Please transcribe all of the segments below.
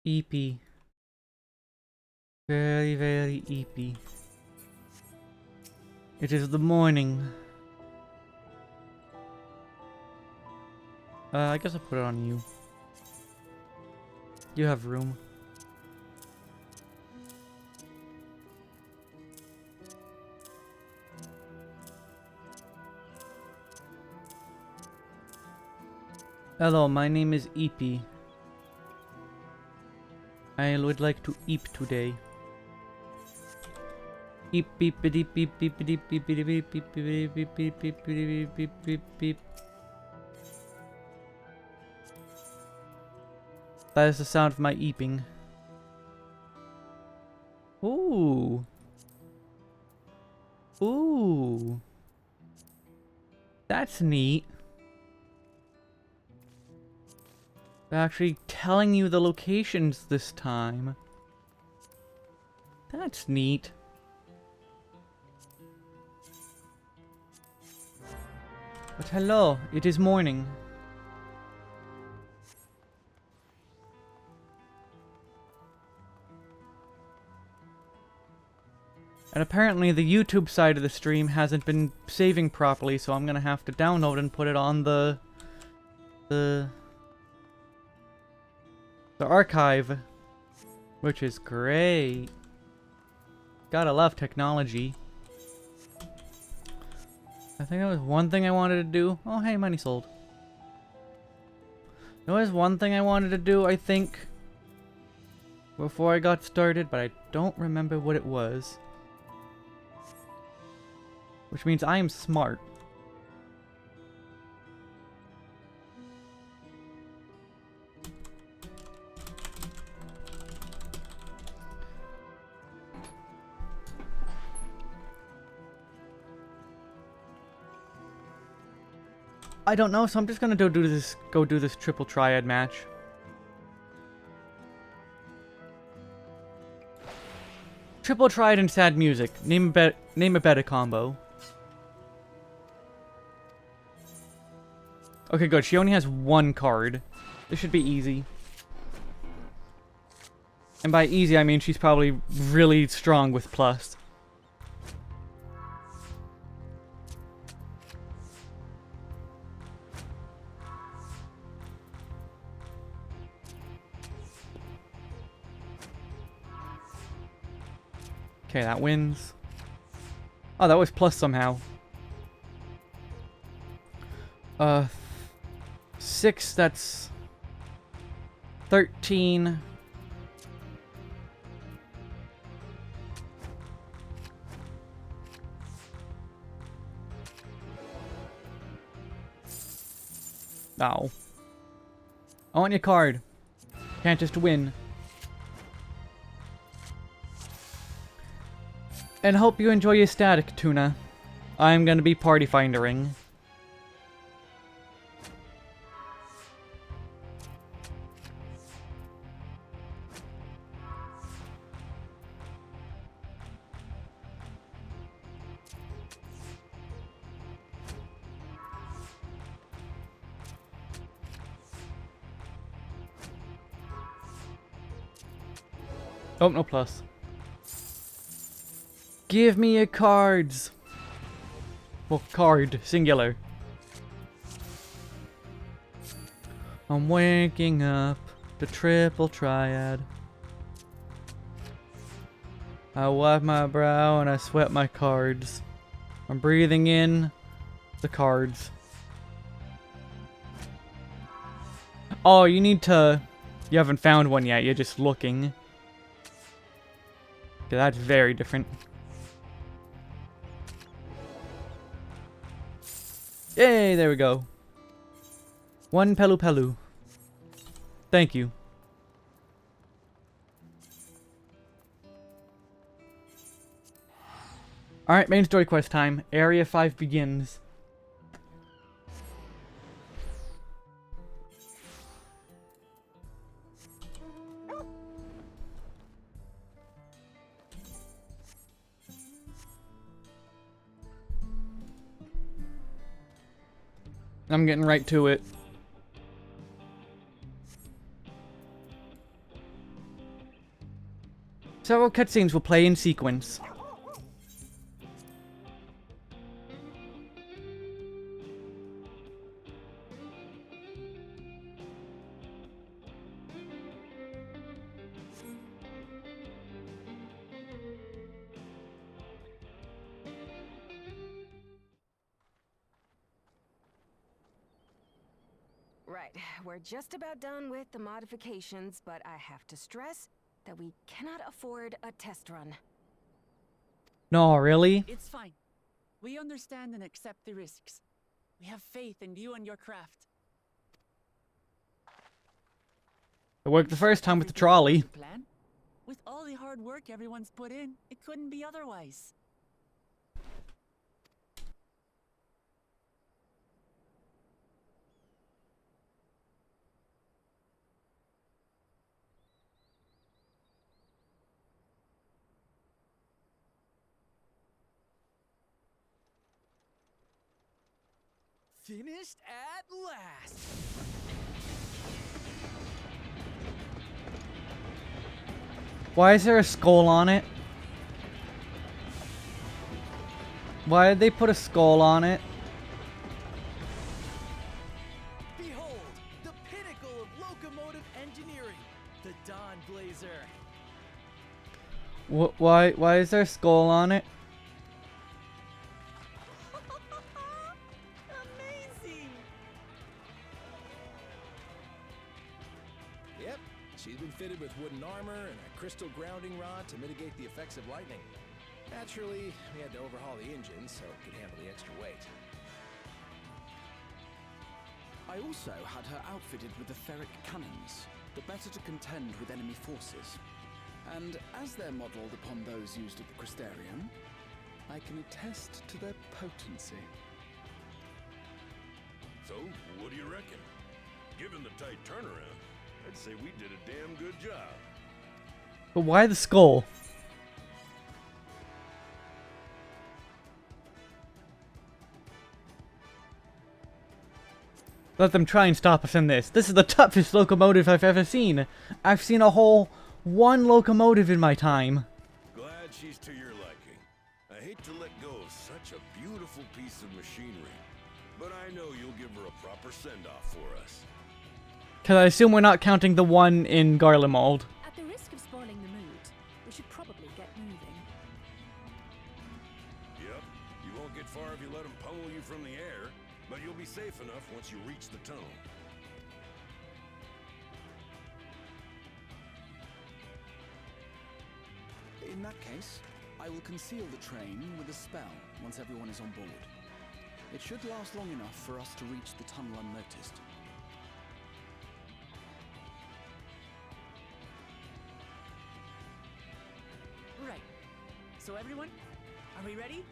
EP. Very, very EP. It is the morning. I guess I'll put it on you. You have room. Hello, my name is EP. I would like to eep today. Eep beep beep beep beep beep beep beep beep beep beep beep beep beep beep beep beep beep. That is the sound of my eeping. Ooh. Ooh. That's neat. They're actually telling you the locations this time. That's neat. But hello, it is morning. And apparently the YouTube side of the stream hasn't been saving properly, so I'm gonna have to download and put it on the archive. Which is great. Gotta love technology. I think that was one thing I wanted to do. Oh, hey, money sold. There was one thing I wanted to do, I think, before I got started, but I don't remember what it was. which means I am smart. I don't know, so I'm just gonna go do this triple triad match. Triple triad and sad music. Name a better combo. Okay, good. She only has one card. This should be easy. And by easy, I mean she's probably really strong with plus. Okay, that wins. Oh, that was plus somehow. 6, that's 13. Oh. I want your card. Can't just win. And hope you enjoy your static, Tuna. I'm gonna be party findering. Oh, no plus. Give me your cards. Well, card, singular. I'm waking up the triple triad. I wipe my brow and I sweat my cards. I'm breathing in the cards. Oh, you need to... You haven't found one yet, you're just looking. Okay, that's very different. Yay, there we go. One Pelu Pelu. Thank you. Alright, main story quest time. Area 5 begins. I'm getting right to it. Several cutscenes will play in sequence. Right, we're just about done with the modifications, but I have to stress that we cannot afford a test run. No, really? It's fine. We understand and accept the risks. We have faith in you and your craft. It worked the first time with the trolley. Plan? With all the hard work everyone's put in, it couldn't be otherwise. Finished at last! Why is there a skull on it? Why did they put a skull on it? Behold, the pinnacle of locomotive engineering, the Dawn Blazer. Why is there a skull on it? Amazing! Yep, she's been fitted with wooden armor and a crystal grounding rod to mitigate the effects of lightning. Naturally, we had to overhaul the engine so it could handle the extra weight. I also had her outfitted with etheric cannons, the better to contend with enemy forces. And as they're modelled upon those used at the Crystarium, I can attest to their potency. So, what do you reckon? Given the tight turnaround, I'd say we did a damn good job. But why the skull? Let them try and stop us in this. This is the toughest locomotive I've ever seen. I've seen a whole one locomotive in my time. Glad she's to your liking. I hate to let go of such a beautiful piece of machinery, but I know you'll give her a proper send-off for us. Cause I assume we're not counting the one in Garlemald. At the risk of spoiling the mood, we should probably get moving. Yep, you won't get far if you let them pummel you from the air, but you'll be safe enough once you reach the tunnel. In that case, I will conceal the train with a spell once everyone is on board. It should last long enough for us to reach the tunnel unnoticed. Right. So everyone, are we ready?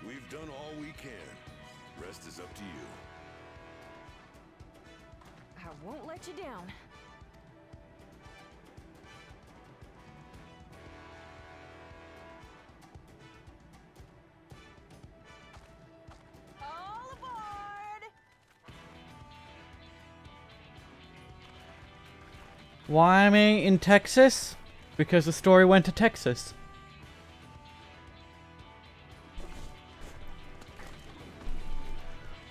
We've done all we can. Rest is up to you. I won't let you down. All aboard! Why am I in Texas? Because the story went to Texas.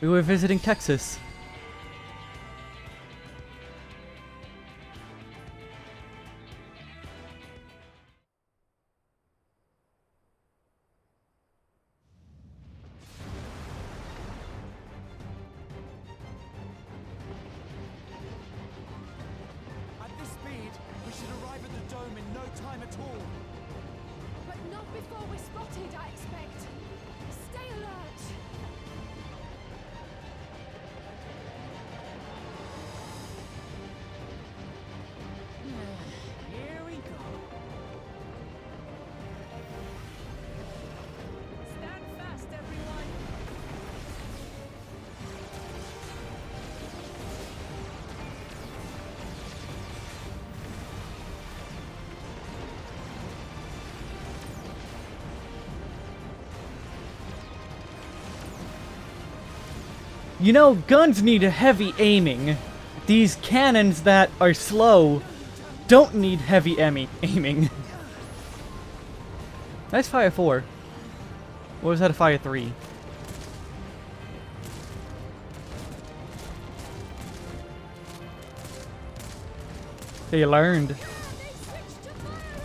We were visiting Texas. At this speed, we should arrive at the dome in no time at all. But not before we're spotted, I expect. Stay alert! Here we go. Stand fast, everyone. You know, guns need heavy aiming. These cannons that are slow don't need heavy aiming. That's fire 4. What was that a fire 3? They learned. They switched to firearms!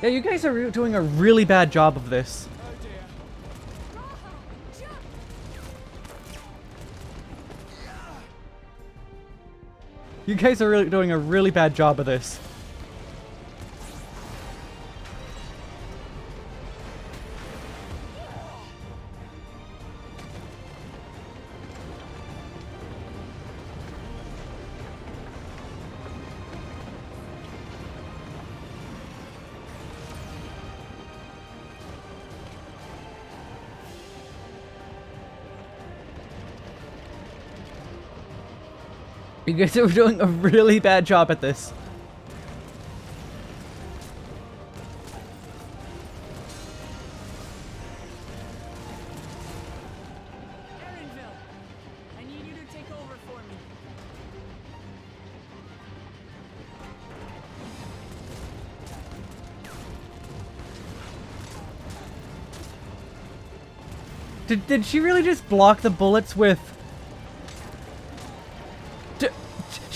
Yeah, you guys are doing a really bad job of this. Oh dear. Raha, jump! You guys are really doing a really bad job of this. You guys are doing a really bad job at this. Erinville, I need you to take over for me. Did she really just block the bullets with...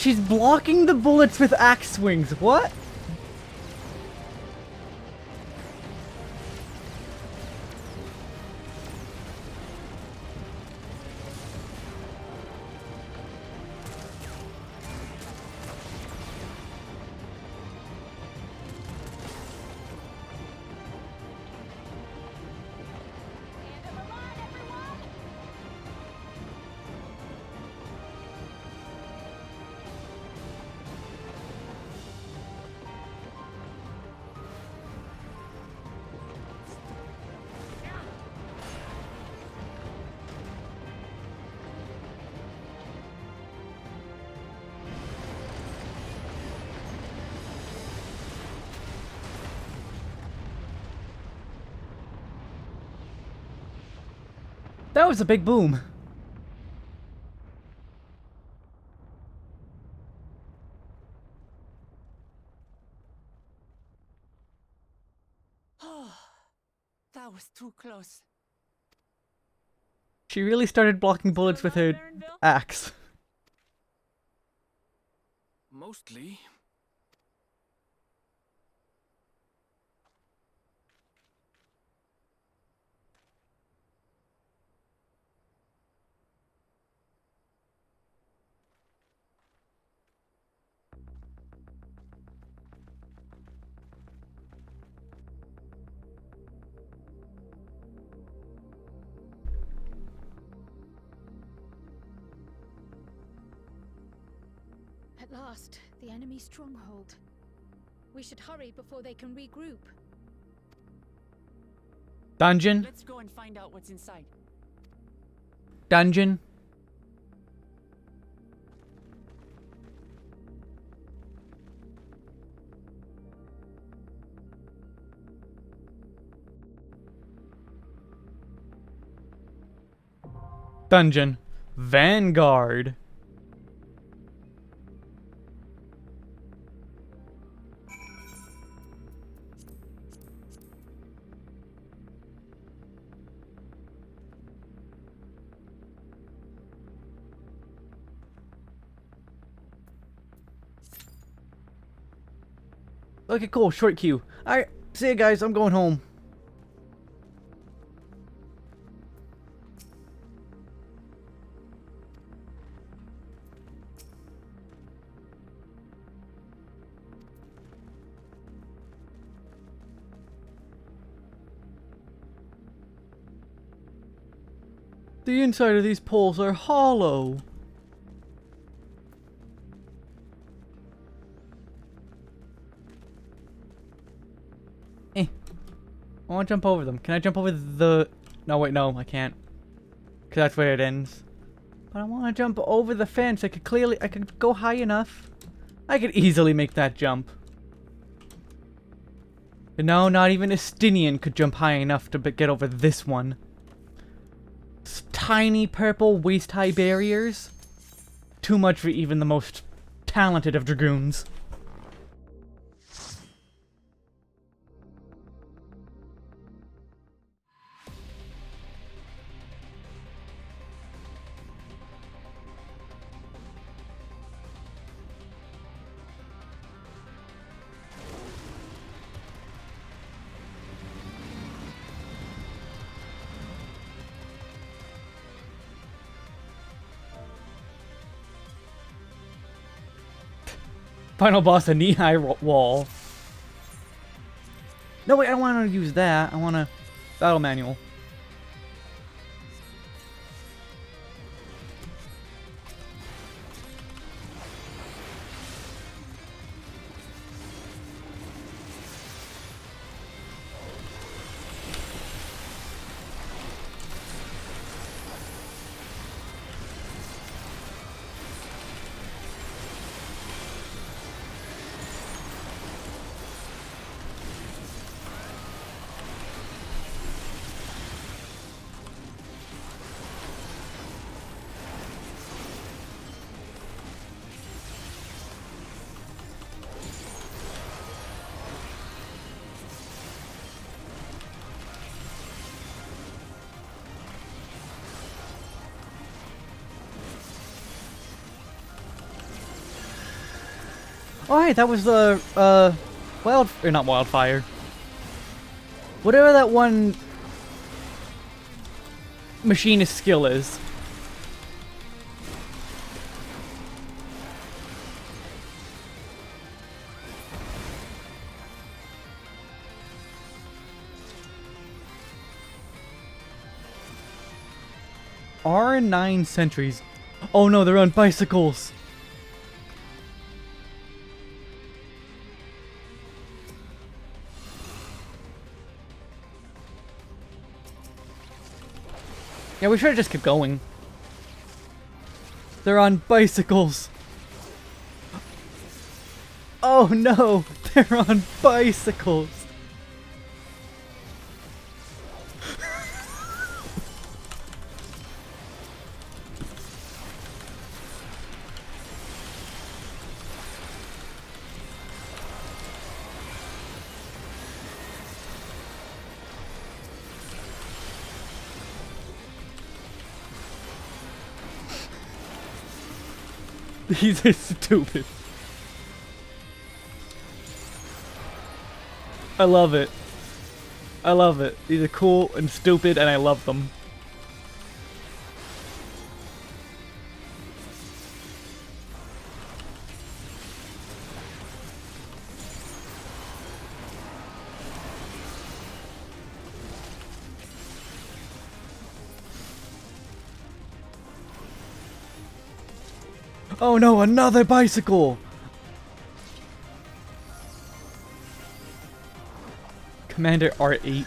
she's blocking the bullets with axe swings. What? That was a big boom. That was too close. She really started blocking bullets with her axe. Mostly. At last, the enemy stronghold. We should hurry before they can regroup. Dungeon? Let's go and find out what's inside. Dungeon? Dungeon. Vanguard. Okay, cool. Short queue. Alright, see you guys. I'm going home. The inside of these poles are hollow. I want to jump over them. Can I jump over the... No, wait, no, I can't. Because that's where it ends. But I want to jump over the fence. I could go high enough. I could easily make that jump. But no, not even a Stinian could jump high enough to get over this one. Tiny purple waist-high barriers. Too much for even the most talented of dragoons. Final boss, a knee-high wall. No, wait, I don't want to use that. I want a battle manual. Oh, hey, that was the, or not wildfire. Whatever that one machinist skill is. R9 sentries. Oh no, they're on bicycles. Yeah, we should have just kept going. They're on bicycles. Oh no, they're on bicycles. These are stupid. I love it. I love it. These are cool and stupid and I love them. Oh no, another bicycle! Commander R8.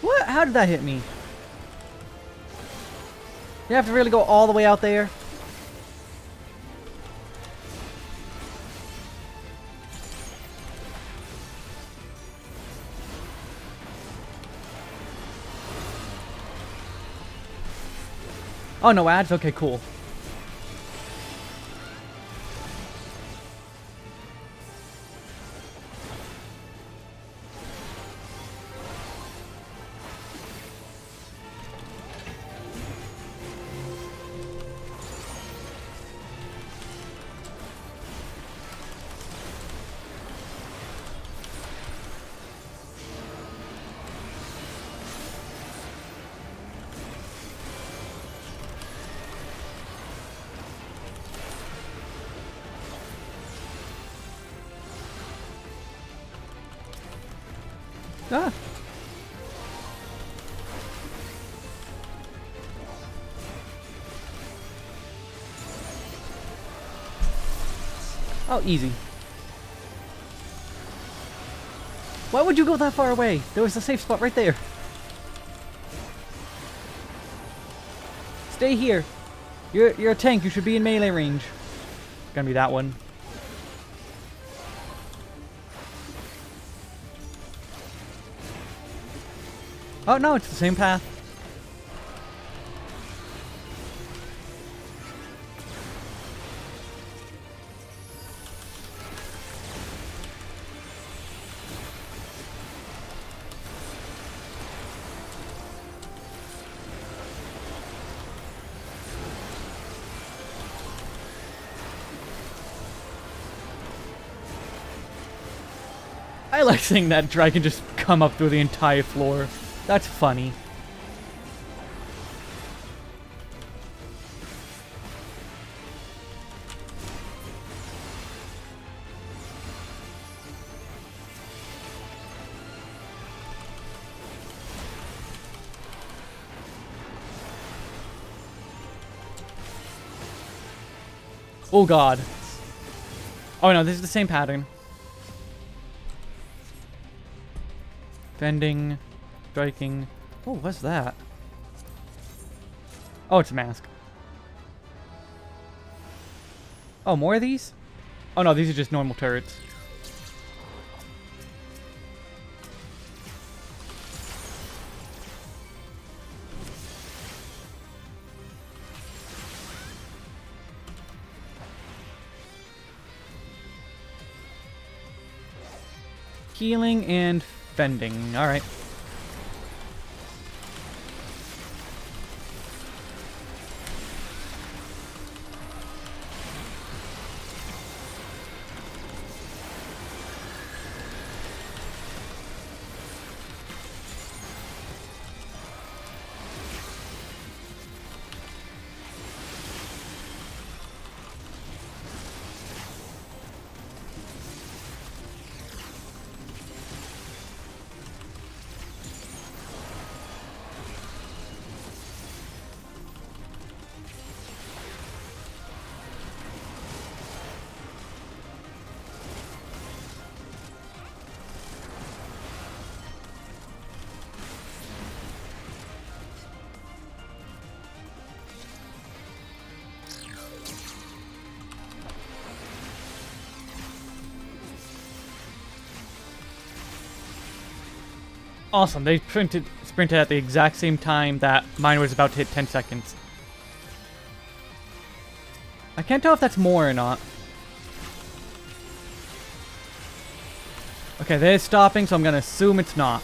What? How did that hit me? You have to really go all the way out there? Oh, no ads? Okay, cool. Ah. Oh, easy. Why would you go that far away? There was a safe spot right there. Stay here. You're a tank. You should be in melee range. It's gonna be that one. Oh no, it's the same path. I like seeing that dragon just come up through the entire floor. That's funny. Oh god. Oh no, this is the same pattern. Bending, striking. Oh, what's that? Oh, it's a mask. Oh, more of these? Oh no, these are just normal turrets. Healing and fending. Alright. Awesome, they sprinted at the exact same time that mine was about to hit 10 seconds. I can't tell if that's more or not. Okay, they're stopping, so I'm gonna assume it's not.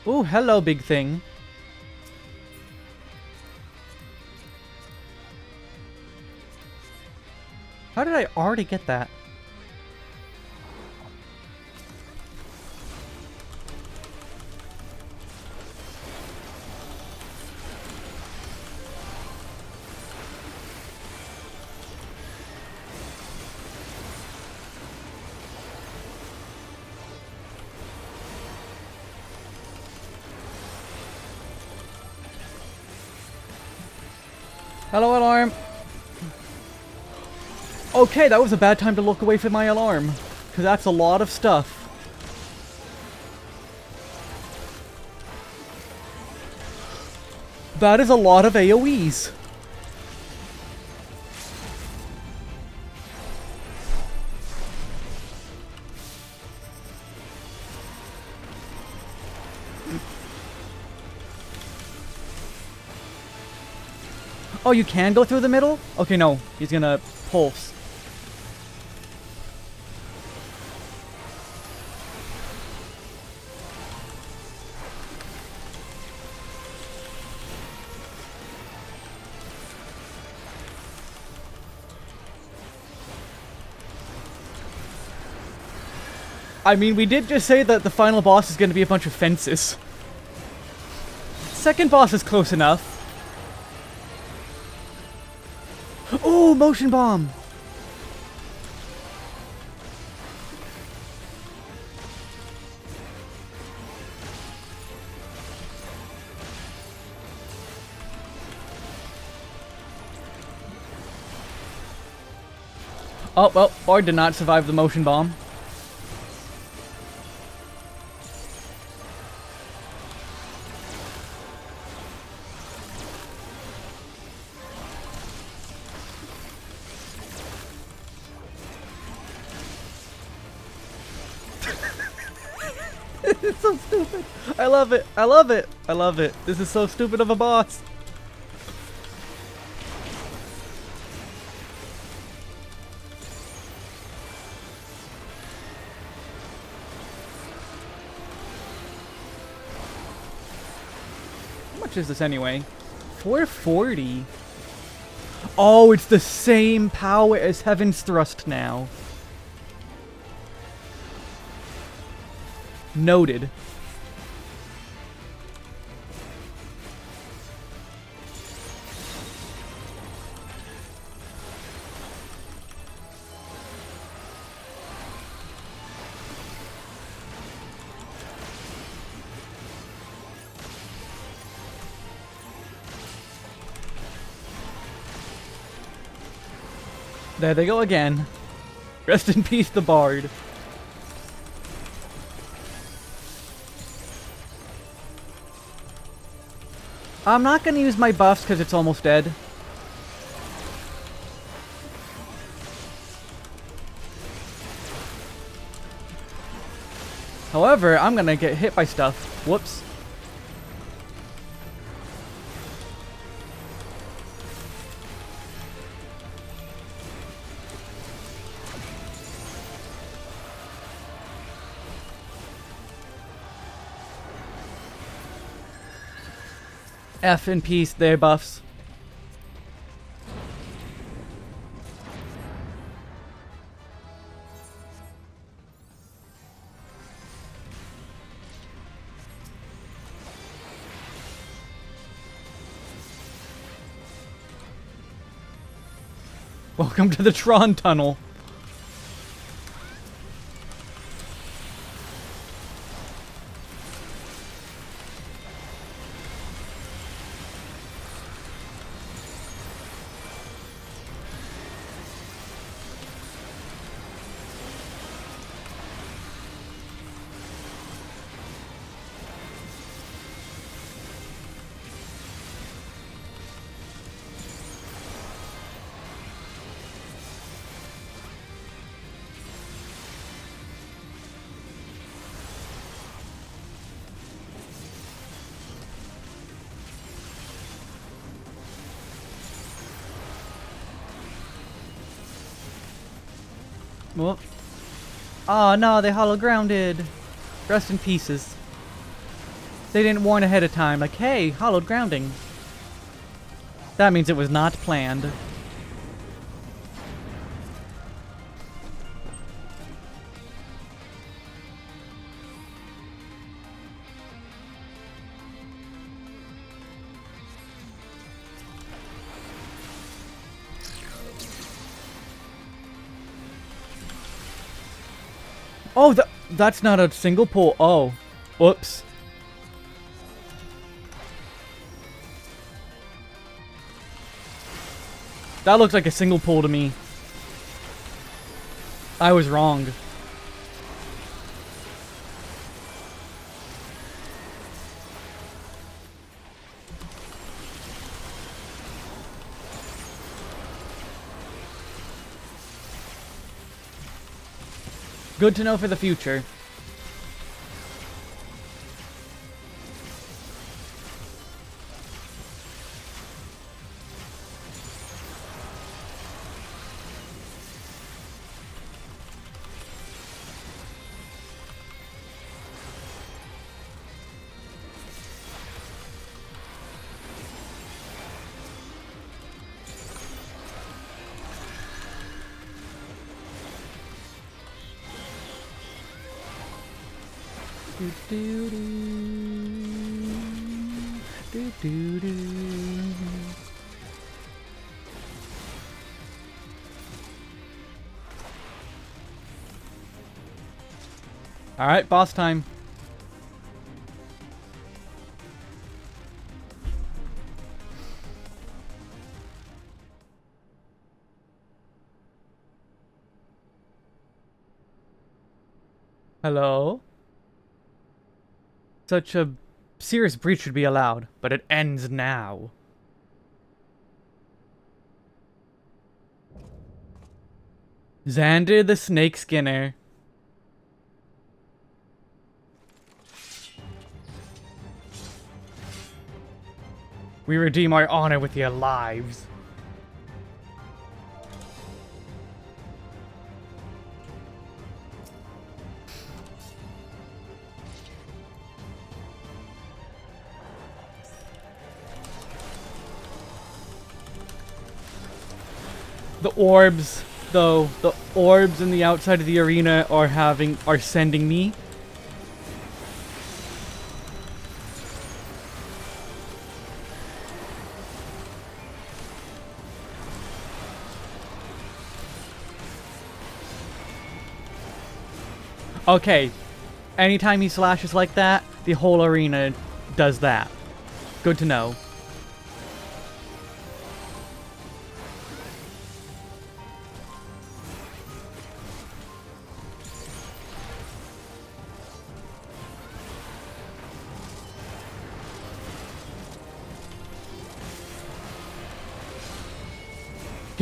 Ooh, hello, big thing. How did I already get that? Hello, alarm. Okay, that was a bad time to look away from my alarm, because that's a lot of stuff. That is a lot of AoEs. Oh, you can go through the middle? Okay, no. He's gonna pulse. I mean, we did just say that the final boss is gonna be a bunch of fences. Second boss is close enough. Oh, motion bomb! Oh, well, Bard did not survive the motion bomb. It's so stupid. I love it. I love it. I love it. This is so stupid of a boss. How much is this anyway? 440. Oh, it's the same power as Heaven's Thrust now. Noted. There they go again. Rest in peace, the Bard. I'm not gonna use my buffs because it's almost dead. However, I'm gonna get hit by stuff. Whoops. F in peace, their buffs. Welcome to the Tron Tunnel. Well, oh no, they hollow grounded. Rest in pieces. They didn't warn ahead of time, like, hey, hollowed grounding. That means it was not planned. Oh, that's not a single pull. Oh, whoops. That looks like a single pull to me. I was wrong. Good to know for the future. Alright, boss time. Hello? Such a serious breach should be allowed, but it ends now. Xander the Snake Skinner. We redeem our honor with your lives. The orbs, though, the orbs in the outside of the arena are sending me. Okay, anytime he slashes like that, the whole arena does that. Good to know.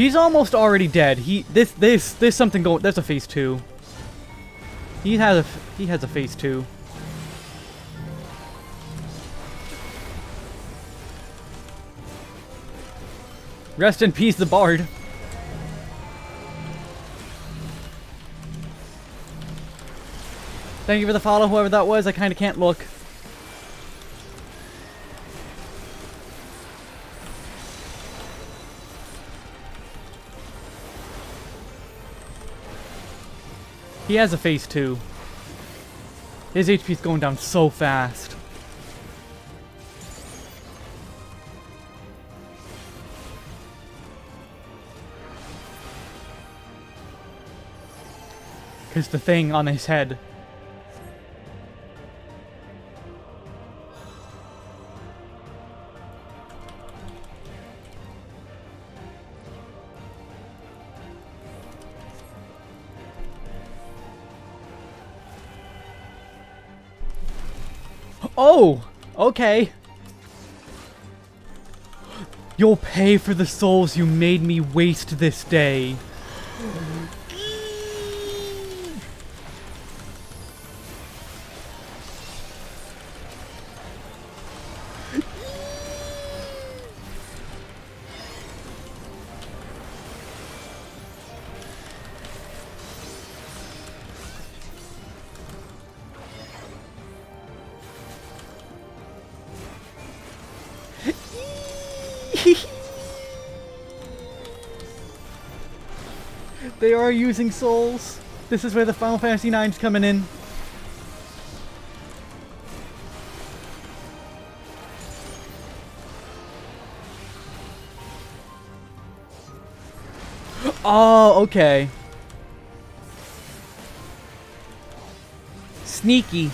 He's almost already dead. There's something going. There's a phase 2. He has a phase 2. Rest in peace, the Bard. Thank you for the follow, whoever that was. I kind of can't look. He has a phase 2. His HP's going down so fast. Because the thing on his head. Oh! Okay. You'll pay for the souls you made me waste this day. They are using souls. This is where the Final Fantasy IX's coming in. Oh, okay. Sneaky.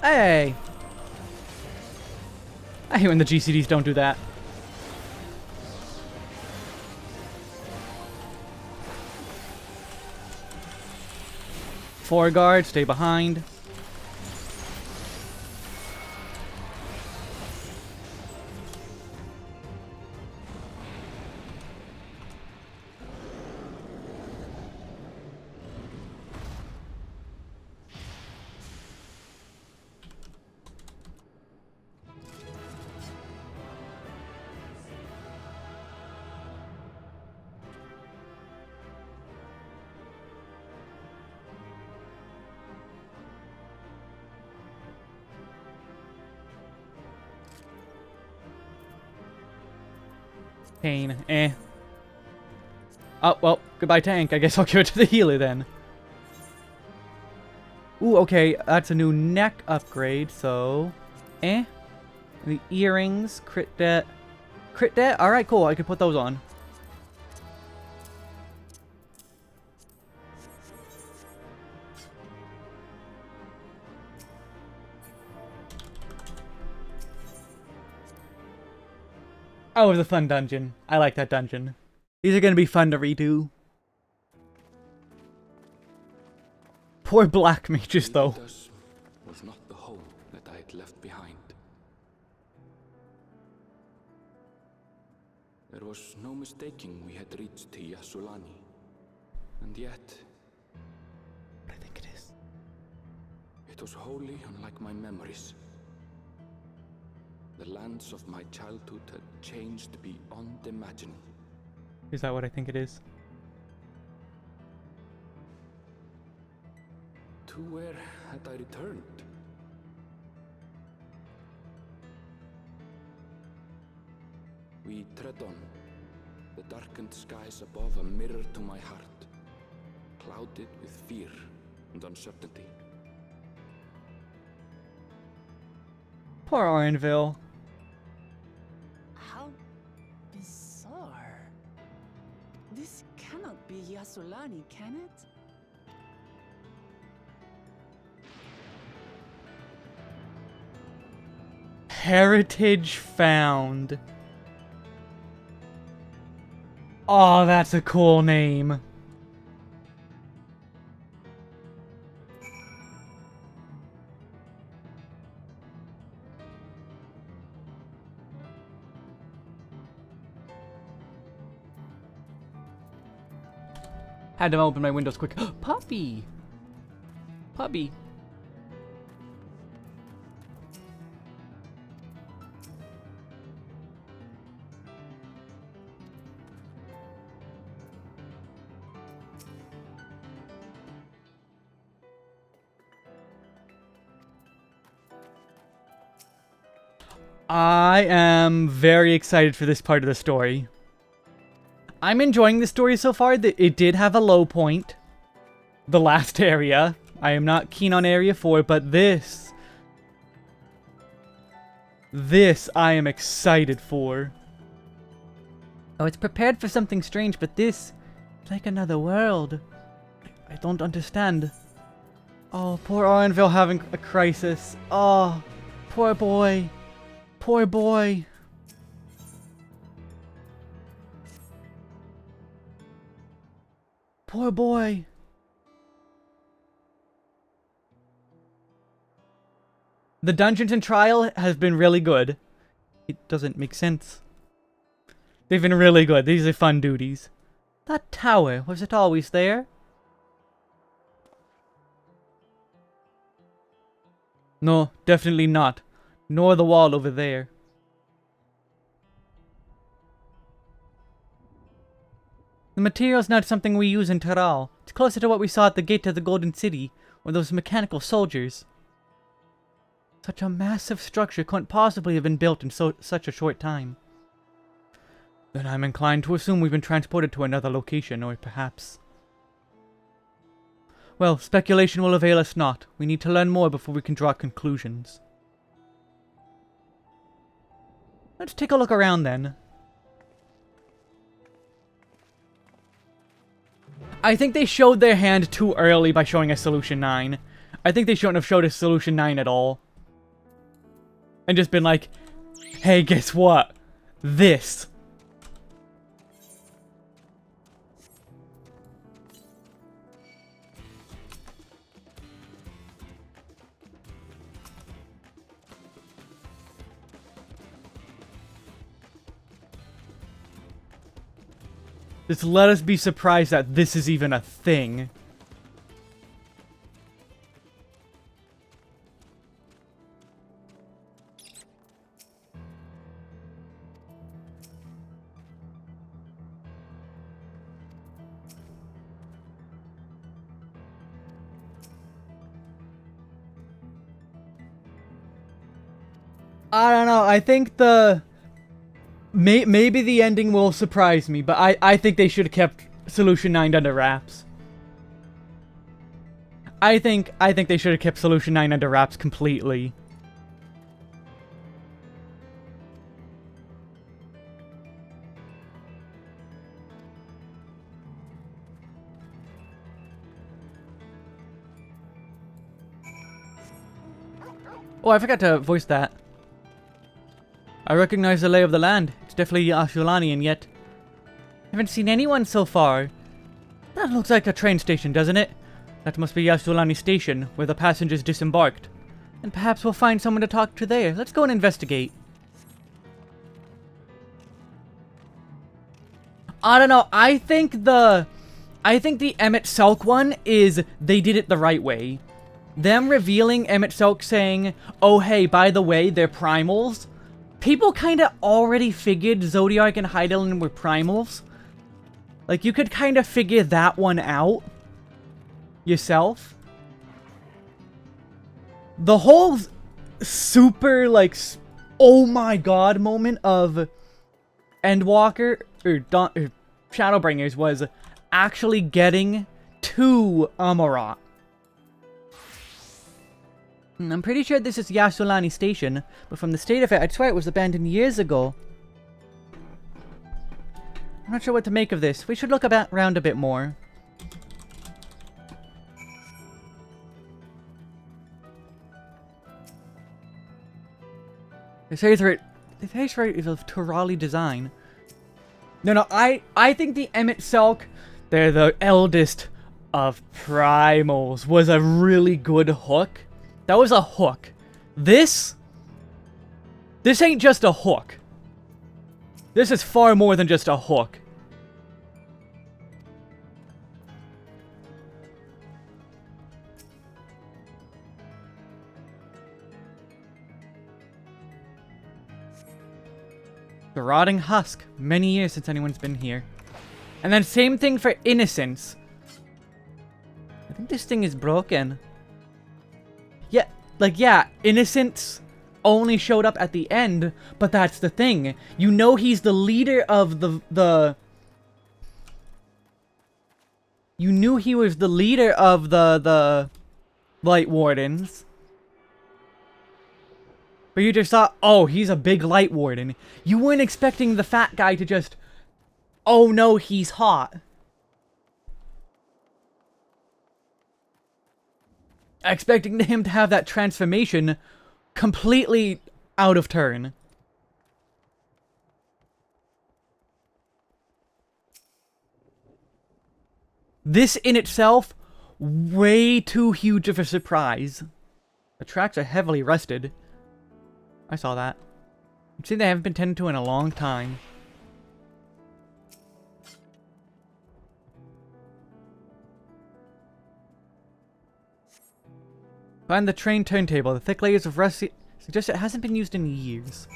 Hey! I hate when the GCDs don't do that. Four guard, stay behind. Pain, eh. Oh, well, goodbye tank. I guess I'll give it to the healer then. Ooh, okay, that's a new neck upgrade, so... Eh. And the earrings, crit debt. Crit debt? Alright, cool, I could put those on. Oh, it was a fun dungeon. I like that dungeon. These are gonna be fun to redo. Poor black mages, though. This was not the home that I had left behind. There was no mistaking we had reached Yasulani. And yet... I think it is. It was wholly unlike my memories. The lands of my childhood had changed beyond imagining. Is that what I think it is? To where had I returned? We tread on. The darkened skies above a mirror to my heart, clouded with fear and uncertainty. Poor Orenville. How bizarre. This cannot be Yasulani, can it? Heritage found. Oh, that's a cool name. Had to open my windows quick. Puppy! Puppy. I am very excited for this part of the story. I'm enjoying the story so far. It did have a low point. The last area. I am not keen on Area 4, but this I am excited for. Oh, it's prepared for something strange, but this... It's like another world. I don't understand. Oh, poor Orenville having a crisis. Oh, poor boy. Poor boy. Poor boy. The dungeons and trial has been really good. It doesn't make sense. They've been really good. These are fun duties. That tower, was it always there? No, definitely not. Nor the wall over there. The material's not something we use in Taral. It's closer to what we saw at the gate to the Golden City, or those mechanical soldiers. Such a massive structure couldn't possibly have been built in such a short time. Then I'm inclined to assume we've been transported to another location, or perhaps... Well, speculation will avail us not. We need to learn more before we can draw conclusions. Let's take a look around then. I think they showed their hand too early by showing us Solution 9. I think they shouldn't have showed us Solution 9 at all. And just been like, hey, guess what? This. Just let us be surprised that this is even a thing. I don't know, I think the... Maybe the ending will surprise me, but I think they should have kept Solution 9 under wraps. I think they should have kept Solution 9 under wraps completely. Oh, I forgot to voice that. I recognize the lay of the land. It's definitely Ashulani, and yet I haven't seen anyone so far. That looks like a train station, doesn't it? That must be Yashulani Station, where the passengers disembarked. And perhaps we'll find someone to talk to there. Let's go and investigate. I don't know. I think the Emmett Selk one is they did it the right way. Them revealing Emmett Selk saying, oh hey, by the way, they're primals. People kind of already figured Zodiac and Heidelin were primals. Like, you could kind of figure that one out yourself. The whole super, like, oh my god moment of Endwalker, or Shadowbringers, was actually getting to Amarat. I'm pretty sure this is Yasholani Station, but from the state of it, I'd swear it was abandoned years ago. I'm not sure what to make of this. We should look around a bit more. This is right of Turali design. No, I think the Emmet Selk, they're the eldest of primals, was a really good hook. That was a hook. This ain't just a hook. This is far more than just a hook. The rotting husk. Many years since anyone's been here. And then same thing for Innocence. I think this thing is broken. Yeah, like, yeah, Innocence only showed up at the end, but that's the thing. You know he's the leader of You knew he was the leader of the Light Wardens. But you just thought, oh, he's a big Light Warden. You weren't expecting the fat guy to just, oh no, he's hot. Expecting him to have that transformation completely out of turn. This in itself, way too huge of a surprise. The tracks are heavily rusted. I saw that. I'd say they haven't been tended to in a long time. Find the train turntable. The thick layers of rust suggest it hasn't been used in years.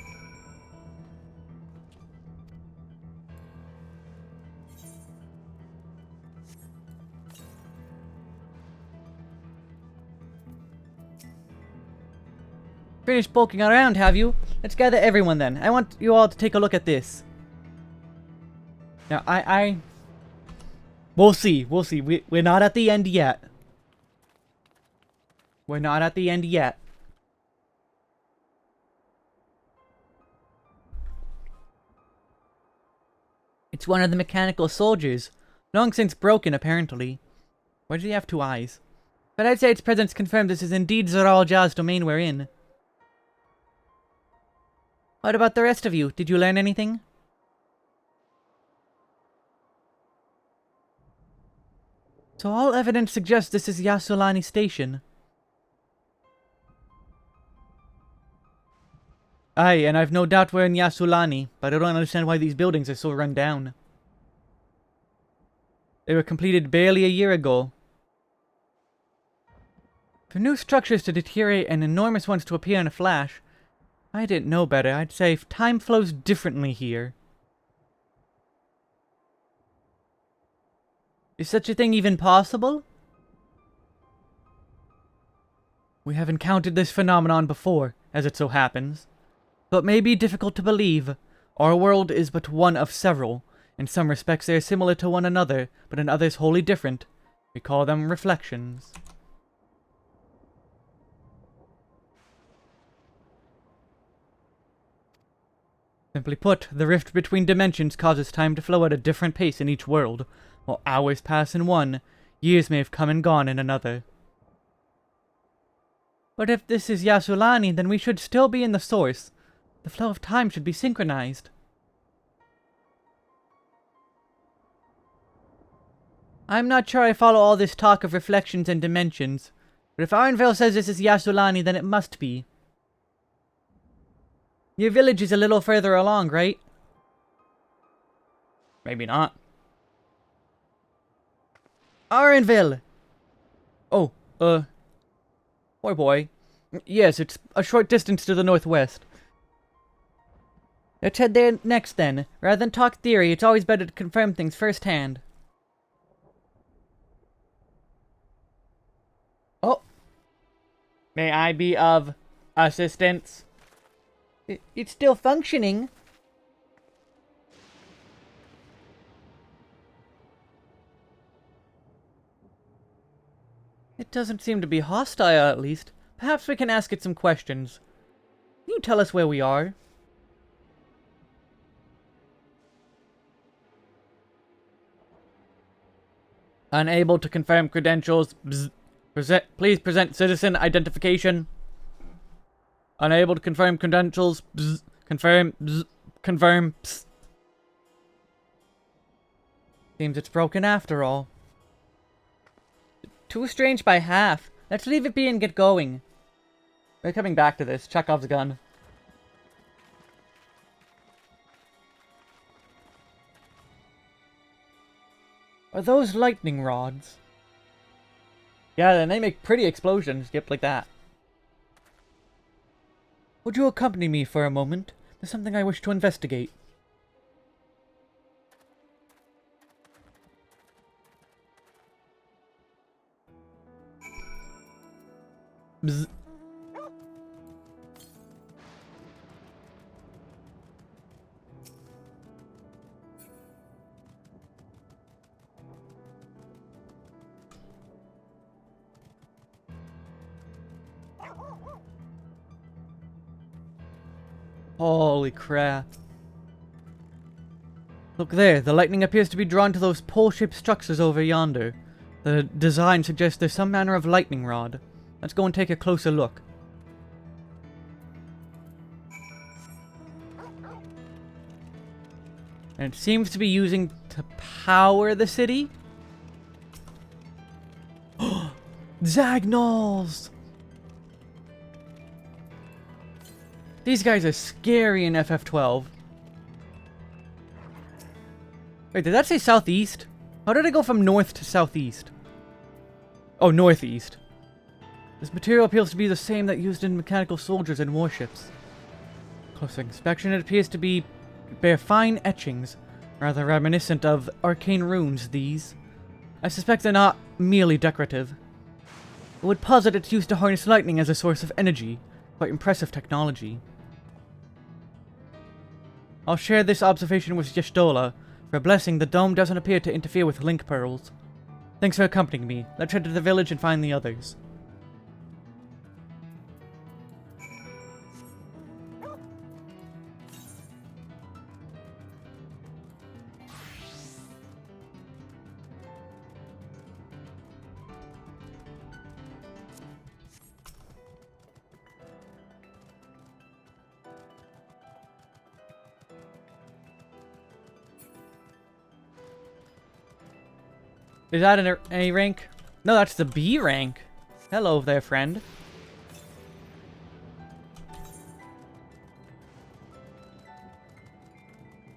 Finished poking around, have you? Let's gather everyone then. I want you all to take a look at this. Now, we'll see. We'll see. We're not at the end yet. We're not at the end yet. It's one of the mechanical soldiers. Long since broken, apparently. Why does he have 2 eyes? But I'd say its presence confirms this is indeed Zoral Jah's domain we're in. What about the rest of you? Did you learn anything? So all evidence suggests this is Yasholani Station. Aye, and I've no doubt we're in Yasholani, but I don't understand why these buildings are so run down. They were completed barely a year ago. For new structures to deteriorate and enormous ones to appear in a flash, I didn't know better. I'd say time flows differently here. Is such a thing even possible? We have encountered this phenomenon before, as it so happens. Though it may be difficult to believe, our world is but one of several. In some respects they are similar to one another, but in others wholly different. We call them reflections. Simply put, the rift between dimensions causes time to flow at a different pace in each world. While hours pass in one, years may have come and gone in another. But if this is Yasholani, then we should still be in the source. The flow of time should be synchronized. I'm not sure I follow all this talk of reflections and dimensions, but if Arnvale says this is Yasholani, then it must be. Your village is a little further along, right? Maybe not. Arnville! Oh, boy. Yes, it's a short distance to the northwest. Let's head there next then. Rather than talk theory, it's always better to confirm things firsthand. Oh. May I be of assistance? It's still functioning. It doesn't seem to be hostile, at least. Perhaps we can ask it some questions. Can you tell us where we are? Unable to confirm credentials. Bzz. Please present citizen identification. Unable to confirm credentials. Bzz. Confirm. Bzz. Confirm. Psst. Seems it's broken after all. Too strange by half. Let's leave it be and get going. We're coming back to this. Chekhov's gun. Are those lightning rods? Yeah, then they make pretty explosions. Yep, like that. Would you accompany me for a moment? There's something I wish to investigate. Bzz. Holy crap. Look there, the lightning appears to be drawn to those pole-shaped structures over yonder. The design suggests there's some manner of lightning rod. Let's go and take a closer look. And it seems to be using to power the city. Zagnals! These guys are scary in FF12. Wait, did that say southeast? How did I go from north to southeast? Oh, northeast. This material appears to be the same that used in mechanical soldiers and warships. Closer inspection, it appears to bear fine etchings, rather reminiscent of arcane runes, these. I suspect they're not merely decorative. It would posit it's used to harness lightning as a source of energy. Quite impressive technology. I'll share this observation with Yestola. For a blessing, the dome doesn't appear to interfere with link pearls. Thanks for accompanying me. Let's head to the village and find the others. Is that an A rank? No, that's the B rank. Hello there, friend.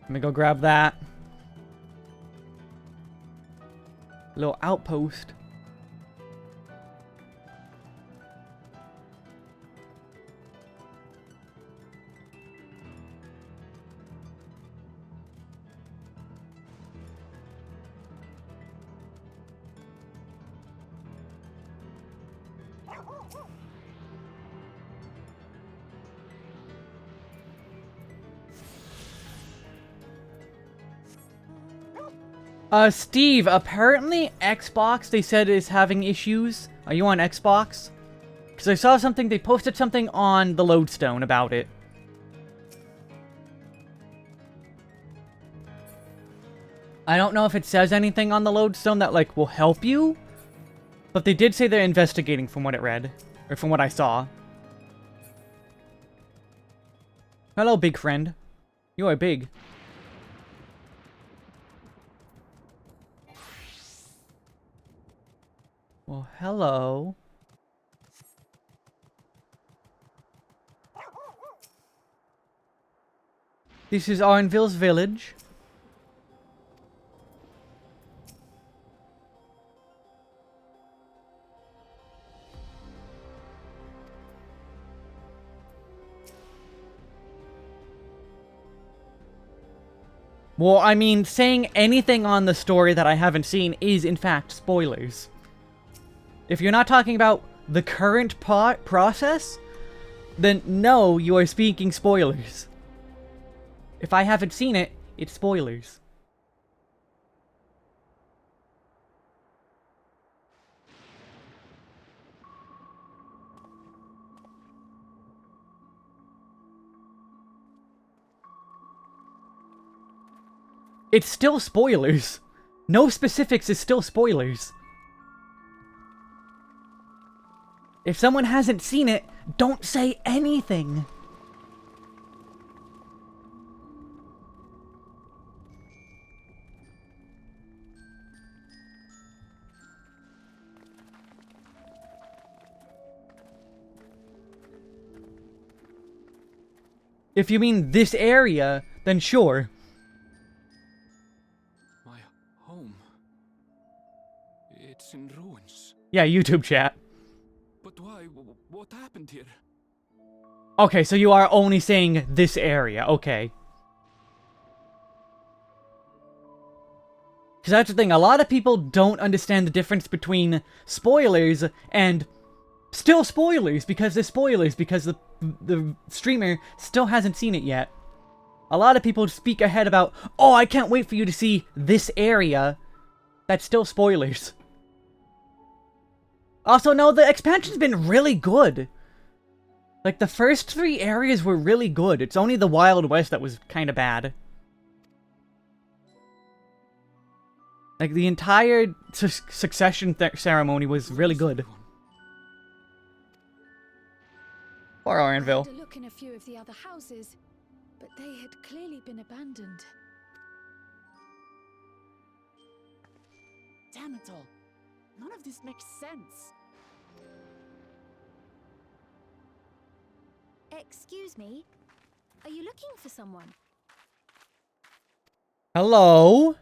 Let me go grab that. Little outpost. Steve, apparently Xbox, they said, is having issues. Are you on Xbox? Because I saw something, they posted something on the Lodestone about it. I don't know if it says anything on the Lodestone that, like, will help you. But they did say they're investigating from what it read. Or from what I saw. Hello, big friend. You are big. Well, hello. This is Arnville's village. Well, I mean, saying anything on the story that I haven't seen is, in fact, spoilers. If you're not talking about the current process, then no, you are speaking spoilers. If I haven't seen it, it's spoilers. It's still spoilers. No specifics is still spoilers. If someone hasn't seen it, don't say anything. If you mean this area, then sure. My home. It's in ruins. Yeah, YouTube chat. But why? What happened here? Okay, so you are only saying this area, okay. Because that's the thing, a lot of people don't understand the difference between spoilers and still spoilers, because they're spoilers, because the streamer still hasn't seen it yet. A lot of people speak ahead about, oh, I can't wait for you to see this area. That's still spoilers. Also, no, the expansion's been really good. Like, the first 3 areas were really good. It's only the Wild West that was kind of bad. Like, the entire succession ceremony was really good. Poor I Orenville. had a look in a few of the other houses, but they had clearly been abandoned. Damn it all. None of this makes sense. Excuse me? Are you looking for someone? Hello?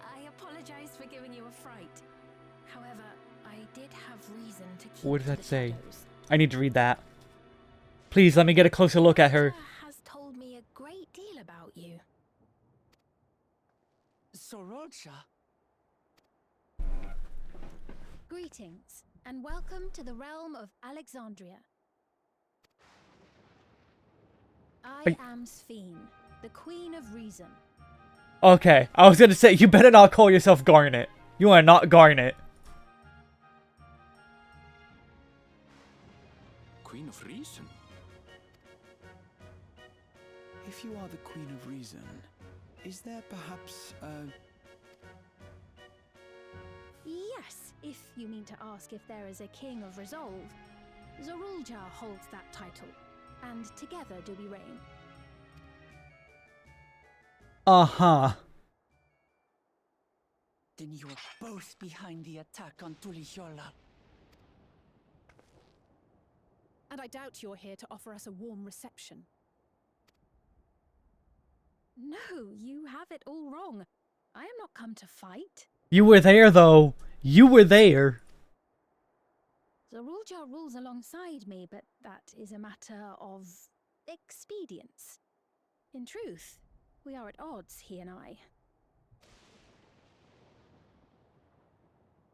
I apologize for giving you a fright. However, I did have reason to keep What does to that the say? shadows. I need to read that. Please, let me get a closer look at her. Has told me a great deal about you. Sorolcha? Greetings, and welcome to the realm of Alexandria. I am Sphene, the Queen of Reason. Okay, I was gonna say, you better not call yourself Garnet. You are not Garnet. Queen of Reason? If you are the Queen of Reason, is there perhaps Yes, if you mean to ask if there is a King of Resolve. Zorulja holds that title, and together do we reign. Uh-huh. Then you're both behind the attack on Tulihiola. And I doubt you're here to offer us a warm reception. No, you have it all wrong. I am not come to fight. You were there, though. You were there. Zorulja rules alongside me, but that is a matter of expedience. In truth, we are at odds, he and I.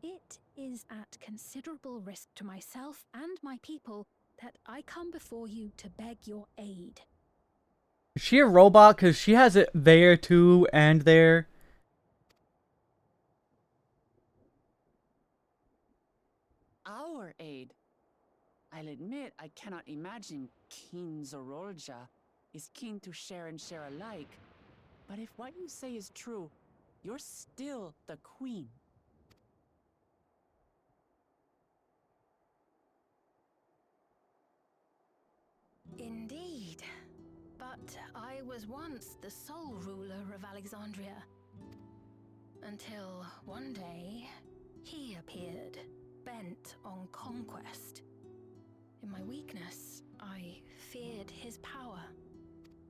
It is at considerable risk to myself and my people that I come before you to beg your aid. Is she a robot? Because she has it there, too, and there. Our aid? I'll admit I cannot imagine King Zorolja is keen to share and share alike. But if what you say is true, you're still the queen. Indeed. But I was once the sole ruler of Alexandria. Until one day, he appeared, bent on conquest. In my weakness, I feared his power.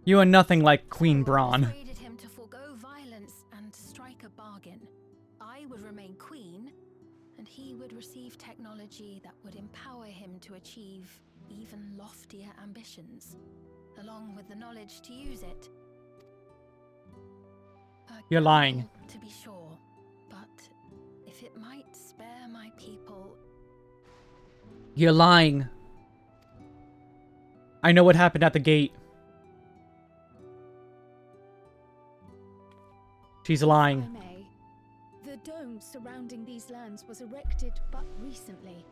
You are nothing like Queen So I Braun. persuaded him to forego violence and strike a bargain. I would remain queen, and he would receive technology that would empower him to achieve even loftier ambitions, along with the knowledge to use it. A You're lying. gamble, to be sure, but if it might spare my people... You're lying. I know what happened at the gate. She's lying. If I may, the dome surrounding these lands was erected but recently.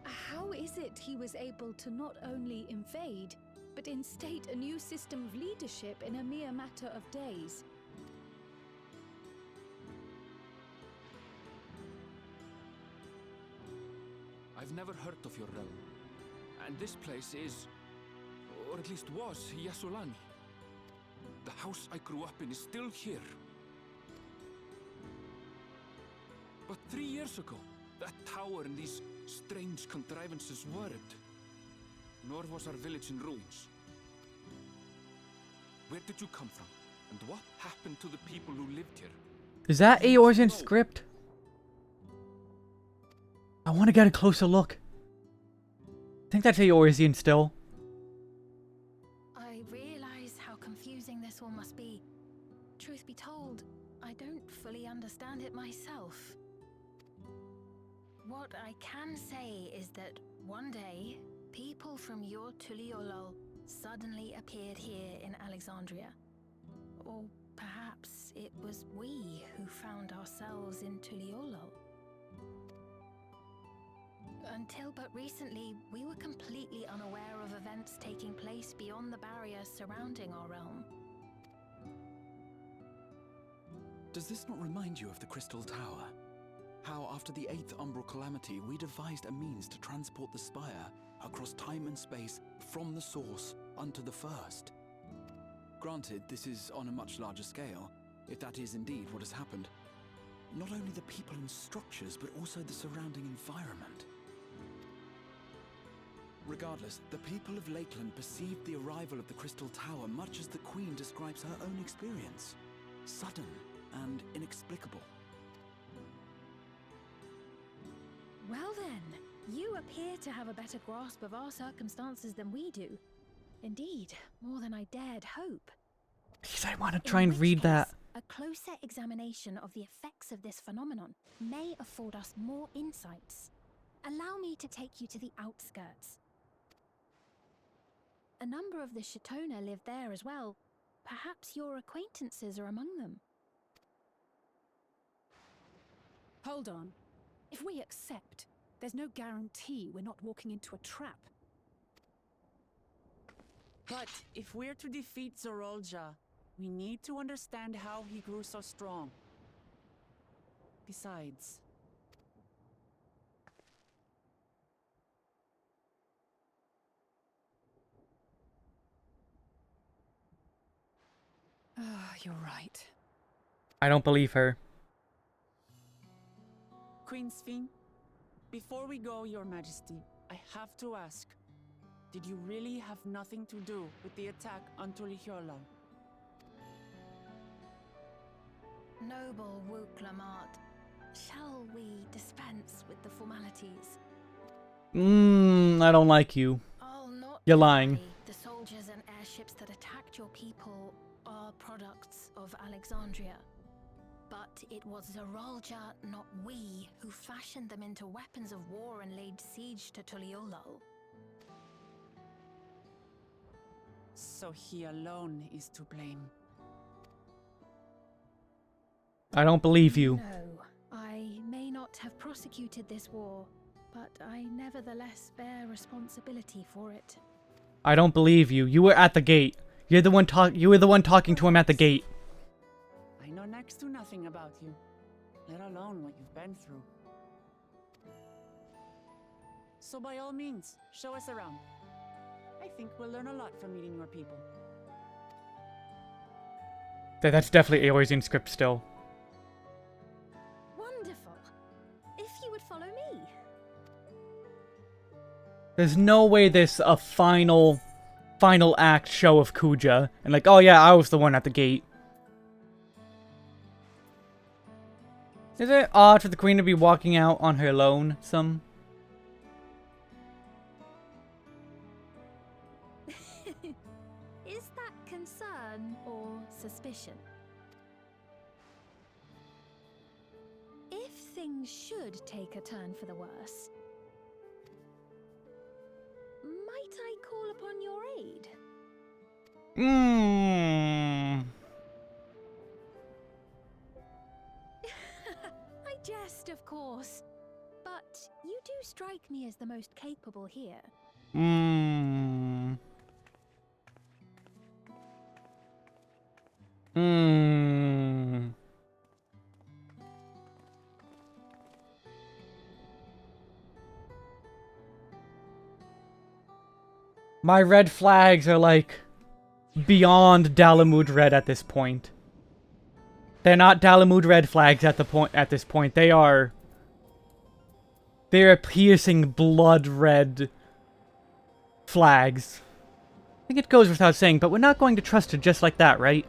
How is it he was able to not only invade, but instate a new system of leadership in a mere matter of days? I've never heard of your realm. And this place is, or at least was, Yasolani. The house I grew up in is still here. But 3 years ago, that tower and these strange contrivances weren't. Nor was our village in ruins. Where did you come from? And what happened to the people who lived here? Is that Eorz's script? I want to get a closer look. I think that's Eorzean still. I realize how confusing this all must be. Truth be told, I don't fully understand it myself. What I can say is that one day, people from your Tuliolol suddenly appeared here in Alexandria. Or perhaps it was we who found ourselves in Tuliolol. Until but recently, we were completely unaware of events taking place beyond the barriers surrounding our realm. Does this not remind you of the Crystal Tower? How after the 8th Umbral Calamity, we devised a means to transport the Spire across time and space from the source unto the First. Granted, this is on a much larger scale, if that is indeed what has happened. Not only the people and structures, but also the surrounding environment. Regardless, the people of Lakeland perceived the arrival of the Crystal Tower much as the Queen describes her own experience. Sudden and inexplicable. Well then, you appear to have a better grasp of our circumstances than we do. Indeed, more than I dared hope. Because I want to try In and which read case, that. a closer examination of the effects of this phenomenon may afford us more insights. Allow me to take you to the outskirts. A number of the Shatona live there as well. Perhaps your acquaintances are among them. Hold on. If we accept, there's no guarantee we're not walking into a trap. But if we're to defeat Zorolja, we need to understand how he grew so strong. Besides... You're right. I don't believe her. Queen Sphene, before we go, Your Majesty, I have to ask, did you really have nothing to do with the attack on Tulihiolo? Noble Wuklamart, shall we dispense with the formalities? I don't like you. I'll not You're lying. deny the soldiers and airships that attacked your people are products of Alexandria. But it was Zorolja, not we, who fashioned them into weapons of war and laid siege to Tuliolol. So he alone is to blame. I don't believe you. No, I may not have prosecuted this war, but I nevertheless bear responsibility for it. I don't believe you. You were at the gate. You were the one talking to him at the gate. I know next to nothing about you, let alone what you've been through. So by all means, show us around. I think we'll learn a lot from meeting your people. That's definitely Eorzean script still. Wonderful! If you would follow me. There's no way this a final act show of Kuja. And like, oh yeah, I was the one at the gate. Is it odd for the queen to be walking out on her own some? Is that concern or suspicion? If things should take a turn for the worse, might I call upon your aid? I jest, of course. But you do strike me as the most capable here. My red flags are like beyond Dalamud red at this point. They're not Dalamud red flags at this point. They are piercing blood red flags. I think it goes without saying, but we're not going to trust her just like that, right?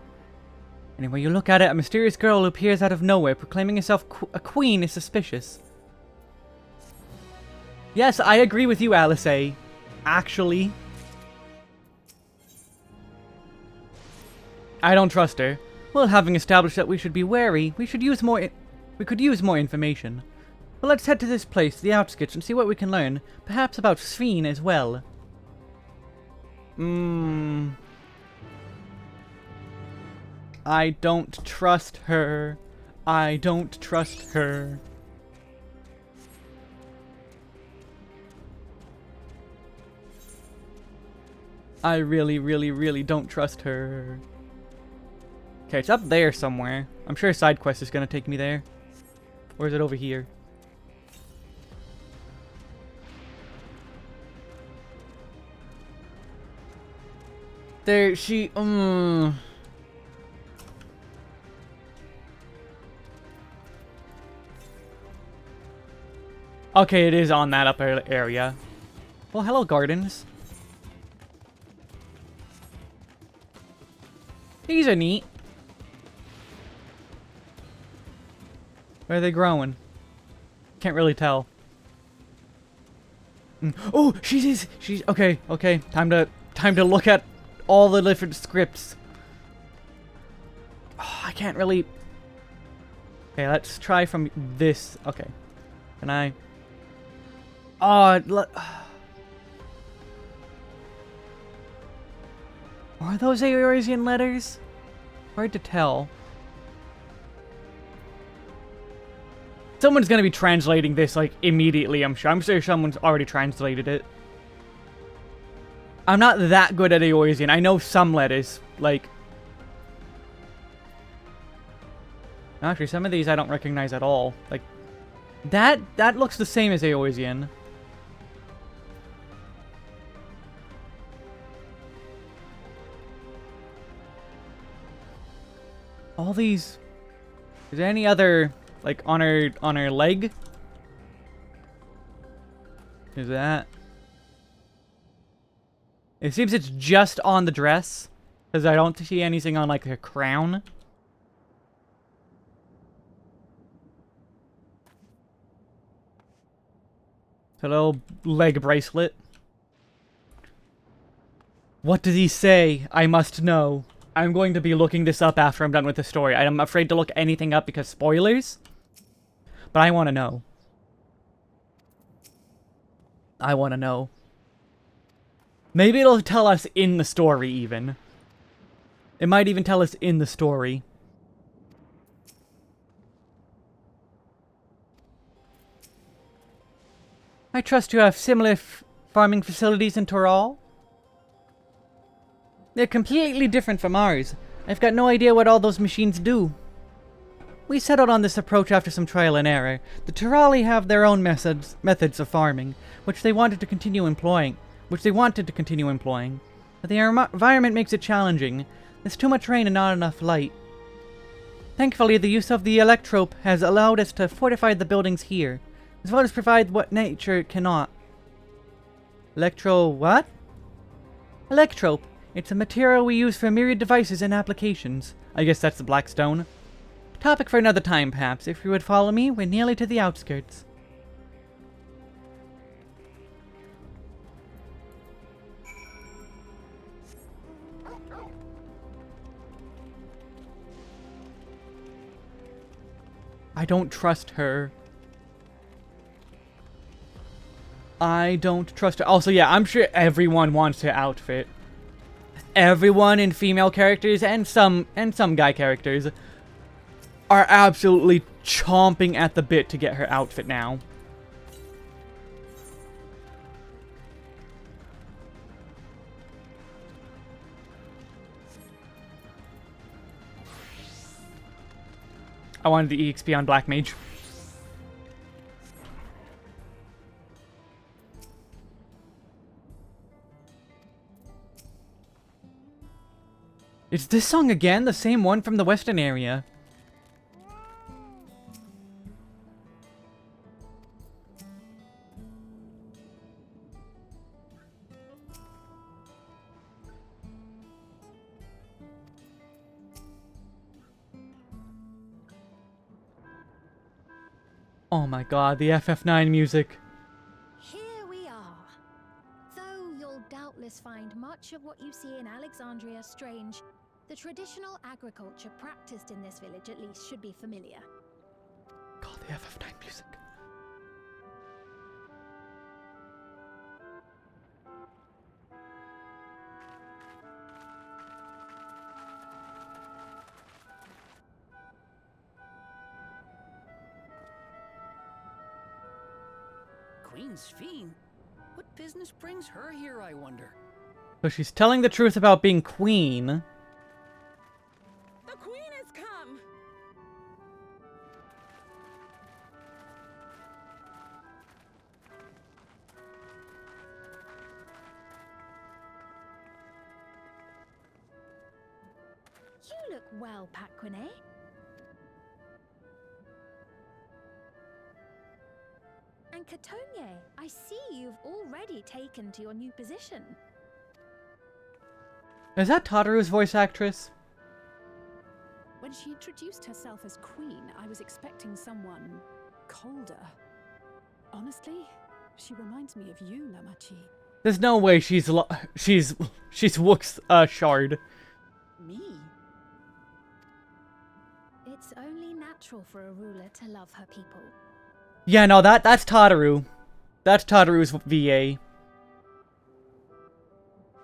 Anyway, you look at it, a mysterious girl who appears out of nowhere, proclaiming herself a queen is suspicious. Yes, I agree with you, Alice A. Actually. I don't trust her. Well, having established that we should be wary, we could use more information. Well, let's head to this place, the outskirts, and see what we can learn. Perhaps about Sphene as well. I don't trust her. I don't trust her. I really, really, really don't trust her. Okay, it's up there somewhere. I'm sure a side quest is gonna take me there. Or is it over here? There, she, Okay, it is on that upper area. Well, hello, gardens. These are neat. Where are they growing? Can't really tell. Oh, she's okay. Time to look at all the different scripts. Oh, I can't really. Okay, let's try from this. Okay, can I? Oh, are those Eorzean letters? Hard to tell. Someone's gonna be translating this, like, immediately, I'm sure. I'm sure someone's already translated it. I'm not that good at Eorzean. I know some letters, like... Actually, some of these I don't recognize at all. Like, that looks the same as Eorzean. All these... Is there any other... Like, on her leg? Is that... It seems it's just on the dress. Because I don't see anything on, like, her crown. It's a little leg bracelet. What does he say? I must know. I'm going to be looking this up after I'm done with the story. I'm afraid to look anything up because spoilers. But I want to know. I want to know. Maybe it'll tell us in the story, even. It might even tell us in the story. I trust you have similar farming facilities in Toral? They're completely different from ours. I've got no idea what all those machines do. We settled on this approach after some trial and error. The Turali have their own methods of farming, which they wanted to continue employing. But the environment makes it challenging. There's too much rain and not enough light. Thankfully, the use of the electrope has allowed us to fortify the buildings here, as well as provide what nature cannot. What? Electrope. It's a material we use for myriad devices and applications. I guess that's the black stone. Topic for another time, perhaps. If you would follow me, we're nearly to the outskirts. I don't trust her. I don't trust her. Also, yeah, I'm sure everyone wants her outfit. Everyone in female characters and some guy characters are absolutely chomping at the bit to get her outfit now. I wanted the EXP on Black Mage. Is this song again the same one from the western area? Oh my god, the FF9 music. Here we are. Though you'll doubtless find much of what you see in Alexandria strange, the traditional agriculture practiced in this village at least should be familiar. God, the FF9 music. Queen's Fiend? What business brings her here, I wonder? So she's telling the truth about being queen. The queen has come! You look well, Paquine. And Katonye, I see you've already taken to your new position. Is that Tataru's voice actress? When she introduced herself as queen, I was expecting someone colder. Honestly, she reminds me of you, Namachi. There's no way she's Wook's shard. Me? It's only natural for a ruler to love her people. Yeah, no, that's Tataru. That's Tataru's VA.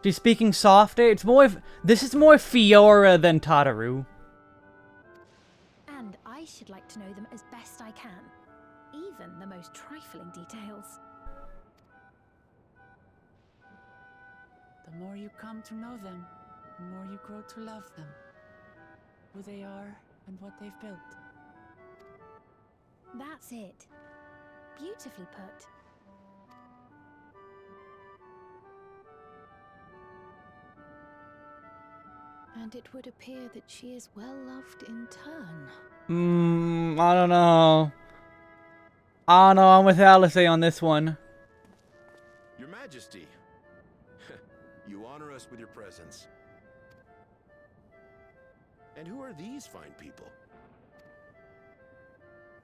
She's speaking softer. It's more. This is more Fiora than Tataru. And I should like to know them as best I can, even the most trifling details. The more you come to know them, the more you grow to love them. Who they are and what they've built. That's it. Beautifully put. And it would appear that she is well loved in turn. I don't know. I'm with Alice on this one. Your Majesty, you honor us with your presence. And who are these fine people?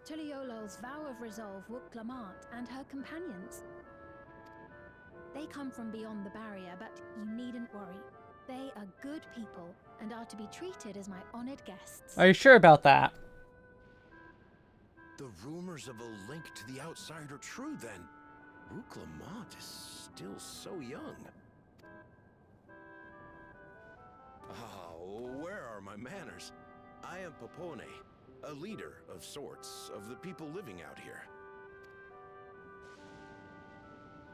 Tuliolo's vow of resolve Wook Lamart and her companions. They come from beyond the barrier, but you needn't worry. They are good people and are to be treated as my honored guests. Are you sure about that? The rumors of a link to the outside are true, then. Wook Lamont is still so young. Where are my manners? I am Popone, a leader of sorts of the people living out here.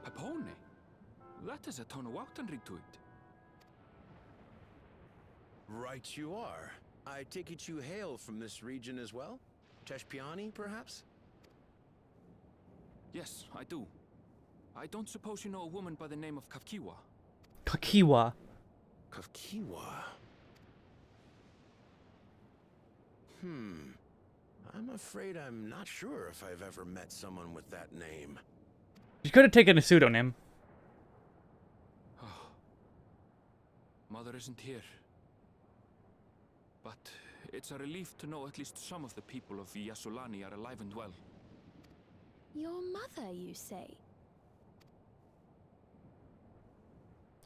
Papone? That is a Tonawautanri to it. Right you are. I take it you hail from this region as well? Teshpiani, perhaps? Yes, I do. I don't suppose you know a woman by the name of Kafkiwa? Kakiwa. Kafkiwa? I'm afraid I'm not sure if I've ever met someone with that name. She could have taken a pseudonym. Mother isn't here. But it's a relief to know at least some of the people of Yasulani are alive and well. Your mother, you say?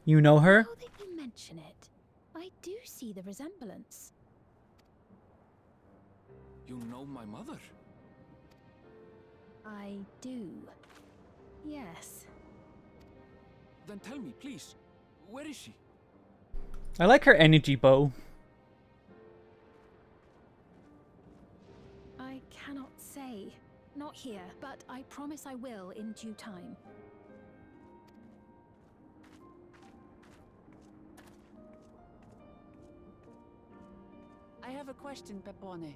You know her? Now that you mention it, I do see the resemblance. You know my mother? I do. Yes. Then tell me, please, where is she? I like her energy bow. I cannot say. Not here, but I promise I will in due time. I have a question, Pepone.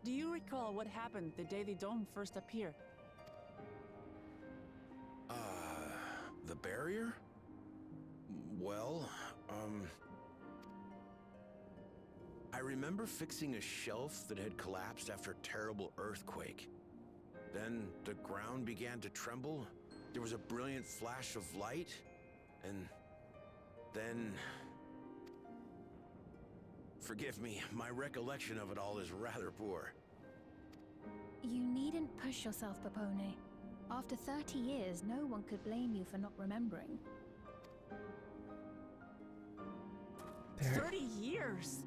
Do you recall what happened the day the dome first appeared? The barrier? Well, I remember fixing a shelf that had collapsed after a terrible earthquake. Then the ground began to tremble. There was a brilliant flash of light, and then... Forgive me, my recollection of it all is rather poor. You needn't push yourself, Pepone. After 30 years, no one could blame you for not remembering. 30 years?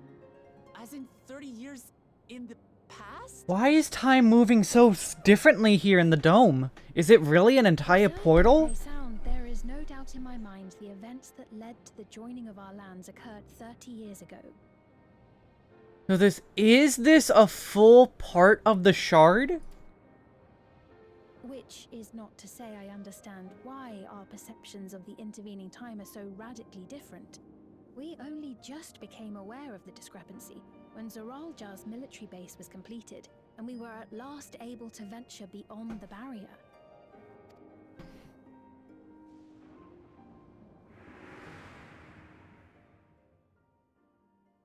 As in 30 years in the past? Why is time moving so differently here in the dome? Is it really an entire portal? There is no doubt in my mind the events that led to the joining of our lands occurred 30 years ago. So is this a full part of the shard? Which is not to say I understand why our perceptions of the intervening time are so radically different. We only just became aware of the discrepancy when Zoralja's military base was completed, and we were at last able to venture beyond the barrier.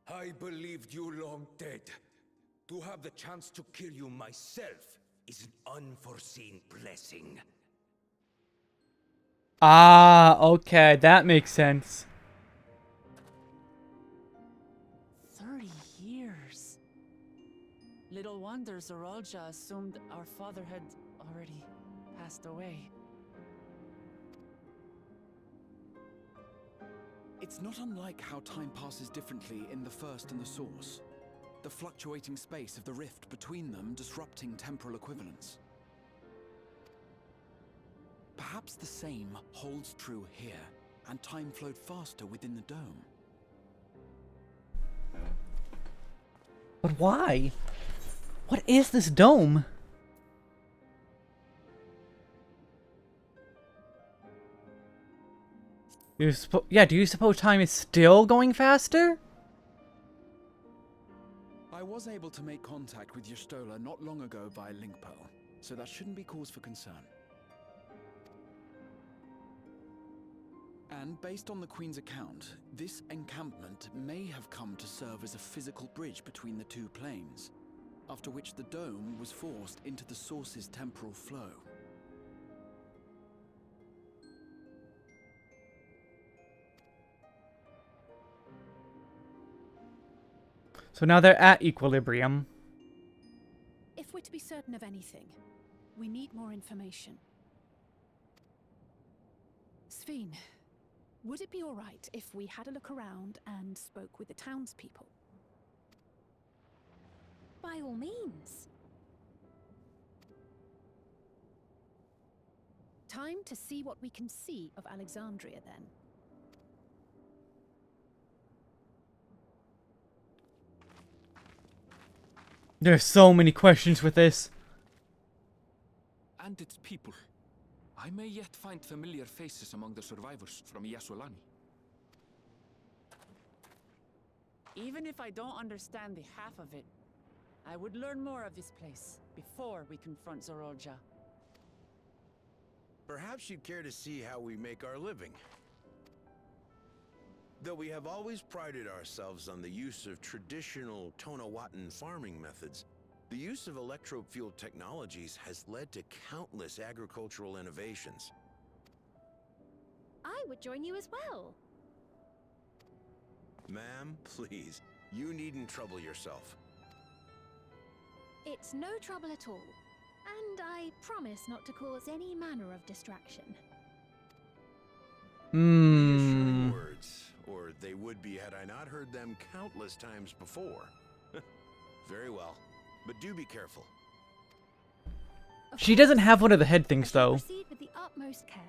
I believed you long dead. To have the chance to kill you myself is an unforeseen blessing. Ah, okay, that makes sense. 30 years. Little wonder Zoralja assumed our father had already passed away. It's not unlike how time passes differently in the First and the Source. The fluctuating space of the rift between them disrupting temporal equivalence. Perhaps the same holds true here, and time flowed faster within the dome. But why? What is this dome? Do you suppose time is still going faster? I was able to make contact with Yestola not long ago via link pearl, so that shouldn't be cause for concern. And based on the Queen's account, this encampment may have come to serve as a physical bridge between the two planes, after which the dome was forced into the Source's temporal flow. So now they're at equilibrium. If we're to be certain of anything, we need more information. Sveen, would it be all right if we had a look around and spoke with the townspeople? By all means. Time to see what we can see of Alexandria, then. There's so many questions with this. And its people. I may yet find familiar faces among the survivors from Yasulani. Even if I don't understand the half of it, I would learn more of this place before we confront Zoralja. Perhaps you'd care to see how we make our living. Though we have always prided ourselves on the use of traditional Tonawatan farming methods, the use of electro-fueled technologies has led to countless agricultural innovations. I would join you as well. Ma'am, please. You needn't trouble yourself. It's no trouble at all. And I promise not to cause any manner of distraction. Reassuring words, or they would be had I not heard them countless times before. Very well, but do be careful. She doesn't have one of the head things, though. Proceed with the utmost care.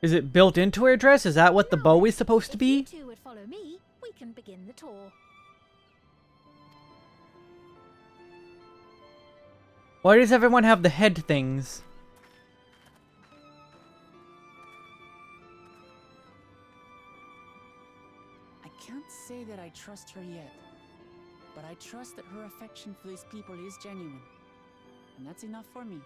Is it built into her dress? Is that what the bow is supposed to be? If you two would follow me, we can begin the tour. Why does everyone have the head things? I can't say that I trust her yet, but I trust that her affection for these people is genuine. And that's enough for me.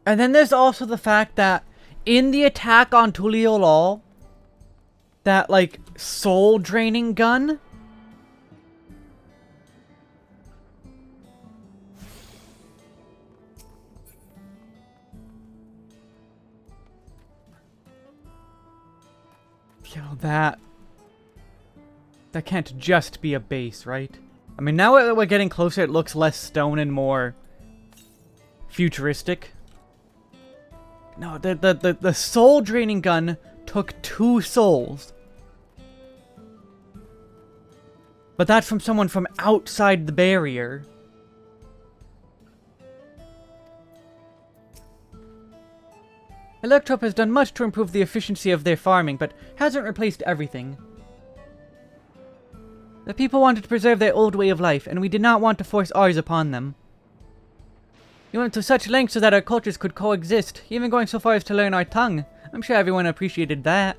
And then there's also the fact that in the attack on Tuliolol, that, like, soul-draining gun... Yo, that can't just be a base, right? I mean, now that we're getting closer, it looks less stone and more futuristic. No, the soul-draining gun took 2 souls. But that's from someone from outside the barrier. Electrop has done much to improve the efficiency of their farming, but hasn't replaced everything. The people wanted to preserve their old way of life, and we did not want to force ours upon them. We went to such lengths so that our cultures could coexist, even going so far as to learn our tongue. I'm sure everyone appreciated that.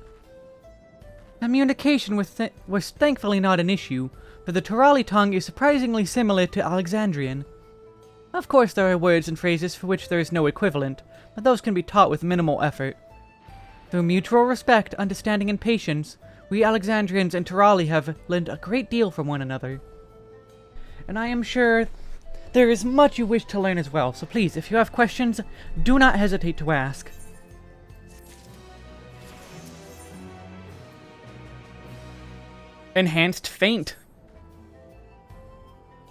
Communication was thankfully not an issue, but the Turali tongue is surprisingly similar to Alexandrian. Of course there are words and phrases for which there is no equivalent, but those can be taught with minimal effort. Through mutual respect, understanding, and patience, we Alexandrians and Turali have learned a great deal from one another. And I am sure there is much you wish to learn as well, so please, if you have questions, do not hesitate to ask. Enhanced Feint.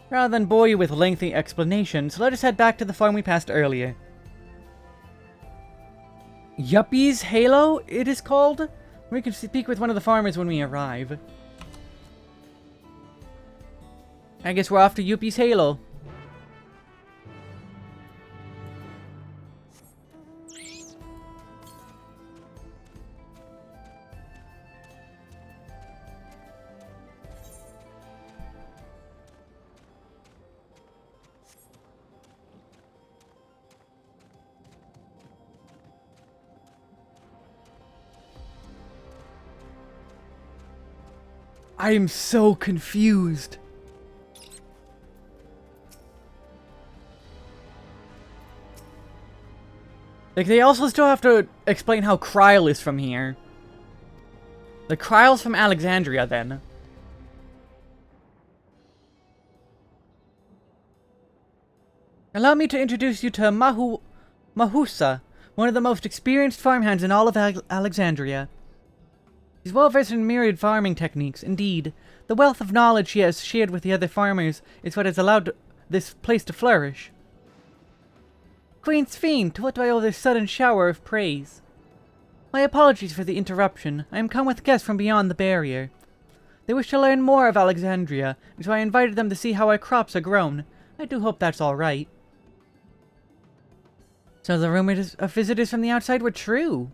Rather than bore you with lengthy explanations, let us head back to the farm we passed earlier. Yuppie's Halo, it is called? We can speak with one of the farmers when we arrive. I guess we're off to Yuppie's Halo. I am so confused. Like, they also still have to explain how Kryl is from here. The Kryl's from Alexandria, then. Allow me to introduce you to Mahusa, one of the most experienced farmhands in all of Alexandria. He's well versed in myriad farming techniques. Indeed, the wealth of knowledge he has shared with the other farmers is what has allowed this place to flourish. Queen's Fiend, to what do I owe this sudden shower of praise? My apologies for the interruption. I am come with guests from beyond the barrier. They wish to learn more of Alexandria, and so I invited them to see how our crops are grown. I do hope that's all right. So the rumors of visitors from the outside were true.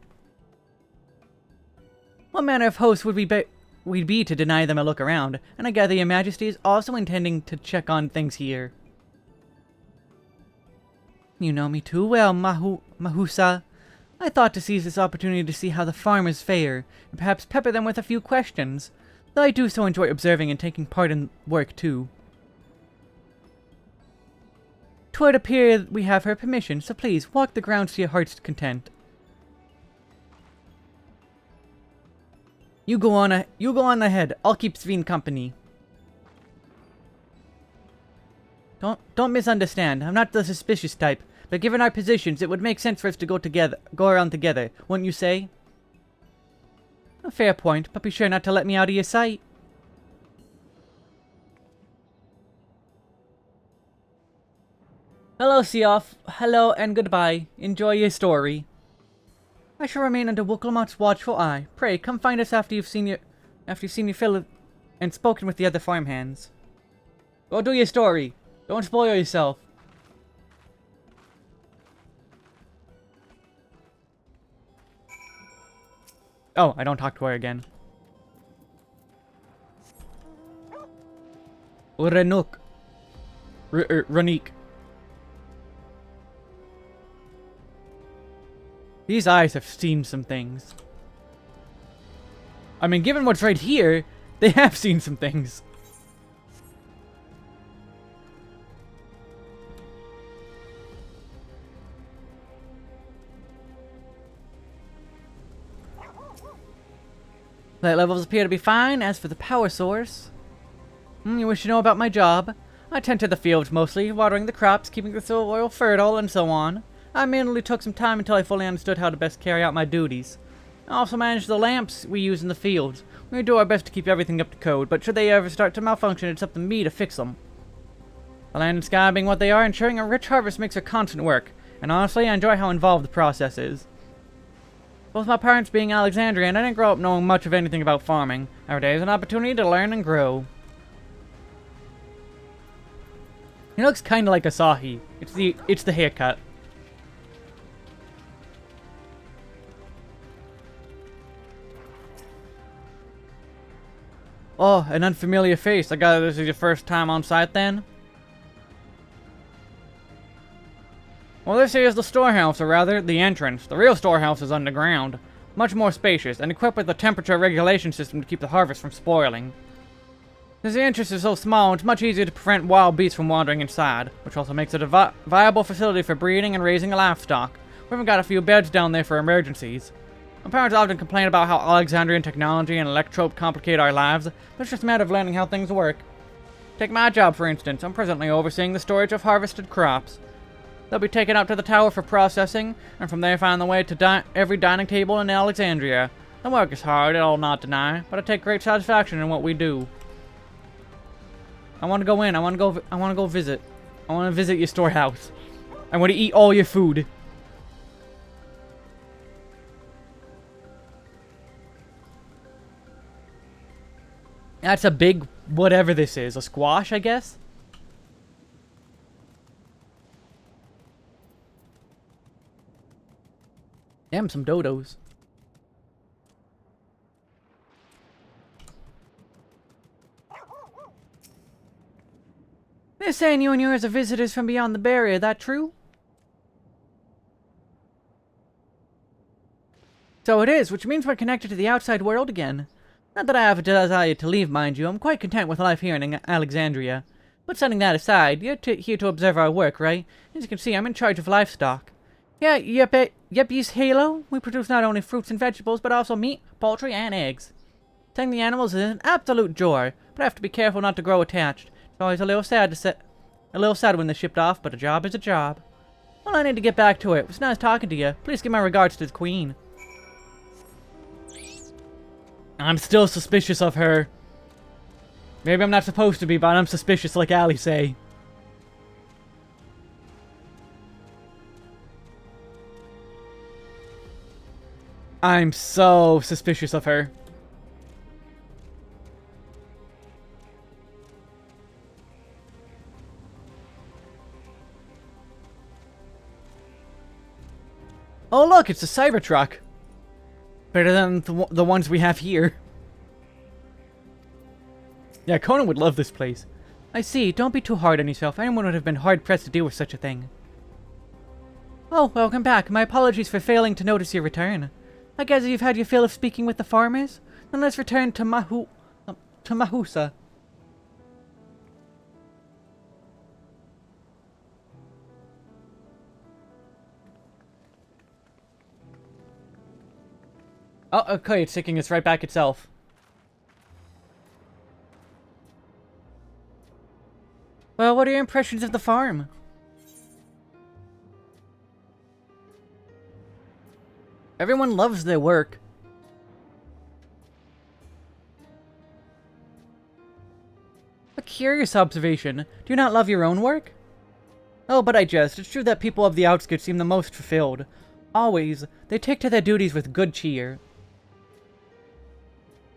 What manner of host would we'd be to deny them a look around, and I gather your majesty is also intending to check on things here. You know me too well, Mahusa. I thought to seize this opportunity to see how the farmers fare, and perhaps pepper them with a few questions, though I do so enjoy observing and taking part in work too. 'Twould appear we have her permission, so please walk the grounds to your heart's content. You go on ahead. I'll keep Sveen company. Don't misunderstand. I'm not the suspicious type, but given our positions, it would make sense for us to go around together, wouldn't you say? A fair point, but be sure not to let me out of your sight. Hello, Seoff. Hello and goodbye. Enjoy your story. I shall remain under Wokelmot's watchful eye. Pray, come find us after you've seen your fill and spoken with the other farmhands. Go do your story. Don't spoil yourself. Oh, I don't talk to her again. Renuk. Ranik. These eyes have seen some things. I mean, given what's right here, they have seen some things. Light levels appear to be fine. As for the power source... you wish to know about my job? I tend to the fields mostly, watering the crops, keeping the soil fertile, and so on. I mainly took some time until I fully understood how to best carry out my duties. I also manage the lamps we use in the fields. We do our best to keep everything up to code, but should they ever start to malfunction, it's up to me to fix them. The land and sky being what they are, ensuring a rich harvest makes for constant work, and honestly, I enjoy how involved the process is. Both my parents being Alexandrian, I didn't grow up knowing much of anything about farming. Every day is an opportunity to learn and grow. He looks kind of like Asahi. It's the haircut. Oh, an unfamiliar face. I gather this is your first time on site then? Well, this here is the storehouse, or rather, the entrance. The real storehouse is underground. Much more spacious, and equipped with a temperature regulation system to keep the harvest from spoiling. Since the entrance is so small, it's much easier to prevent wild beasts from wandering inside, which also makes it a viable facility for breeding and raising livestock. We even got a few beds down there for emergencies. My parents often complain about how Alexandrian technology and electrope complicate our lives, but it's just a matter of learning how things work. Take my job, for instance. I'm presently overseeing the storage of harvested crops. They'll be taken up to the tower for processing, and from there find the way to every dining table in Alexandria. The work is hard, I'll not deny, but I take great satisfaction in what we do. I want to go in. I want to go visit. I want to visit your storehouse. I want to eat all your food. That's a big whatever this is. A squash, I guess? Damn, some dodos. They're saying you and yours are visitors from beyond the barrier, that true? So it is, which means we're connected to the outside world again. Not that I have a desire to leave, mind you. I'm quite content with life here in Alexandria. But setting that aside, you're here to observe our work, right? As you can see, I'm in charge of livestock. Yeah, yep, Halo. We produce not only fruits and vegetables, but also meat, poultry, and eggs. Tending the animals is an absolute joy, but I have to be careful not to grow attached. It's always a little sad when they're shipped off, but a job is a job. Well, I need to get back to it. It was nice talking to you. Please give my regards to the Queen. I'm still suspicious of her. Maybe I'm not supposed to be, but I'm suspicious like Ali say. I'm so suspicious of her. Oh look, it's a Cybertruck. Better than the ones we have here. Yeah, Conan would love this place. I see. Don't be too hard on yourself. Anyone would have been hard-pressed to deal with such a thing. Oh, welcome back. My apologies for failing to notice your return. I gather you've had your fill of speaking with the farmers? Then let's return to Mahusa. Oh, okay, it's taking us right back itself. So, what are your impressions of the farm? Everyone loves their work. A curious observation. Do you not love your own work? Oh, but I jest. It's true that people of the outskirts seem the most fulfilled. Always. They take to their duties with good cheer.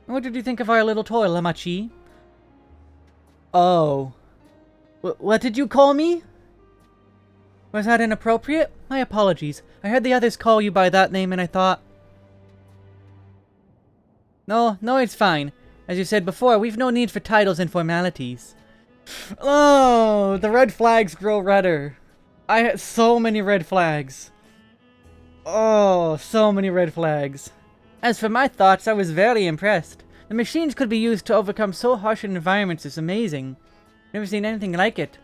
What did you think of our little toy, Lamachi? Oh. What did you call me? Was that inappropriate? My apologies. I heard the others call you by that name and I thought... No, it's fine. As you said before, we've no need for titles and formalities. Oh, the red flags grow redder. I had so many red flags. Oh, so many red flags. As for my thoughts, I was very impressed. The machines could be used to overcome so harsh an environments is amazing. Never seen anything like it.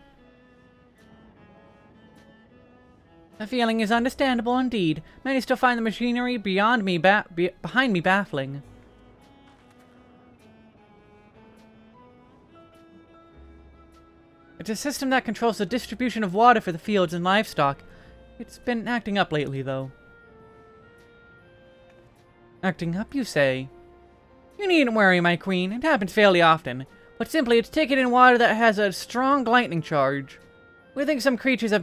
The feeling is understandable indeed. Many still find the machinery behind me baffling. It's a system that controls the distribution of water for the fields and livestock. It's been acting up lately, though. Acting up, you say? You needn't worry, my queen. It happens fairly often. But simply, it's taken in water that has a strong lightning charge. We think some creatures have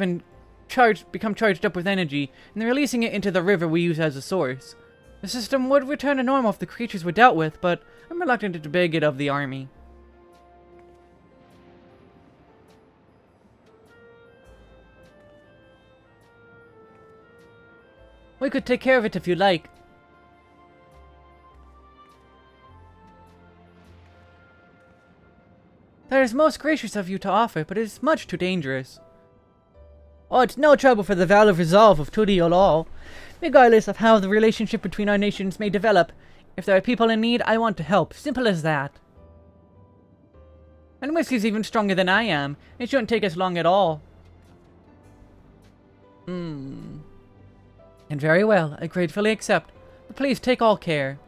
become charged up with energy, and they're releasing it into the river we use as a source. The system would return to normal if the creatures were dealt with, but I'm reluctant to beg it of the army. We could take care of it if you like. That is most gracious of you to offer, but it is much too dangerous. Oh, it's no trouble for the valor of resolve of Tudiolol. Regardless of how the relationship between our nations may develop, if there are people in need, I want to help. Simple as that. And whiskey's even stronger than I am. It shouldn't take us long at all. And very well, I gratefully accept. But please take all care.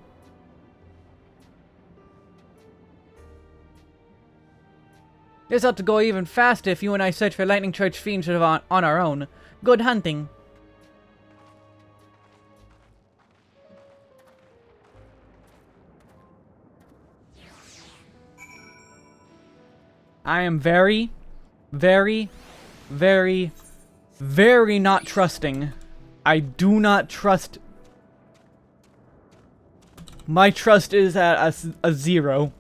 This ought to go even faster if you and I search for lightning charged fiends on our own. Good hunting. I am very, very, very, very not trusting. I do not trust. My trust is at a 0.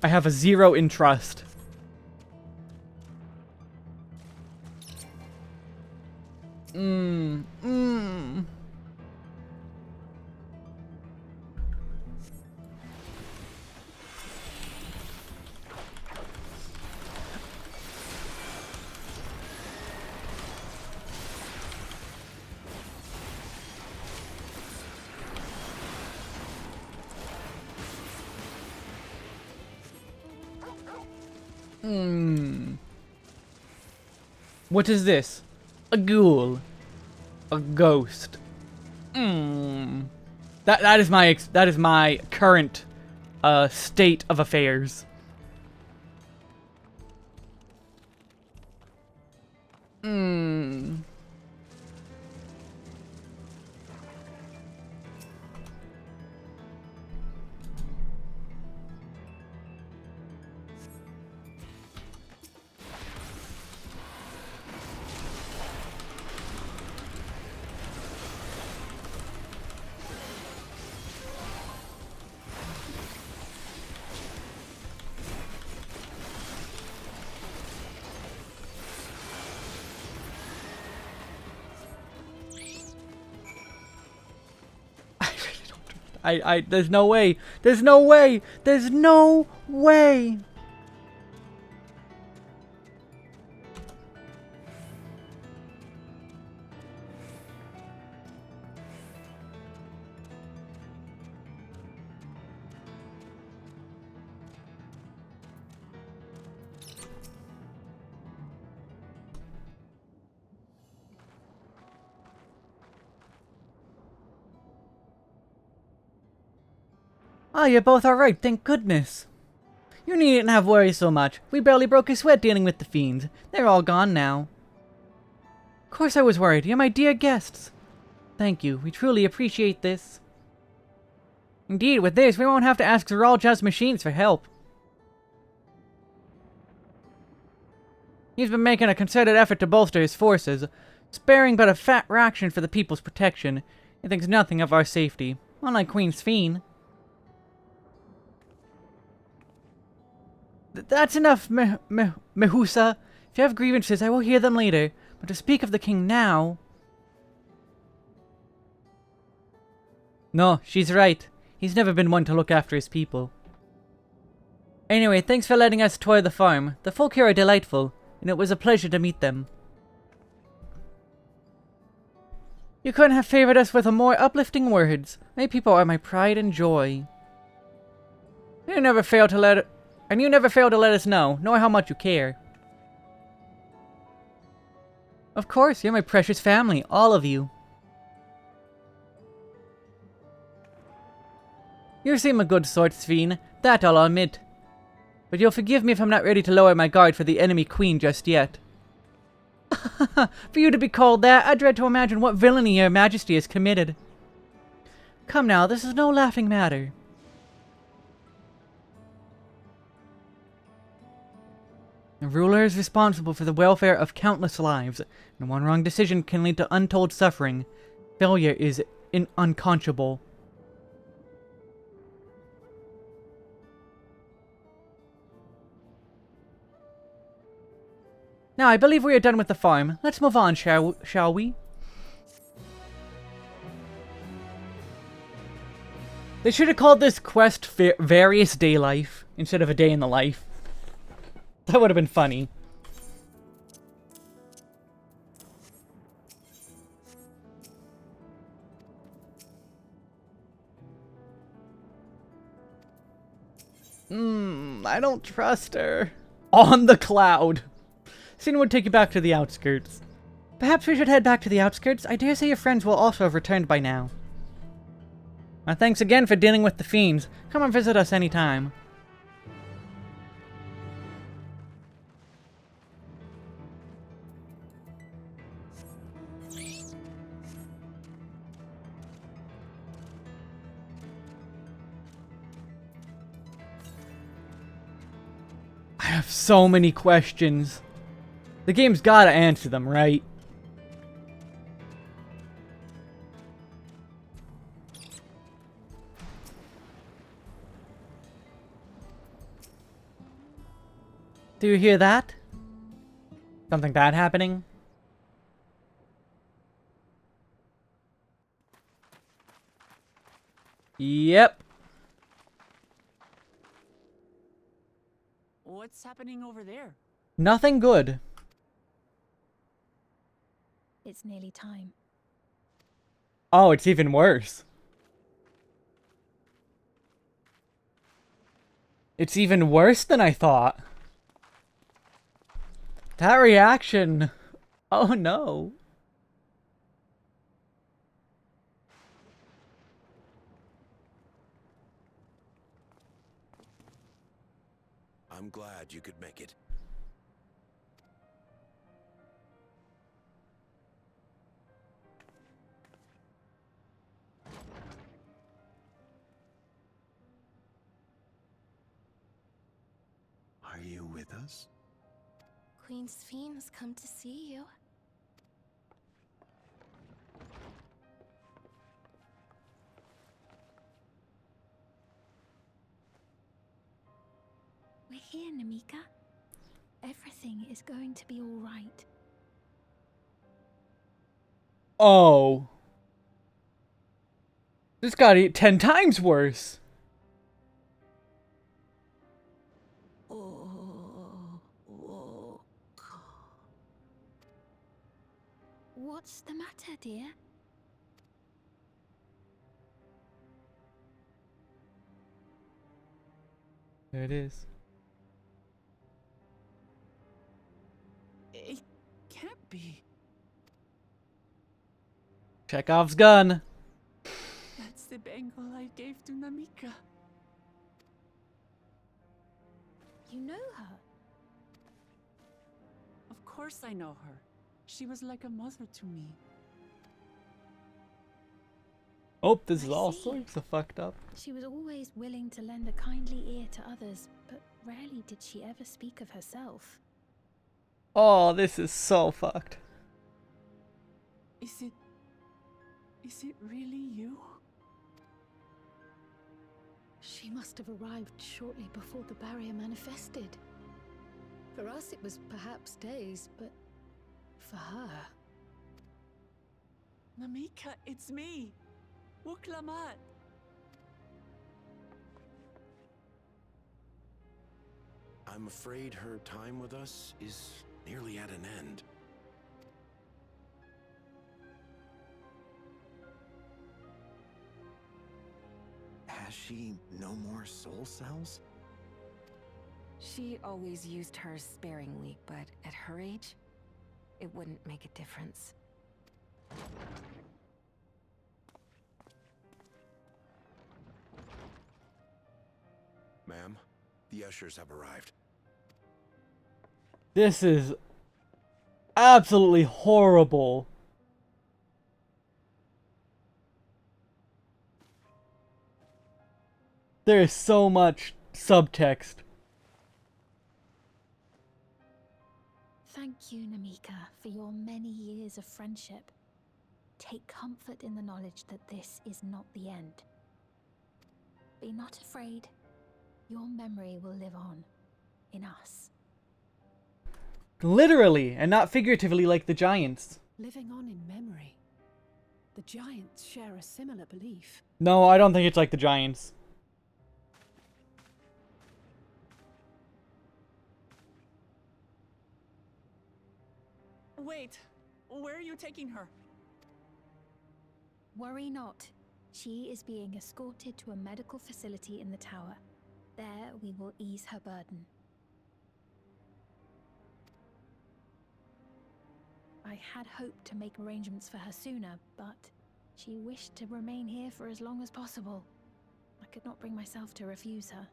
I have a 0 in trust. What is this? A ghoul. A ghost. That is my current state of affairs. There's no way. There's no way. There's no way. Oh, you're both alright, thank goodness. You needn't have worries so much. We barely broke a sweat dealing with the fiends. They're all gone now. Of course I was worried. You're my dear guests. Thank you. We truly appreciate this. Indeed, with this, we won't have to ask Zeralja's machines for help. He's been making a concerted effort to bolster his forces, sparing but a fat fraction for the people's protection. He thinks nothing of our safety, unlike Queen Sphene. That's enough, Mehusa. If you have grievances, I will hear them later. But to speak of the king now... No, she's right. He's never been one to look after his people. Anyway, thanks for letting us tour the farm. The folk here are delightful, and it was a pleasure to meet them. You couldn't have favored us with a more uplifting words. My people are my pride and joy. You never fail to let us know, nor how much you care. Of course, you're my precious family, all of you. You seem a good sort, Sphene. That I'll admit. But you'll forgive me if I'm not ready to lower my guard for the enemy queen just yet. For you to be called that, I dread to imagine what villainy your majesty has committed. Come now, this is no laughing matter. The ruler is responsible for the welfare of countless lives, and one wrong decision can lead to untold suffering. Failure is unconscionable. Now, I believe we are done with the farm. Let's move on, shall we? They should have called this quest Various Day Life instead of A Day in the Life. That would have been funny. I don't trust her. On the cloud. Scene would take you back to the outskirts. Perhaps we should head back to the outskirts. I dare say your friends will also have returned by now. Thanks again for dealing with the fiends. Come and visit us anytime. I have so many questions. The game's gotta answer them, right? Do you hear that? Something bad happening? Yep. What's happening over there? Nothing good. It's nearly time. Oh, it's even worse. It's even worse than I thought. That reaction. Oh no. I'm glad you could make it. Are you with us? Queen Sphene has come to see you. We're here, Namika. Everything is going to be all right. Oh. This got 10 times worse. What's the matter, dear? There it is. It can't be. Chekhov's gun. That's the bangle I gave to Namika. You know her. Of course I know her. She was like a mother to me. Oh, this is I all see. sorts of fucked up. She was always willing to lend a kindly ear to others, but rarely did she ever speak of herself. Oh, this is so fucked. Is it really you? She must have arrived shortly before the barrier manifested. For us, it was perhaps days, but for her... Namika, it's me! Wuklamat! I'm afraid her time with us is nearly at an end. Has she no more soul cells? She always used hers sparingly, but at her age, it wouldn't make a difference. Ma'am, the ushers have arrived. This is absolutely horrible. There is so much subtext. Thank you, Namika, for your many years of friendship. Take comfort in the knowledge that this is not the end. Be not afraid. Your memory will live on in us. Literally, and not figuratively like the giants. Living on in memory. The giants share a similar belief. No, I don't think it's like the giants. Wait, where are you taking her? Worry not. She is being escorted to a medical facility in the tower. There we will ease her burden. I had hoped to make arrangements for her sooner, but she wished to remain here for as long as possible. I could not bring myself to refuse her.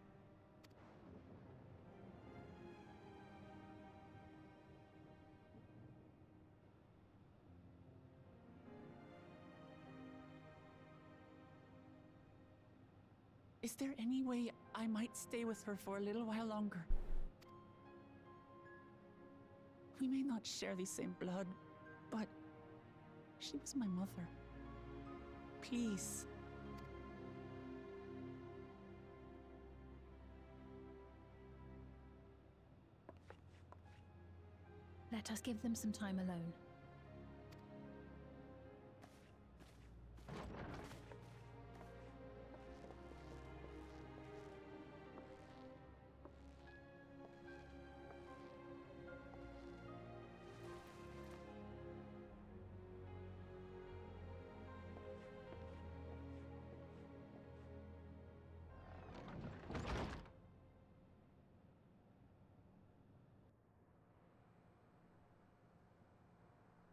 Is there any way I might stay with her for a little while longer? We may not share the same blood, but she was my mother. Please. Let us give them some time alone.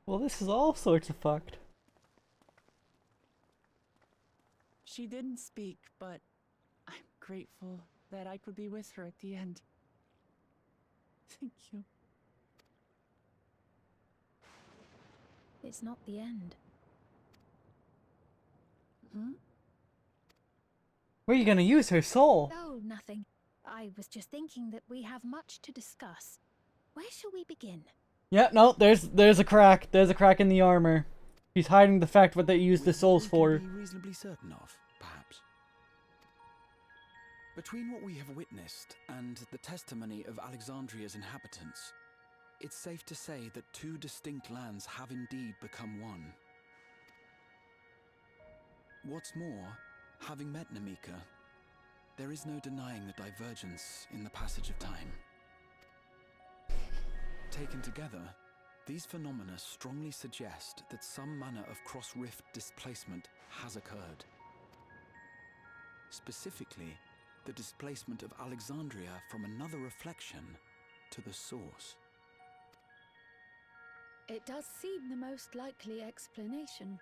Well, this is all sorts of fucked. She didn't speak, but I'm grateful that I could be with her at the end. Thank you. It's not the end. Hmm? Where are you gonna use her soul? Oh, nothing. I was just thinking that we have much to discuss. Where shall we begin? Yeah, no, there's a crack. There's a crack in the armor. He's hiding the fact what they used the souls for. Be reasonably certain of, perhaps. Between what we have witnessed and the testimony of Alexandria's inhabitants, it's safe to say that two distinct lands have indeed become one. What's more, having met Namika, there is no denying the divergence in the passage of time. Taken together, these phenomena strongly suggest that some manner of cross-rift displacement has occurred. Specifically, the displacement of Alexandria from another reflection to the source. It does seem the most likely explanation.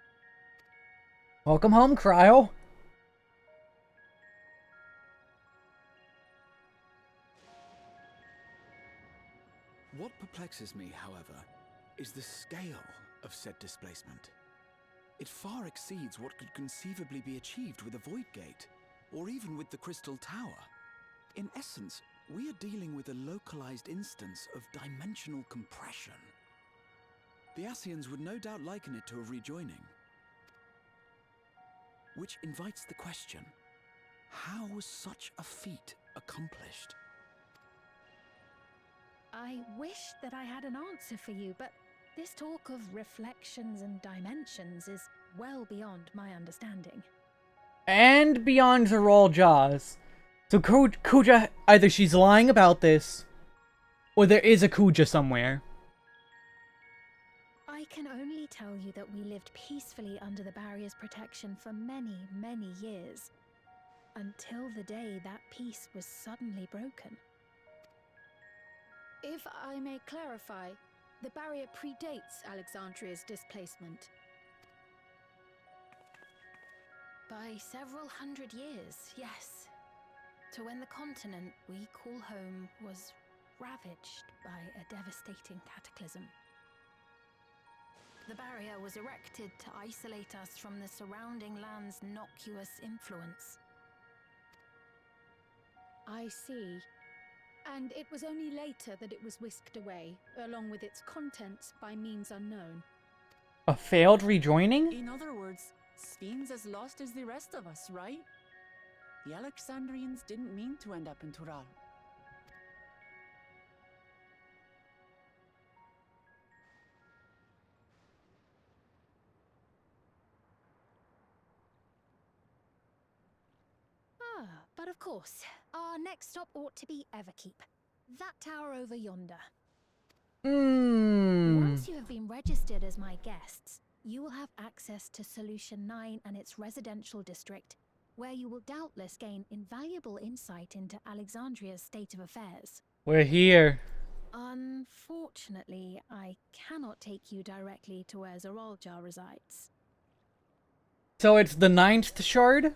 Welcome home, Cryo. What perplexes me, however, is the scale of said displacement. It far exceeds what could conceivably be achieved with a Void Gate, or even with the Crystal Tower. In essence, we are dealing with a localized instance of dimensional compression. The Ascians would no doubt liken it to a rejoining. Which invites the question, how was such a feat accomplished? I wish that I had an answer for you, but this talk of reflections and dimensions is well beyond my understanding. And beyond Zoral Jaws. So Kuja, either she's lying about this, or there is a Kuja somewhere. I can only tell you that we lived peacefully under the barrier's protection for many, many years. Until the day that peace was suddenly broken. If I may clarify, the barrier predates Alexandria's displacement. By several hundred years, yes. To when the continent we call home was ravaged by a devastating cataclysm. The barrier was erected to isolate us from the surrounding land's innocuous influence. I see. And it was only later that it was whisked away, along with its contents by means unknown. A failed rejoining? In other words, Sphene's as lost as the rest of us, right? The Alexandrians didn't mean to end up in Tural. But of course, our next stop ought to be Everkeep. That tower over yonder. Once you have been registered as my guests, you will have access to Solution 9 and its residential district, where you will doubtless gain invaluable insight into Alexandria's state of affairs. We're here. Unfortunately, I cannot take you directly to where Zoralja resides. So it's the 9th shard?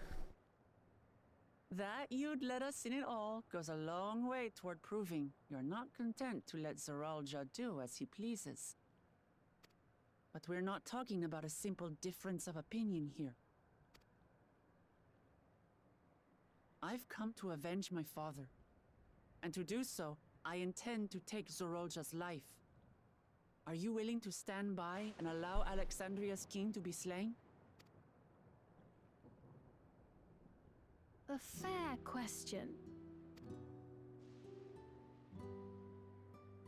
That you'd let us in it all goes a long way toward proving you're not content to let Zoralja do as he pleases. But we're not talking about a simple difference of opinion here. I've come to avenge my father. And to do so, I intend to take Zoralja's life. Are you willing to stand by and allow Alexandria's king to be slain? A fair question.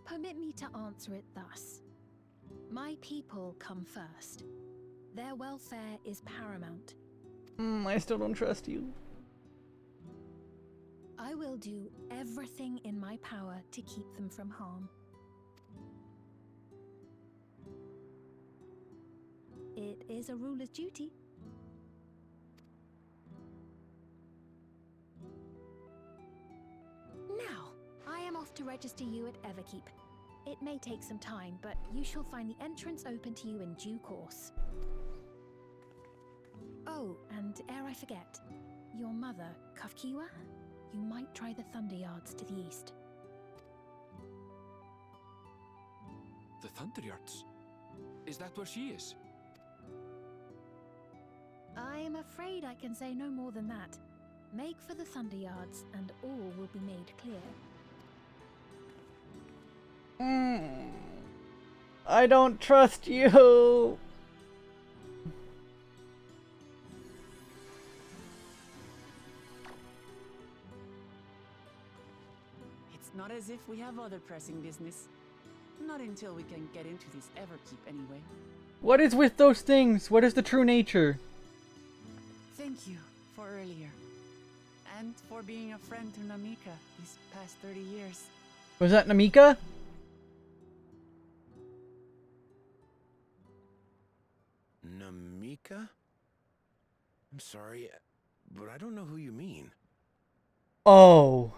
Permit me to answer it thus. My people come first. Their welfare is paramount. I still don't trust you. I will do everything in my power to keep them from harm. It is a ruler's duty. Now, I am off to register you at Everkeep. It may take some time, but you shall find the entrance open to you in due course. Oh, and ere I forget, your mother, Kafkiwa, you might try the Thunder Yards to the east. The Thunder Yards? Is that where she is? I'm afraid I can say no more than that. Make for the Thunder Yards, and all will be made clear. I don't trust you. It's not as if we have other pressing business. Not until we can get into this Everkeep anyway. What is with those things? What is the true nature? Thank you for earlier. And for being a friend to Namika these past 30 years. Was that Namika? Namika? I'm sorry, but I don't know who you mean. Oh.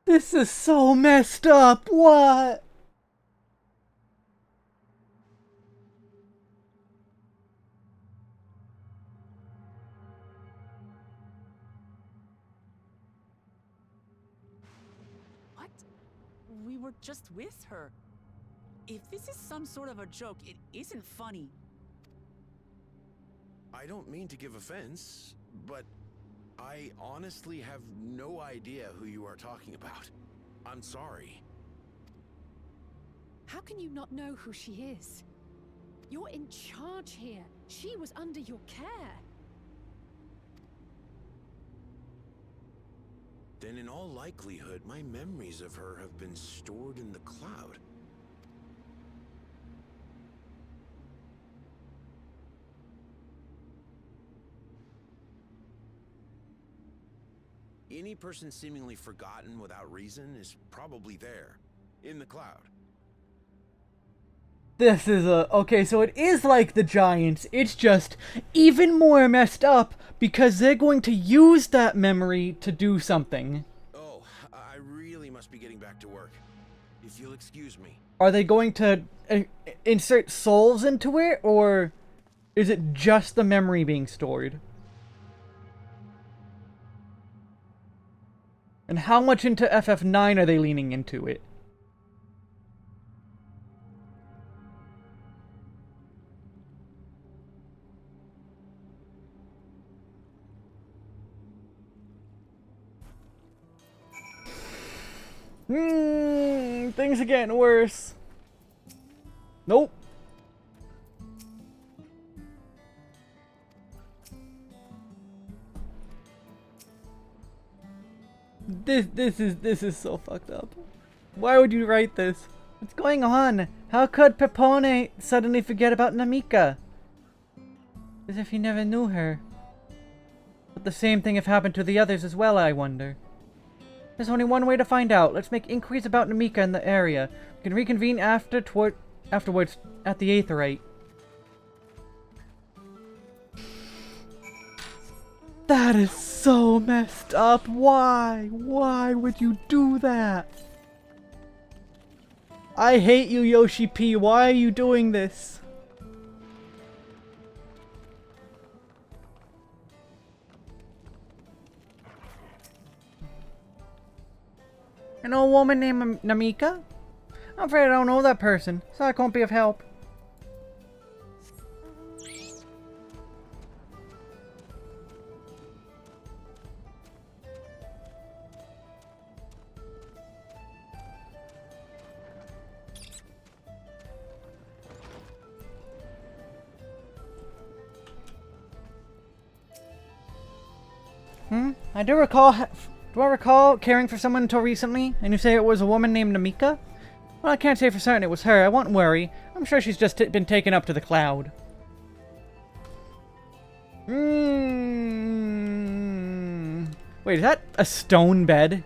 This is so messed up. What? we were just with her. If this is some sort of a joke, it isn't funny. I don't mean to give offense, but I honestly have no idea who you are talking about. I'm sorry. How can you not know who she is? You're in charge here. She was under your care. Then in all likelihood, my memories of her have been stored in the cloud. Any person seemingly forgotten without reason is probably there, in the cloud. This is okay, so it is like the Giants. It's just even more messed up because they're going to use that memory to do something. Oh, I really must be getting back to work. If you'll excuse me. Are they going to insert souls into it, or is it just the memory being stored? And how much into FF9 are they leaning into it? Things are getting worse. Nope. This is so fucked up. Why would you write this? What's going on? How could Pepone suddenly forget about Namika? As if he never knew her. But the same thing have happened to the others as well, I wonder. There's only one way to find out. Let's make inquiries about Namika in the area. We can reconvene afterwards at the Aetheryte. That is so messed up. Why? Why would you do that? I hate you, Yoshi P. Why are you doing this? An old woman named Namika? I'm afraid I don't know that person, so I can't be of help. I do I recall caring for someone until recently, and you say it was a woman named Namika? Well, I can't say for certain it was her. I won't worry. I'm sure she's just been taken up to the cloud. Wait, is that a stone bed?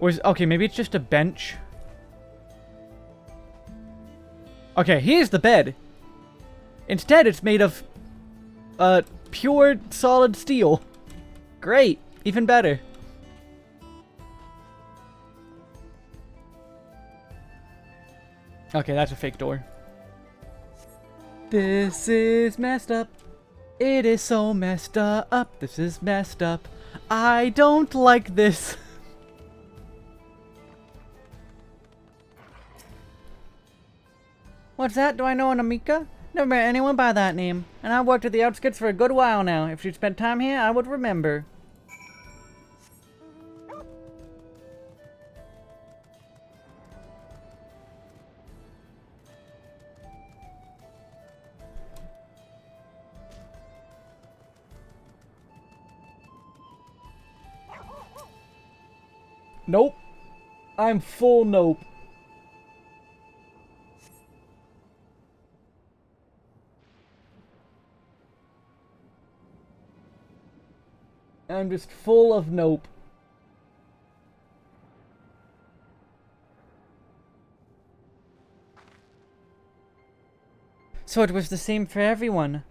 Or is... Okay, maybe it's just a bench. Okay, here's the bed. Instead, it's made of... pure solid steel. Great. Even better. Okay, that's a fake door. This is messed up. It is so messed up. This is messed up. I don't like this. What's that? Do I know an Namika? Never met anyone by that name. And I've worked at the outskirts for a good while now. If she'd spent time here, I would remember. Nope. I'm full nope. I'm just full of nope. So it was the same for everyone.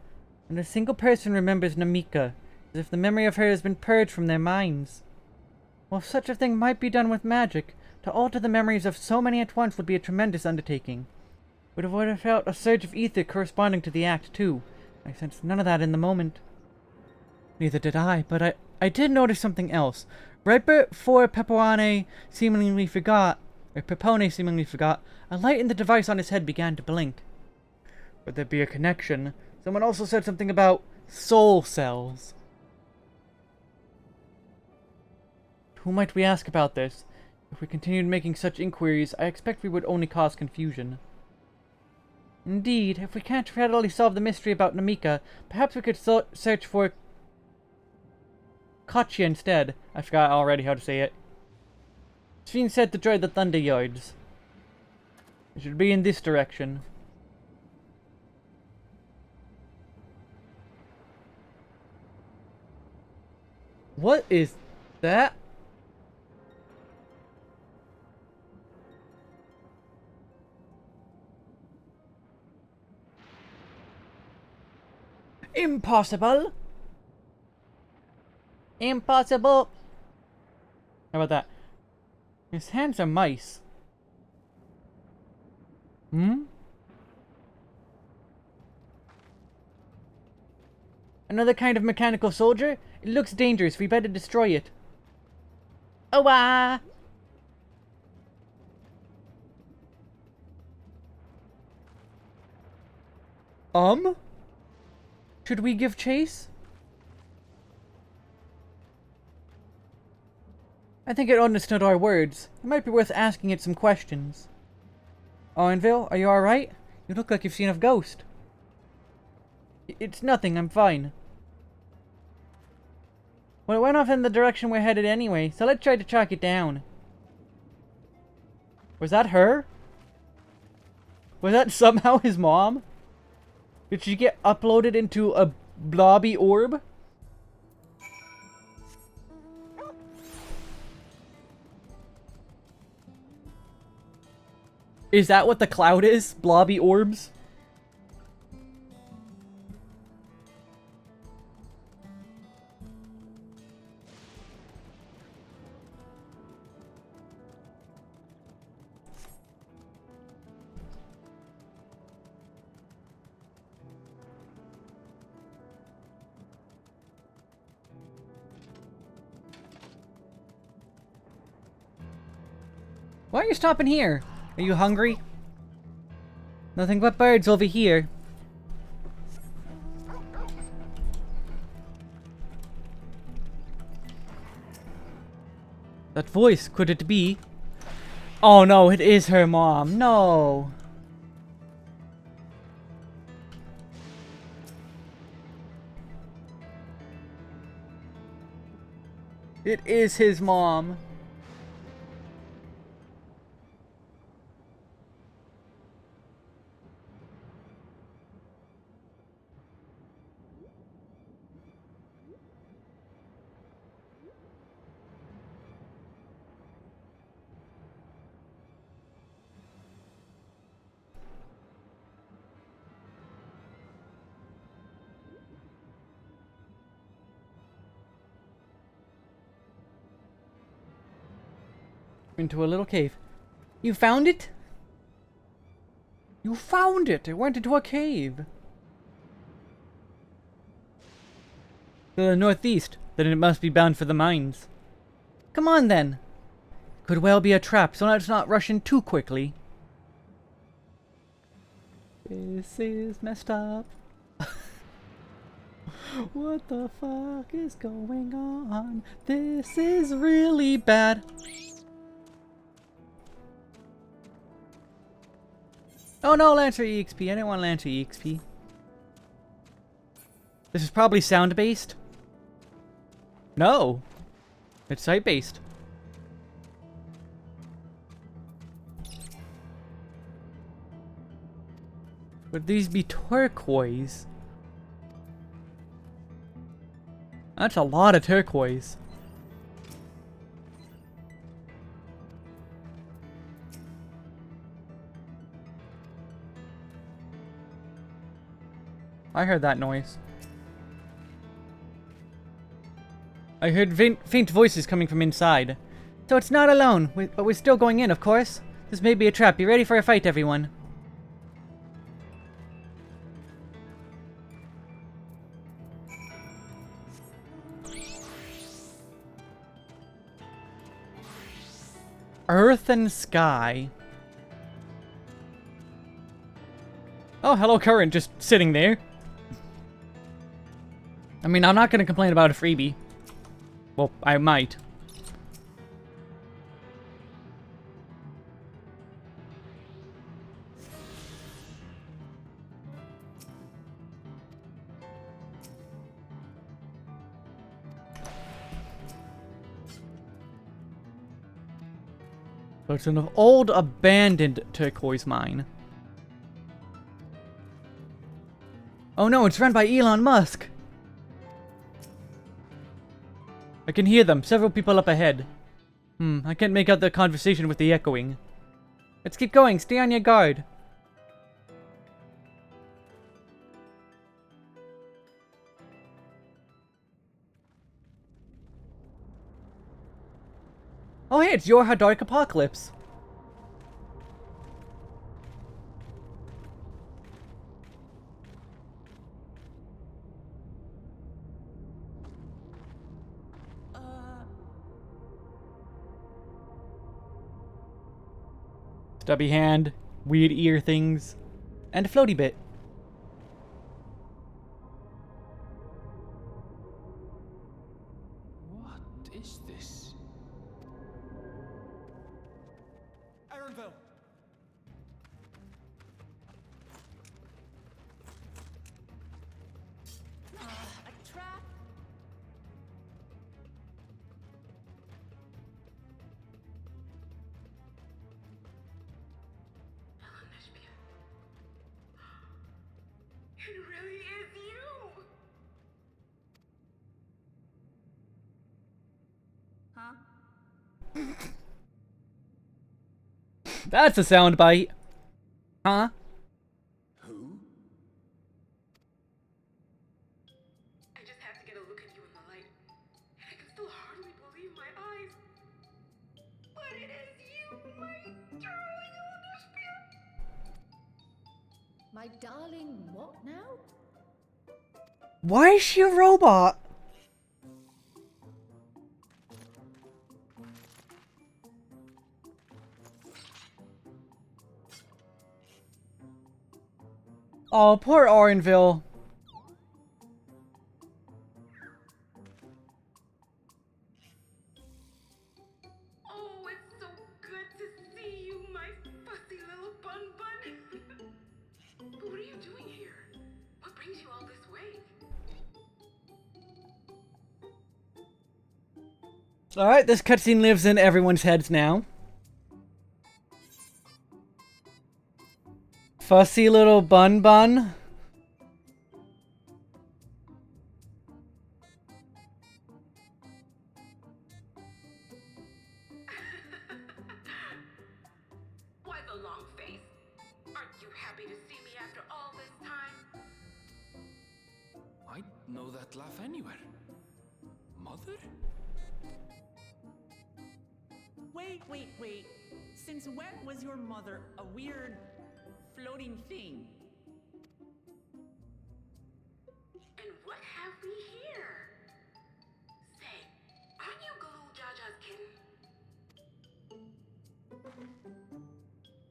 And a single person remembers Namika, as if the memory of her has been purged from their minds. While such a thing might be done with magic, to alter the memories of so many at once would be a tremendous undertaking. Would have felt a surge of ether corresponding to the act, too. I sensed none of that in the moment. Neither did I, but I did notice something else. Right before Pepone seemingly forgot, a light in the device on his head began to blink. Would there be a connection? Someone also said something about soul cells. Who might we ask about this? If we continued making such inquiries, I expect we would only cause confusion. Indeed, if we can't readily solve the mystery about Namika, perhaps we could search for Kotcha instead. I forgot already how to say it. It's been said to try the Thunder Yards. It should be in this direction. What is that? Impossible! Impossible! How about that? His hands are mice. Hmm? Another kind of mechanical soldier? It looks dangerous. We better destroy it. Oh, Should we give chase? I think it understood our words. It might be worth asking it some questions. Owenville, are you alright? You look like you've seen a ghost. It's nothing, I'm fine. Well, it went off in the direction we're headed anyway, so let's try to track it down. Was that her? Was that somehow his mom? Did she get uploaded into a blobby orb? Is that what the cloud is? Blobby orbs? Why are you stopping here? Are you hungry? Nothing but birds over here. That voice, could it be? Oh no, it is her mom. No. It is his mom. Into a little cave. You found it? You found it! It went into a cave. To the northeast. Then it must be bound for the mines. Come on then. Could well be a trap, so let's not rush in too quickly. This is messed up. What the fuck is going on? This is really bad. Oh no, Lancer EXP. I didn't want Lancer EXP. This is probably sound-based. No. It's sight-based. Would these be turquoise? That's a lot of turquoise. I heard that noise. I heard faint voices coming from inside. So it's not alone, but we're still going in, of course. This may be a trap. Be ready for a fight, everyone. Earth and sky. Oh, hello, current, just sitting there. I mean, I'm not gonna complain about a freebie. Well, I might. So it's an old, abandoned turquoise mine. Oh no, it's run by Elon Musk! I can hear them, several people up ahead. I can't make out the conversation with the echoing. Let's keep going, stay on your guard. Oh hey, it's your Dark Apocalypse. Stubby hand, weird ear things, and a floaty bit. What is this? Ironville! A trap? It really is you! Huh? That's a soundbite. Huh? Who? I just have to get a look at you in the light, and I can still hardly believe my eyes. But it is you, my darling Olympia! My darling, what now? Why is she a robot? Oh, poor Orenville. Oh, it's so good to see you, my fussy little bun bun. But what are you doing here? What brings you all this way? Alright, this cutscene lives in everyone's heads now. Fussy little bun bun. Why the long face? Aren't you happy to see me after all this time? I know that laugh anywhere. Mother? Wait. Since when was your mother a weird floating thing? And what have we here? Say, aren't you Galoo Jaja's kitten?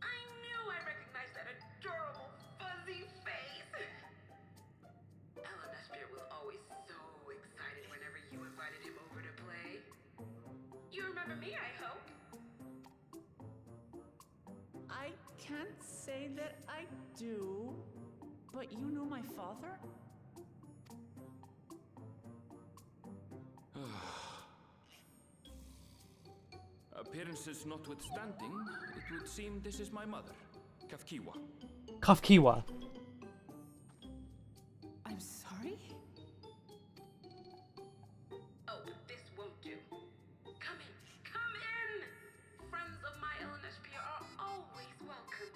I knew I recognized that adorable fuzzy face. Ellen Espia was always so excited whenever you invited him over to play. You remember me, I hope? I can't say that I do, but you know my father? Appearances notwithstanding, it would seem this is my mother, Kafkiwa. Kafkiwa. I'm sorry? Oh, this won't do. Come in! Friends of my Ellen Espia are always welcome.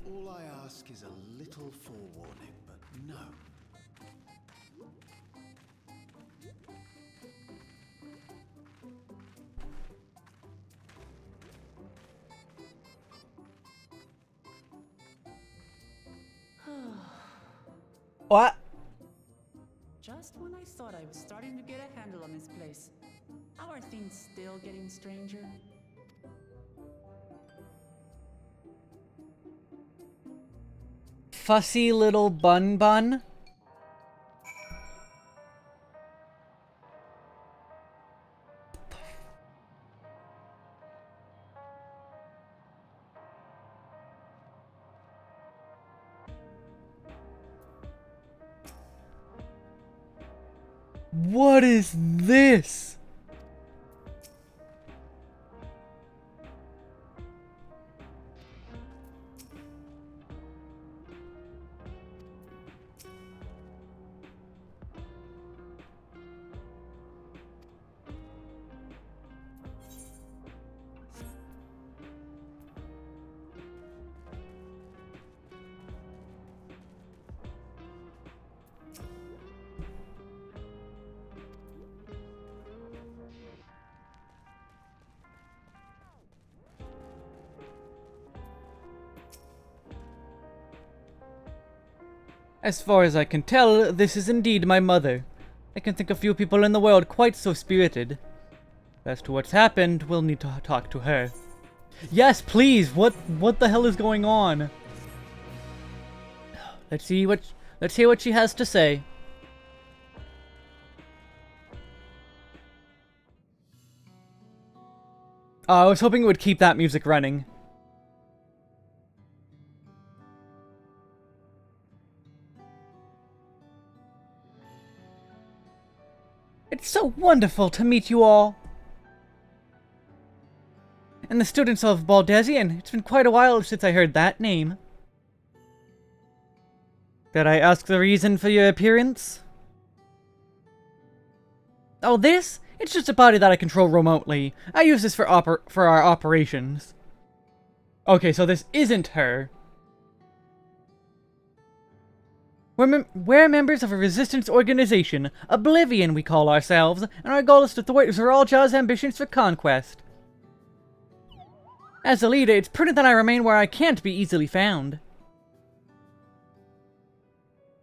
All I ask is a little forewarning, but no. What? Just when I thought I was starting to get a handle on this place. How are things still getting stranger? Fussy little bun bun. What is this? As far as I can tell, this is indeed my mother. I can think of few people in the world quite so spirited. As to what's happened, we'll need to talk to her. Yes, please! What the hell is going on? Let's hear what she has to say. I was hoping it would keep that music running. It's so wonderful to meet you all. And the students of Baldesion. It's been quite a while since I heard that name. Did I ask the reason for your appearance? Oh, this? It's just a body that I control remotely. I use this for our operations. Okay, so this isn't her. We're members of a resistance organization, Oblivion we call ourselves, and our goal is to thwart Zeralja's ambitions for conquest. As a leader, it's prudent that I remain where I can't be easily found.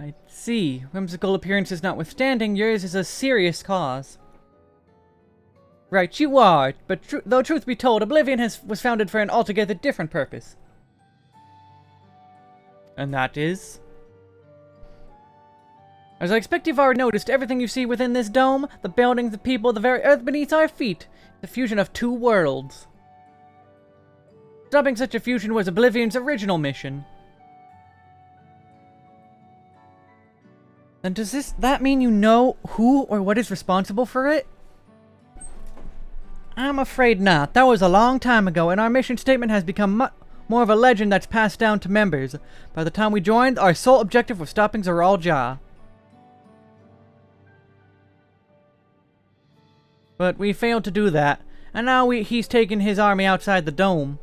I see. Whimsical appearances notwithstanding, yours is a serious cause. Right, you are, but though truth be told, Oblivion was founded for an altogether different purpose. And that is? As I expect you've already noticed, everything you see within this dome, the buildings, the people, the very earth beneath our feet, the fusion of two worlds. Stopping such a fusion was Oblivion's original mission. Then does that mean you know who or what is responsible for it? I'm afraid not. That was a long time ago, and our mission statement has become more of a legend that's passed down to members. By the time we joined, our sole objective was stopping Zeralja. But we failed to do that, and now he's taken his army outside the dome.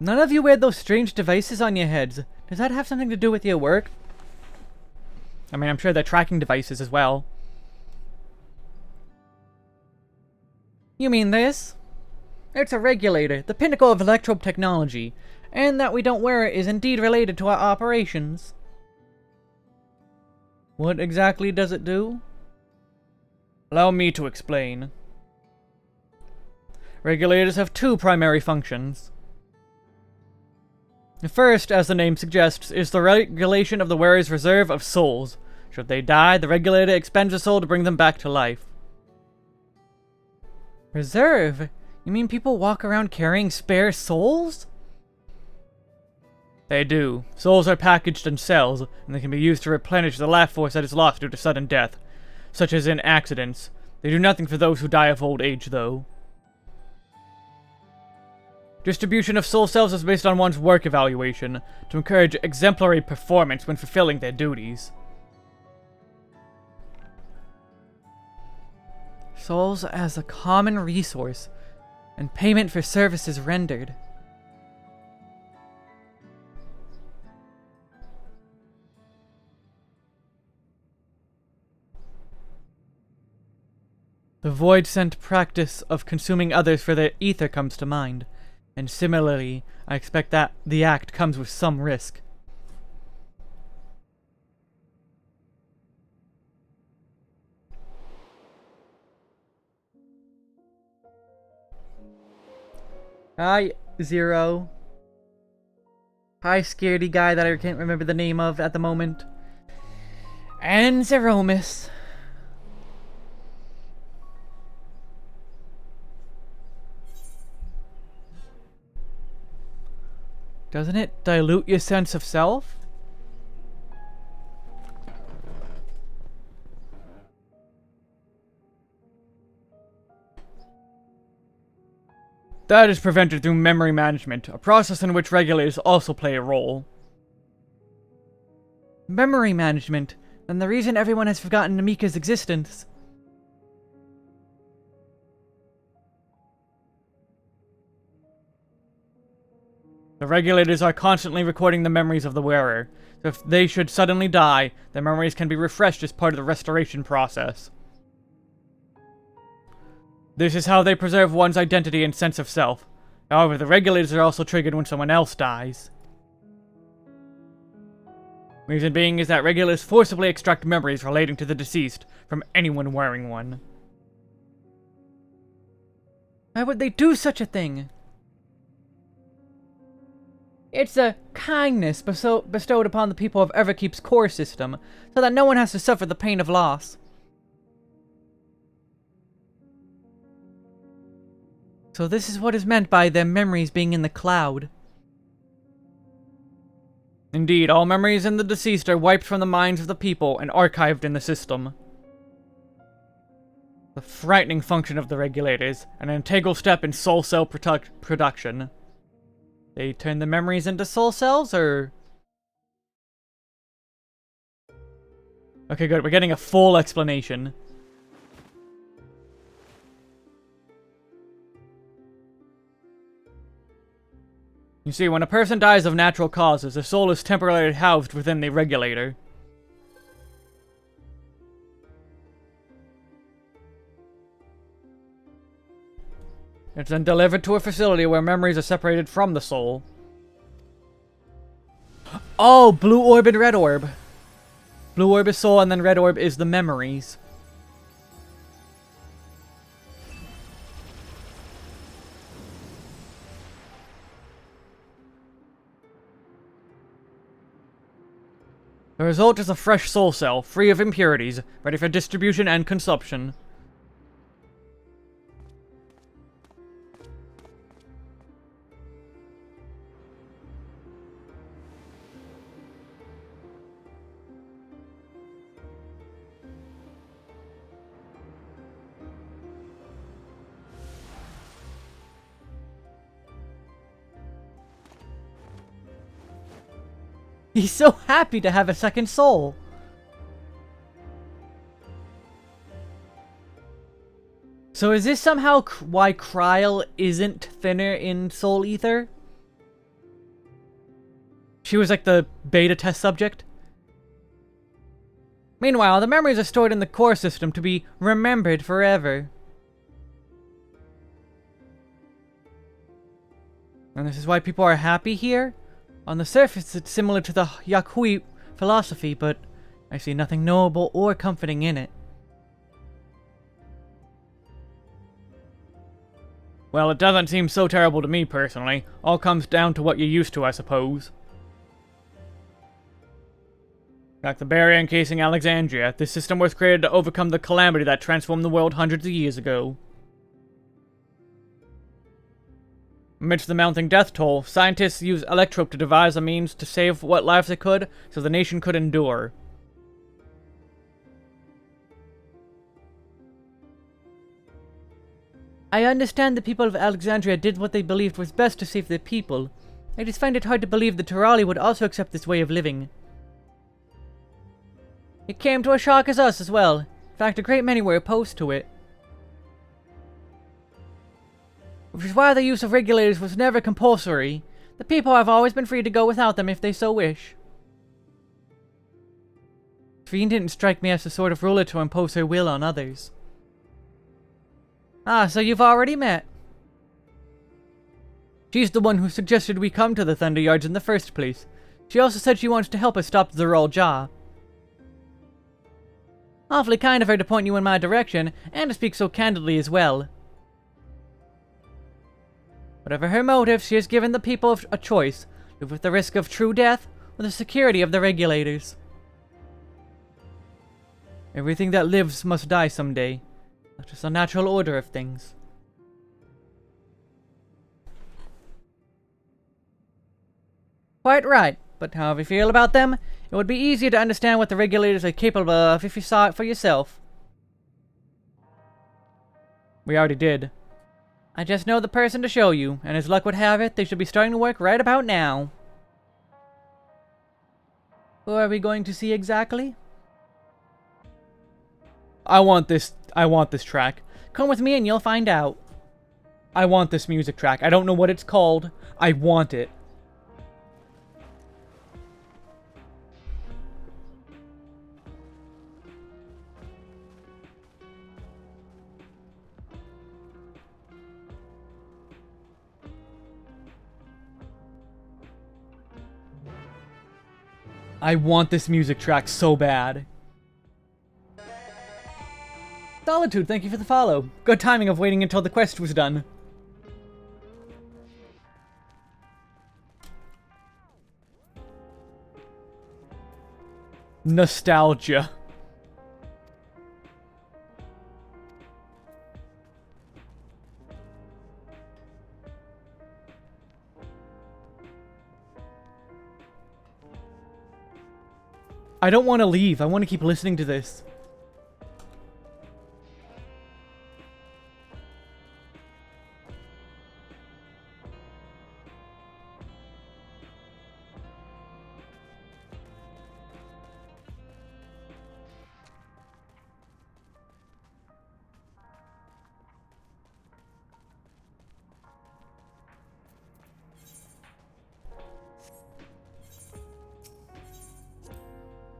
None of you wear those strange devices on your heads. Does that have something to do with your work? I mean, I'm sure they're tracking devices as well. You mean this? It's a regulator, the pinnacle of electrobe technology, and that we don't wear it is indeed related to our operations. What exactly does it do? Allow me to explain. Regulators have two primary functions. The first, as the name suggests, is the regulation of the wearer's reserve of souls. Should they die, the regulator expends a soul to bring them back to life. Reserve? You mean people walk around carrying spare souls? They do. Souls are packaged in cells, and they can be used to replenish the life force that is lost due to sudden death, such as in accidents. They do nothing for those who die of old age, though. Distribution of soul cells is based on one's work evaluation, to encourage exemplary performance when fulfilling their duties. Souls as a common resource, and payment for services rendered. The void-sent practice of consuming others for their ether comes to mind, and similarly, I expect that the act comes with some risk. Hi, Zero. Hi, scaredy guy that I can't remember the name of at the moment. And Zeromus. Doesn't it dilute your sense of self? That is prevented through memory management, a process in which regulators also play a role. Memory management? And the reason everyone has forgotten Namika's existence. The regulators are constantly recording the memories of the wearer, so if they should suddenly die, their memories can be refreshed as part of the restoration process. This is how they preserve one's identity and sense of self. However, the regulators are also triggered when someone else dies. Reason being is that regulators forcibly extract memories relating to the deceased from anyone wearing one. Why would they do such a thing? It's a kindness bestowed upon the people of Everkeep's core system, so that no one has to suffer the pain of loss. So this is what is meant by their memories being in the cloud. Indeed, all memories in the deceased are wiped from the minds of the people and archived in the system. The frightening function of the regulators, an integral step in soul cell production. They turn the memories into soul cells, or... Okay, good, we're getting a full explanation. You see, when a person dies of natural causes, their soul is temporarily housed within the regulator. It's then delivered to a facility where memories are separated from the soul. Oh, blue orb and red orb. Blue orb is soul, and then red orb is the memories. The result is a fresh soul cell, free of impurities, ready for distribution and consumption. He's so happy to have a second soul. So is this somehow why Kryl isn't thinner in Soul Ether? She was like the beta test subject? Meanwhile, the memories are stored in the core system to be remembered forever. And this is why people are happy here? On the surface, it's similar to the Yakui philosophy, but I see nothing knowable or comforting in it. Well, it doesn't seem so terrible to me, personally. All comes down to what you're used to, I suppose. Like the barrier encasing Alexandria, this system was created to overcome the calamity that transformed the world hundreds of years ago. Amidst the mounting death toll, scientists used Electrope to devise a means to save what lives they could, so the nation could endure. I understand the people of Alexandria did what they believed was best to save their people. I just find it hard to believe the Turali would also accept this way of living. It came to a shock as us as well. In fact, a great many were opposed to it. Which is why the use of regulators was never compulsory. The people have always been free to go without them if they so wish. Fiend didn't strike me as the sort of ruler to impose her will on others. Ah, so you've already met. She's the one who suggested we come to the Thunder Yards in the first place. She also said she wants to help us stop the Zorulja. Awfully kind of her to point you in my direction, and to speak so candidly as well. Whatever her motive, she has given the people a choice, live with the risk of true death, or the security of the regulators. Everything that lives must die someday. That's just a natural order of things. Quite right, but however you feel about them, it would be easier to understand what the regulators are capable of if you saw it for yourself. We already did. I just know the person to show you, and as luck would have it, they should be starting to work right about now. Who are we going to see exactly? I want this track. Come with me and you'll find out. I want this music track. I don't know what it's called. I want it. I want this music track so bad. Solitude, thank you for the follow. Good timing of waiting until the quest was done. Nostalgia. I don't want to leave. I want to keep listening to this.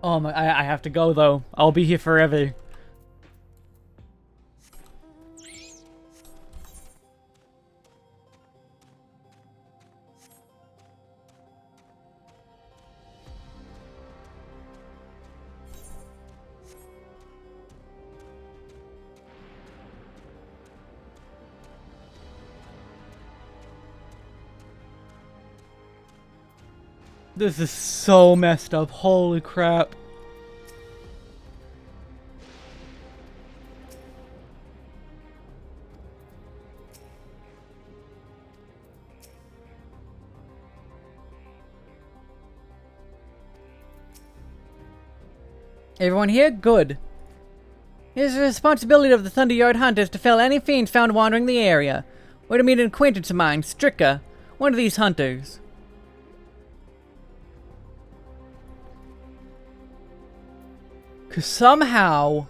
Oh my, I have to go though. I'll be here forever. This is so messed up. Holy crap. Everyone here? Good. It is the responsibility of the Thunderyard hunters to fell any fiends found wandering the area. We're to meet an acquaintance of mine, Stricka, one of these hunters. Cause somehow,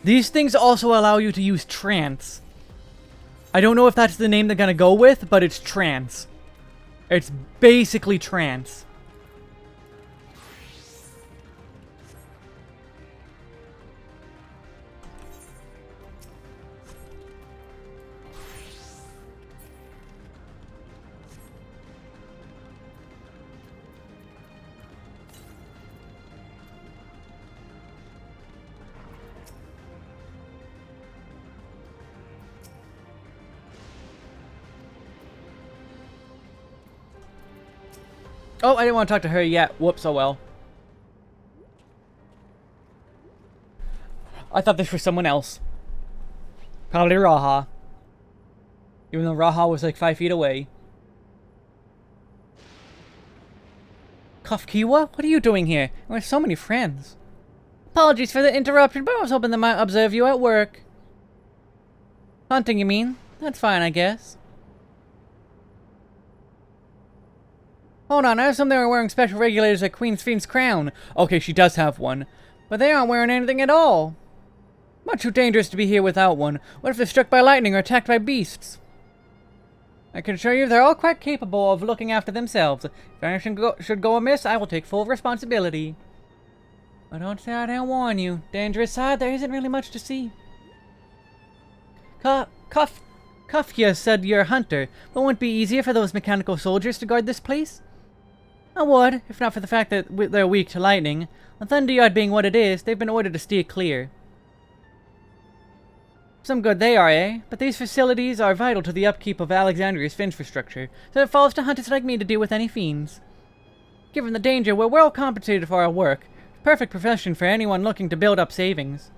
these things also allow you to use trance. I don't know if that's the name they're gonna go with, but it's trance. It's basically trance. Oh, I didn't want to talk to her yet. Whoops, oh well. I thought this was someone else. Probably Raha. Even though Raha was like 5 feet away. Kafkiwa? What are you doing here? We have so many friends. Apologies for the interruption, but I was hoping they might observe you at work. Hunting, you mean? That's fine, I guess. Hold on, I assume they were wearing special regulators at Queen's Fiend's crown. Okay, she does have one. But they aren't wearing anything at all. Much too dangerous to be here without one. What if they're struck by lightning or attacked by beasts? I can assure you they're all quite capable of looking after themselves. If anything should go amiss, I will take full responsibility. But don't say I didn't warn you. Dangerous side, there isn't really much to see. Kafka said you're a hunter, but wouldn't it be easier for those mechanical soldiers to guard this place? I would, if not for the fact that they're weak to lightning. The Thunder Yard being what it is, they've been ordered to steer clear. Some good they are, eh? But these facilities are vital to the upkeep of Alexandria's infrastructure, so it falls to hunters like me to deal with any fiends. Given the danger, we're well compensated for our work. Perfect profession for anyone looking to build up savings.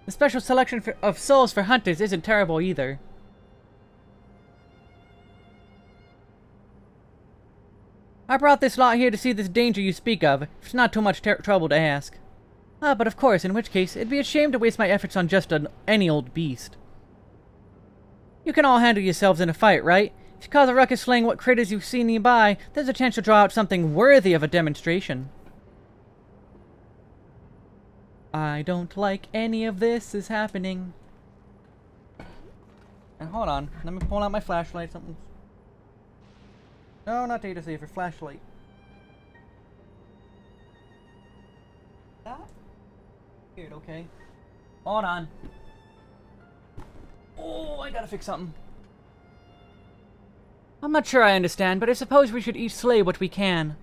The special selection of souls for hunters isn't terrible either. I brought this lot here to see this danger you speak of, if it's not too much trouble to ask. Ah, but of course, in which case, it'd be a shame to waste my efforts on just any old beast. You can all handle yourselves in a fight, right? If you cause a ruckus slaying what critters you've seen nearby, there's a chance to draw out something worthy of a demonstration. I don't like any of this is happening. And hold on, let me pull out my flashlight. Something. No, not data saver, flashlight. That? Weird, okay. Hold on. Oh, I gotta fix something. I'm not sure I understand, but I suppose we should each slay what we can.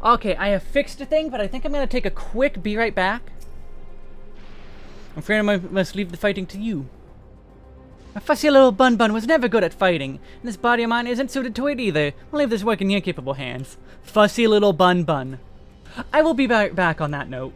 Okay, I have fixed the thing, but I think I'm gonna take a quick be right back. I'm afraid I must leave the fighting to you. A fussy little bun was never good at fighting, and this body of mine isn't suited to it either. I'll leave this work in your capable hands. Fussy little bun. I will be back on that note.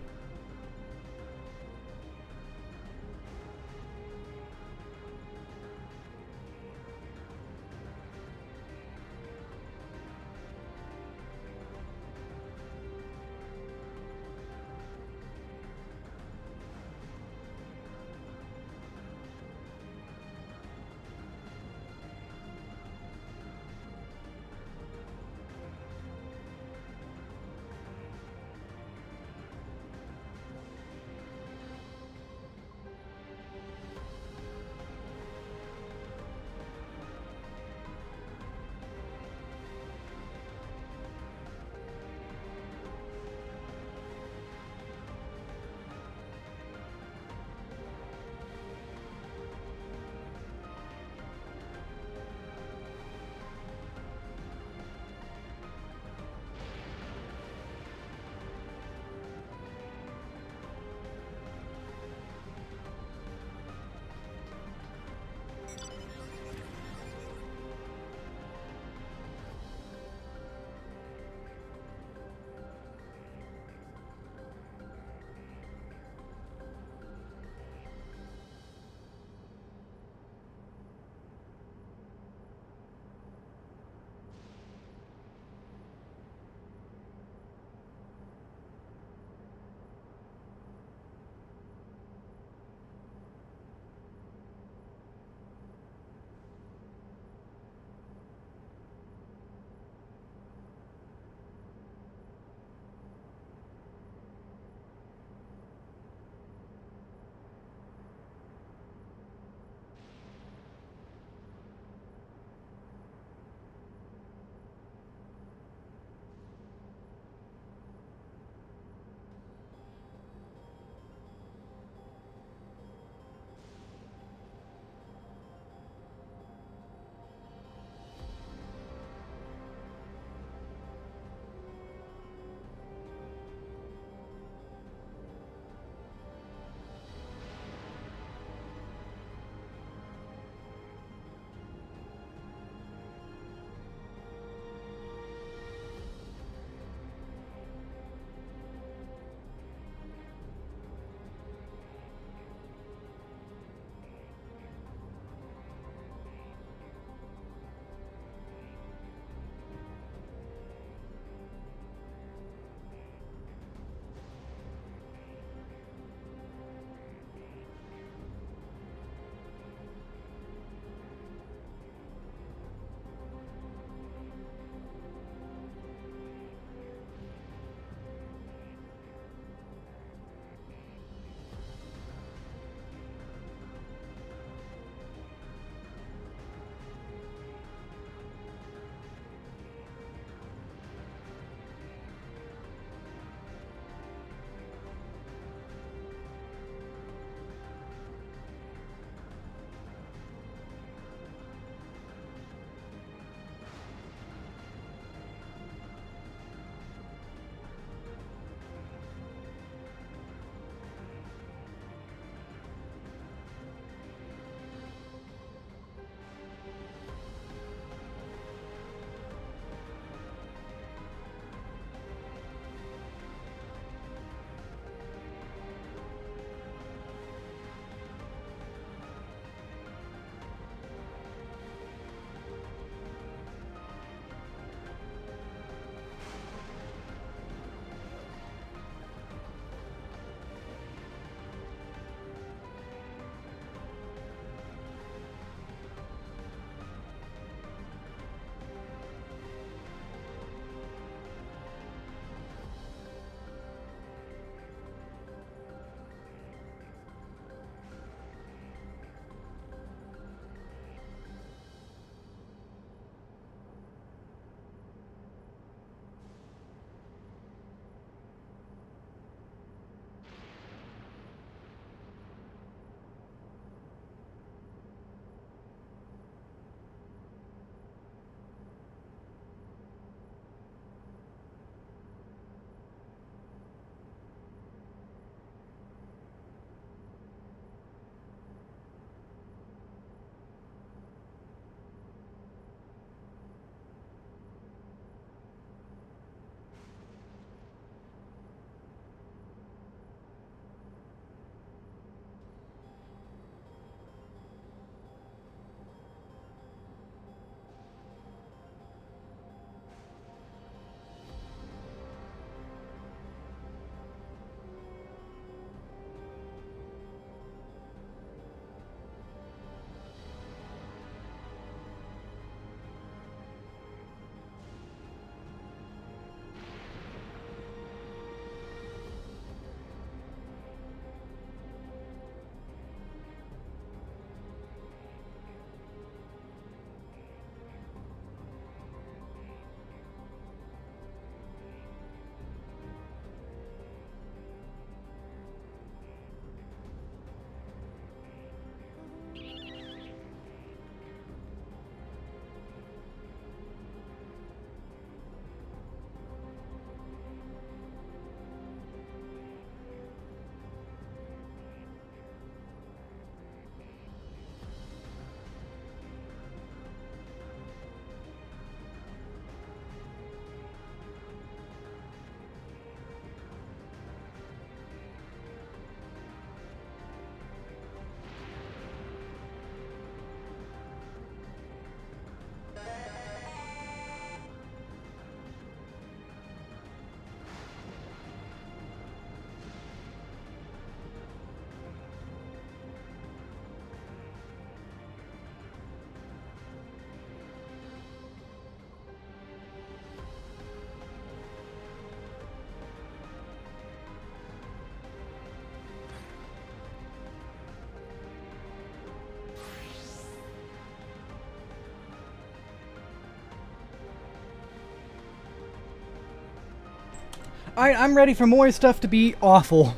Alright, I'm ready for more stuff to be awful.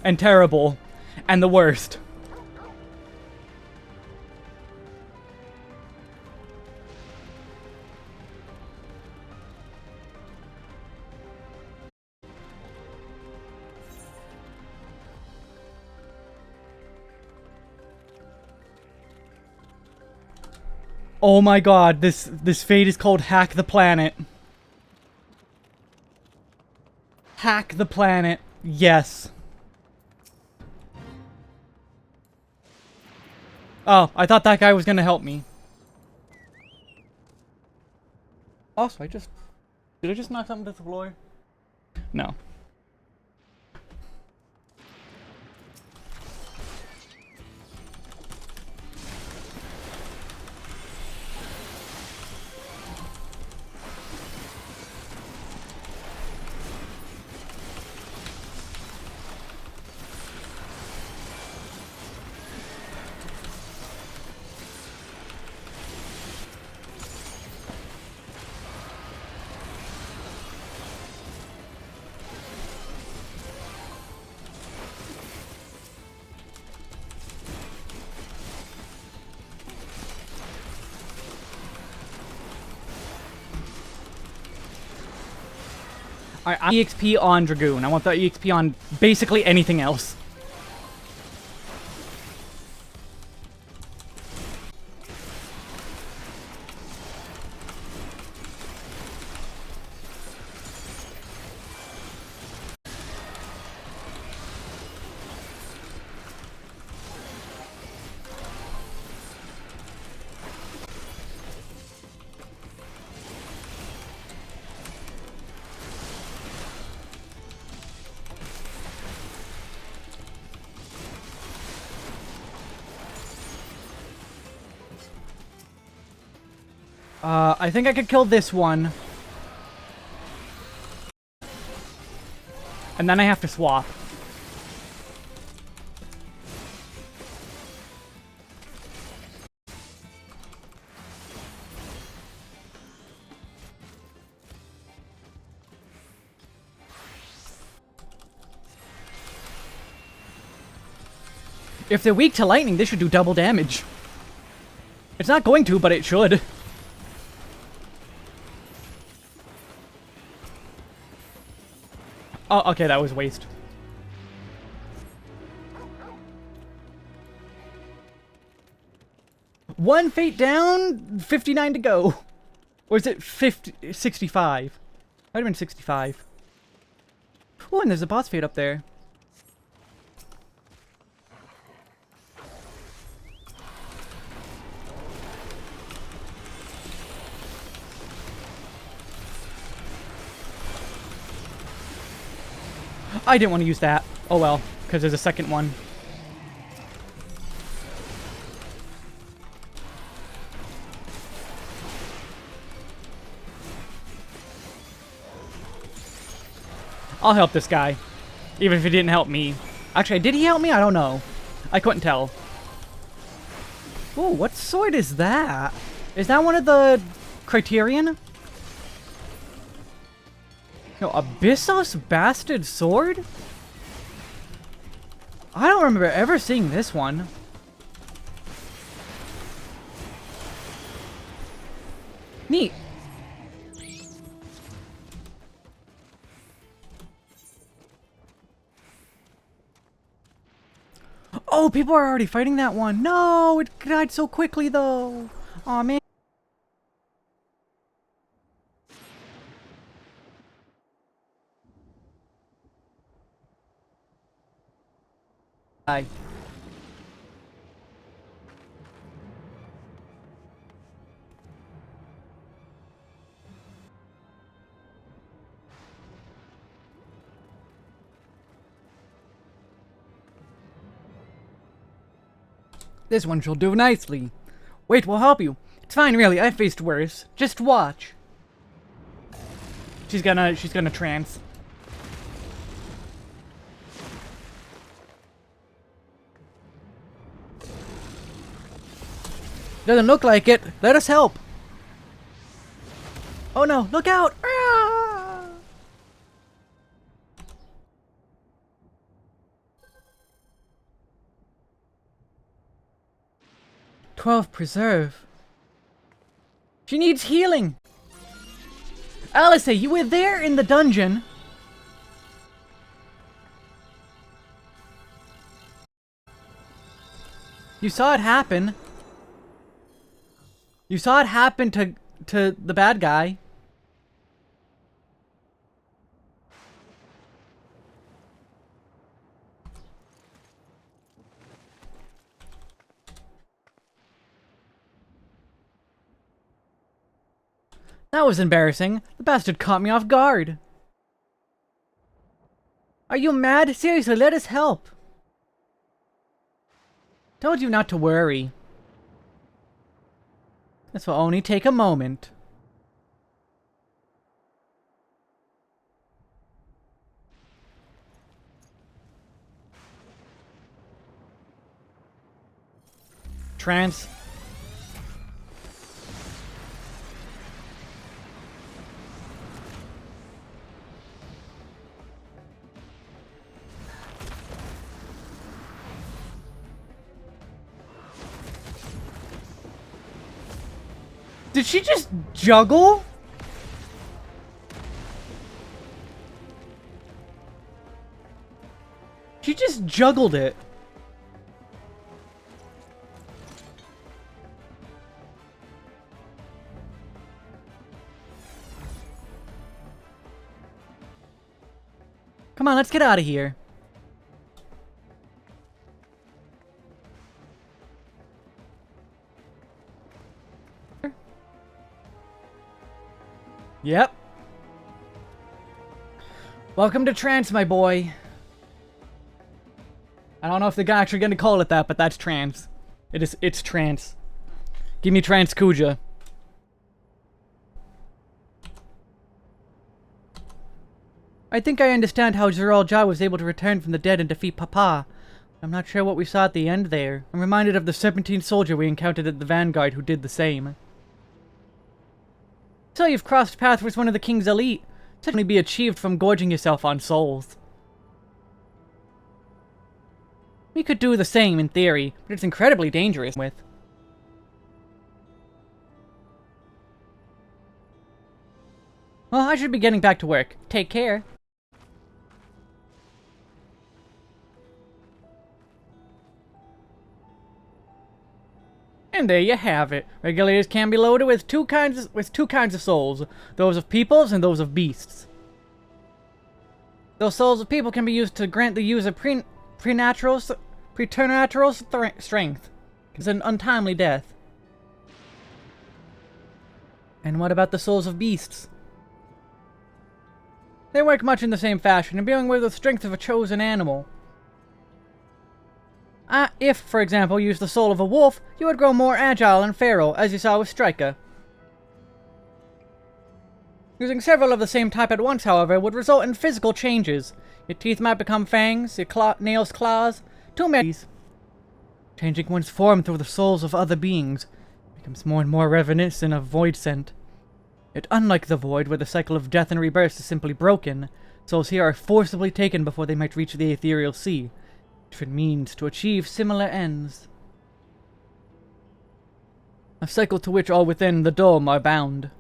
And terrible. And the worst. Oh my god, this fate is called Hack the Planet. Hack the planet. Yes. Oh, I thought that guy was gonna help me. Also, did I just knock something to the floor? No. Alright, EXP on Dragoon. I want the EXP on basically anything else. I think I could kill this one. And then I have to swap. If they're weak to lightning, they should do double damage. It's not going to, but it should. Oh, okay, that was waste. One fate down, 59 to go. Or is it 65? Might have been 65. Oh, and there's a boss fate up there. I didn't want to use that. Oh well, because there's a second one. I'll help this guy. Even if he didn't help me. Actually, did he help me? I don't know. I couldn't tell. Ooh, what sword is that? Is that one of the Criterion? No, Abyssos Bastard Sword? I don't remember ever seeing this one. Neat. Oh, people are already fighting that one. No, it died so quickly though. Aw, man. Bye. This one shall do nicely. Wait, we'll help you. It's fine, really. I've faced worse. Just watch. She's gonna trance. Doesn't look like it. Let us help. Oh no, look out! Ah! 12 preserve. She needs healing! Alice, you were there in the dungeon. You saw it happen. You saw it happen to the bad guy. That was embarrassing. The bastard caught me off guard. Are you mad? Seriously, let us help. Told you not to worry. This will only take a moment. Trance. Did she just juggle? She just juggled it. Come on, let's get out of here. Yep. Welcome to trance, my boy. I don't know if they're actually gonna call it that, but that's trance. It's trance. Give me trance Kuja. I think I understand how Zeralja was able to return from the dead and defeat Papa. I'm not sure what we saw at the end there. I'm reminded of the 17th soldier we encountered at the Vanguard who did the same. So you've crossed paths with one of the King's elite. Such only be achieved from gorging yourself on souls. We could do the same in theory, but it's incredibly dangerous with. Well, I should be getting back to work. Take care. And there you have it. Regulators can be loaded with two kinds of souls, those of peoples and those of beasts. Those souls of people can be used to grant the user preternatural strength. It's an untimely death. And what about the souls of beasts? They work much in the same fashion, imbuing with the strength of a chosen animal. If, for example, you used the soul of a wolf, you would grow more agile and feral, as you saw with Striker. Using several of the same type at once, however, would result in physical changes. Your teeth might become fangs, your nails claws, too many. Changing one's form through the souls of other beings becomes more and more reminiscent of Void Scent. Yet unlike the Void, where the cycle of death and rebirth is simply broken, souls here are forcibly taken before they might reach the ethereal sea. Different means to achieve similar ends. A cycle to which all within the dome are bound.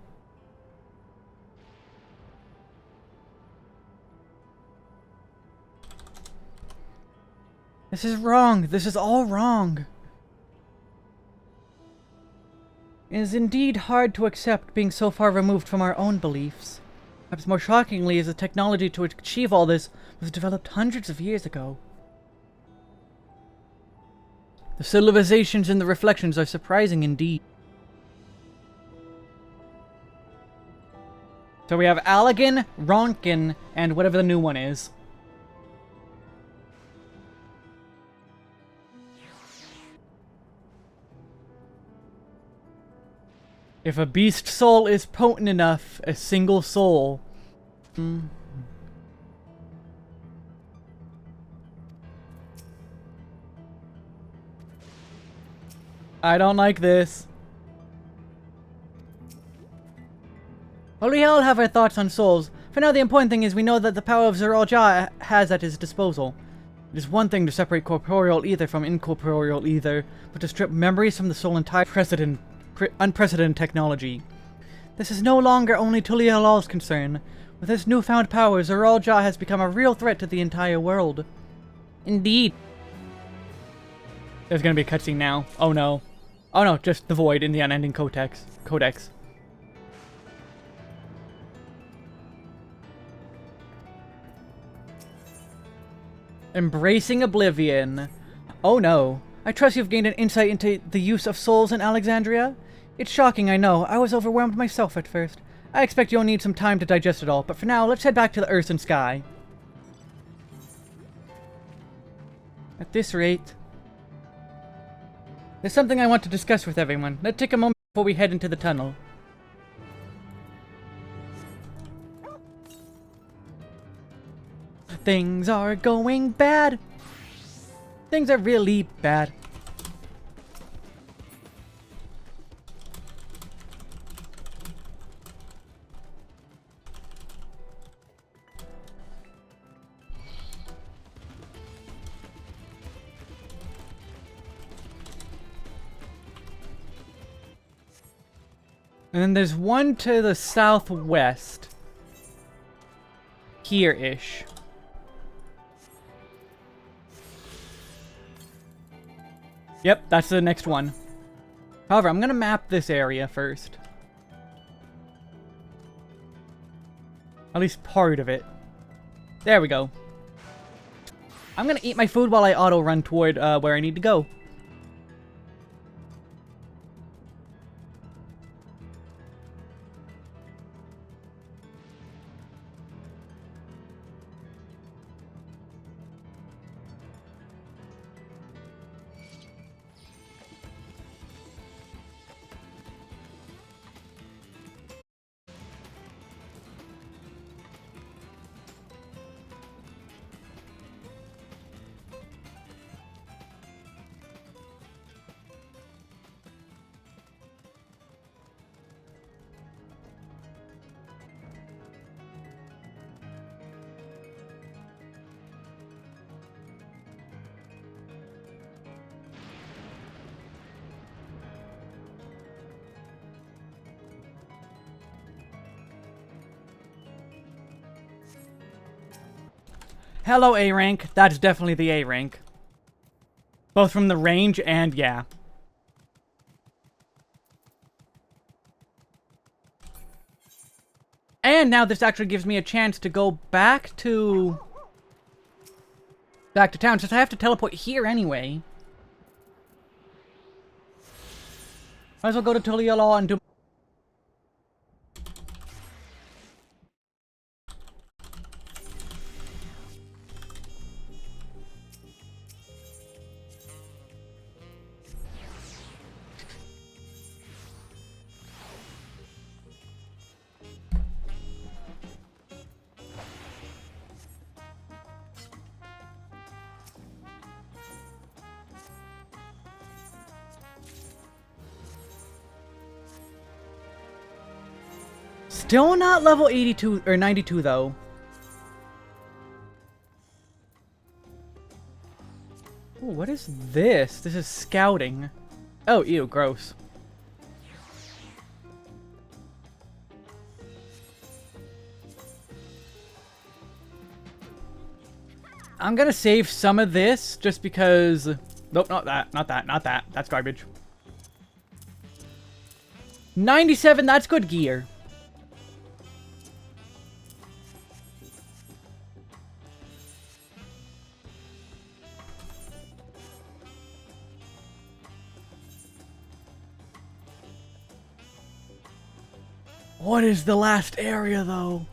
This is wrong. This is all wrong. It is indeed hard to accept being so far removed from our own beliefs. Perhaps more shockingly is the technology to achieve all this was developed hundreds of years ago. The civilizations and the reflections are surprising indeed. So we have Allegan, Ronkin, and whatever the new one is. If a beast soul is potent enough, a single soul. I don't like this. Well, we all have our thoughts on souls. For now, the important thing is we know that the power of Zeralja has at his disposal. It is one thing to separate corporeal ether from incorporeal ether, but to strip memories from the soul entirely unprecedented technology. This is no longer only Tulialal's concern. With his newfound powers, Zoralja has become a real threat to the entire world. Indeed. There's gonna be a cutscene now. Oh no. Oh no, just the void in the unending codex. Embracing Oblivion. Oh no. I trust you've gained an insight into the use of souls in Alexandria? It's shocking, I know. I was overwhelmed myself at first. I expect you'll need some time to digest it all, but for now, let's head back to the Earth and Sky. At this rate... There's something I want to discuss with everyone. Let's take a moment before we head into the tunnel. Things are going bad. Things are really bad. And then there's one to the southwest. Here-ish. Yep, that's the next one. However, I'm gonna map this area first. At least part of it. There we go. I'm gonna eat my food while I auto-run toward where I need to go. Hello, A rank. That's definitely the A rank. Both from the range and yeah. And now this actually gives me a chance to go back to town, since I have to teleport here anyway. Might as well go to Tuliala and do... Still not level 82 or 92 though. Ooh, what is this? This is scouting. Oh, ew, gross. I'm gonna save some of this just because... Nope, not that, not that, not that. That's garbage. 97, that's good gear. What is the last area, though?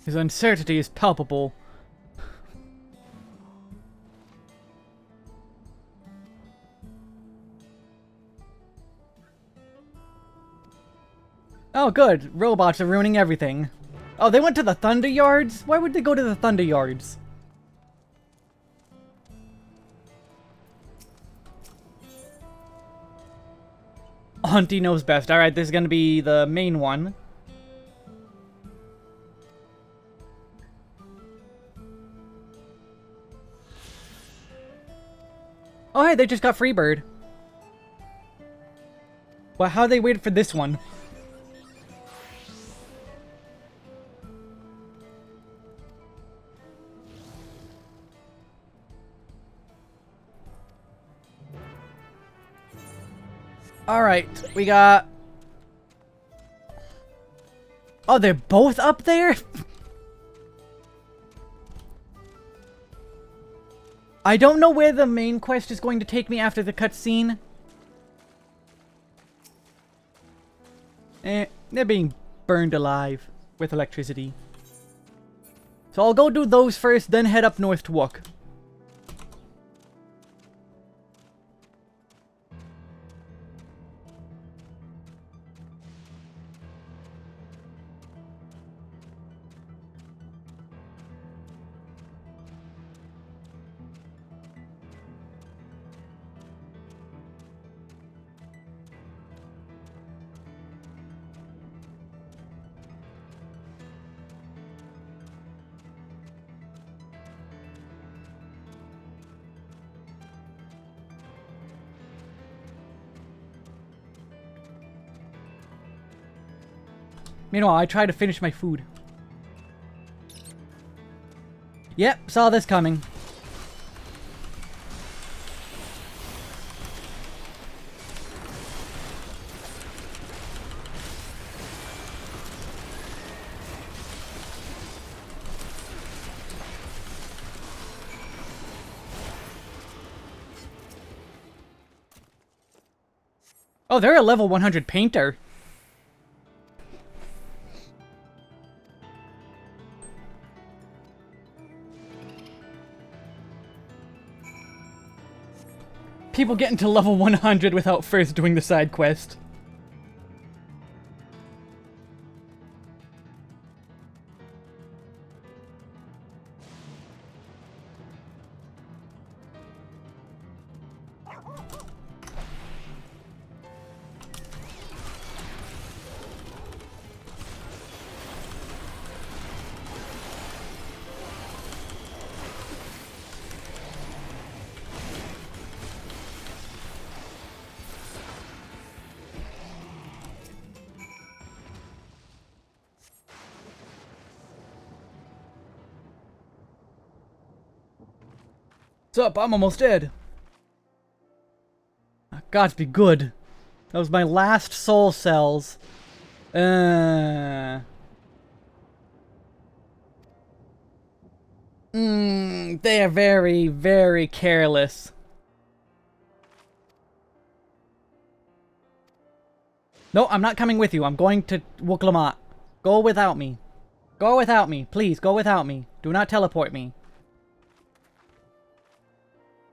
His uncertainty is palpable. Oh, good. Robots are ruining everything. Oh, they went to the Thunder Yards? Why would they go to the Thunder Yards? Auntie knows best. Alright, this is gonna be the main one. Oh, hey, they just got Freebird. Well, how they waited for this one? Alright, we got... Oh, they're both up there? I don't know where the main quest is going to take me after the cutscene. They're being burned alive with electricity. So I'll go do those first, then head up north to Wook. Meanwhile, I try to finish my food. Yep, saw this coming. Oh, they're a level 100 painter. People getting to level 100 without first doing the side quest. What's up? I'm almost dead. Gods be good. That was my last soul cells. They are very, very careless. No, I'm not coming with you. I'm going to Wook Lamont. Go without me. Go without me. Please, go without me. Do not teleport me.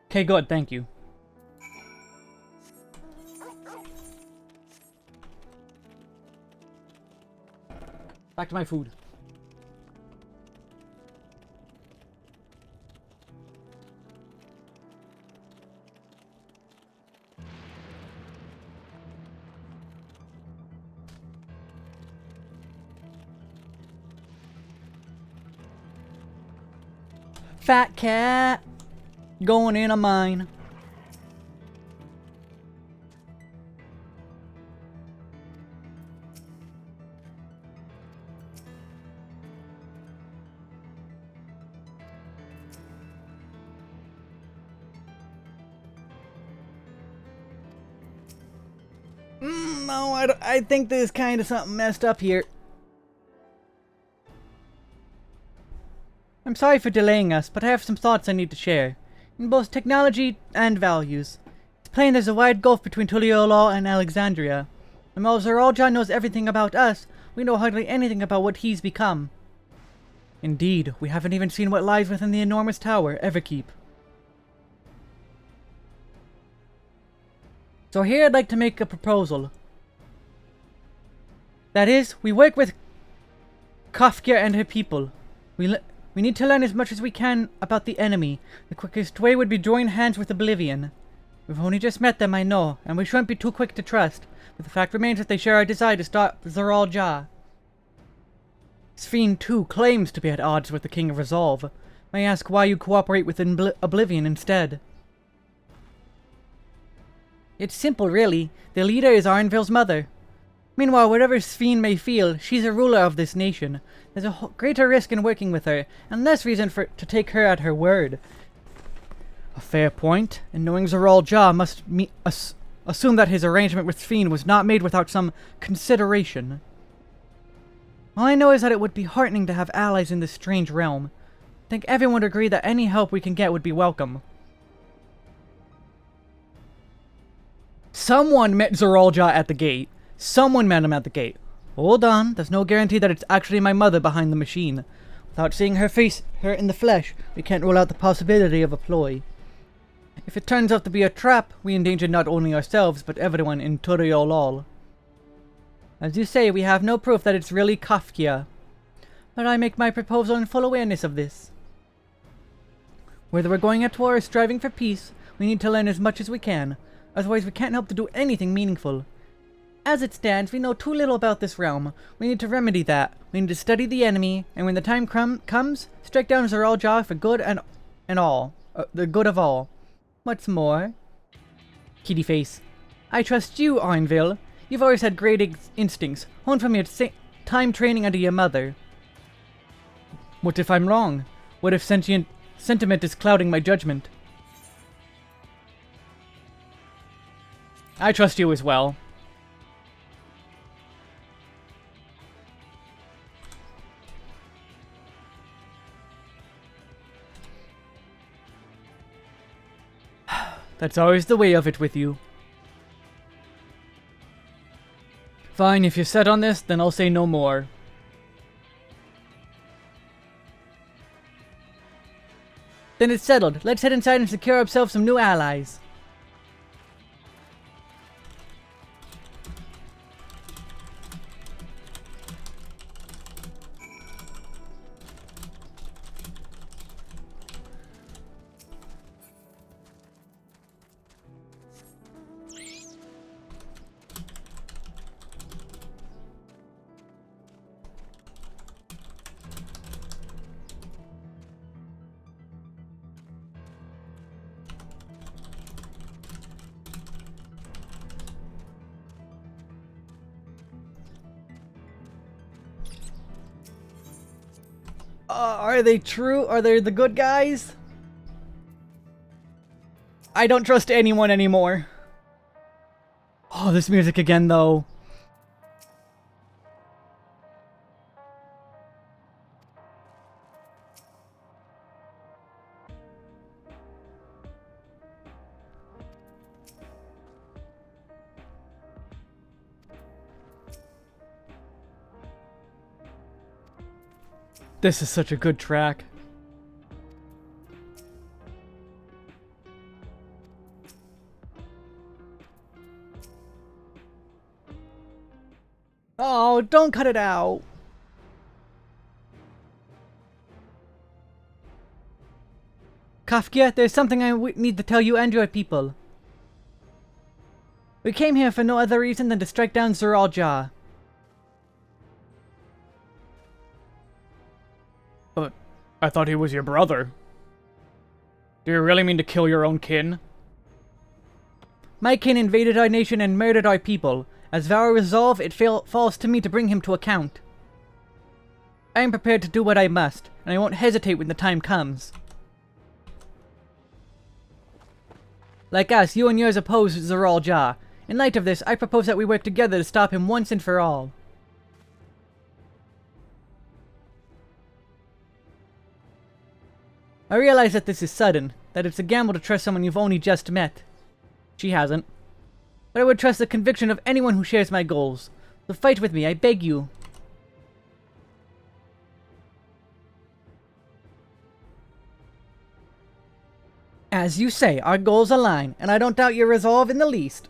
Okay, good. Thank you. Back to my food. Fat cat. Going in a mine. No, I think there's kind of something messed up here. I'm sorry for delaying us, but I have some thoughts I need to share. In both technology and values. It's plain there's a wide gulf between Tuliolo and Alexandria. And while Zoralja knows everything about us, we know hardly anything about what he's become. Indeed, we haven't even seen what lies within the enormous tower, Everkeep. So here I'd like to make a proposal. That is, we work with Kafka and her people. We need to learn as much as we can about the enemy. The quickest way would be join hands with Oblivion. We've only just met them, I know, and we shouldn't be too quick to trust. But the fact remains that they share our desire to stop Zoral Ja. Sphene, too, claims to be at odds with the King of Resolve. May I ask why you cooperate with Oblivion instead? It's simple, really. The leader is Arnville's mother. Meanwhile, whatever Sphene may feel, she's a ruler of this nation. There's a greater risk in working with her, and less reason to take her at her word. A fair point, and knowing Zoral Ja must assume that his arrangement with Sphene was not made without some consideration. All I know is that it would be heartening to have allies in this strange realm. I think everyone would agree that any help we can get would be welcome. Someone met Zoral Ja at the gate. Someone met him at the gate. Hold on, there's no guarantee that it's actually my mother behind the machine. Without seeing her in the flesh, we can't rule out the possibility of a ploy. If it turns out to be a trap, we endanger not only ourselves, but everyone in Turiolol. As you say, we have no proof that it's really Kafka. But I make my proposal in full awareness of this. Whether we're going at war or striving for peace, we need to learn as much as we can. Otherwise, we can't hope to do anything meaningful. As it stands, we know too little about this realm. We need to remedy that. We need to study the enemy, and when the time comes, strike down Zoral Ja for good and all. The good of all. What's more? Kitty face. I trust you, Arnville. You've always had great instincts, honed from your time training under your mother. What if I'm wrong? What if sentiment is clouding my judgment? I trust you as well. That's always the way of it with you. Fine, if you're set on this, then I'll say no more. Then it's settled. Let's head inside and secure ourselves some new allies. Are they true? Are they the good guys? I don't trust anyone anymore. Oh, this music again, though. This is such a good track. Oh, don't cut it out. Kafka, there's something I need to tell you and your people. We came here for no other reason than to strike down Zoral Ja. But I thought he was your brother. Do you really mean to kill your own kin? My kin invaded our nation and murdered our people. As vow resolve, it falls to me to bring him to account. I am prepared to do what I must, and I won't hesitate when the time comes. Like us, you and yours oppose Zoral Ja. In light of this, I propose that we work together to stop him once and for all. I realize that this is sudden, that it's a gamble to trust someone you've only just met. She hasn't. But I would trust the conviction of anyone who shares my goals. So fight with me, I beg you. As you say, our goals align, and I don't doubt your resolve in the least.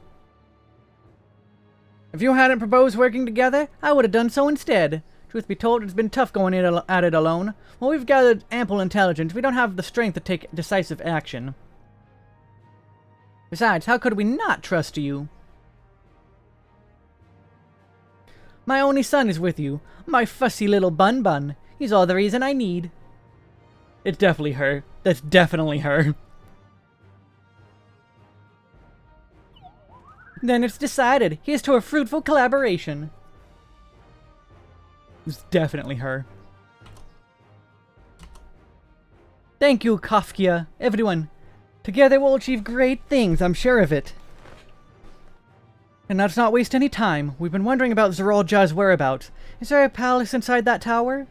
If you hadn't proposed working together, I would have done so instead. Truth be told, it's been tough going at it alone. While we've gathered ample intelligence, we don't have the strength to take decisive action. Besides, how could we not trust you? My only son is with you. My fussy little bun-bun. He's all the reason I need. It's definitely her. That's definitely her. Then it's decided. Here's to a fruitful collaboration. It's definitely her. Thank you, Kafkia. Everyone. Together we'll achieve great things, I'm sure of it. And let's not waste any time. We've been wondering about Zeralja's whereabouts. Is there a palace inside that tower?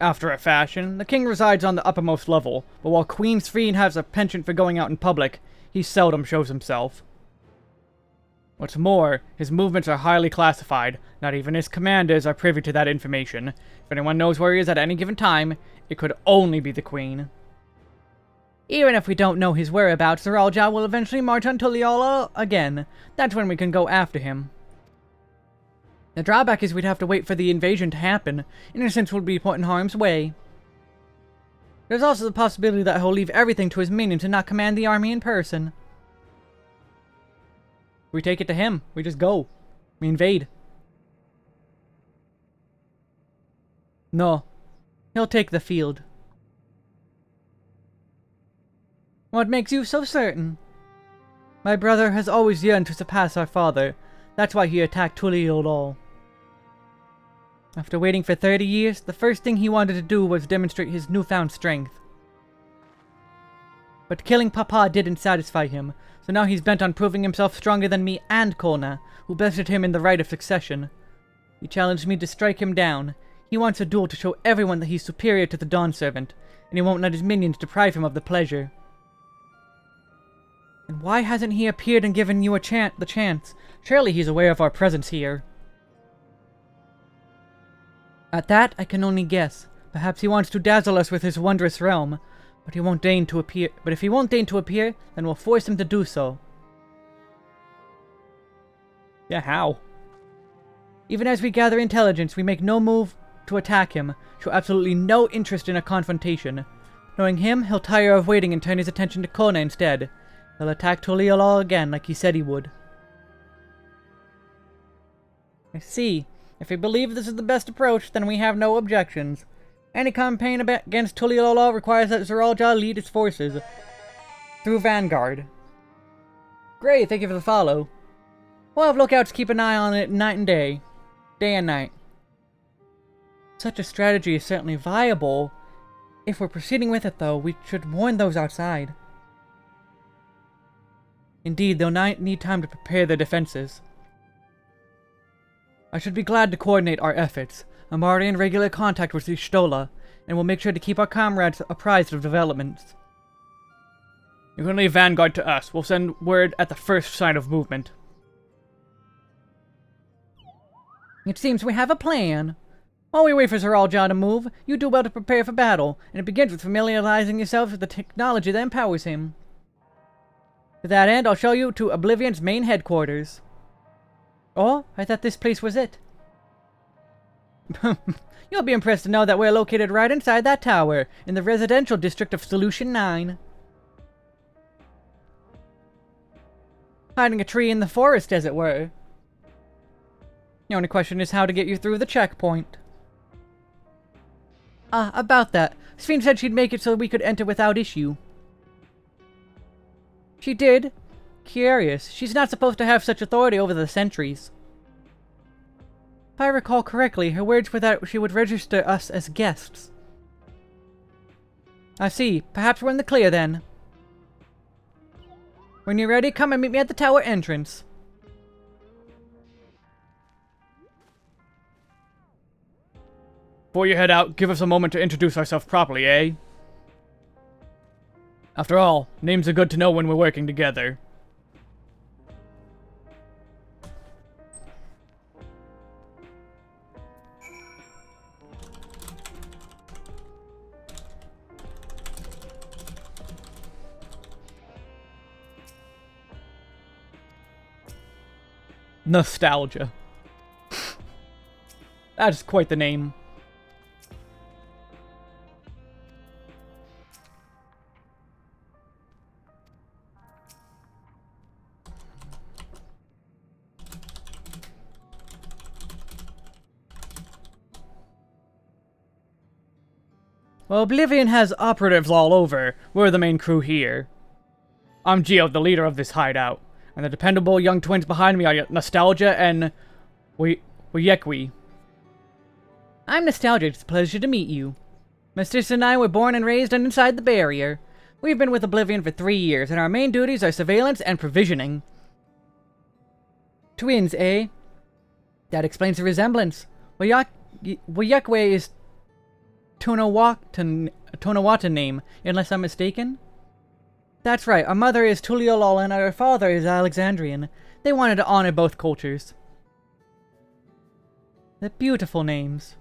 After a fashion, the king resides on the uppermost level, but while Queen Sphene has a penchant for going out in public, he seldom shows himself. What's more, his movements are highly classified. Not even his commanders are privy to that information. If anyone knows where he is at any given time, it could only be the Queen. Even if we don't know his whereabouts, Zeralja will eventually march on Tuliyollal again. That's when we can go after him. The drawback is we'd have to wait for the invasion to happen. Innocents would be put in harm's way. There's also the possibility that he'll leave everything to his minions and not command the army in person. We take it to him. We just go. We invade. No. He'll take the field. What makes you so certain? My brother has always yearned to surpass our father. That's why he attacked Tuliyollal. After waiting for 30 years, the first thing he wanted to do was demonstrate his newfound strength. But killing Papa didn't satisfy him, so now he's bent on proving himself stronger than me and Kolna, who bested him in the right of succession. He challenged me to strike him down. He wants a duel to show everyone that he's superior to the Dawn Servant, and he won't let his minions deprive him of the pleasure. And why hasn't he appeared and given you the chance? Surely he's aware of our presence here. At that, I can only guess. Perhaps he wants to dazzle us with his wondrous realm, but he won't deign to appear. But if he won't deign to appear, then we'll force him to do so. Yeah, how? Even as we gather intelligence, we make no move to attack him, show absolutely no interest in a confrontation. Knowing him, he'll tire of waiting and turn his attention to Kona instead. He'll attack Tuliyollal again like he said he would. I see. If we believe this is the best approach, then we have no objections. Any campaign against Tuliyollal requires that Zeralja lead its forces through Vanguard. Great, thank you for the follow. We'll have lookouts keep an eye on it night and day. Day and night. Such a strategy is certainly viable. If we're proceeding with it, though, we should warn those outside. Indeed, they'll need time to prepare their defenses. I should be glad to coordinate our efforts. I'm already in regular contact with Y'shtola, and we'll make sure to keep our comrades apprised of developments. You can leave Vanguard to us. We'll send word at the first sign of movement. It seems we have a plan. While we wait for Zeralja to move, you do well to prepare for battle, and it begins with familiarizing yourself with the technology that empowers him. To that end, I'll show you to Oblivion's main headquarters. Oh, I thought this place was it. You'll be impressed to know that we're located right inside that tower, in the residential district of Solution 9. Hiding a tree in the forest, as it were. The only question is how to get you through the checkpoint. Ah, about that. Sphene said she'd make it so we could enter without issue. She did? Curious. She's not supposed to have such authority over the sentries. If I recall correctly, her words were that she would register us as guests. I see. Perhaps we're in the clear then. When you're ready, come and meet me at the tower entrance. Before you head out, give us a moment to introduce ourselves properly, eh? After all, names are good to know when we're working together. Nostalgia. That's quite the name. Well, Oblivion has operatives all over. We're the main crew here. I'm Geo, the leader of this hideout. And the dependable young twins behind me are Nostalgia and Wyekwi. I'm Nostalgia. It's a pleasure to meet you. My sister and I were born and raised inside the barrier. We've been with Oblivion for 3 years, and our main duties are surveillance and provisioning. Twins, eh? That explains the resemblance. Wyekwi is Tonawatan name, unless I'm mistaken. That's right, our mother is Tuliolol and our father is Alexandrian. They wanted to honor both cultures. They're beautiful names.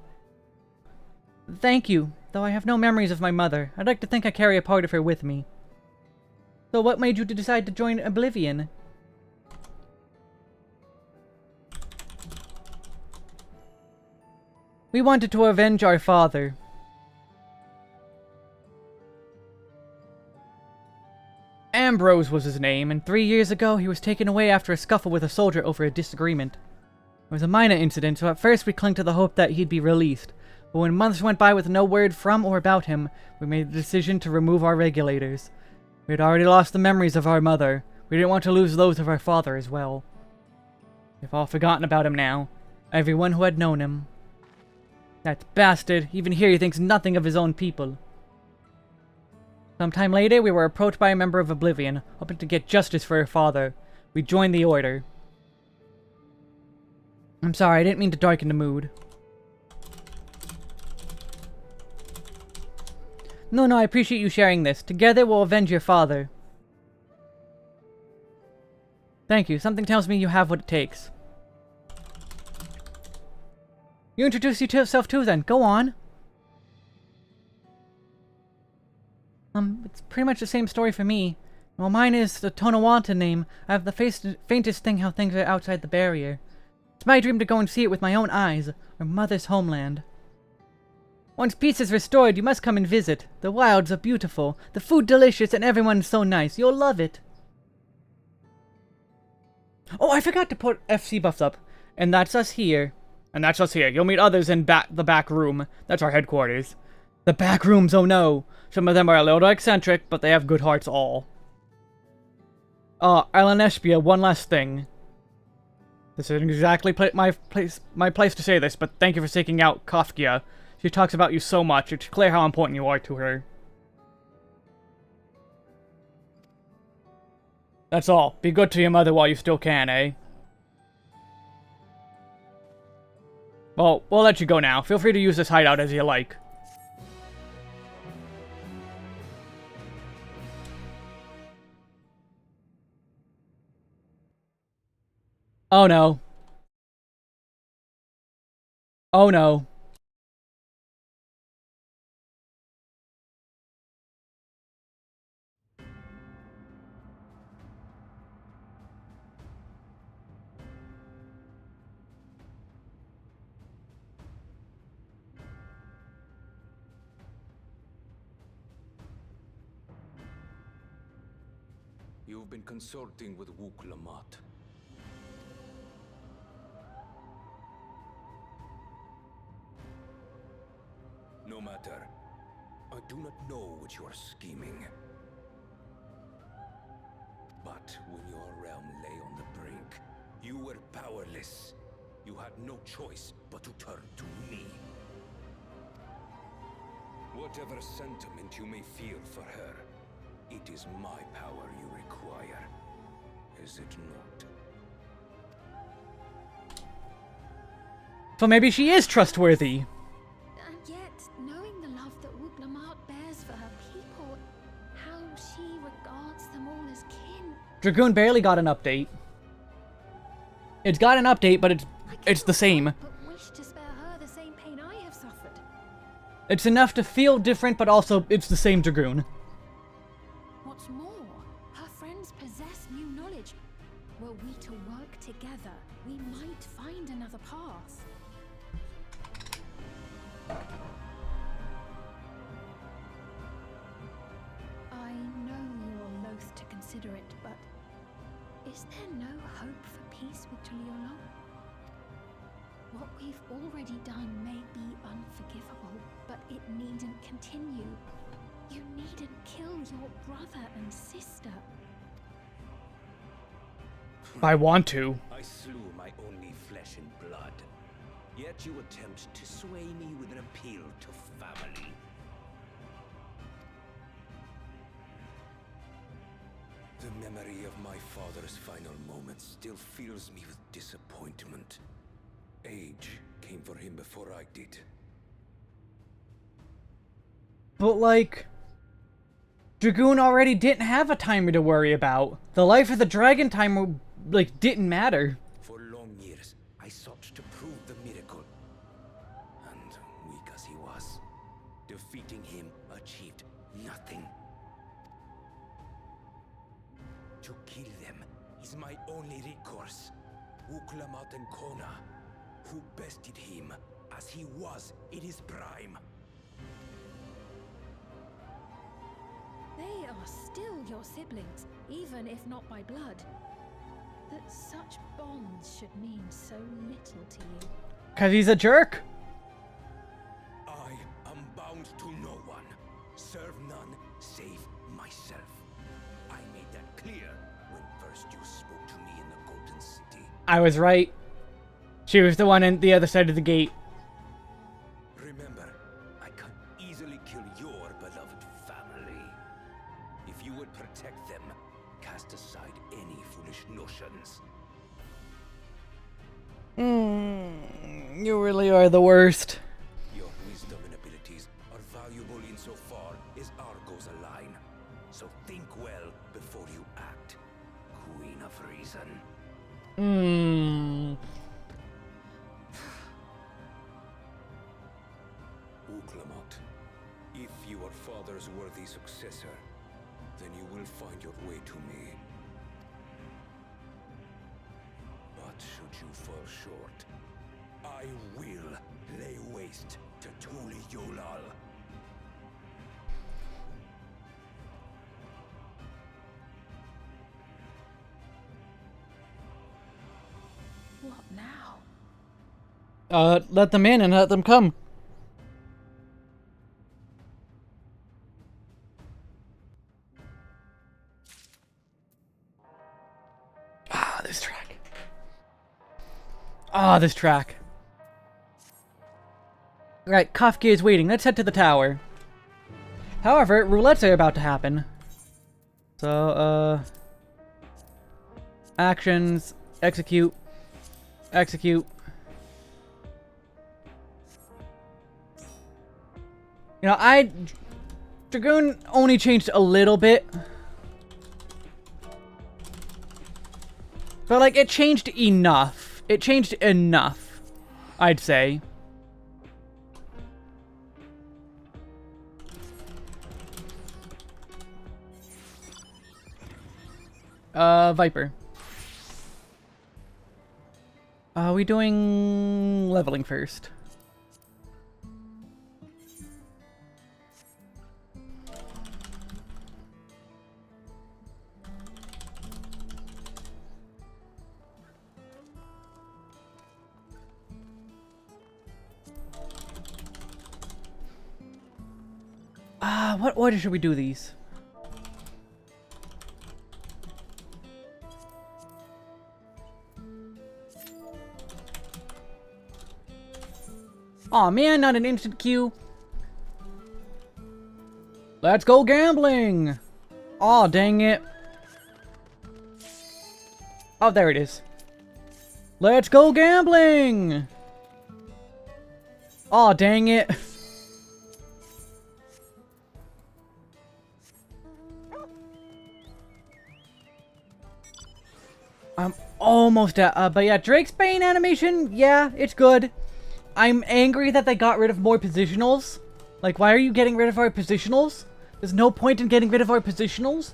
Thank you, though I have no memories of my mother. I'd like to think I carry a part of her with me. So what made you decide to join Oblivion? We wanted to avenge our father. Ambrose was his name, and 3 years ago he was taken away after a scuffle with a soldier over a disagreement. It was a minor incident, so at first we clung to the hope that he'd be released. But when months went by with no word from or about him, we made the decision to remove our regulators. We had already lost the memories of our mother. We didn't want to lose those of our father as well. We've all forgotten about him now. Everyone who had known him. That bastard, even here he thinks nothing of his own people. Sometime later, we were approached by a member of Oblivion, hoping to get justice for her father. We joined the Order. I'm sorry, I didn't mean to darken the mood. No, I appreciate you sharing this. Together, we'll avenge your father. Thank you. Something tells me you have what it takes. You introduce yourself too, then. Go on. It's pretty much the same story for me. Well, mine is the Tonawanta name. I have the faintest thing how things are outside the barrier. It's my dream to go and see it with my own eyes. Our mother's homeland. Once peace is restored, you must come and visit. The wilds are beautiful, the food delicious, and everyone's so nice. You'll love it. Oh, I forgot to put FC buffs up. And that's us here. And that's us here. You'll meet others in the back room. That's our headquarters. The back rooms, oh no. Some of them are a little eccentric, but they have good hearts all. Alanespia, one last thing. This isn't exactly my place to say this, but thank you for seeking out Kafkia. She talks about you so much, it's clear how important you are to her. That's all. Be good to your mother while you still can, eh? Well, we'll let you go now. Feel free to use this hideout as you like. Oh no. Oh no. You've been consulting with Wook Lamont. No matter. I do not know what you are scheming. But when your realm lay on the brink, you were powerless. You had no choice but to turn to me. Whatever sentiment you may feel for her, it is my power you require. Is it not? So maybe she is trustworthy. And yet, knowing the love that Wook Lamont bears for her people, how she regards them all as kin. Dragoon barely got an update. It's got an update, but it's the same. But wish to spare her the same pain I have suffered. It's enough to feel different, but also it's the same Dragoon. What's more, her friends possess new knowledge. Were we to work together, we might find another path. I know you're loath to consider it, but is there no hope for peace with Tuliolo? What we've already done may be unforgivable, but it needn't continue. You needn't kill your brother and sister. I want to. I slew my only flesh and blood. Yet you attempt to sway me with an appeal to family. The memory of my father's final moments still fills me with disappointment. Age came for him before I did. But like, Dragoon already didn't have a timer to worry about. The life of the dragon timer, like, didn't matter. For long years, I sought to prove the miracle. And weak as he was, defeating him achieved nothing. To kill them is my only recourse. Uklamat and Kona, who bested him as he was in his prime. They are still your siblings, even if not by blood. That such bonds should mean so little to you. 'Cause he's a jerk. I am bound to no one. Serve none save myself. I made that clear when first you spoke to me in the Golden City. I was right. She was the one in the other side of the gate. Remember, I can easily kill your beloved family. If you would protect them, cast aside any foolish notions. You really are the worst. Your wisdom and abilities are valuable insofar as our goals align. So think well before you act, Queen of Reason. Uklamat, if you are father's worthy successor, then you will find your way to me. But should you fall short, I will lay waste to Tuli Yolal. What now? Let them in and let them come. Ah, this track. Ah, this track. Right, Kafka is waiting. Let's head to the tower. However, roulettes are about to happen. So, actions, execute, execute. You know, Dragoon only changed a little bit. But, like, it changed enough. It changed enough, I'd say. Viper. Are we doing leveling first? What order should we do these? Aw, man, not an instant queue. Let's go gambling! Aw, dang it. Oh, there it is. Let's go gambling! Aw, dang it. I'm almost at, but yeah, Drake's Bane animation, yeah, it's good. I'm angry that they got rid of more positionals. Like, why are you getting rid of our positionals? There's no point in getting rid of our positionals.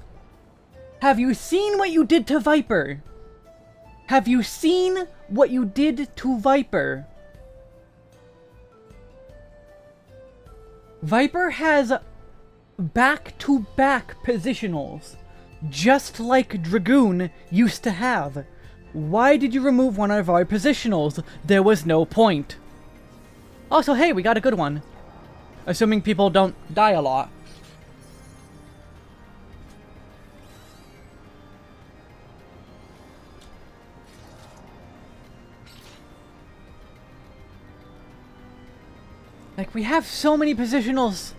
Have you seen what you did to Viper? Have you seen what you did to Viper? Viper has back-to-back positionals, just like Dragoon used to have. Why did you remove one of our positionals? There was no point. Also, hey, we got a good one. Assuming people don't die a lot. Like, we have so many positionals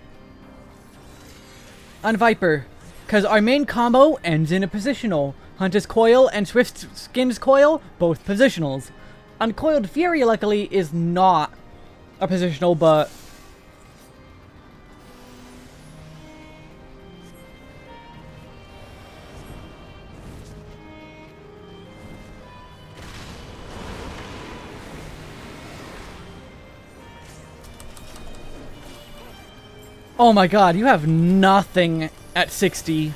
on Viper, because our main combo ends in a positional. Hunter's Coil and Swift Skin's Coil, both positionals. Uncoiled Fury, luckily, is not a positional, but... Oh my god, you have nothing at 60.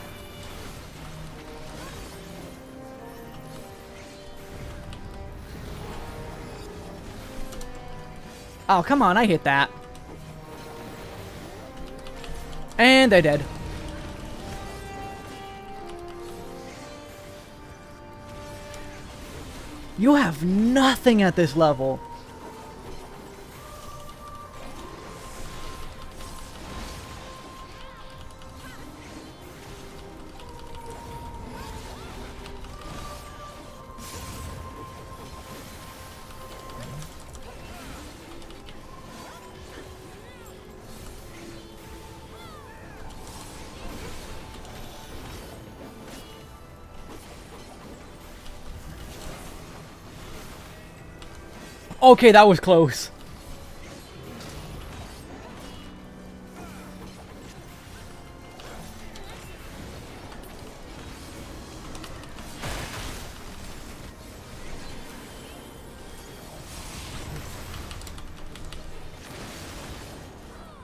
Oh, come on, I hit that. And they're dead. You have nothing at this level. Okay, that was close.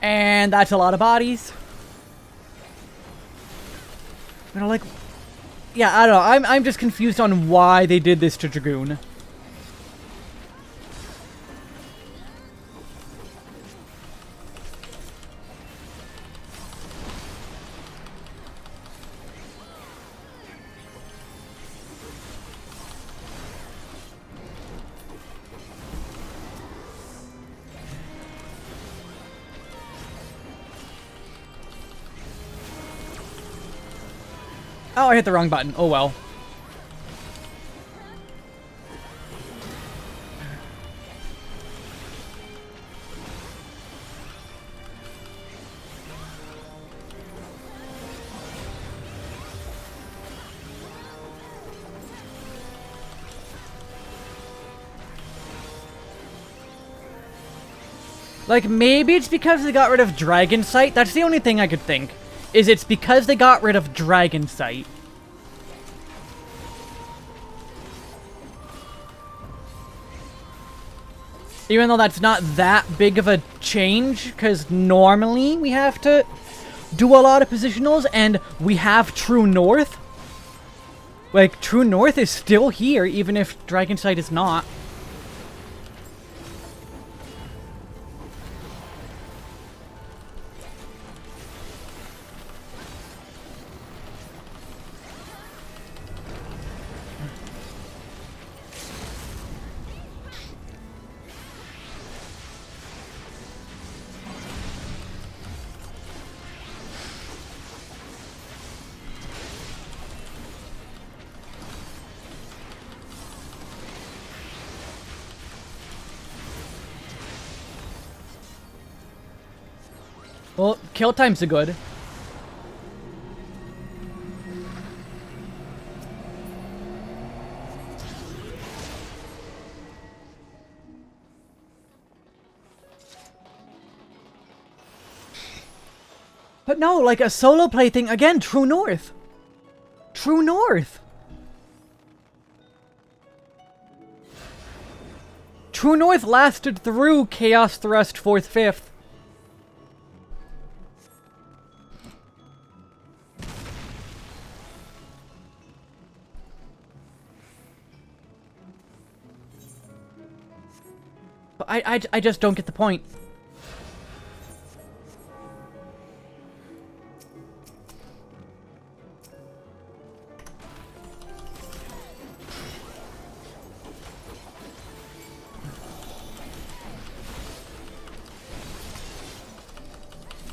And that's a lot of bodies. You know, like, yeah, I don't know. I'm just confused on why they did this to Dragoon. Oh, I hit the wrong button. Oh well. Like, maybe it's because they got rid of Dragon Sight. That's the only thing I could think. Is it's because they got rid of Dragon Sight. Even though that's not that big of a change, because normally we have to do a lot of positionals, and we have True North. Like, True North is still here, even if Dragon Sight is not. Well, kill times are good. But no, like a solo play thing, again, True North. True North. True North lasted through Chaos Thrust 4th, 5th. I just don't get the point.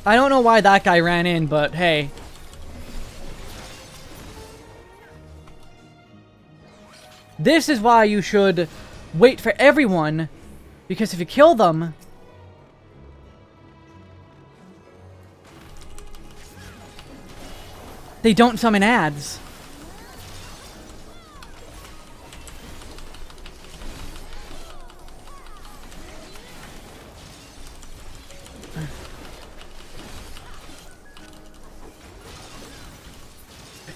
I don't know why that guy ran in, but hey. This is why you should wait for everyone, because if you kill them, they don't summon ads.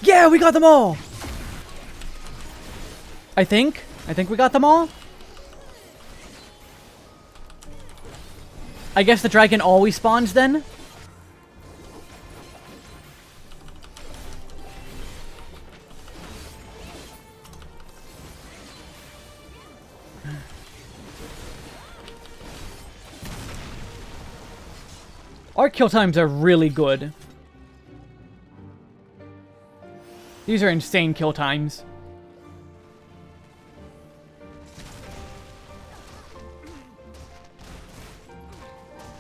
Yeah, we got them all! I think we got them all? I guess the dragon always spawns then? Our kill times are really good. These are insane kill times.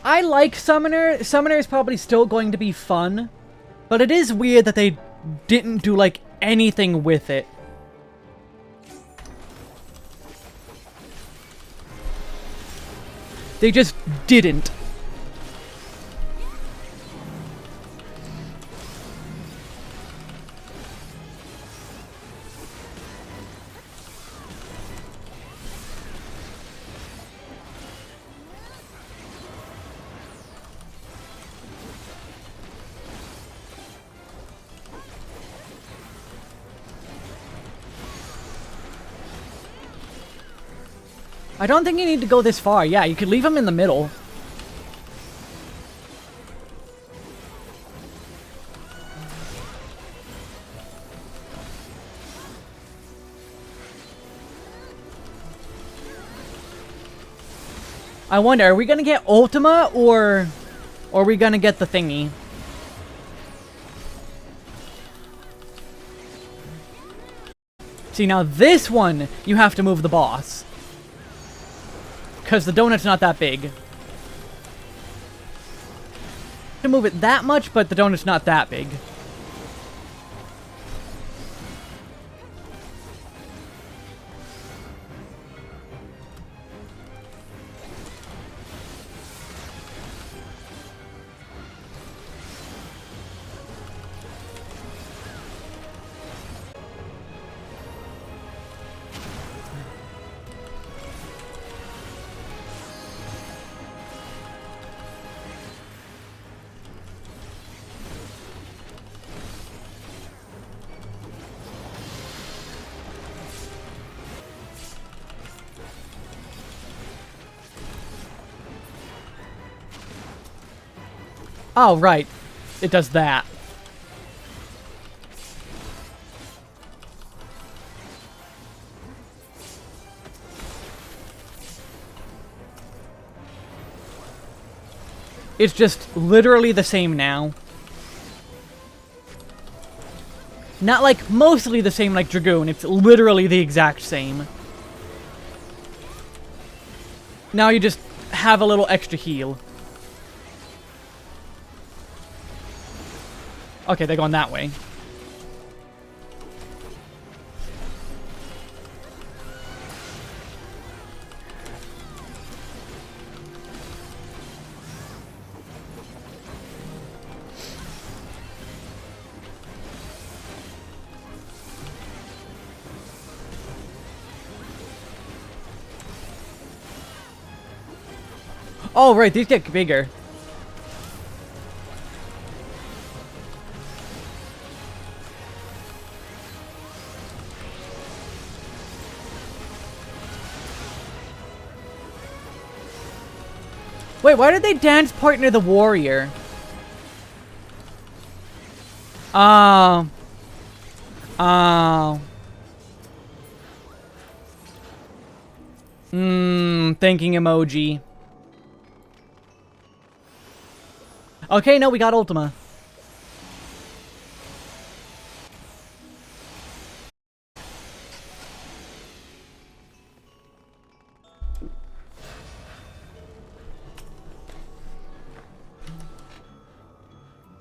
I like Summoner. Summoner is probably still going to be fun. But it is weird that they didn't do, like, anything with it. They just didn't. I don't think you need to go this far. Yeah, you could leave him in the middle. I wonder, are we gonna get Ultima or are we gonna get the thingy? See, now this one, you have to move the boss. Because the donut's not that big. To move it that much, but the donut's not that big. Oh, right. It does that. It's just literally the same now. Not like mostly the same like Dragoon, it's literally the exact same. Now you just have a little extra heal. Okay, they're going that way. Oh, right, these get bigger. Wait, why did they dance partner the warrior? Oh. Oh. Thinking emoji. Okay, no, we got Ultima.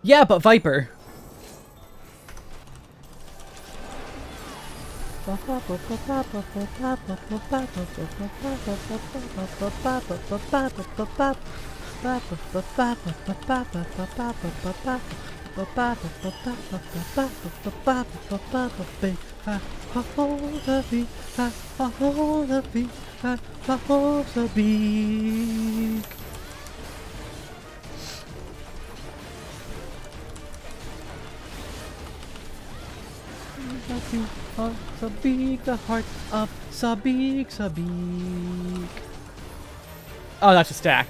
Yeah, but Viper. Sabik, the heart of Sabik, Sabik. Oh, that's a stack.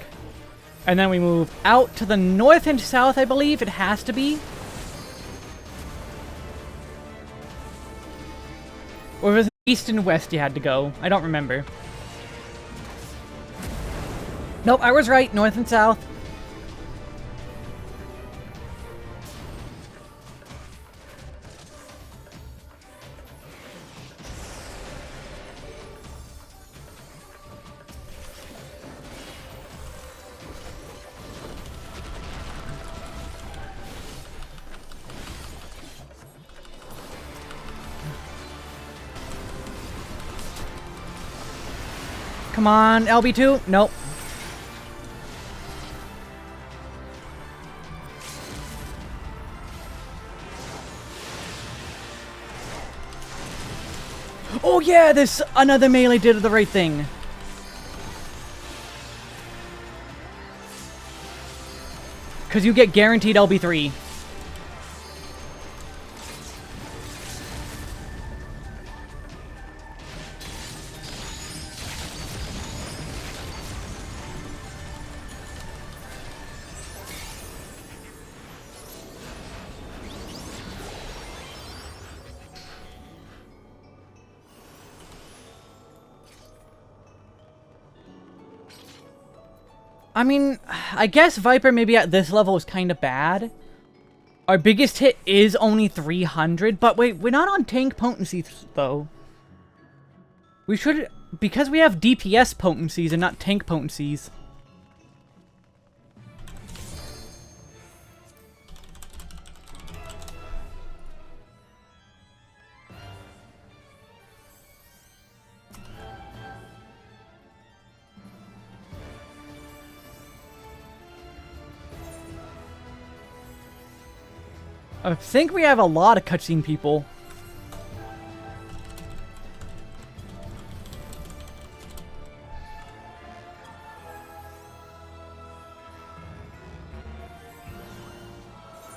And then we move out to the north and south, I believe it has to be. Or was it east and west you had to go? I don't remember. Nope, I was right. North and south. Come on, LB2. Nope. Oh yeah, this another melee did the right thing. Because you get guaranteed LB3. I mean, I guess Viper maybe at this level is kind of bad. Our biggest hit is only 300, but wait, we're not on tank potencies, though. We should, because we have DPS potencies and not tank potencies. I think we have a lot of cutscene people.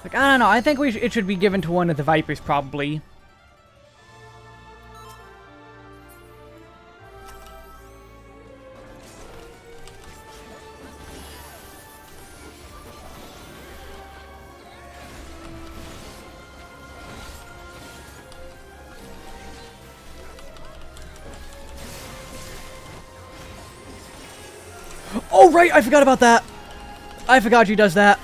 Like, I don't know, I think it should be given to one of the Vipers, probably. Oh, right! I forgot about that! I forgot she does that.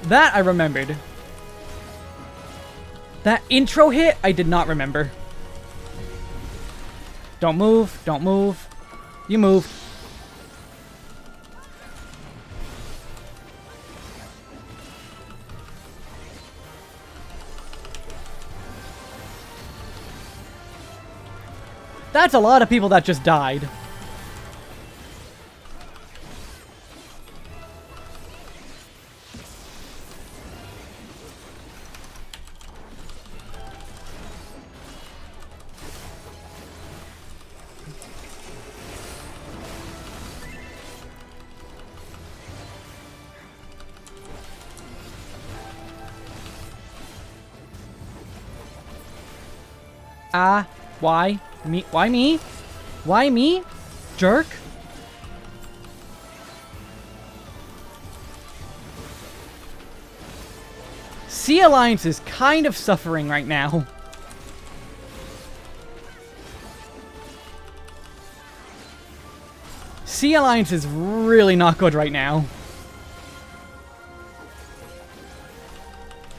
That I remembered. That intro hit, I did not remember. Don't move, don't move. You moved. That's a lot of people that just died. Why? Me? Why me? Why me? Jerk? Sea Alliance is kind of suffering right now. Sea Alliance is really not good right now.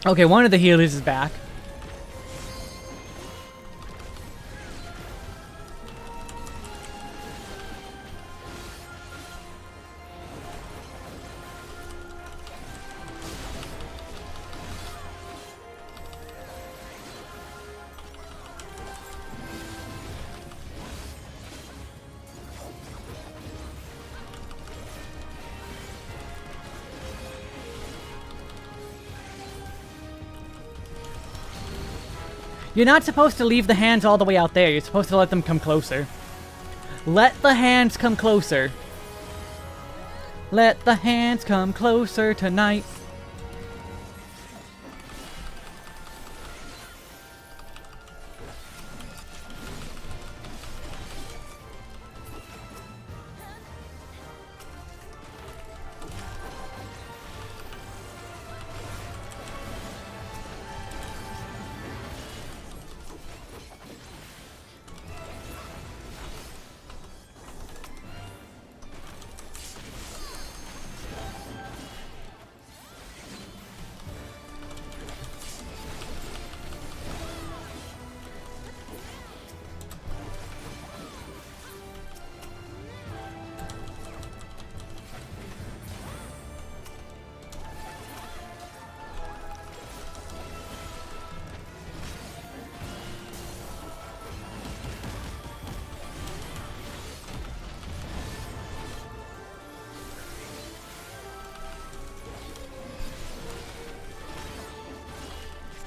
Okay, one of the healers is back. You're not supposed to leave the hands all the way out there. You're supposed to let them come closer. Let the hands come closer. Let the hands come closer tonight.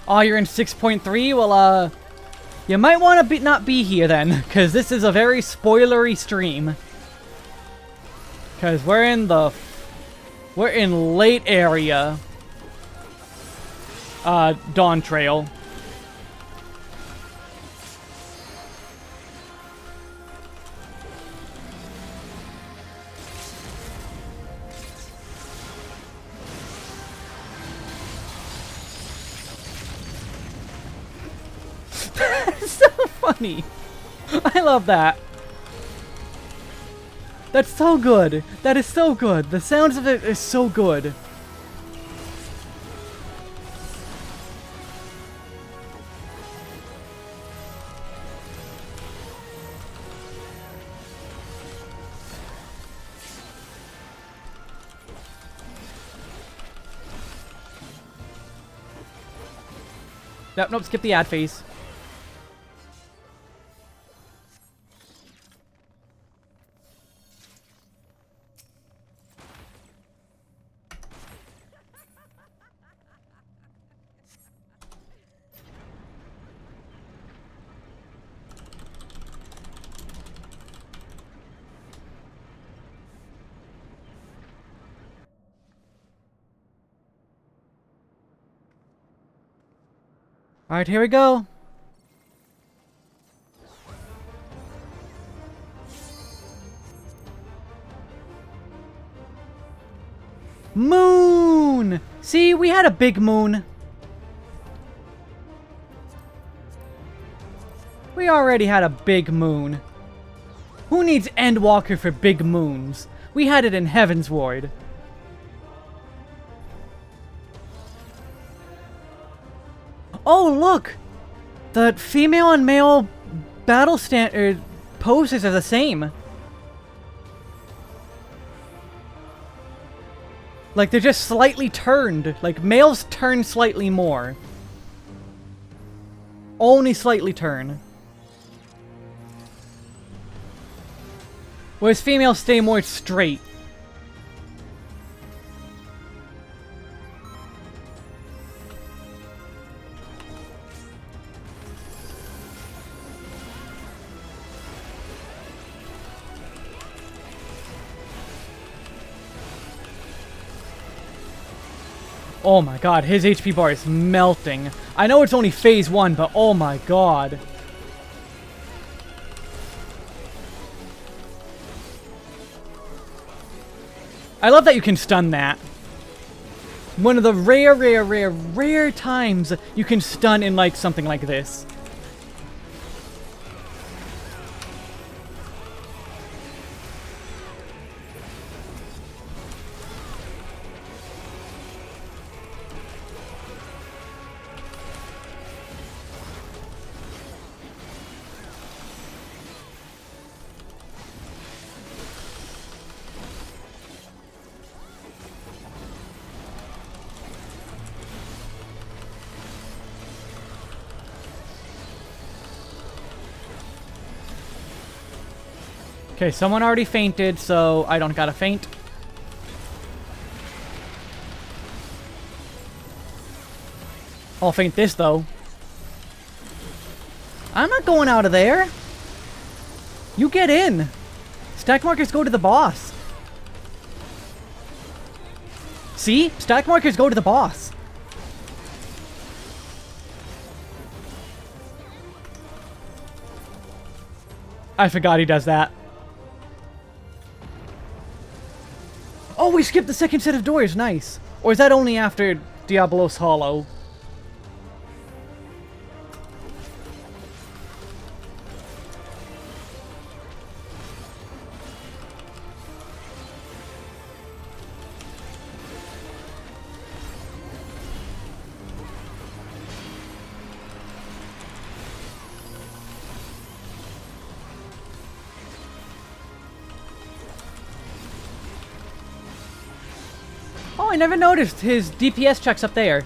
Oh, you're in 6.3? Well, you might want to not be here then, because this is a very spoilery stream. Because we're in late area. Dawntrail. That's so funny. I love that. That's so good. That is so good. The sounds of it is so good. Yep, nope, skip the ad phase. Alright, here we go. Moon! See, we had a big moon. We already had a big moon. Who needs Endwalker for big moons? We had it in Heaven's Ward. Oh, look! The female and male battle poses are the same. Like, they're just slightly turned. Like, males turn slightly more. Only slightly turn. Whereas females stay more straight. Oh my god, his HP bar is melting. I know it's only phase 1, but oh my god. I love that you can stun that. One of the rare times you can stun in like something like this. Okay, someone already fainted, so I don't gotta faint. I'll faint this, though. I'm not going out of there. You get in. Stack markers go to the boss. See? Stack markers go to the boss. I forgot he does that. Oh, we skipped the second set of doors. Nice. Or is that only after Diablos Hollow? Oh, I never noticed his DPS checks up there.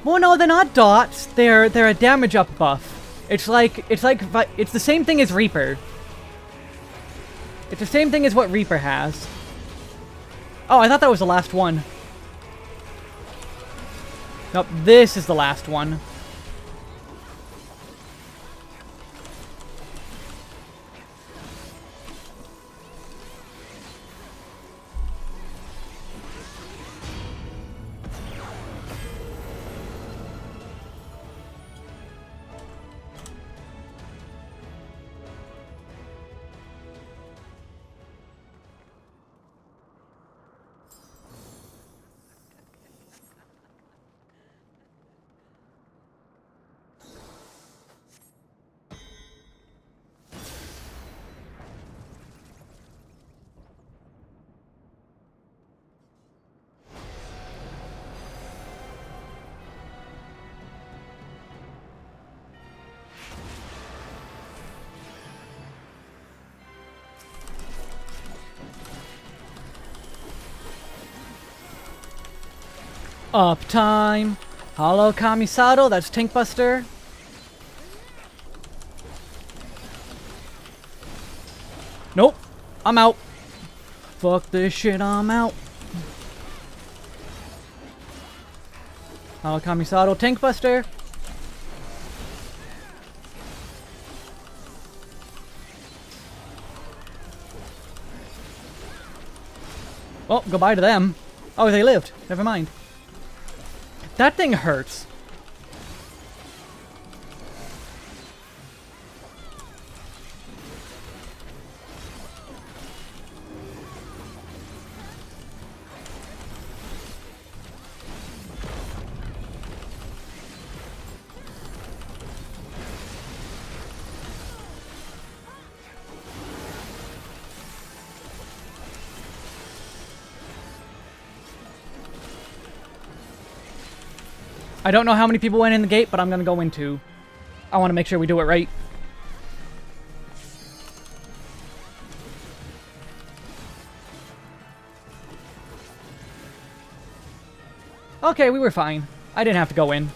Well, no, they're not dots. They're a damage up buff. It's the same thing as Reaper. It's the same thing as what Reaper has. Oh, I thought that was the last one. Nope, this is the last one. Uptime. Hello, Kamisato. That's Tankbuster. Nope. I'm out. Fuck this shit. I'm out. Hello, Kamisato. Tankbuster. Well, goodbye to them. Oh, they lived. Never mind. That thing hurts. I don't know how many people went in the gate, but I'm gonna go in too. I want to make sure we do it right. Okay, we were fine. I didn't have to go in.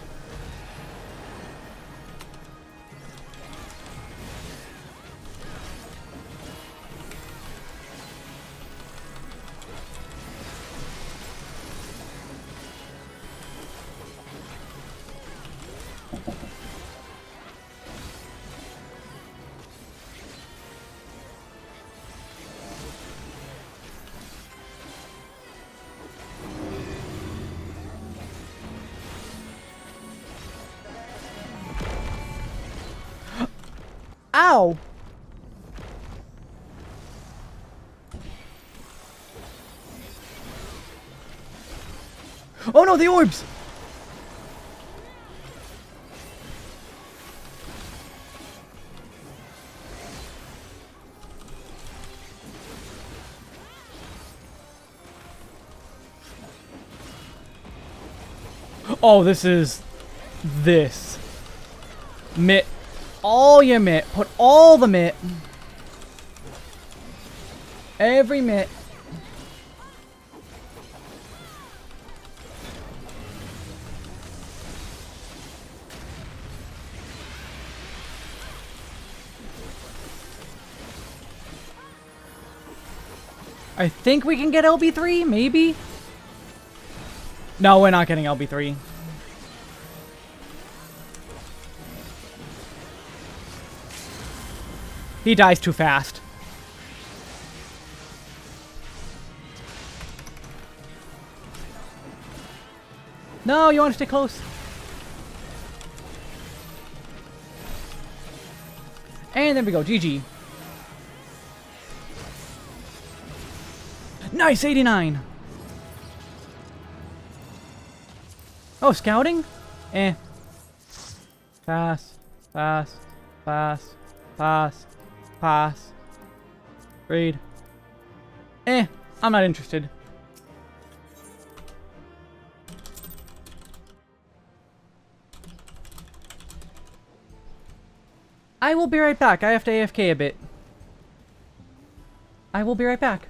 Ow! Oh no, the orbs! Oh, this is... this. Mitt. All your mitt. Put all the mitt. Every mitt. I think we can get LB3, maybe? No, we're not getting LB3. He dies too fast. No, you want to stay close. And there we go, GG. Nice, 89. Oh, scouting? Eh. Pass. Pass. Pass. Pass. Pass. Read. Eh. I'm not interested. I will be right back. I have to AFK a bit. I will be right back.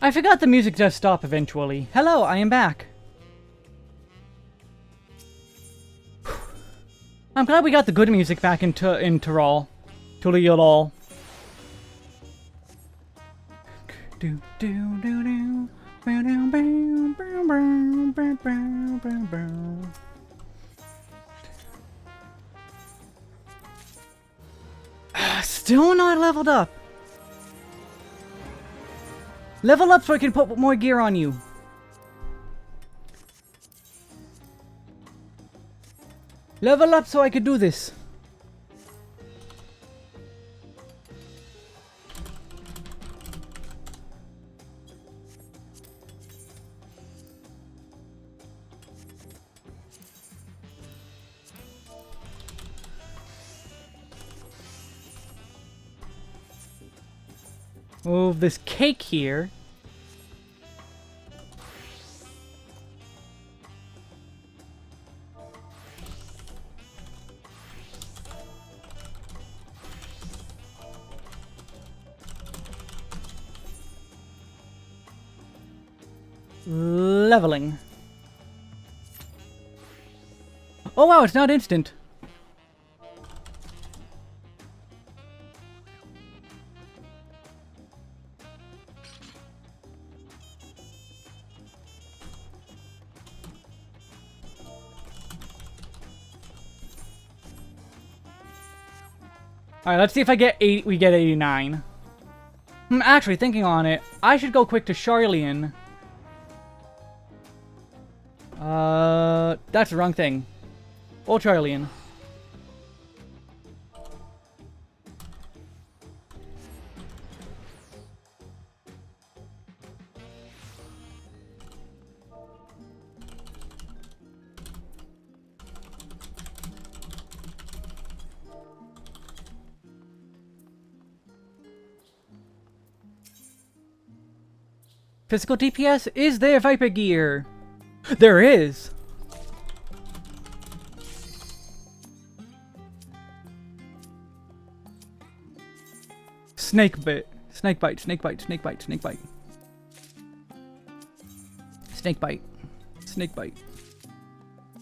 I forgot the music does stop eventually. Hello, I am back. I'm glad we got the good music back in Tyrol. Tuliyolol. Do do do do. Still not leveled up. Level up so I can put more gear on you. Level up so I could do this. Move this cake here. Leveling. Oh wow, it's not instant. Alright, let's see if I get 80. We get 89. Actually, thinking on it, I should go quick to Charlian. That's the wrong thing. Old Charlian. Physical DPS? Is there Viper gear? There is! Snake bite. Snake bite, snake bite, snake bite, snake bite. Snake bite. Snake bite.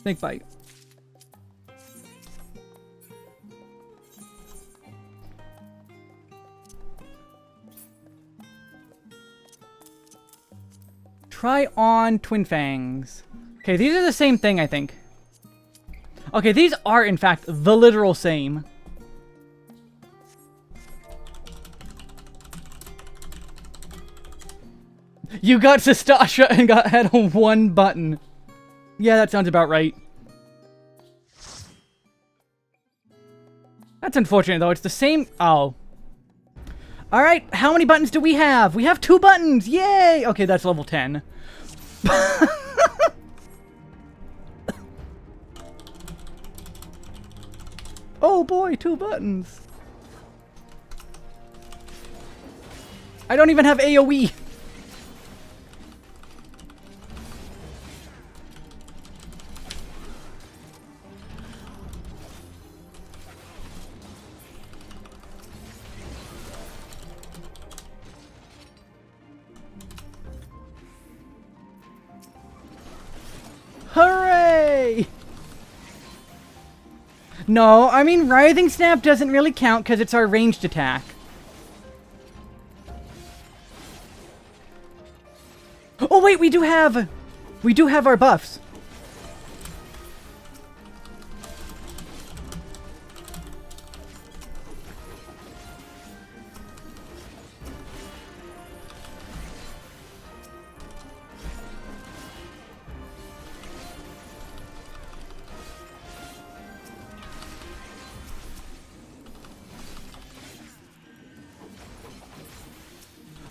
Snake bite. Try on Twin Fangs. Okay, these are the same thing, I think. Okay, these are, in fact, the literal same. You got Sastasha and had one button. Yeah, that sounds about right. That's unfortunate, though. It's the same... Oh. Alright, how many buttons do we have? We have 2 buttons! Yay! Okay, that's level 10. Oh boy, 2 buttons. I don't even have AoE. Hooray! No, I mean, Writhing Snap doesn't really count because it's our ranged attack. Oh wait, we do have our buffs.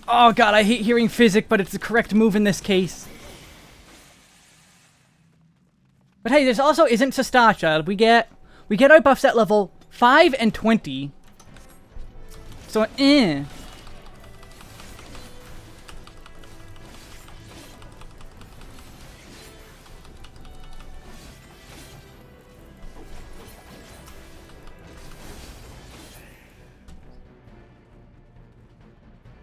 Oh god, I hate hearing physic, but it's the correct move in this case. But hey, this also isn't Sastasha. We get our buffs at level 5 and 20. So,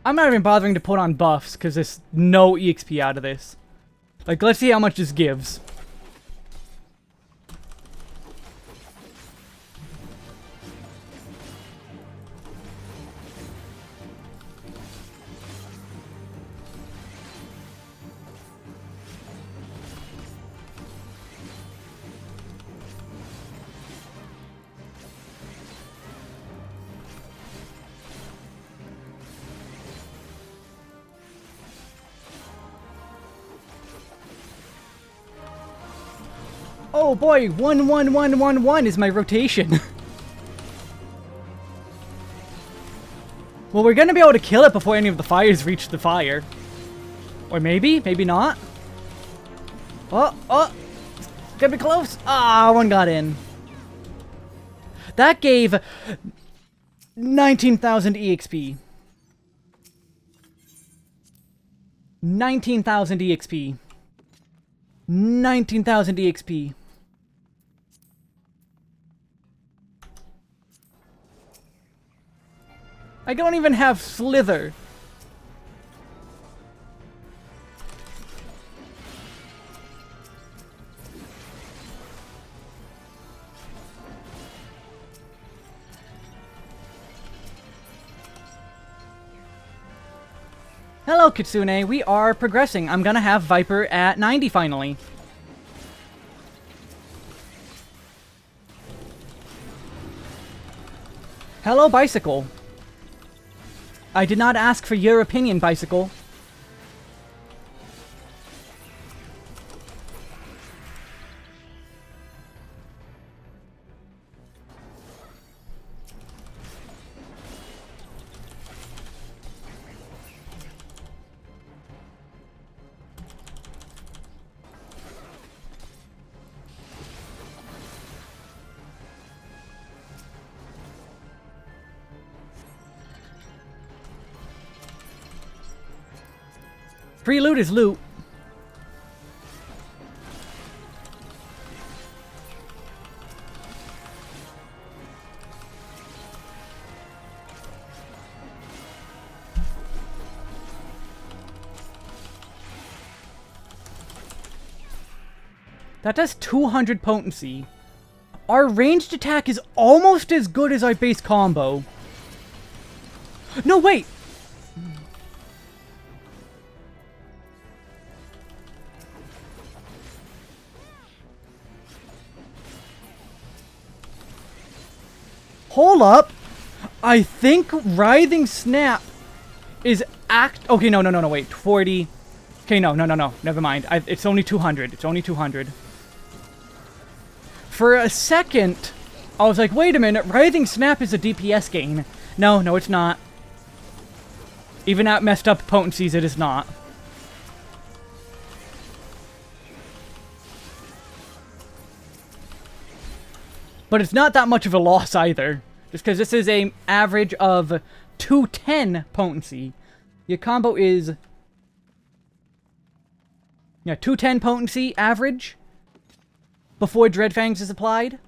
I'm not even bothering to put on buffs, because there's no EXP out of this. Like, let's see how much this gives. Oh boy, 11111 is my rotation. Well, we're gonna be able to kill it before any of the fires reach the fire. Or maybe, maybe not. Oh, it's gonna be close. Ah, one got in. That gave 19,000 EXP. 19,000 EXP. 19,000 EXP. I don't even have Slither. Hello, Kitsune. We are progressing. I'm gonna have Viper at 90 finally. Hello, Bicycle. I did not ask for your opinion, Bicycle. Free loot is loot. That does 200 potency. Our ranged attack is almost as good as our base combo. No, wait! Hold up! I think Writhing Snap is okay, no, wait. 40. Okay, no. Never mind. It's only 200. It's only 200. For a second, I was like, wait a minute. Writhing Snap is a DPS gain. No, it's not. Even at messed up potencies, it is not. But it's not that much of a loss either. Just because this is an average of 210 potency. Your combo is... yeah, 210 potency average. Before Dreadfangs is applied.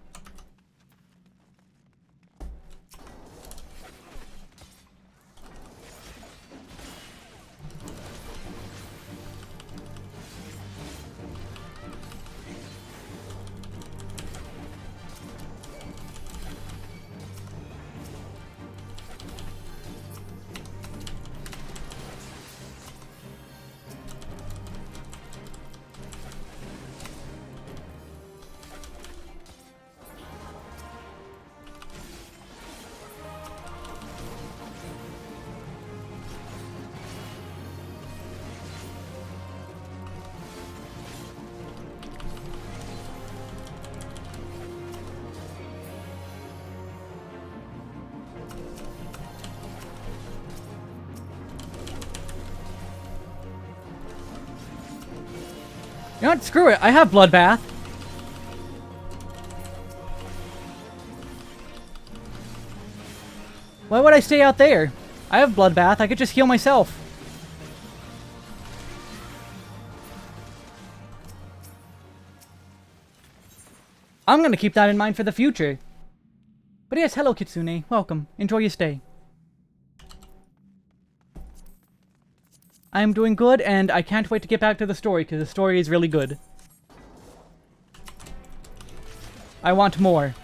You know what? Screw it. I have Bloodbath. Why would I stay out there? I have Bloodbath. I could just heal myself. I'm gonna keep that in mind for the future. But yes, hello Kitsune. Welcome. Enjoy your stay. I'm doing good, and I can't wait to get back to the story, because the story is really good. I want more.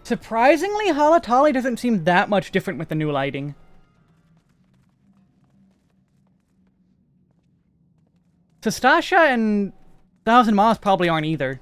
Surprisingly, Halatali doesn't seem that much different with the new lighting. Stasha and 1,000 Miles probably aren't either.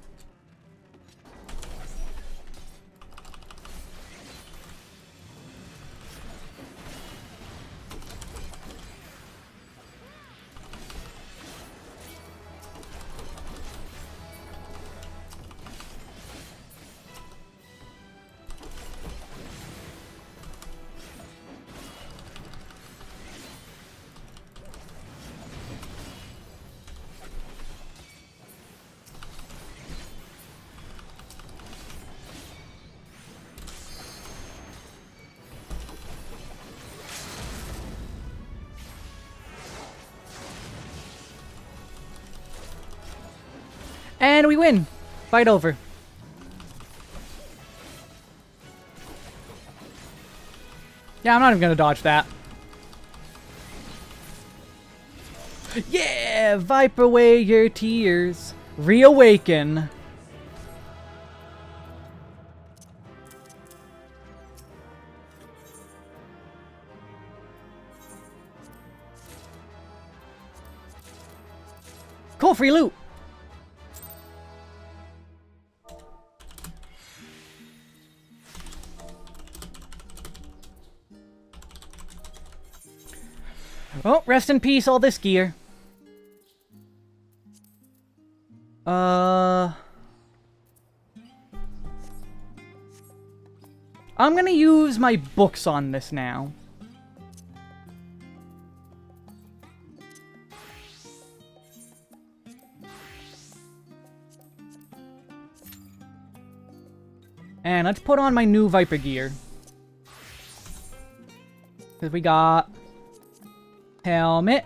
And we win! Fight over. Yeah, I'm not even gonna dodge that. Yeah! Wipe away your tears. Reawaken. Cool, free loot! Oh, rest in peace, all this gear. I'm gonna use my books on this now. And let's put on my new Viper gear. Because we got helmet.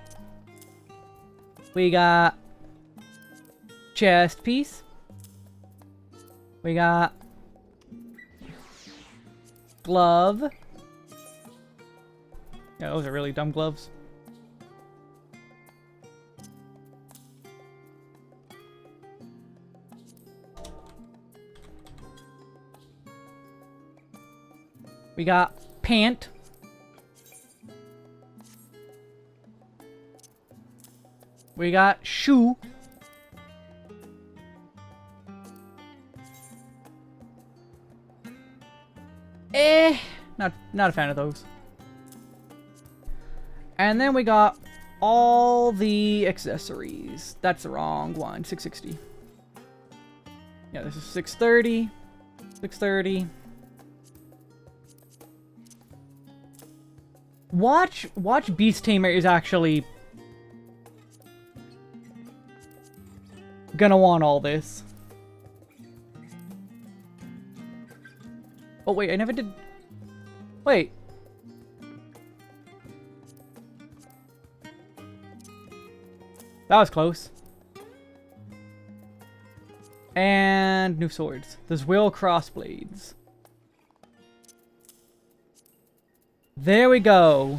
We got chest piece. We got glove. Yeah, those are really dumb gloves. We got pant. We got shoe. Not a fan of those. And then we got all the accessories. That's the wrong one. 660. Yeah, this is 630. 630. Watch Beast Tamer is actually gonna want all this. Oh wait, I never did. Wait. That was close. And new swords. There's Will Crossblades. There we go.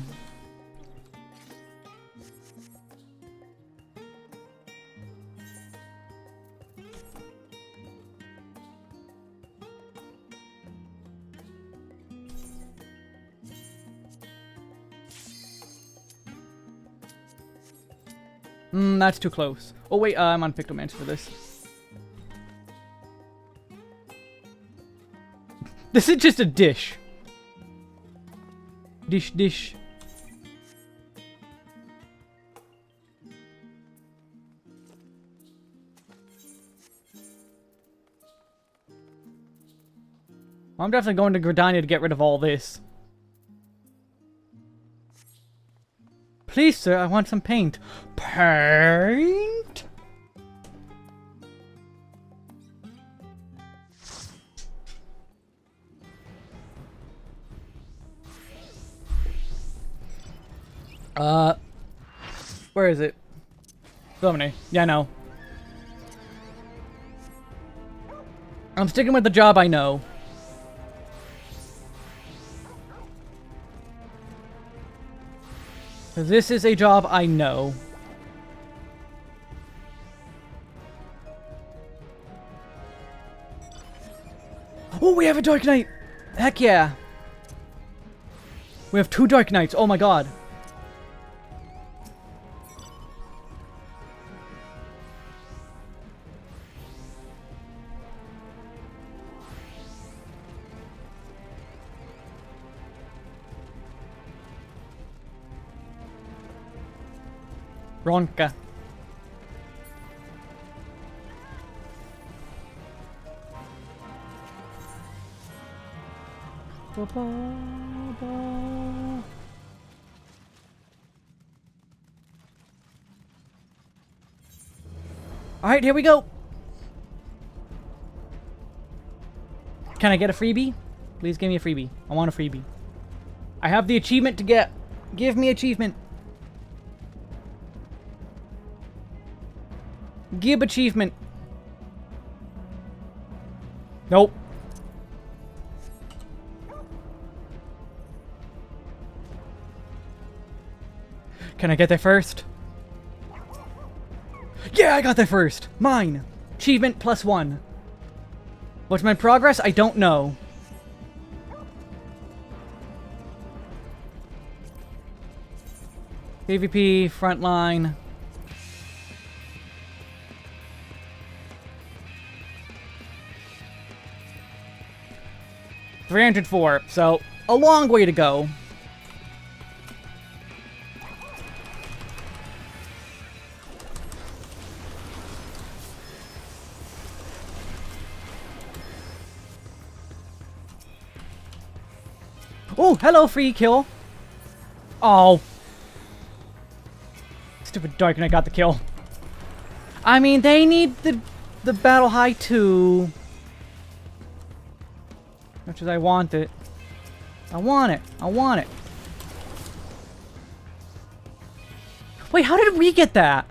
That's too close. Oh wait, I'm on Pictomancer for this. This is just a dish. Dish. Well, I'm definitely going to Gridania to get rid of all this. Please, sir, I want some paint. Paint? Where is it? Germany. Yeah, I know. I'm sticking with the job I know. Because this is a job I know. Oh, we have a Dark Knight! Heck yeah! We have 2 Dark Knights, oh my god. Ronka. Alright, here we go. Can I get a freebie? Please give me a freebie. I want a freebie. I have the achievement to get. Give me achievement. Give achievement. Nope. Can I get there first? Yeah, I got there first! Mine! Achievement +1. What's my progress? I don't know. PvP, frontline. $304, so a long way to go. Oh, hello, free kill. Oh. Stupid Dark Knight got the kill. I mean, they need the battle high too. Much as I want it. I want it. I want it. Wait, how did we get that?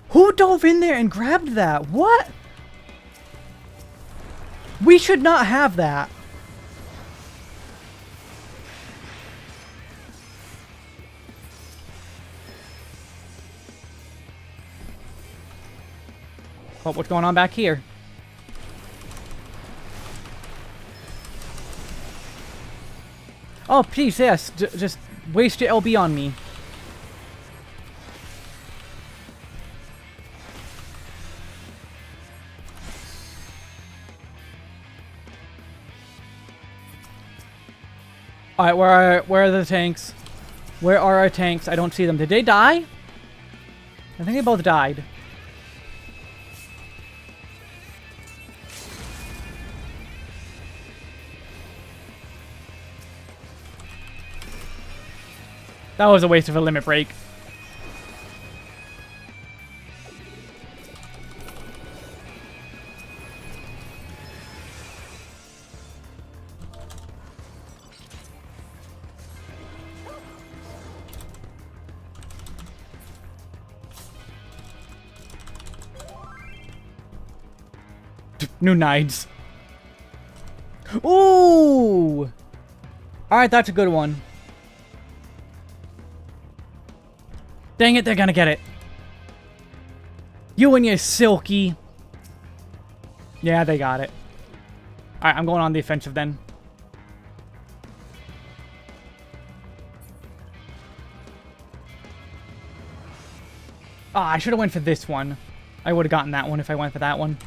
Who dove in there and grabbed that? What? We should not have that. Oh, what's going on back here? Oh, please, yes. Just waste your LB on me. Alright, where are the tanks? Where are our tanks? I don't see them. Did they die? I think they both died. That was a waste of a limit break. New knights. Ooh! Alright, that's a good one. Dang it, they're gonna get it. You and your silky. Yeah, they got it. Alright, I'm going on the offensive then. Ah, I should have went for this one. I would have gotten that one if I went for that one.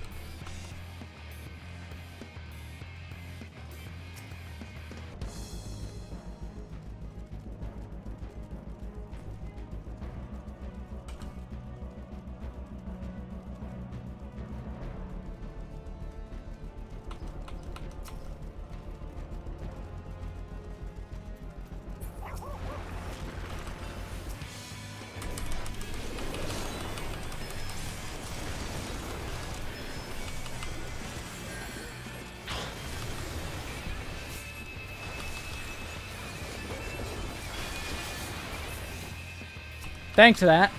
Thanks for that.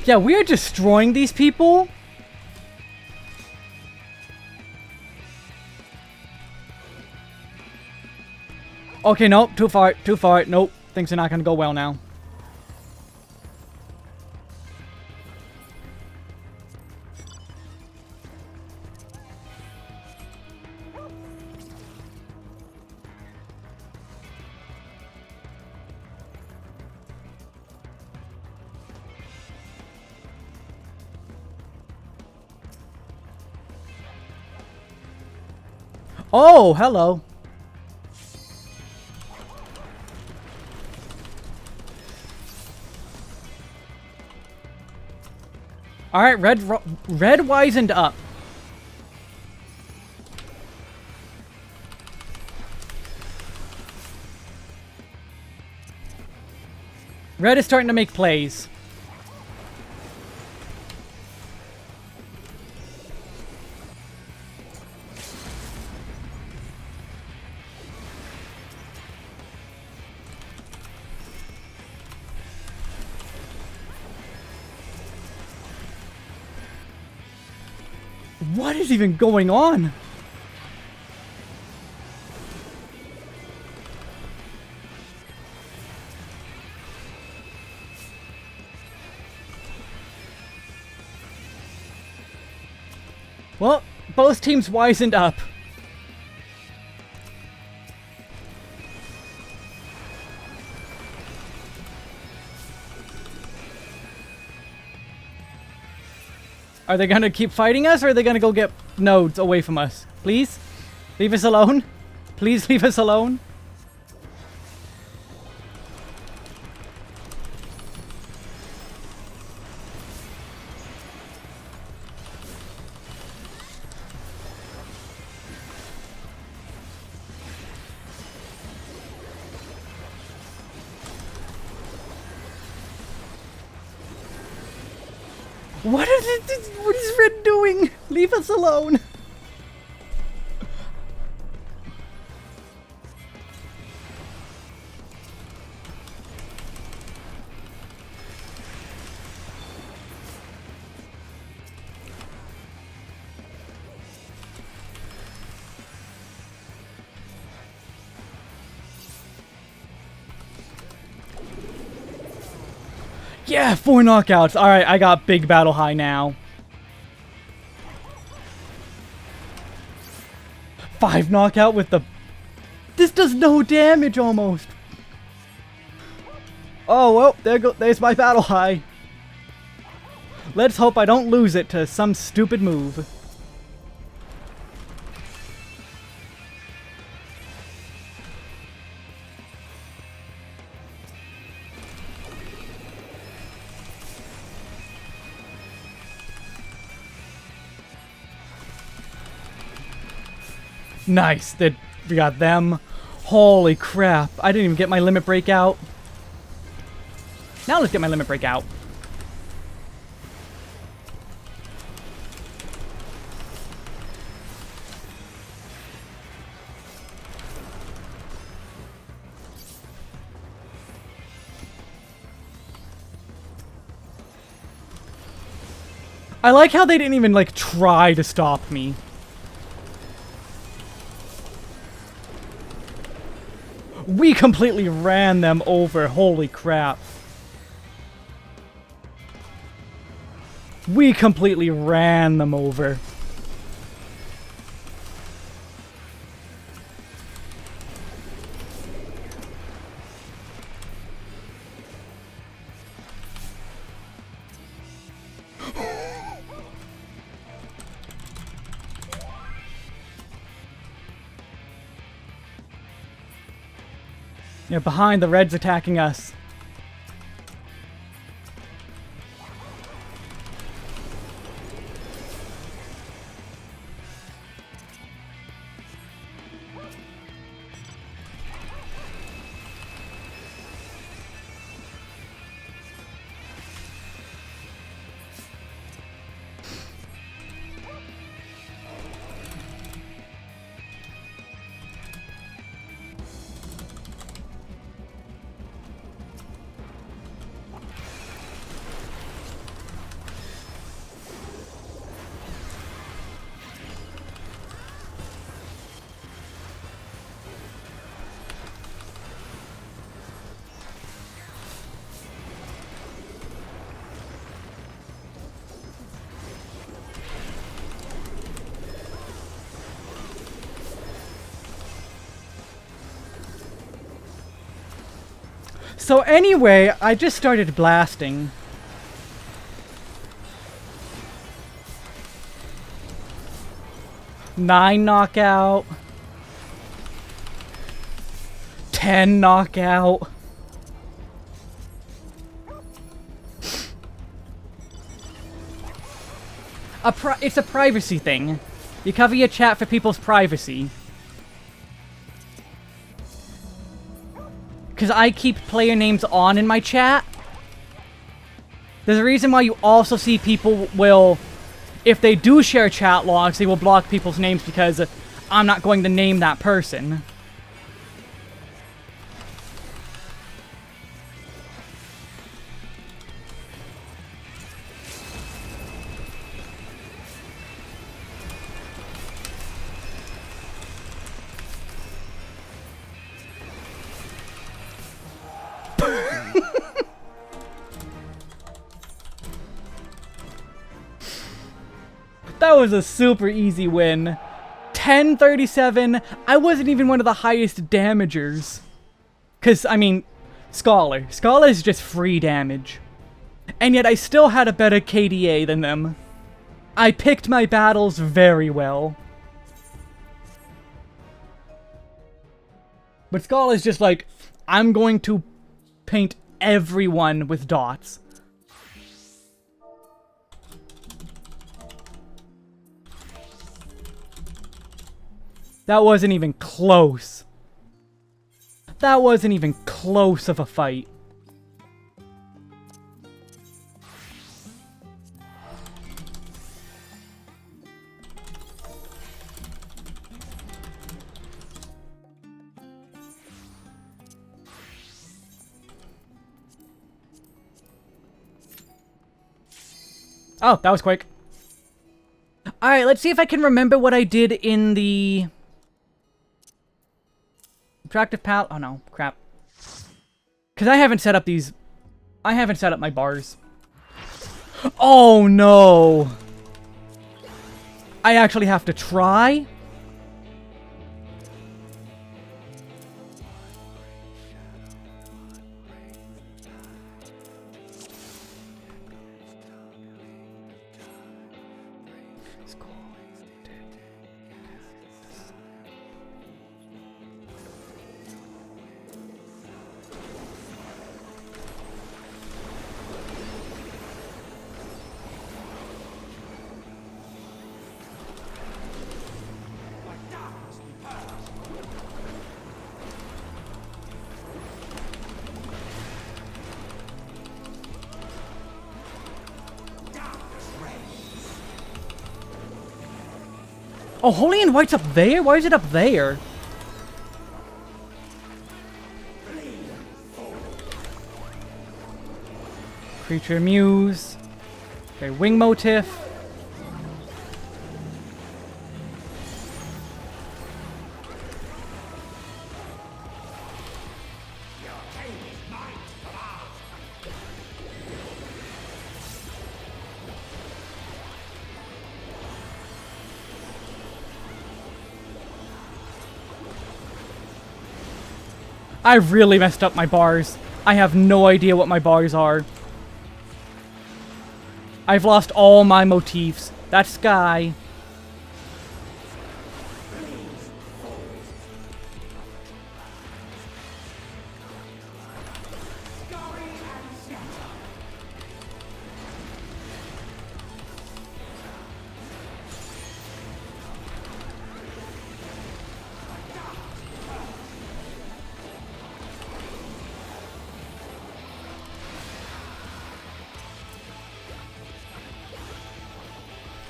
Yeah, we are destroying these people. Okay, nope, too far, too far. Nope, things are not gonna go well now. Oh, hello. All right, red wisened up. Red is starting to make plays. What is even going on? Well, both teams wisened up. Are they gonna keep fighting us, or are they gonna go get nodes away from us? Please? Leave us alone? Please leave us alone? What is Red doing? Leave us alone. Yeah, 4 knockouts. Alright, I got big battle high now. 5 knockout with the... This does no damage almost. Oh, well, there's my battle high. Let's hope I don't lose it to some stupid move. Nice, we got them. Holy crap, I didn't even get my limit break out. Now let's get my limit break out. I like how they didn't even, like, try to stop me. We completely ran them over. Holy crap. We completely ran them over. Yeah, behind, the red's attacking us. So anyway, I just started blasting. Nine knockout. 10 knockout. It's a privacy thing. You cover your chat for people's privacy. Because I keep player names on in my chat. There's a reason why you also see people will, if they do share chat logs, they will block people's names because I'm not going to name that person. That was a super easy win. 1037. I wasn't even one of the highest damagers. Because, I mean, Scholar. Scholar is just free damage. And yet I still had a better KDA than them. I picked my battles very well. But Scholar is just like, I'm going to paint everyone with dots. That wasn't even close. That wasn't even close of a fight. Oh, that was quick. Alright, let's see if I can remember what I did in the... Subtractive palette. Oh no, crap. Because I haven't set up these... I haven't set up my bars. Oh no! I actually have to try? Oh, Holy and White's up there? Why is it up there? Creature Muse. Okay, Wing Motif. I really messed up my bars. I have no idea what my bars are. I've lost all my motifs. That's Sky.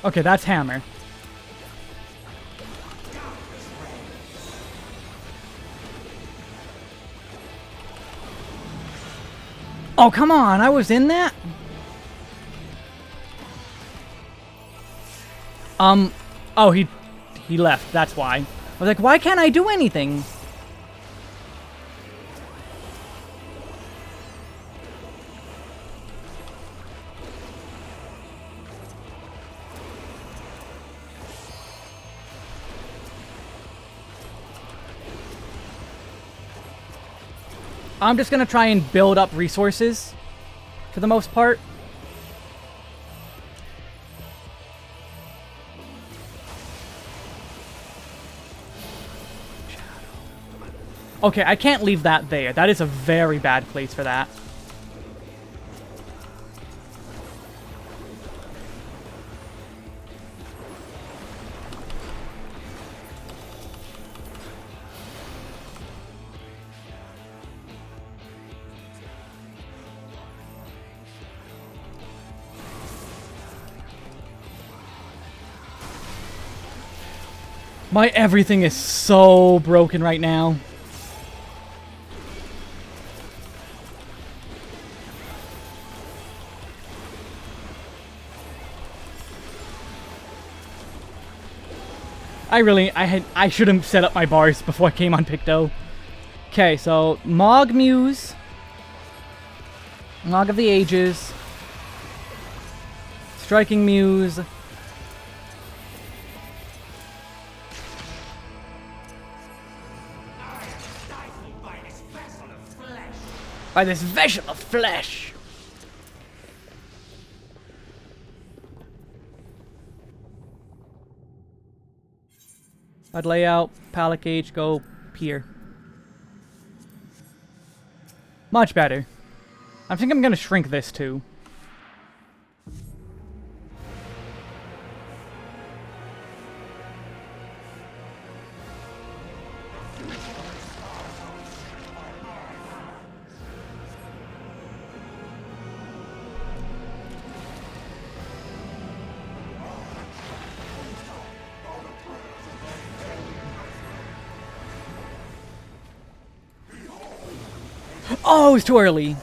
Okay, that's Hammer. Oh, come on, I was in that? Oh, he left, that's why. I was like, why can't I do anything? I'm just gonna try and build up resources for the most part. Okay, I can't leave that there. That is a very bad place for that. My everything is so broken right now. I should have set up my bars before I came on Picto. Okay, so Mog Muse. Mog of the Ages. Striking Muse. By this vessel of flesh. I'd lay out, pallet cage, go here. Much better. I think I'm gonna shrink this too. Oh, it's too early.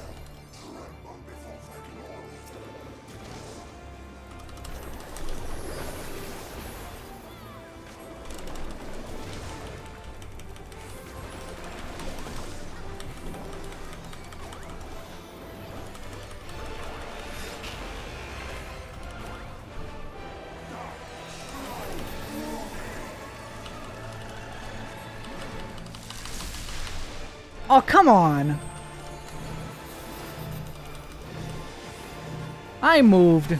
Oh, come on. I moved.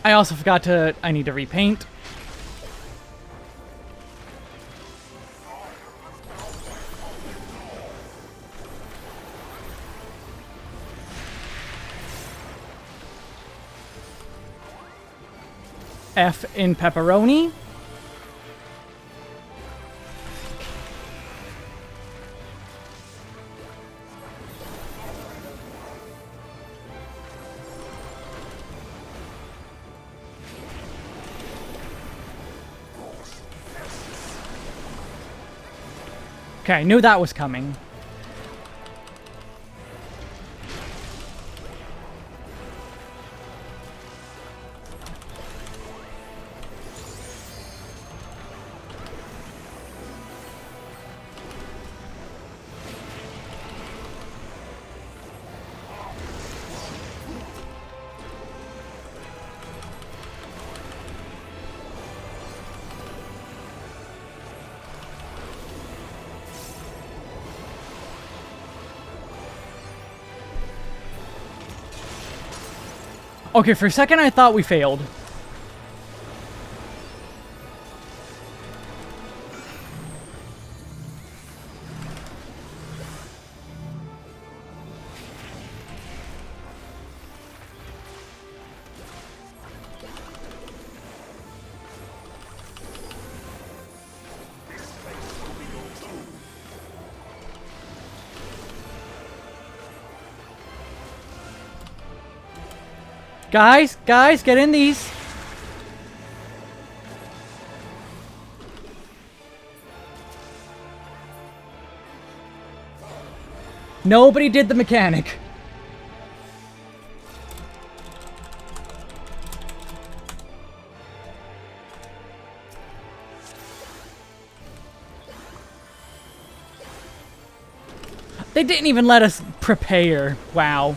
I also forgot to... I need to repaint. F in pepperoni. Okay, I knew that was coming. Okay, for a second I thought we failed. Guys, get in these. Nobody did the mechanic. They didn't even let us prepare. Wow.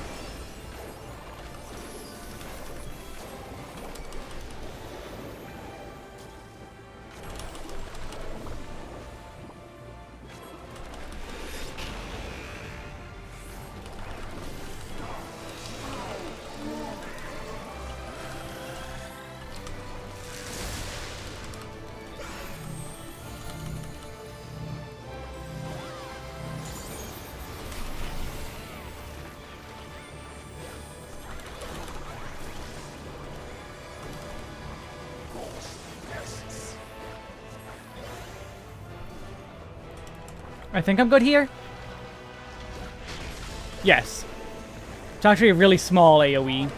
I think I'm good here. Yes. It's actually a really small AoE.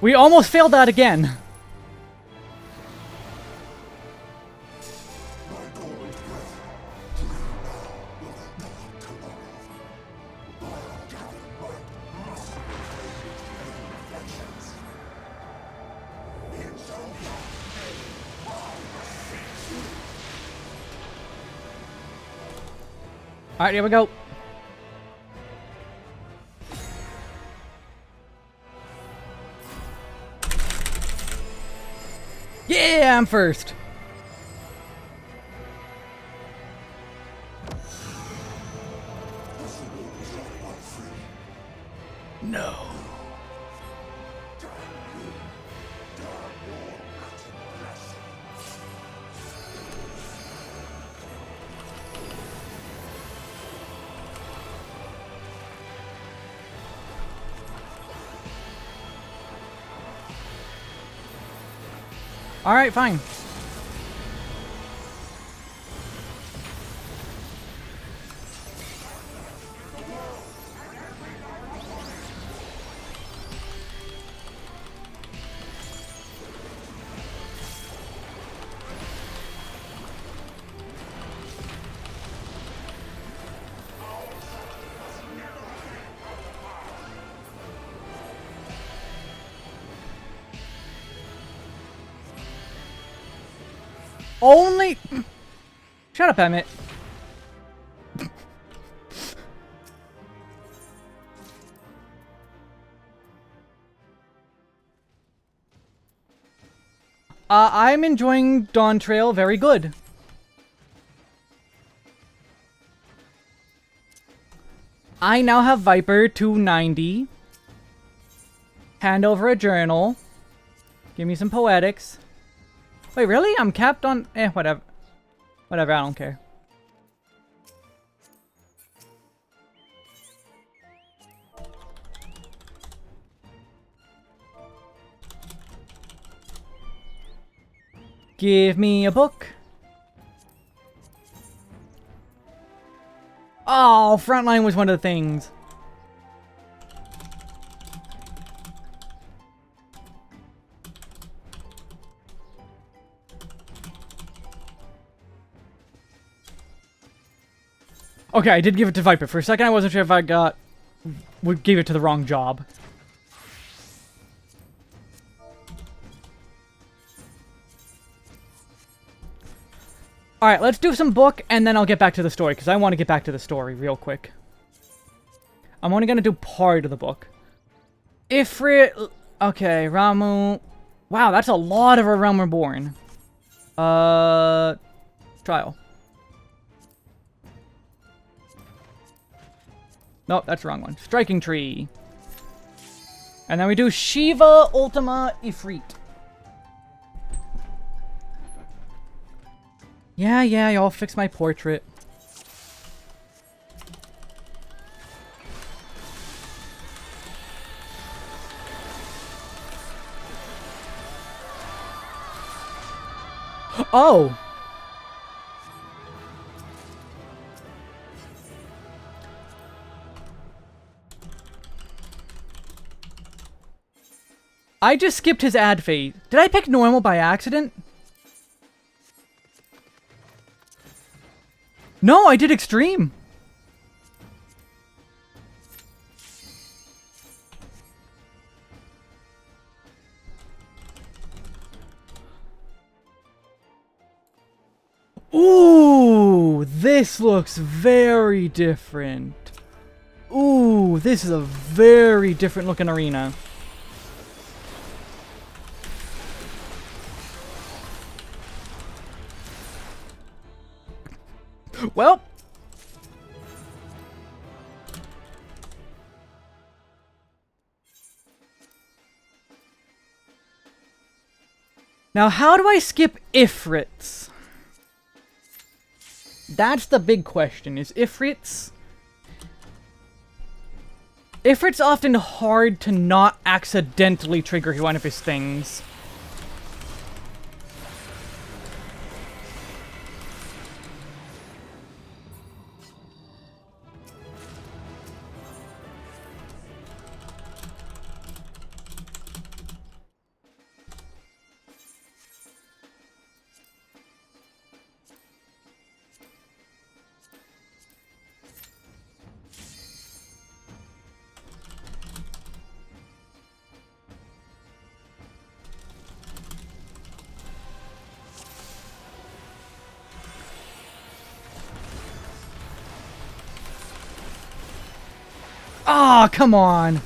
We almost failed that again. Alright, here we go. Yeah, I'm first. No. All right, fine. Only... Shut up, Emmett. I'm enjoying Dawntrail very good. I now have Viper 290. Hand over a journal. Give me some poetics. Wait, really? I'm capped on... whatever. Whatever, I don't care. Give me a book. Oh, Frontline was one of the things. Okay, I did give it to Viper. For a second, I wasn't sure if I gave it to the wrong job. Alright, let's do some book, and then I'll get back to the story, because I want to get back to the story real quick. I'm only going to do part of the book. Ifrit... Okay, Ramu... Wow, that's a lot of a Realm Reborn. Trial. Nope, that's the wrong one. Striking Tree. And then we do Shiva Ultima Ifrit. Yeah, y'all fix my portrait. Oh! I just skipped his ad phase. Did I pick normal by accident? No, I did extreme. Ooh, this looks very different. Ooh, this is a very different looking arena. Well. Now, how do I skip Ifrits? That's the big question, is Ifrits... Ifrit's often hard to not accidentally trigger one of his things. Ah, oh, come on.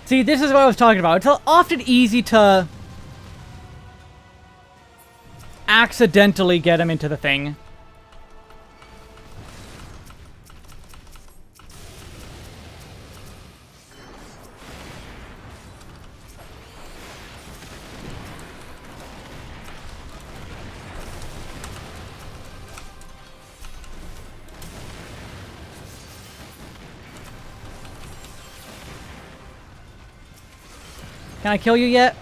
See, this is what I was talking about. It's often easy to accidentally get him into the thing. Can I kill you yet?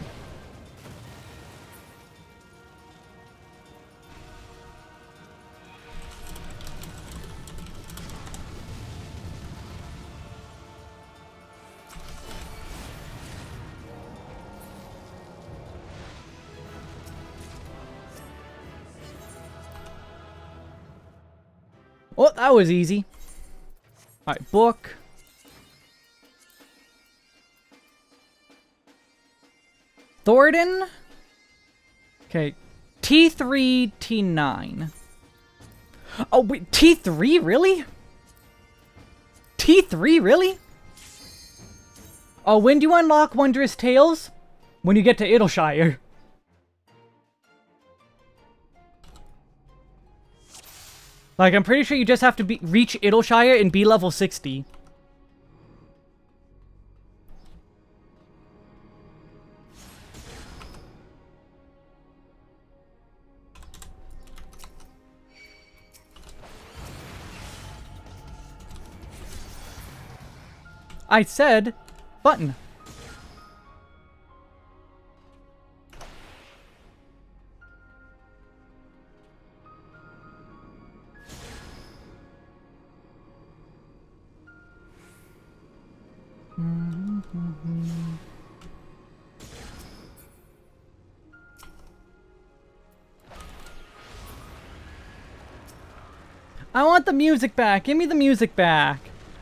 Oh, that was easy. Alright, book. Thornton? Okay. T3, T9. Oh, wait, T3? Really? T3? Really? Oh, when do you unlock Wondrous Tales? When you get to Idleshire. Like, I'm pretty sure you just have to reach Idleshire and be level 60. I said button. I want the music back. Give me the music back.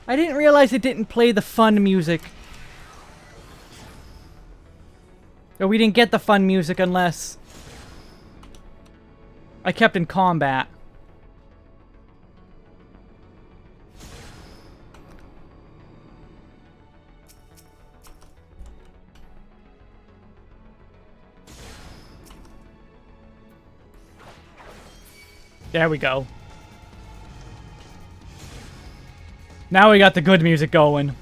I didn't realize it didn't play the fun music. Or we didn't get the fun music unless I kept in combat. There we go. Now we got the good music going.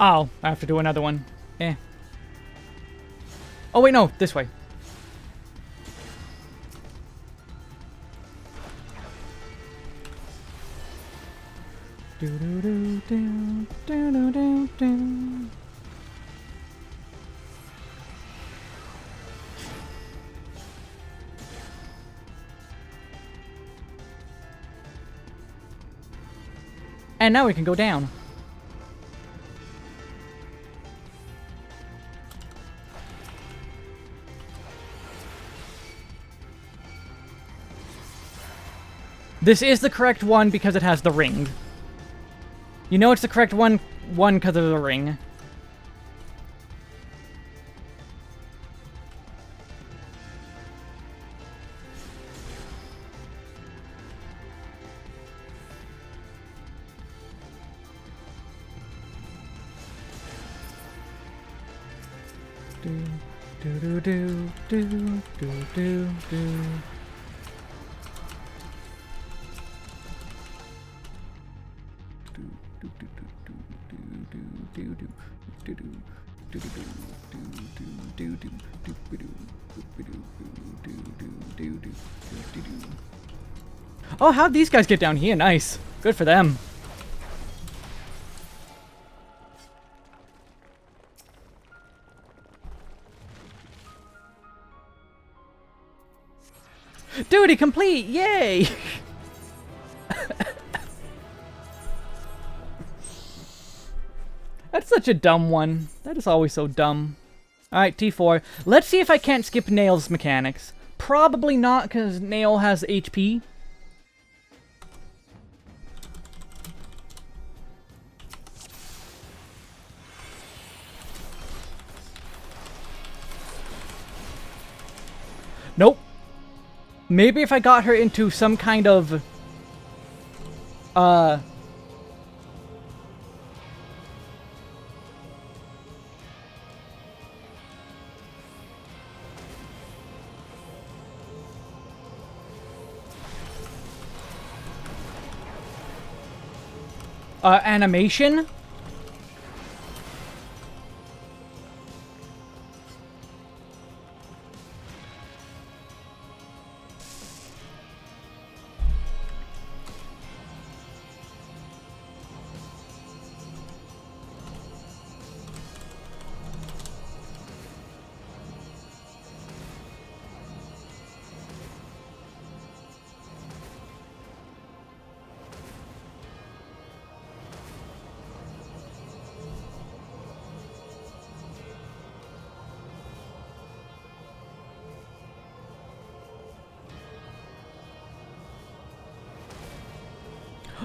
Oh, I have to do another one. Eh. Oh, wait, no. This way. And now we can go down. This is the correct one because it has the ring. You know it's the correct one because of the ring. Oh, how'd these guys get down here? Nice. Good for them. Duty complete! Yay! That's such a dumb one. That is always so dumb. Alright, T4. Let's see if I can't skip Nail's mechanics. Probably not, because Nail has HP. Nope. Maybe if I got her into some kind of... animation?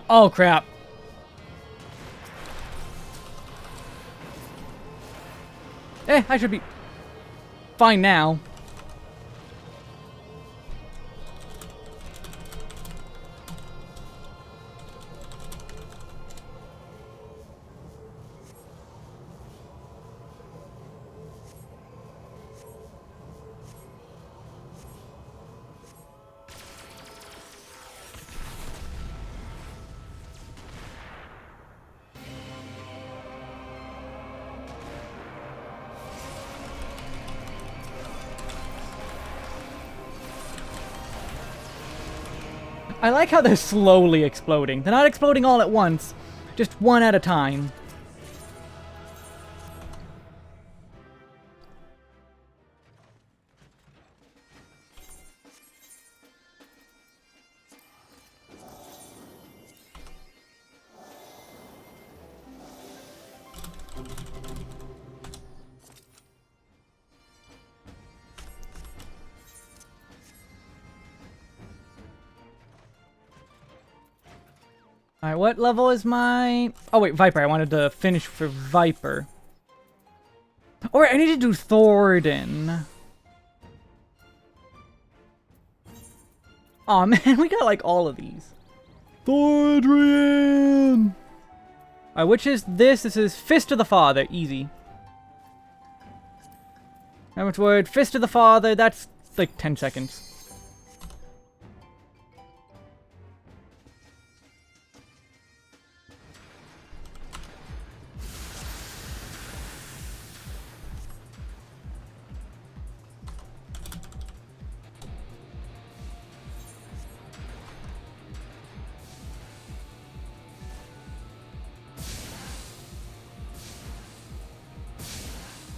Oh, crap. I should be fine now. I like how they're slowly exploding. They're not exploding all at once, just one at a time. Alright, what level is my... Oh wait, Viper. I wanted to finish for Viper. Alright, I need to do Thornton. Aw, man, we got, like, all of these. Thordrian! Alright, which is this? This is Fist of the Father. Easy. How much word? Fist of the Father. That's, like, 10 seconds.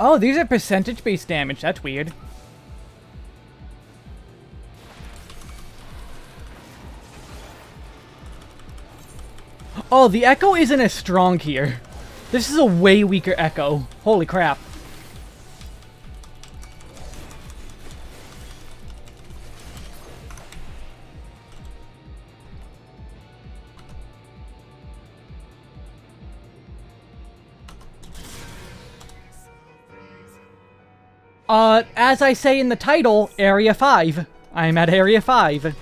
Oh, these are percentage-based damage. That's weird. Oh, the Echo isn't as strong here. This is a way weaker Echo. Holy crap. As I say in the title, Area 5. I'm at Area 5.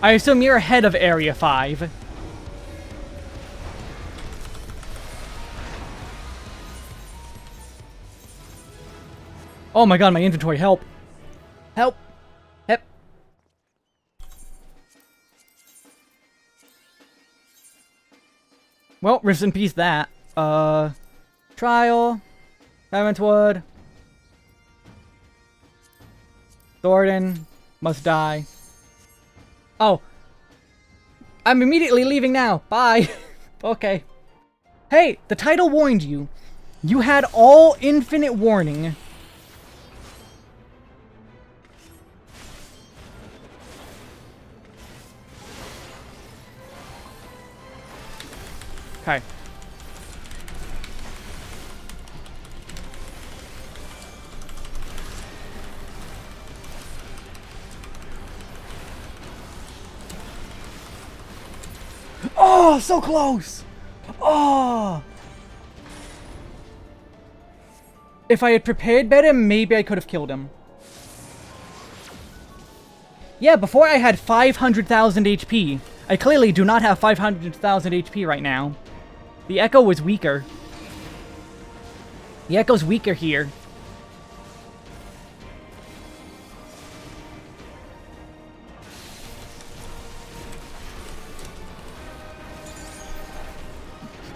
I assume you're ahead of Area 5. Oh my god, my inventory, help. Help. Help. Well, rest in peace that. Trial. Seventh Wood. Thornton. Must die. Oh. I'm immediately leaving now. Bye. Okay. Hey, the title warned you. You had all infinite warning. Okay. Oh, so close! Oh! If I had prepared better, maybe I could have killed him. Yeah, before I had 500,000 HP. I clearly do not have 500,000 HP right now. The Echo was weaker. The Echo's weaker here.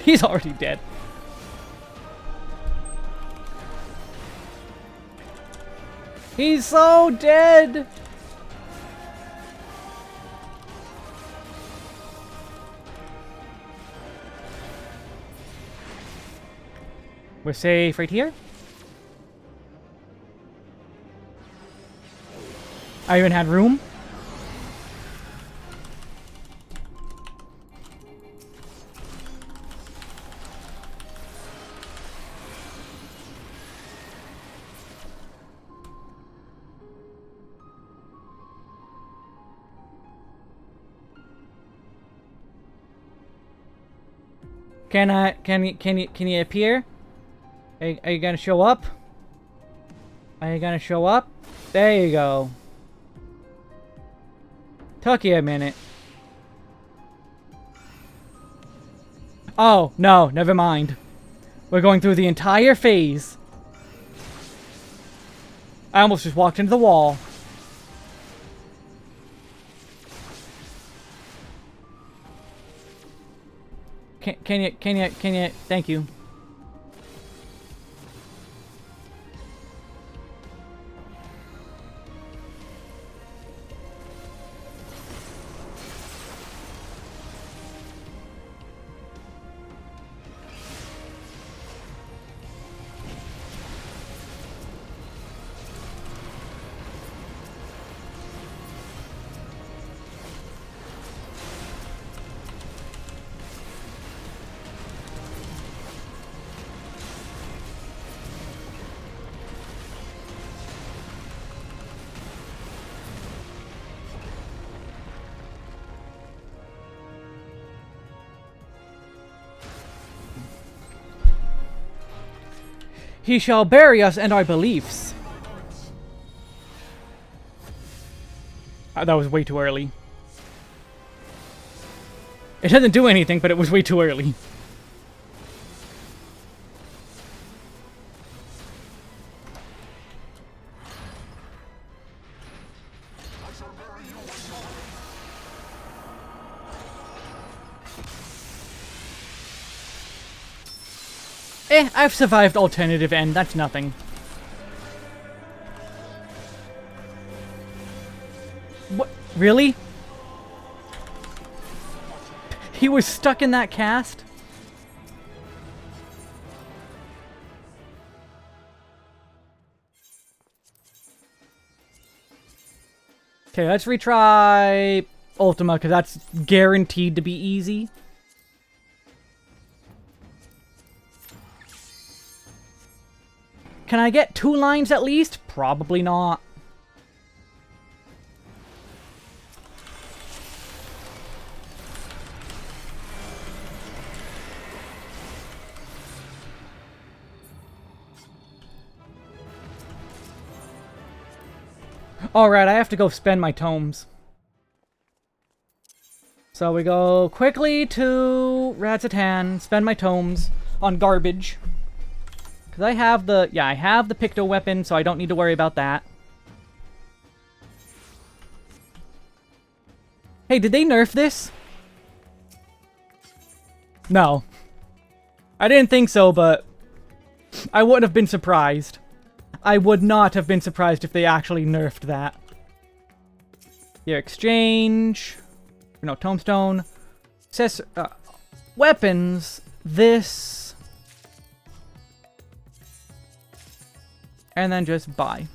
He's already dead. He's so dead! We're safe right here. I even had room. Can you appear? Are you gonna show up? Are you gonna show up? There you go. Took you a minute. Oh, no, never mind. We're going through the entire phase. I almost just walked into the wall. Can you, thank you. He shall bury us and our beliefs. That was way too early. It doesn't do anything, but it was way too early. I've survived alternative end, that's nothing. What? Really? He was stuck in that cast? Okay, let's retry Ultima, because that's guaranteed to be easy. Can I get 2 lines at least? Probably not. Alright, I have to go spend my tomes. So we go quickly to Radzatan, spend my tomes on garbage. Because I have the, I have the Picto weapon, so I don't need to worry about that. Hey, did they nerf this? No. I didn't think so, but I wouldn't have been surprised. I would not have been surprised if they actually nerfed that. Here, exchange. No, tombstone. Says, weapons. This. And then just buy.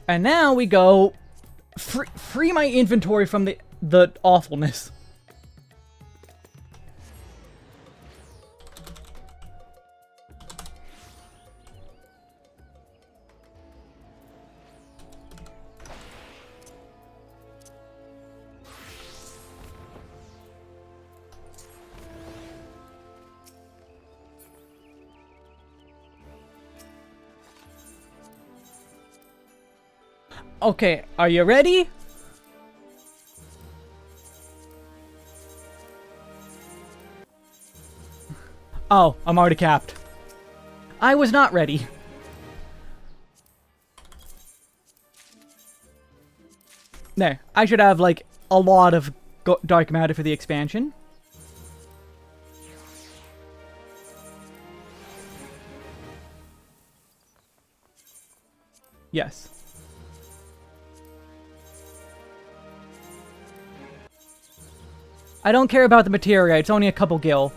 And now we go free my inventory from the awfulness. Okay, are you ready? Oh, I'm already capped. I was not ready. There, I should have, like, a lot of dark matter for the expansion. Yes. I don't care about the materia, it's only a couple gil.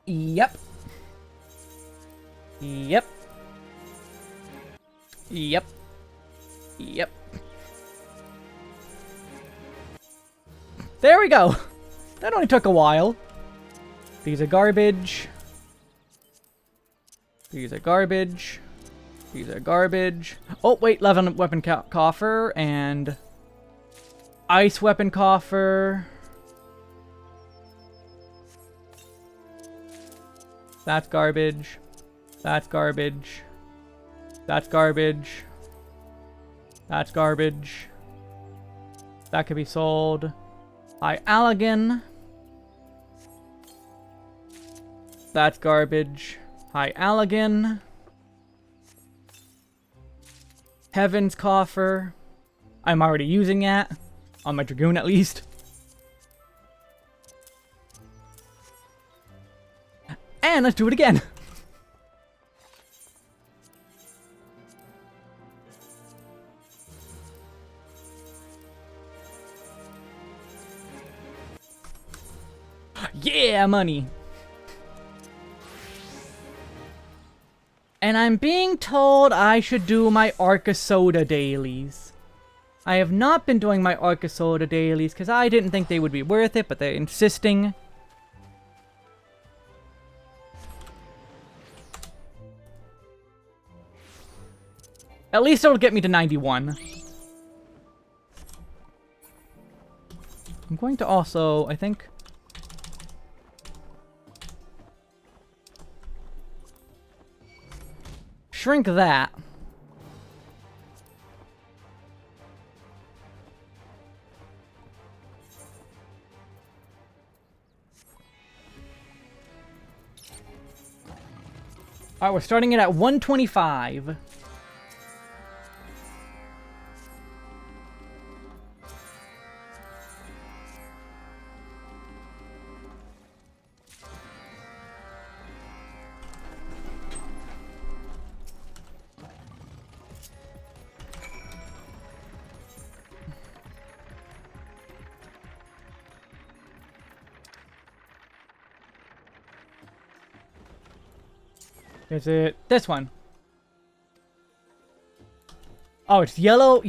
Yep. Yep. Yep. Yep. There we go. That only took a while. These are garbage. These are garbage. These are garbage. Oh, wait, 11 weapon coffer and ice weapon coffer. That's garbage. That's garbage. That's garbage. That's garbage. That could be sold. High Allegan. That's garbage. High Allegan. Heaven's Coffer. I'm already using that. On my Dragoon at least. And let's do it again. Yeah, money. And I'm being told I should do my Arca-Soda dailies. I have not been doing my Arca-Soda dailies because I didn't think they would be worth it, but they're insisting. At least it'll get me to 91. I'm going to also, I think... shrink that. Alright, we're starting it at 125. Is it this one? Oh, it's yellow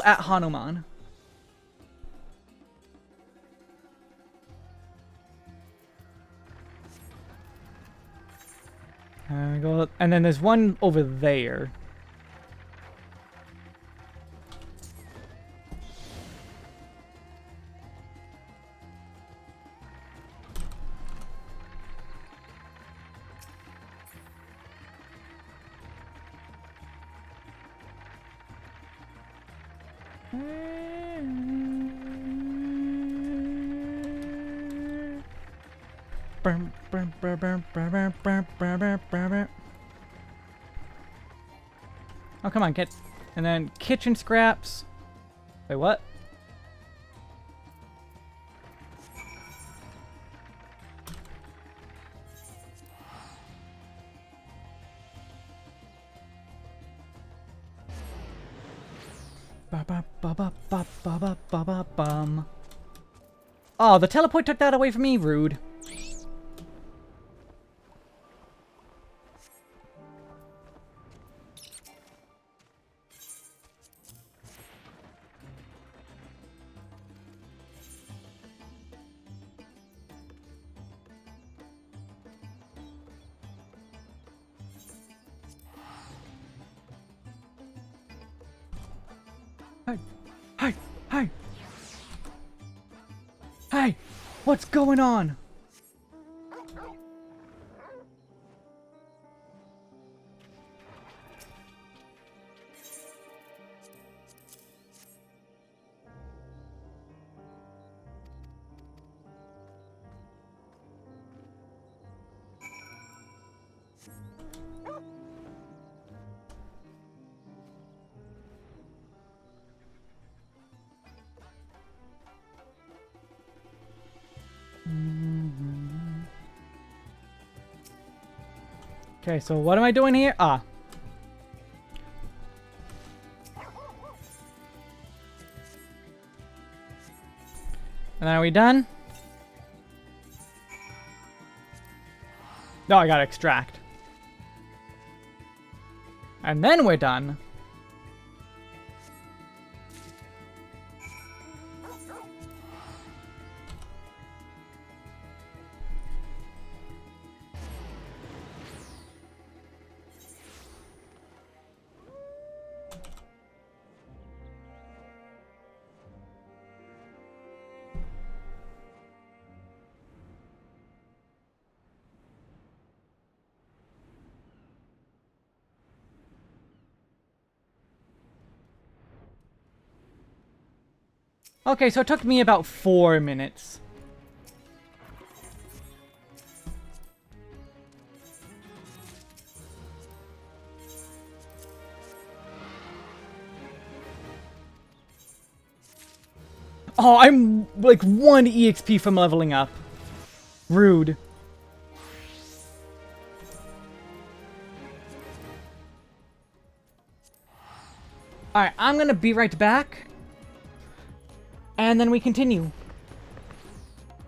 at Hanuman. And then there's one over there. Oh, come on, get... And then kitchen scraps. Wait, what? Ba-ba-ba-ba-ba-ba-ba-bum. Oh, the teleport took that away from me. Rude. Hey! Hey! Hey! What's going on? Okay, so what am I doing here? Ah. And then are we done? No, I gotta extract. And then we're done. Okay, so it took me about 4 minutes. Oh, I'm like 1 EXP from leveling up. Rude. Alright, I'm gonna be right back. And then we continue.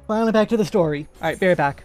Finally back to the story. Alright, be right back.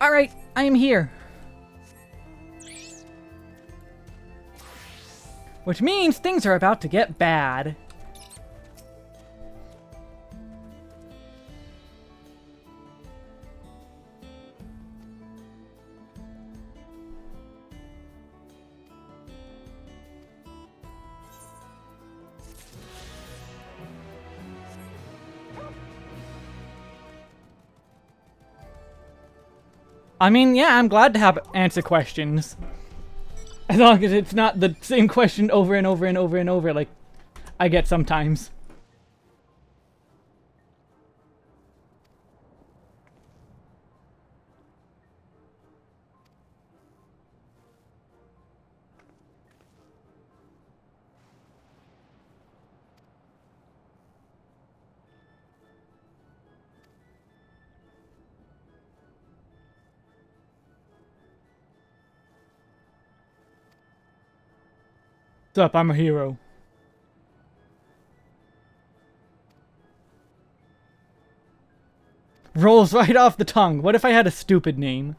Alright, I am here. Which means things are about to get bad. I mean, yeah, I'm glad to have answer questions. As long as it's not the same question over and over and over and over like I get sometimes. What's up? I'm a hero. Rolls right off the tongue. What if I had a stupid name?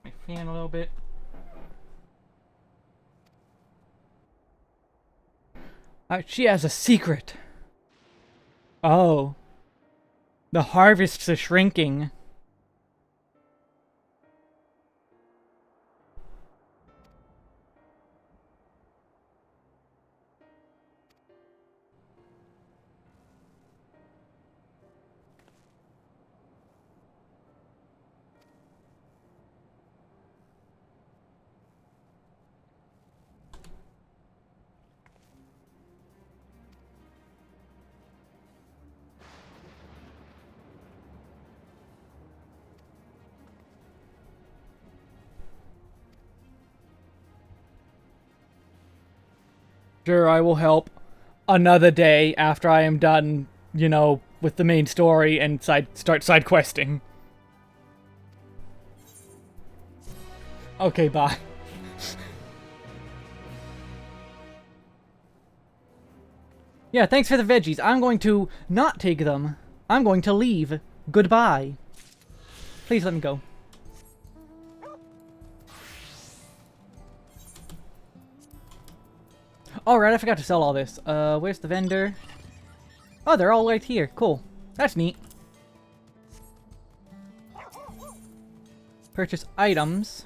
My fan a little bit. She has a secret. Oh. The harvests are shrinking. Sure, I will help another day after I am done, you know, with the main story and start side questing. Okay, bye. Yeah, thanks for the veggies. I'm going to not take them. I'm going to leave. Goodbye. Please let me go. Oh, right, I forgot to sell all this. Where's the vendor? Oh, they're all right here. Cool. That's neat. Purchase items.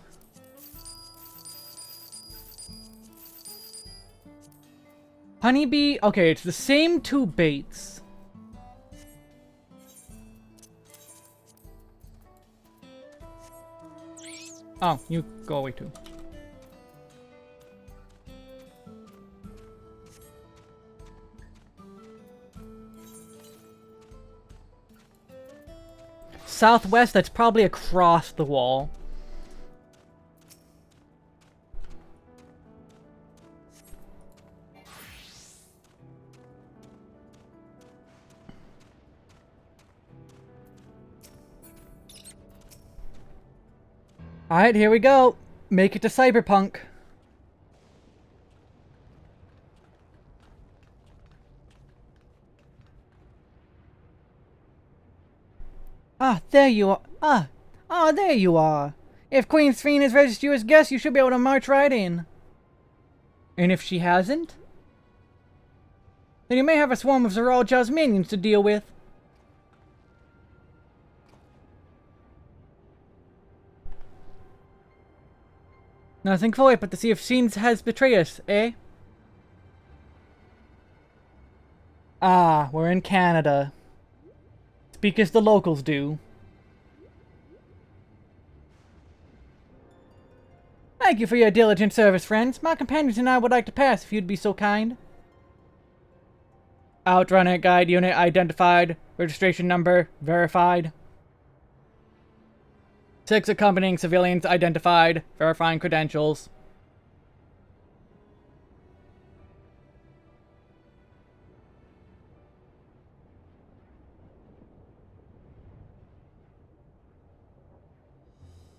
Honeybee. Okay, it's the same two baits. Oh, you go away too. Southwest, that's probably across the wall. Alright, here we go. Make it to Cyberpunk. Ah, there you are. There you are. If Queen Sphene has registered you as guest, you should be able to march right in. And if she hasn't? Then you may have a swarm of Zoralja's minions to deal with. Nothing for it but to see if Sphene has betrayed us, eh? Ah, we're in Canada. Speak as the locals do. Thank you for your diligent service, friends. My companions and I would like to pass if you'd be so kind. Outrunner guide unit identified. Registration number verified. 6 accompanying civilians identified. Verifying credentials.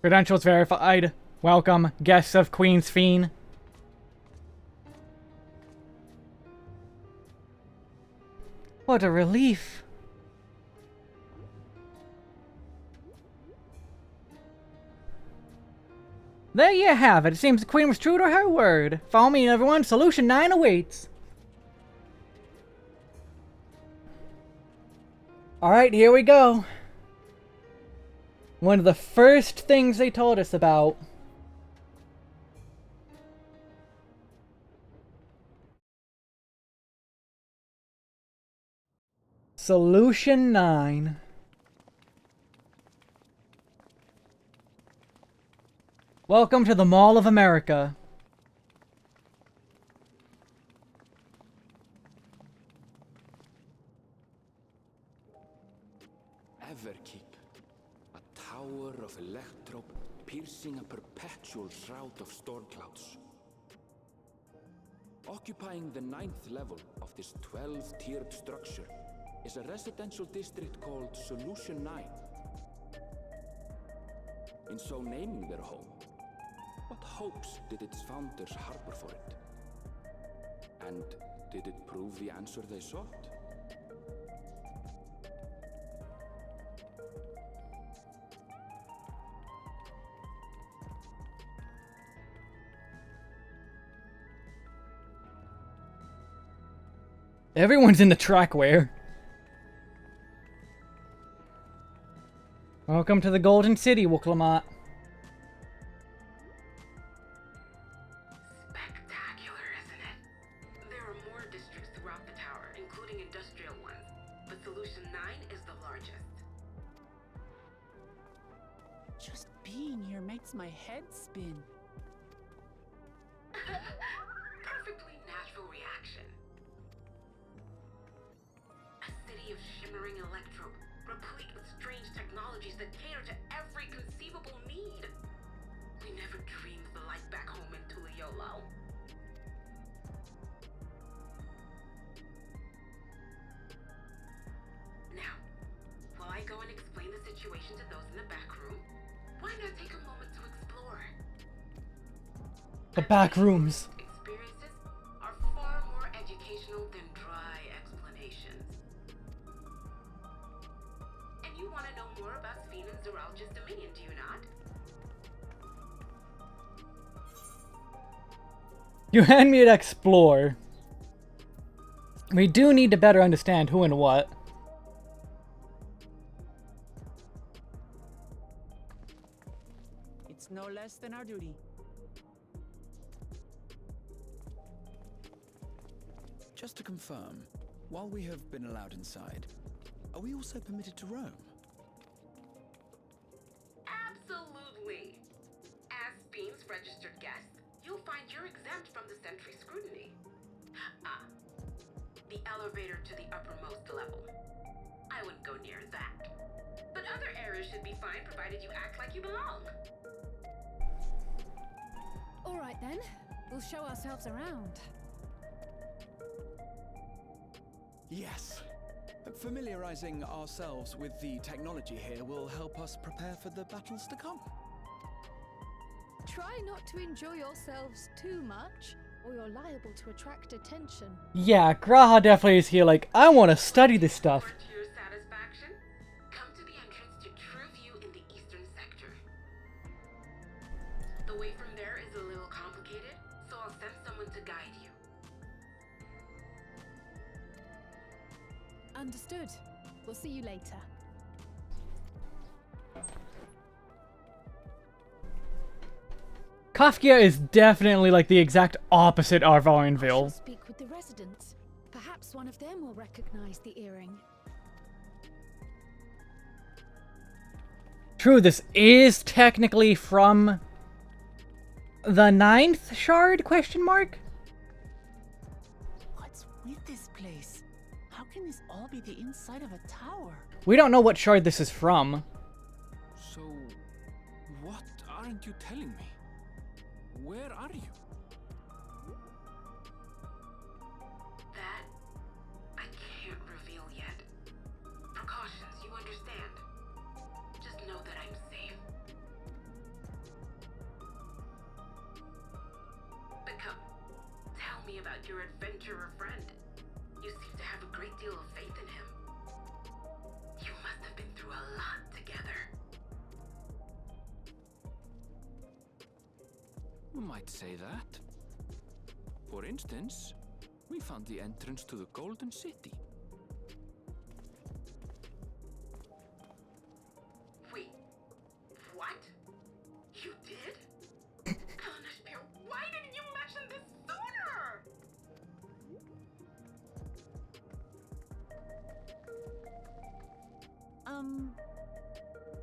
Credentials verified. Welcome, guests of Queen Sphene. What a relief. There you have it. It seems the Queen was true to her word. Follow me, everyone. Solution 9 awaits. Alright, here we go. One of the first things they told us about. Solution 9. Welcome to the Mall of America. Everkeep, a tower of electro piercing a perpetual shroud of storm clouds. Occupying the 9th level of this 12-tiered structure is a residential district called Solution 9. In so naming their home, what hopes did its founders harbor for it? And did it prove the answer they sought? Everyone's in the trackware. Welcome to the Golden City, Wooklamat. Spectacular, isn't it? There are more districts throughout the tower, including industrial ones, but Solution 9 is the largest. Just being here makes my head spin. Perfectly natural reaction. A city of shimmering electrope, replete with strange technologies that cater to every conceivable need. We never dreamed the life back home in Tuliolo. Now, while I go and explain the situation to those in the back room, why not take a moment to explore? The back rooms. Experiences are far more educational than dry explanations. And you want to know more about Sphene and Zoralja's dominion, do you not? You hand me to explore. We do need to better understand who and what. It's no less than our duty. Just to confirm, while we have been allowed inside, are we also permitted to roam? Absolutely. As Sphene's registered guest, you'll find you're exempt from the sentry scrutiny. The elevator to the uppermost level. I wouldn't go near that. But other areas should be fine provided you act like you belong. All right then, we'll show ourselves around. Yes. Familiarizing ourselves with the technology here will help us prepare for the battles to come. Try not to enjoy yourselves too much, or you're liable to attract attention. Yeah, Graha definitely is here like, I want to study this stuff. To your satisfaction, come to the entrance to True View in the eastern sector. The way from there is a little complicated, so I'll send someone to guide you. Understood. We'll see you later. Kafkia is definitely like the exact opposite of Orenville. Speak with the residents. Perhaps one of them will recognize the earring. True, this is technically from the 9th shard, question mark? What's with this place? How can this all be the inside of a tower? We don't know what shard this is from. So, what aren't you telling me? Where are you? That I can't reveal yet. Precautions, you understand. Just know that I'm safe. But come, tell me about your adventurer friend. You seem to have a great deal of faith might say that. For instance, we found the entrance to the Golden City. Wait, what? You did? Eleanor Spear, why didn't you mention this sooner?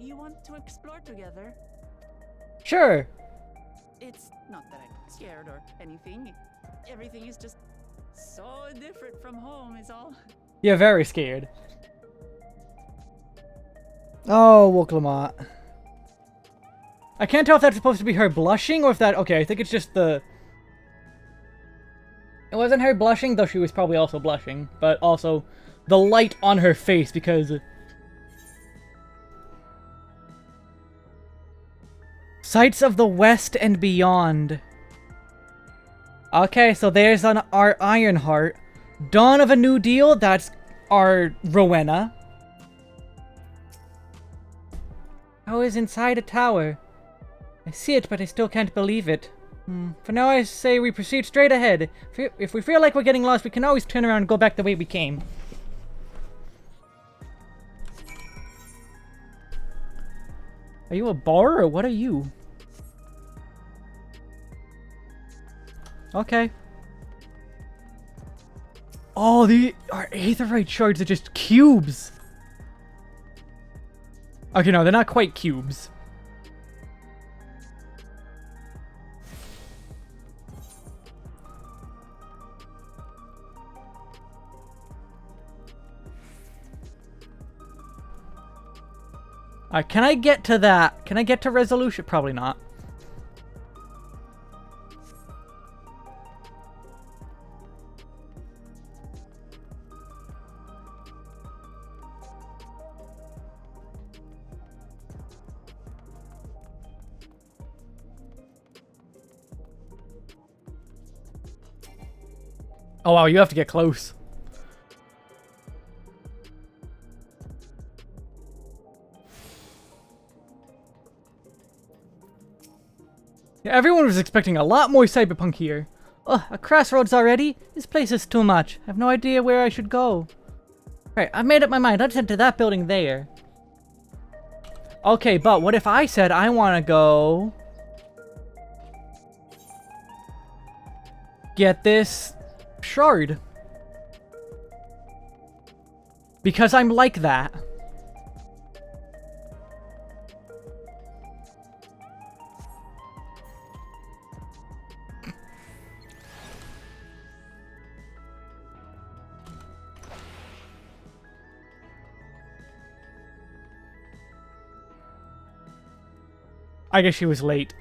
You want to explore together? Sure. It's not that I'm scared or anything. Everything is just so different from home is all. You're very scared. Oh, Wooklamat. I can't tell if that's supposed to be her blushing or if that... Okay, I think it's just the... It wasn't her blushing, though she was probably also blushing. But also the light on her face because... Sights of the West and beyond. Okay, so there's our Ironheart. Dawn of a New Deal, that's our Rowena. I was inside a tower. I see it, but I still can't believe it. For now, I say we proceed straight ahead. If we feel like we're getting lost, we can always turn around and go back the way we came. Are you a bar, or what are you? Okay. Oh, our aetherite shards are just cubes. Okay, no, they're not quite cubes. Alright, can I get to that? Can I get to resolution? Probably not. Oh wow, you have to get close. Yeah, everyone was expecting a lot more cyberpunk here. Ugh, a crossroads already? This place is too much. I have no idea where I should go. Right, I've made up my mind. Let's head to that building there. Okay, but what if I said I want to go... get this... shard. Because I'm like that. I guess she was late.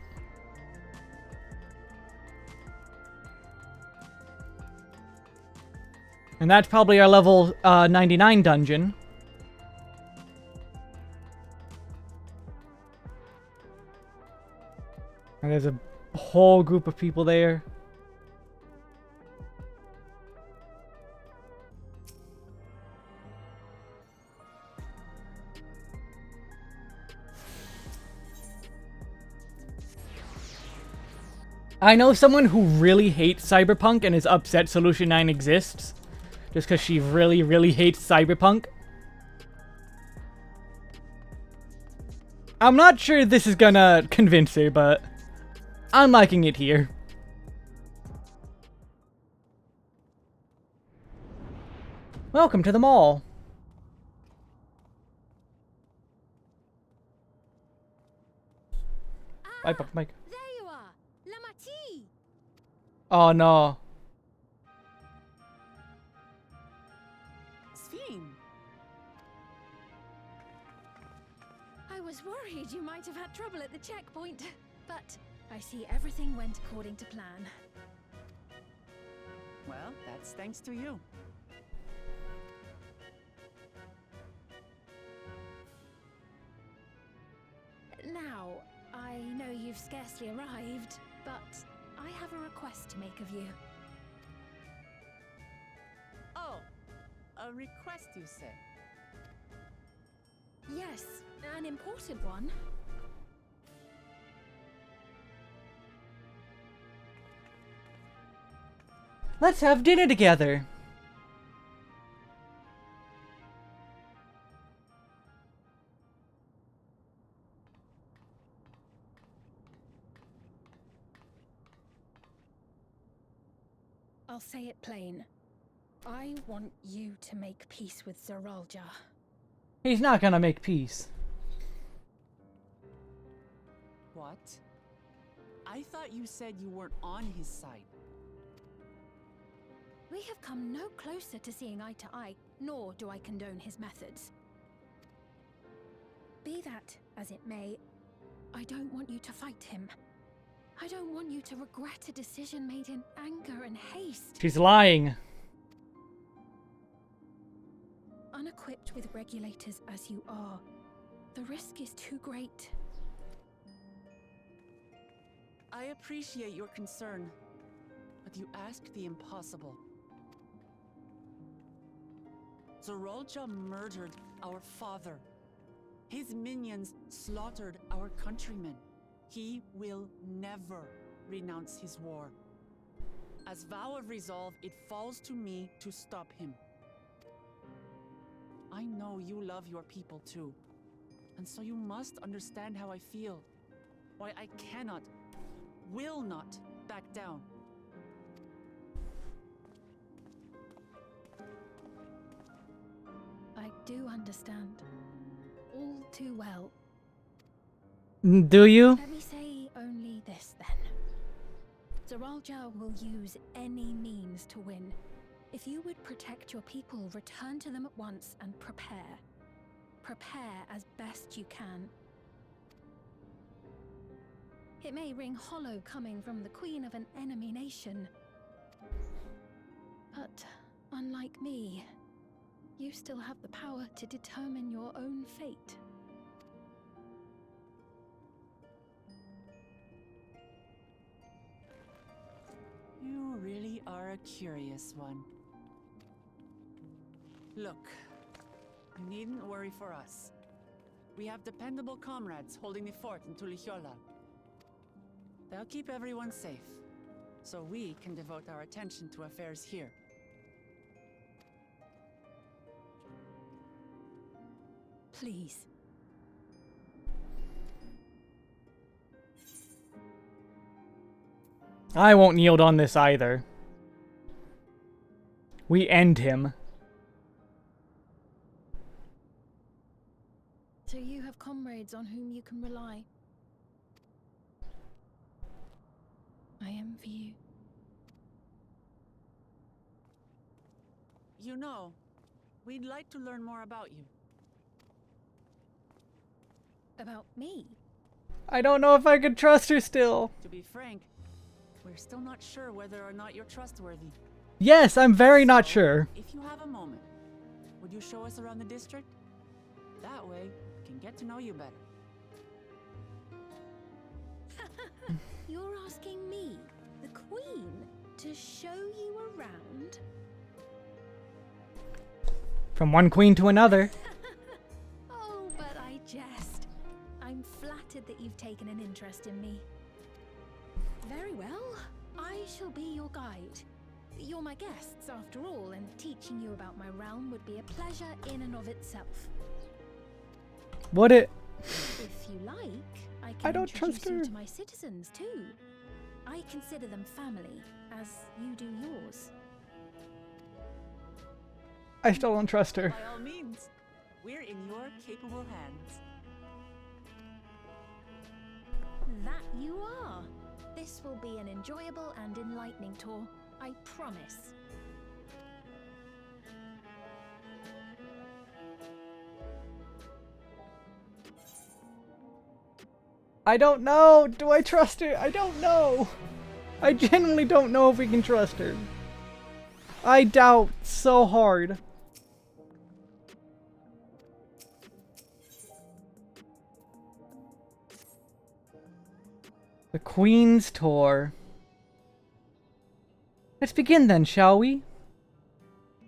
And that's probably our level 99 dungeon. And there's a whole group of people there. I know someone who really hates Cyberpunk and is upset Solution 9 exists. Just because she really, really hates Cyberpunk. I'm not sure this is gonna convince her, but I'm liking it here. Welcome to the mall. Bye, Mike. There you are, Lamati. Oh no. I was worried you might have had trouble at the checkpoint, but I see everything went according to plan. Well, that's thanks to you. Now, I know you've scarcely arrived, but I have a request to make of you. Oh, a request you say? Yes, an important one. Let's have dinner together. I'll say it plain. I want you to make peace with Zoralja. He's not gonna make peace. What? I thought you said you weren't on his side. We have come no closer to seeing eye to eye, nor do I condone his methods. Be that as it may, I don't want you to fight him. I don't want you to regret a decision made in anger and haste. She's lying. Unequipped with regulators as you are, the risk is too great. I appreciate your concern, but you ask the impossible. Zoralja murdered our father. His minions slaughtered our countrymen. He will never renounce his war. As vow of resolve, it falls to me to stop him. I know you love your people too, and so you must understand how I feel. Why I cannot, will not back down. I do understand. All too well. Do you? Let me say only this then. Zoralja will use any means to win. If you would protect your people, return to them at once and prepare. Prepare as best you can. It may ring hollow coming from the queen of an enemy nation. But unlike me, you still have the power to determine your own fate. You really are a curious one. Look, you needn't worry for us. We have dependable comrades holding the fort in Tulihiola. They'll keep everyone safe, so we can devote our attention to affairs here. Please. I won't yield on this either. We end him. So you have comrades on whom you can rely. I envy you. You know, we'd like to learn more about you. About me? I don't know if I could trust her still. To be frank, we're still not sure whether or not you're trustworthy. Yes, I'm very not sure. If you have a moment, would you show us around the district? That way, we can get to know you better. You're asking me, the Queen, to show you around? From one queen to another. Oh, but I jest. I'm flattered that you've taken an interest in me. Very well. I shall be your guide. You're my guests, after all, and teaching you about my realm would be a pleasure in and of itself. Would it? If you like, I don't introduce trust you her. to my citizens too. I consider them family, as you do yours. I still don't trust her. By all means, we're in your capable hands. That you are. This will be an enjoyable and enlightening tour, I promise. I don't know. Do I trust her? I don't know. I genuinely don't know if we can trust her. I doubt so hard. The Queen's Tour. Let's begin then, shall we?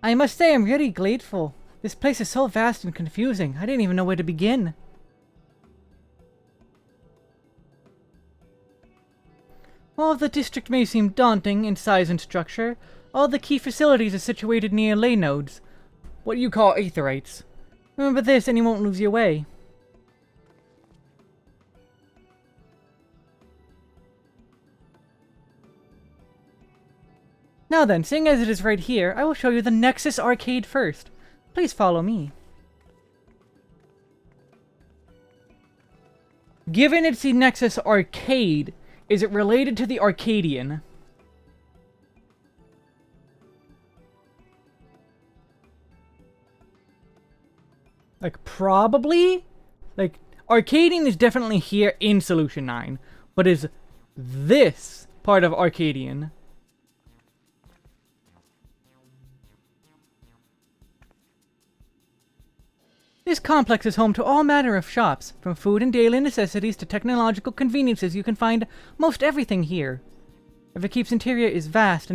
I must say I'm really grateful. This place is so vast and confusing. I didn't even know where to begin. While the district may seem daunting in size and structure, All the key facilities are situated near ley nodes, what you call aetherites. Remember this and you won't lose your way. Now then, seeing as it is right here, I will show you the Nexus Arcade first. Please follow me. Given it's the Nexus Arcade, is it related to the Arcadian? Like, probably? Like, Arcadian is definitely here in Solution 9, but is this part of Arcadian? This complex is home to all manner of shops, from food and daily necessities to technological conveniences. You can find most everything here. Everkeep's interior is vast,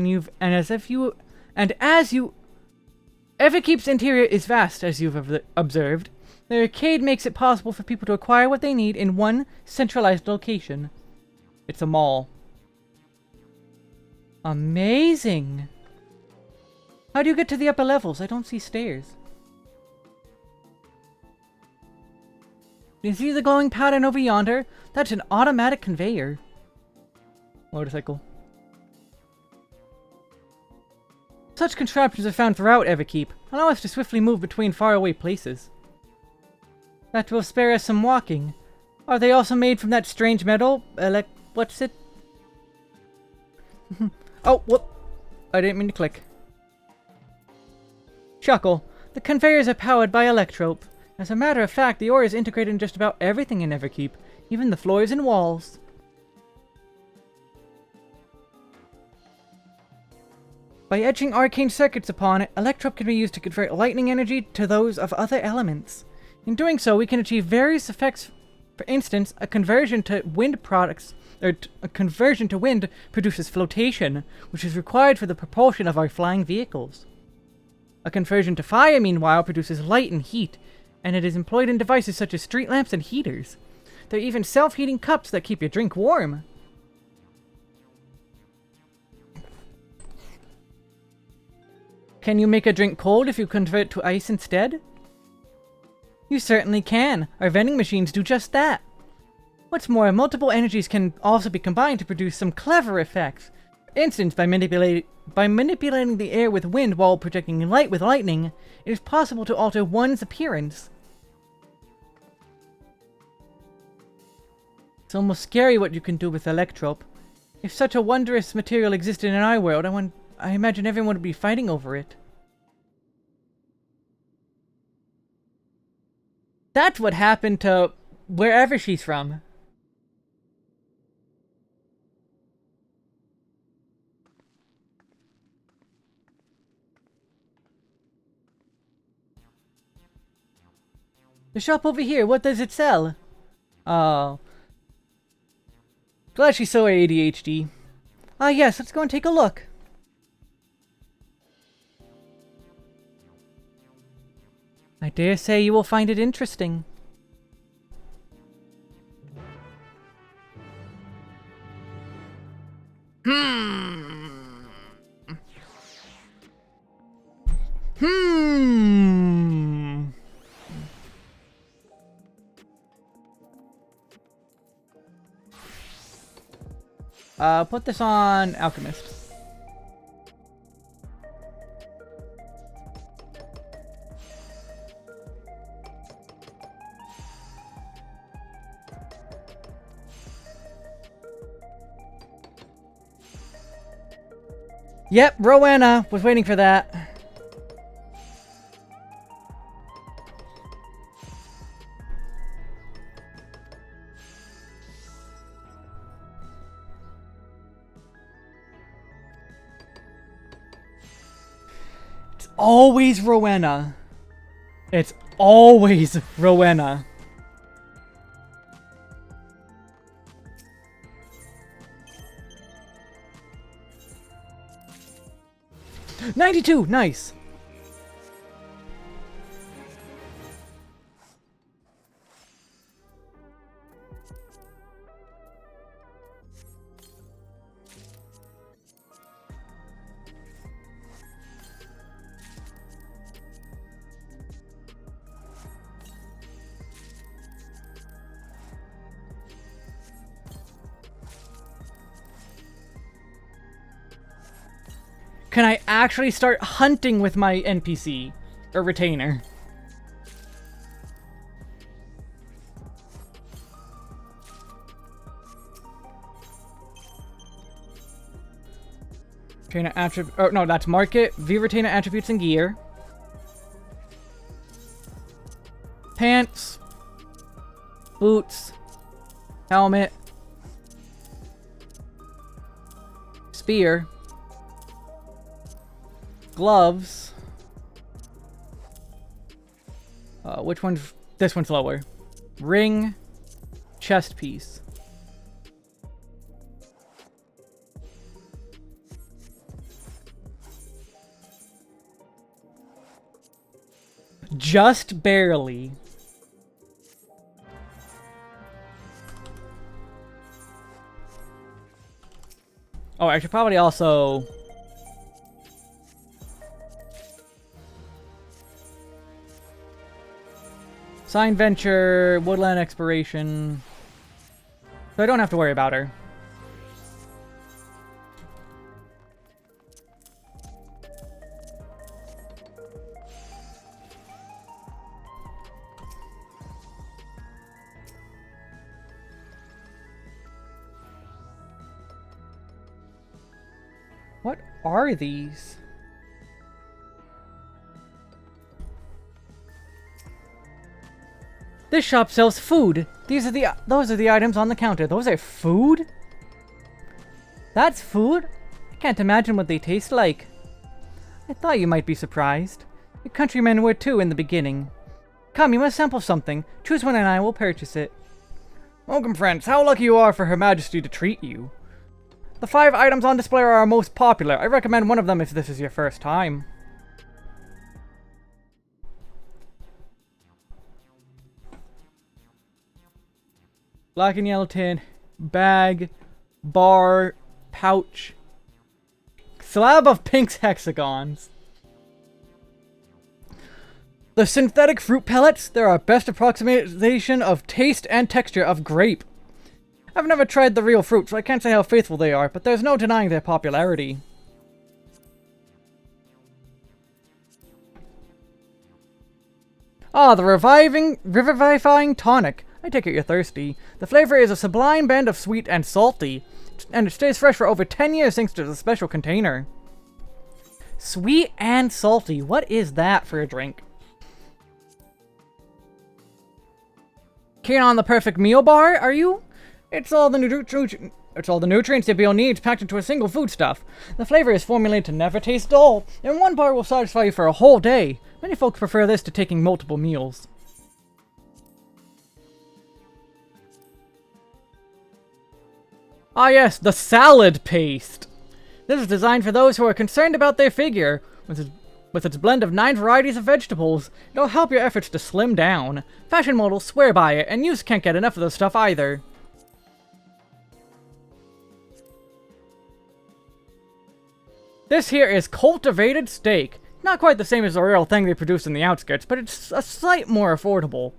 Everkeep's interior is vast, as you've observed. The arcade makes it possible for people to acquire what they need in one centralized location. It's a mall. Amazing! How do you get to the upper levels? I don't see stairs. You see the glowing pattern over yonder? That's an automatic conveyor. Motorcycle. Such contraptions are found throughout Everkeep. Allow us to swiftly move between faraway places. That will spare us some walking. Are they also made from that strange metal? What's it? Oh, whoop. I didn't mean to click. Chuckle. The conveyors are powered by electrope. As a matter of fact, the ore is integrated in just about everything in Everkeep, even the floors and walls. By etching arcane circuits upon it, electrope can be used to convert lightning energy to those of other elements. In doing so, we can achieve various effects. For instance, a conversion to wind produces flotation, which is required for the propulsion of our flying vehicles. A conversion to fire, meanwhile, produces light and heat, and it is employed in devices such as street lamps and heaters. There are even self-heating cups that keep your drink warm. Can you make a drink cold if you convert it to ice instead? You certainly can. Our vending machines do just that. What's more, multiple energies can also be combined to produce some clever effects. For instance, by manipulating the air with wind while projecting light with lightning, it is possible to alter one's appearance. It's almost scary what you can do with electrope. If such a wondrous material existed in our world, I imagine everyone would be fighting over it. That's what happened to wherever she's from. The shop over here, what does it sell? Oh. Glad she's so ADHD. Ah yes, let's go and take a look. I dare say you will find it interesting. Put this on Alchemist. Yep, Rowena was waiting for that. It's always Rowena. It's always Rowena. $92, nice. can I actually start hunting with my NPC or retainer? Retainer attribute. Oh no, that's market. View retainer attributes and gear. Pants. Boots. Helmet. Spear. Gloves. Which one's... This one's lower. Ring. Chest piece. Just barely. Oh, I should probably also... Sign Venture, Woodland Exploration. So I don't have to worry about her. What are these? This shop sells food. Those are the items on the counter. Those are food? That's food? I can't imagine what they taste like. I thought you might be surprised. Your countrymen were too in the beginning. Come, you must sample something. Choose one and I will purchase it. Welcome, friends. How lucky you are for Her Majesty to treat you. The 5 items on display are our most popular. I recommend one of them if this is your first time. Black and yellow tin, bag, bar, pouch, slab of pink hexagons. The synthetic fruit pellets, they're our best approximation of taste and texture of grape. I've never tried the real fruit, so I can't say how faithful they are, but there's no denying their popularity. Ah, the revivifying tonic. I take it you're thirsty. The flavor is a sublime blend of sweet and salty, and it stays fresh for over 10 years thanks to the special container. Sweet and salty, what is that for a drink? Keen on the perfect meal bar, are you? It's all the nutrients your meal needs packed into a single foodstuff. The flavor is formulated to never taste dull, and one bar will satisfy you for a whole day. Many folks prefer this to taking multiple meals. Ah yes, the salad paste! This is designed for those who are concerned about their figure. With its blend of 9 varieties of vegetables, it'll help your efforts to slim down. Fashion models swear by it, and you can't get enough of this stuff either. This here is cultivated steak. Not quite the same as the real thing they produce in the outskirts, but it's a slight more affordable.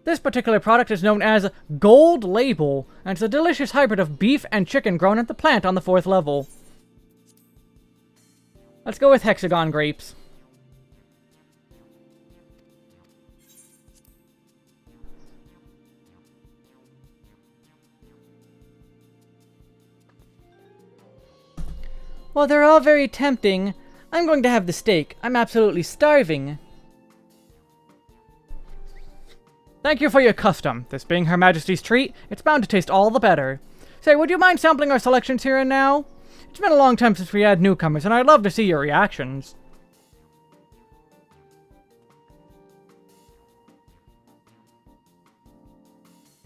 This particular product is known as Gold Label, and it's a delicious hybrid of beef and chicken grown at the plant on the 4th level. Let's go with hexagon grapes. Well, they're all very tempting. I'm going to have the steak. I'm absolutely starving. Thank you for your custom. This being Her Majesty's treat, it's bound to taste all the better. Say, would you mind sampling our selections here and now? It's been a long time since we had newcomers, and I'd love to see your reactions.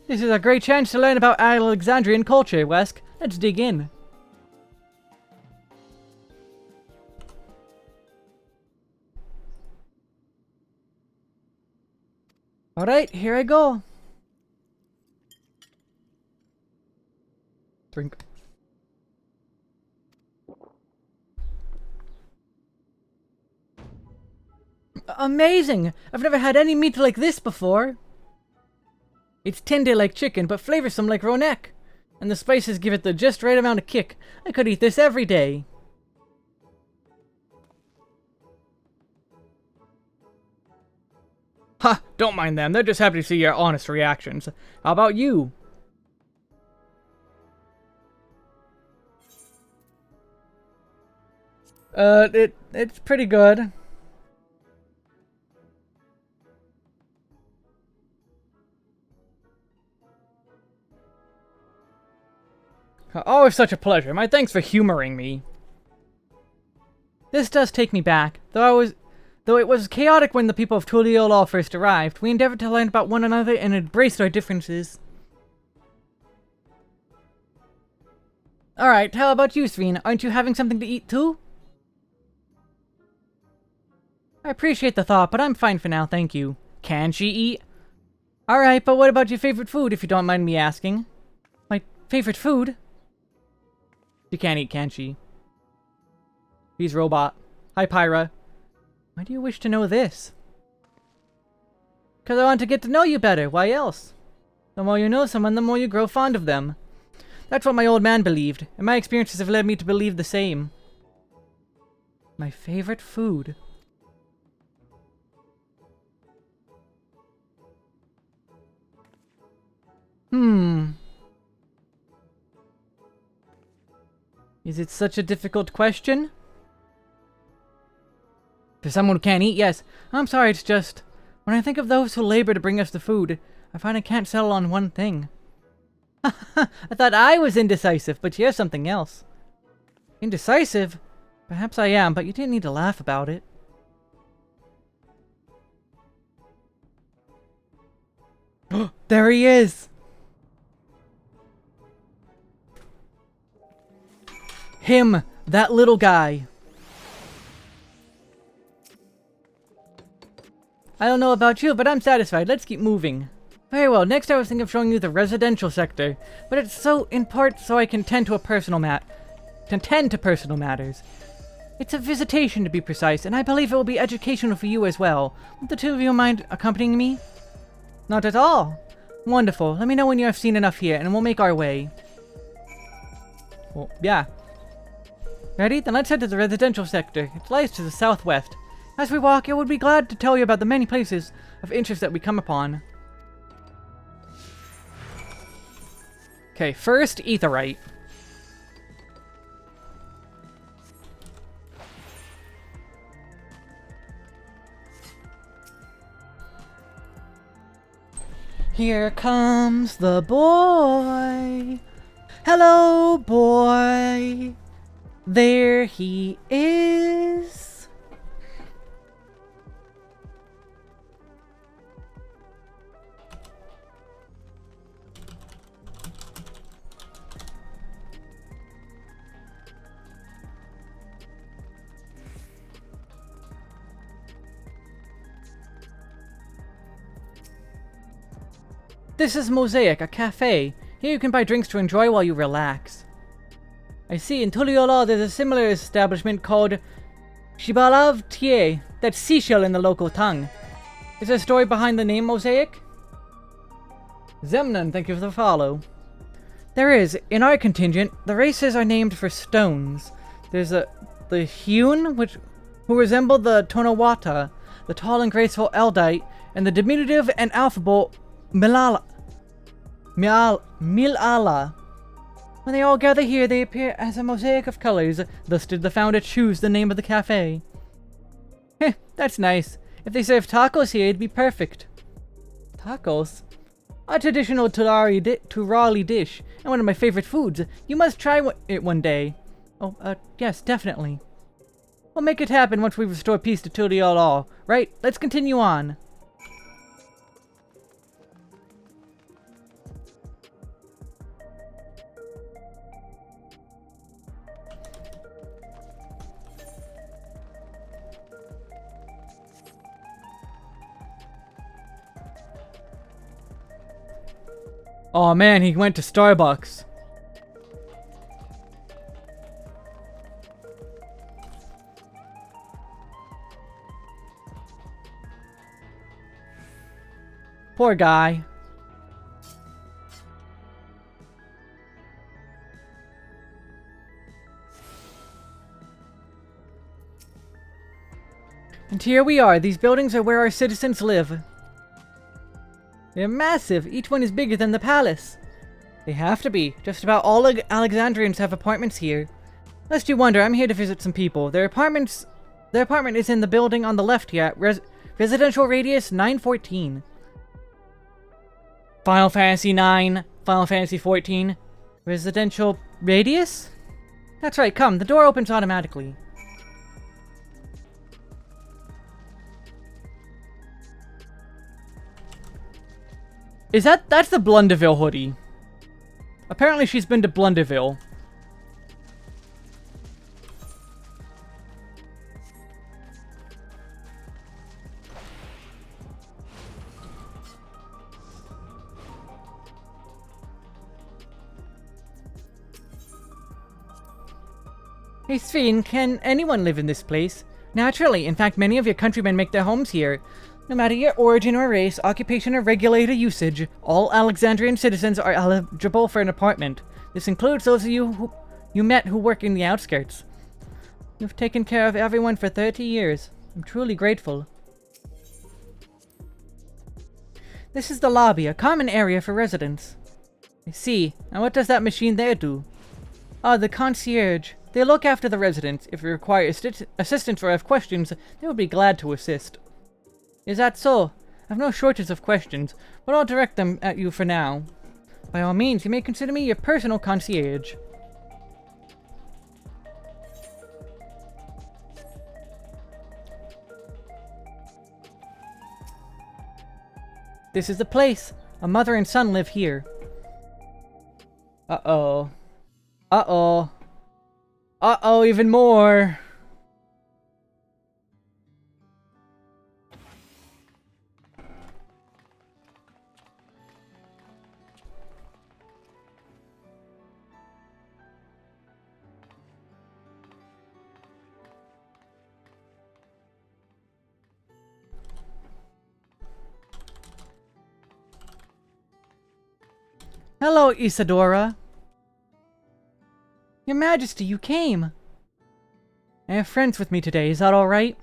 This is a great chance to learn about Alexandrian culture, Wesk. Let's dig in. Alright, here I go. Drink. Amazing! I've never had any meat like this before. It's tender like chicken, but flavorsome like ronek. And the spices give it the just right amount of kick. I could eat this every day. don't mind them. They're just happy to see your honest reactions. How about you? It's pretty good. Oh, it's such a pleasure. My thanks for humoring me. This does take me back. Though it was chaotic when the people of Tuliolol first arrived, we endeavored to learn about one another and embraced our differences. Alright, how about you, Sveen? Aren't you having something to eat too? I appreciate the thought, but I'm fine for now, thank you. Can she eat? Alright, but what about your favorite food, if you don't mind me asking? My favorite food? She can't eat, can she? He's robot. Hi, Pyra. Why do you wish to know this? Because I want to get to know you better. Why else? The more you know someone, the more you grow fond of them. That's what my old man believed, and my experiences have led me to believe the same. My favorite food. Is it such a difficult question? For someone who can't eat, yes. I'm sorry, it's just... when I think of those who labor to bring us the food, I find I can't settle on one thing. I thought I was indecisive, but you're something else. Indecisive? Perhaps I am, but you didn't need to laugh about it. There he is! Him! That little guy! I don't know about you, but I'm satisfied. Let's keep moving. Very well, next I was thinking of showing you the residential sector, but it's so, in part, so I can tend to personal matters. It's a visitation, to be precise, and I believe it will be educational for you as well. Would the two of you mind accompanying me? Not at all. Wonderful. Let me know when you have seen enough here, and we'll make our way. Well, yeah. Ready? Then let's head to the residential sector. It lies to the southwest. As we walk, I would be glad to tell you about the many places of interest that we come upon. Okay, first, Aetheryte. Here comes the boy. Hello, boy. There he is. This is Mosaic, a cafe. Here you can buy drinks to enjoy while you relax. I see, in Tuliolol there's a similar establishment called Shibalav Tie, that's seashell in the local tongue. Is there a story behind the name Mosaic? Zemnon, thank you for the follow. There is. In our contingent, the races are named for stones. There's the Hewn, who resemble the Tonawata, the tall and graceful Eldite, and the diminutive and affable Milala. When they all gather here, they appear as a mosaic of colors. Thus did the founder choose the name of the cafe. Heh, that's nice. If they serve tacos here, it'd be perfect. Tacos? A traditional Turali dish, and one of my favorite foods. You must try it one day. Oh, yes, definitely. We'll make it happen once we restore peace to Tuliolol. Right, let's continue on. Oh man, he went to Starbucks. Poor guy. And here we are. These buildings are where our citizens live. They're massive. Each one is bigger than the palace. They have to be. Just about all Alexandrians have apartments here. Lest you wonder, I'm here to visit some people. Their apartment is in the building on the left here at Residential Radius 914. Final Fantasy 9, Final Fantasy 14. Residential Radius? That's right, come. The door opens automatically. That's the Blunderville hoodie. Apparently she's been to Blunderville. Hey Sphene, can anyone live in this place? Naturally, in fact many of your countrymen make their homes here. No matter your origin or race, occupation or regulated usage, all Alexandrian citizens are eligible for an apartment. This includes those of you you met who work in the outskirts. You've taken care of everyone for 30 years. I'm truly grateful. This is the lobby, a common area for residents. I see. Now what does that machine there do? Ah, the concierge. They look after the residents. If you require assistance or have questions, they will be glad to assist. Is that so? I've no shortage of questions, but I'll direct them at you for now. By all means, you may consider me your personal concierge. This is the place. A mother and son live here. Uh-oh. Uh-oh. Uh-oh, even more. Hello, Isadora. Your Majesty, you came. I have friends with me today, is that alright?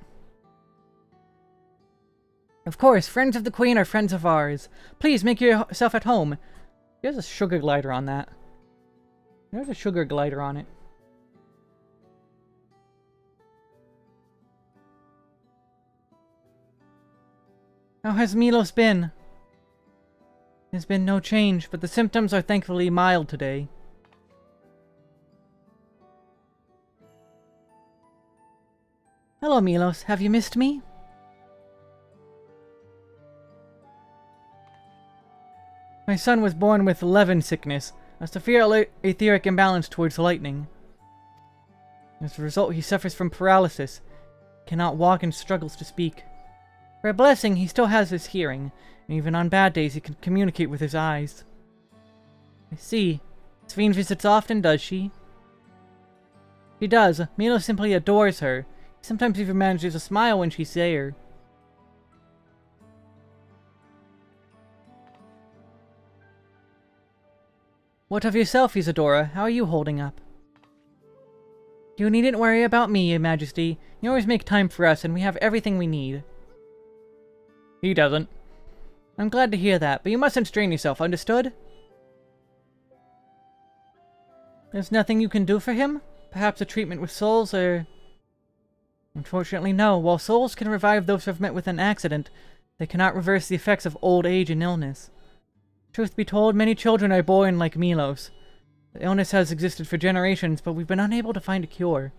Of course, friends of the Queen are friends of ours. Please make yourself at home. There's a sugar glider on that. There's a sugar glider on it. How has Milos been? There's been no change, but the symptoms are thankfully mild today. Hello, Milos. Have you missed me? My son was born with Levin sickness, a severe etheric imbalance towards lightning. As a result, he suffers from paralysis, cannot walk and struggles to speak. For a blessing, he still has his hearing, and even on bad days he can communicate with his eyes. I see. Sphene visits often, does she? She does. Milo simply adores her. He sometimes even manages to smile when she's there. What of yourself, Isadora? How are you holding up? You needn't worry about me, Your Majesty. You always make time for us, and we have everything we need. He doesn't. I'm glad to hear that, but you mustn't strain yourself, understood? There's nothing you can do for him? Perhaps a treatment with souls, or... Unfortunately, no. While souls can revive those who have met with an accident, they cannot reverse the effects of old age and illness. Truth be told, many children are born like Milos. The illness has existed for generations, but we've been unable to find a cure.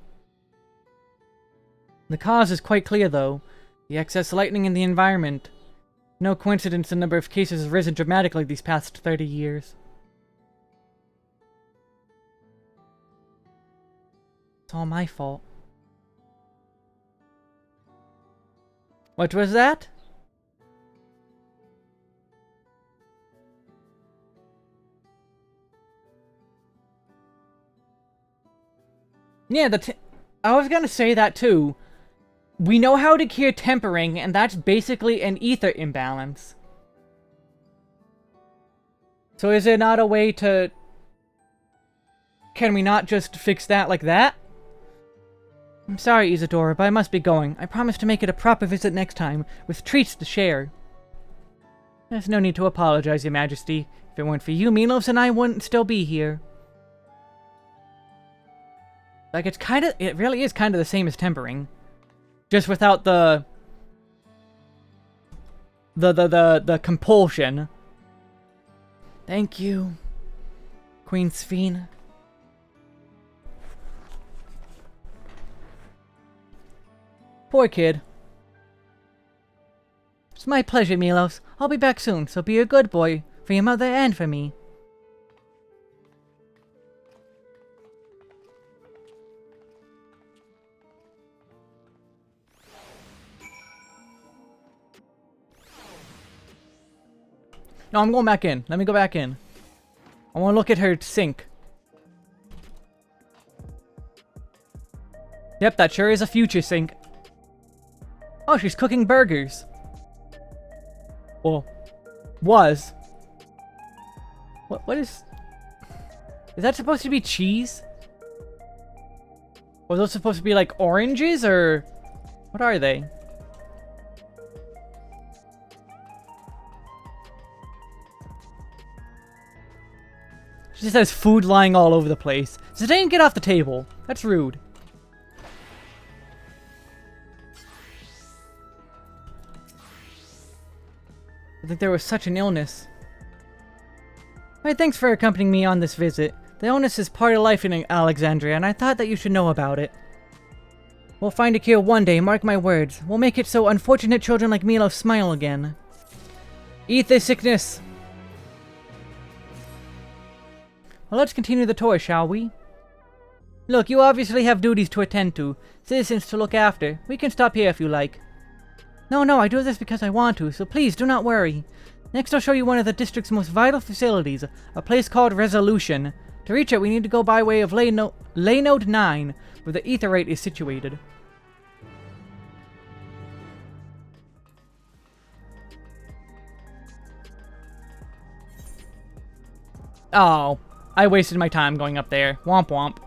The cause is quite clear, though. The excess lightning in the environment. No coincidence the number of cases has risen dramatically these past 30 years. It's all my fault. What was that? Yeah, I was gonna say that too. We know how to cure tempering, and that's basically an ether imbalance. So is there not a way to... Can we not just fix that like that? I'm sorry, Isadora, but I must be going. I promise to make it a proper visit next time, with treats to share. There's no need to apologize, Your Majesty. If it weren't for you, Milos and I wouldn't still be here. Like, it really is kind of the same as tempering. Just without the compulsion. Thank you, Queen Sphene. Poor kid. It's my pleasure, Milos. I'll be back soon, so be a good boy for your mother and for me. No, I'm going back in. Let me go back in. I want to look at her sink. Yep, that sure is a future sink. Oh, she's cooking burgers. Well, was. What is... Is that supposed to be cheese? Or are those supposed to be like oranges, or... What are they? She just has food lying all over the place. Zidane, get off the table. That's rude. I think there was such an illness. Alright, thanks for accompanying me on this visit. The illness is part of life in Alexandria, and I thought that you should know about it. We'll find a cure one day, mark my words. We'll make it so unfortunate children like Milos smile again. Eat this sickness! Well, let's continue the tour, shall we? Look, you obviously have duties to attend to, citizens to look after. We can stop here if you like. No, I do this because I want to, so please do not worry. Next I'll show you one of the district's most vital facilities, a place called Resolution. To reach it, we need to go by way of Laynode 9, where the Aetherite is situated. Oh, I wasted my time going up there. Womp womp.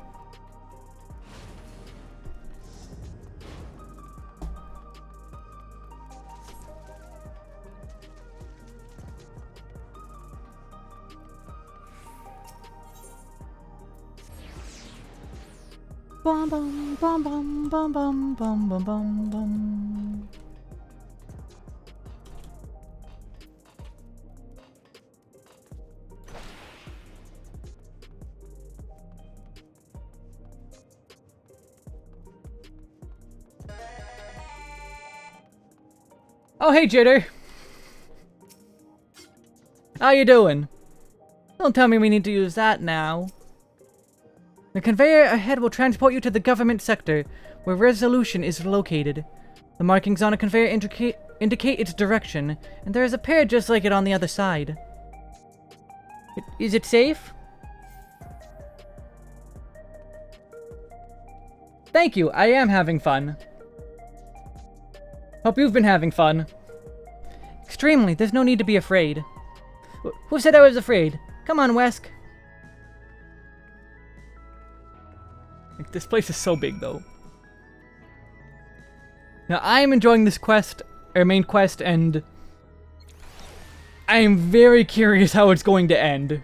Bum bum bum bum bum bum bum bum bum bum. Oh, hey, Jitter. How you doing? Don't tell me we need to use that now. The conveyor ahead will transport you to the government sector, where Resolution is located. The markings on a conveyor indicate its direction, and there is a pair just like it on the other side. Is it safe? Thank you, I am having fun. Hope you've been having fun. Extremely, there's no need to be afraid. Who said I was afraid? Come on, Wesk. This place is so big, though. Now, I am enjoying this quest, or main quest, and I am very curious how it's going to end.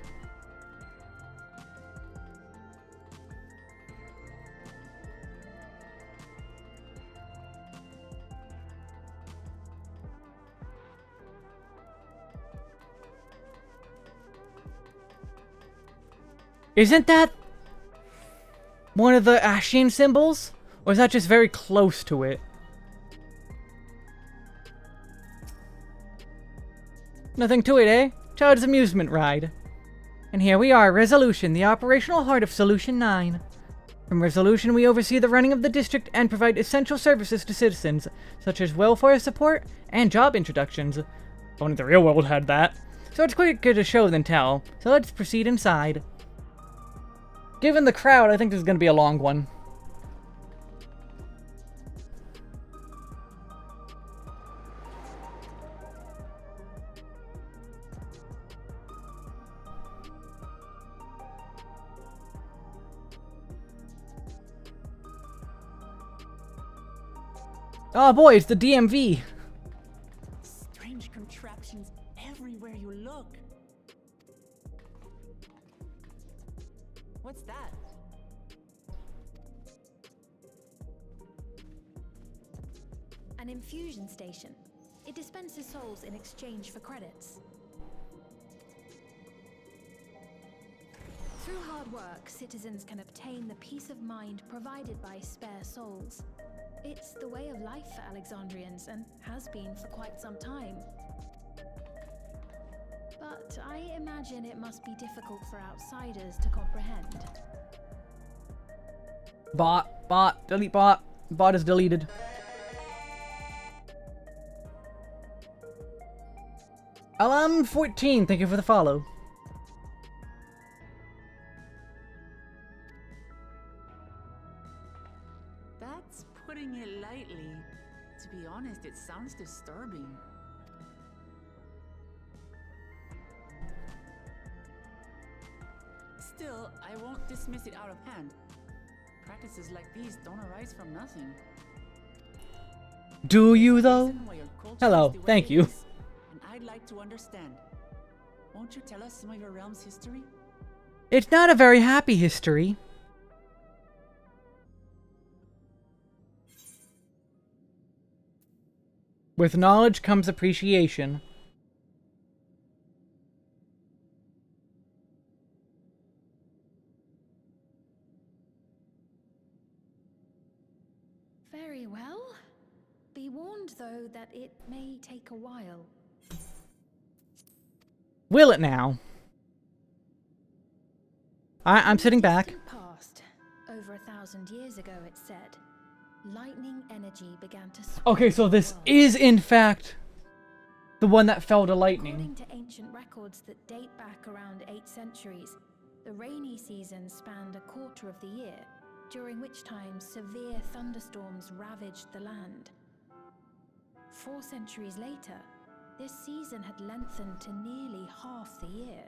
Isn't that one of the Ashian symbols? Or is that just very close to it? Nothing to it, eh? Child's amusement ride. And here we are, Resolution, the operational heart of Solution 9. From Resolution, we oversee the running of the district and provide essential services to citizens, such as welfare support and job introductions. If only the real world had that. So it's quicker to show than tell, so let's proceed inside. Given the crowd, I think this is going to be a long one. Oh boy, it's the DMV. Strange contraptions everywhere you look. What's that? An infusion station. It dispenses souls in exchange for credits. Through hard work, citizens can obtain the peace of mind provided by spare souls. It's the way of life for Alexandrians and has been for quite some time. But I imagine it must be difficult for outsiders to comprehend. Bot, delete bot. Bot is deleted. Alam14, thank you for the follow. That's putting it lightly. To be honest, it sounds disturbing. Still, I won't dismiss it out of hand. Practices like these don't arise from nothing. Do you though? Hello, thank you. And I'd like to understand. Won't you tell us some of your realm's history? It's not a very happy history. With knowledge comes appreciation. Very well. Be warned, though, that it may take a while. Will it now? I'm sitting back. Past, over 1,000 years ago, it said, lightning energy began to spread. Okay, so this is in fact the one that fell to lightning. According to ancient records that date back around 8 centuries, the rainy season spanned a quarter of the year, during which time severe thunderstorms ravaged the land. 4 centuries later, this season had lengthened to nearly half the year.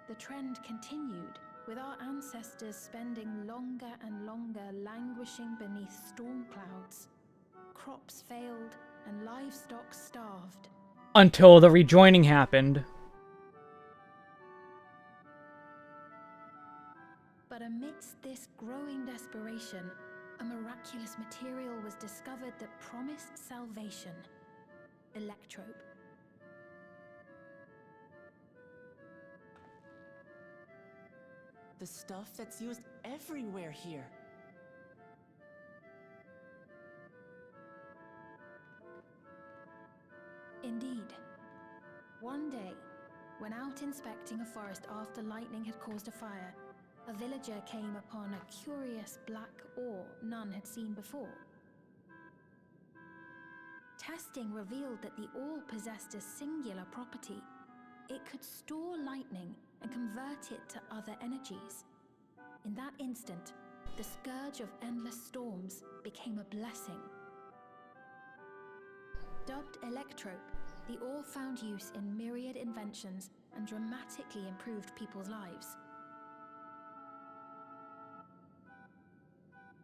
The trend continued, with our ancestors spending longer and longer languishing beneath storm clouds. Crops failed and livestock starved. Until the rejoining happened. But amidst this growing desperation, a miraculous material was discovered that promised salvation. Electrope. The stuff that's used everywhere here. Indeed. One day, when out inspecting a forest after lightning had caused a fire, a villager came upon a curious black ore none had seen before. Testing revealed that the ore possessed a singular property. It could store lightning and convert it to other energies. In that instant, the scourge of endless storms became a blessing. Dubbed Electrope, the ore found use in myriad inventions and dramatically improved people's lives.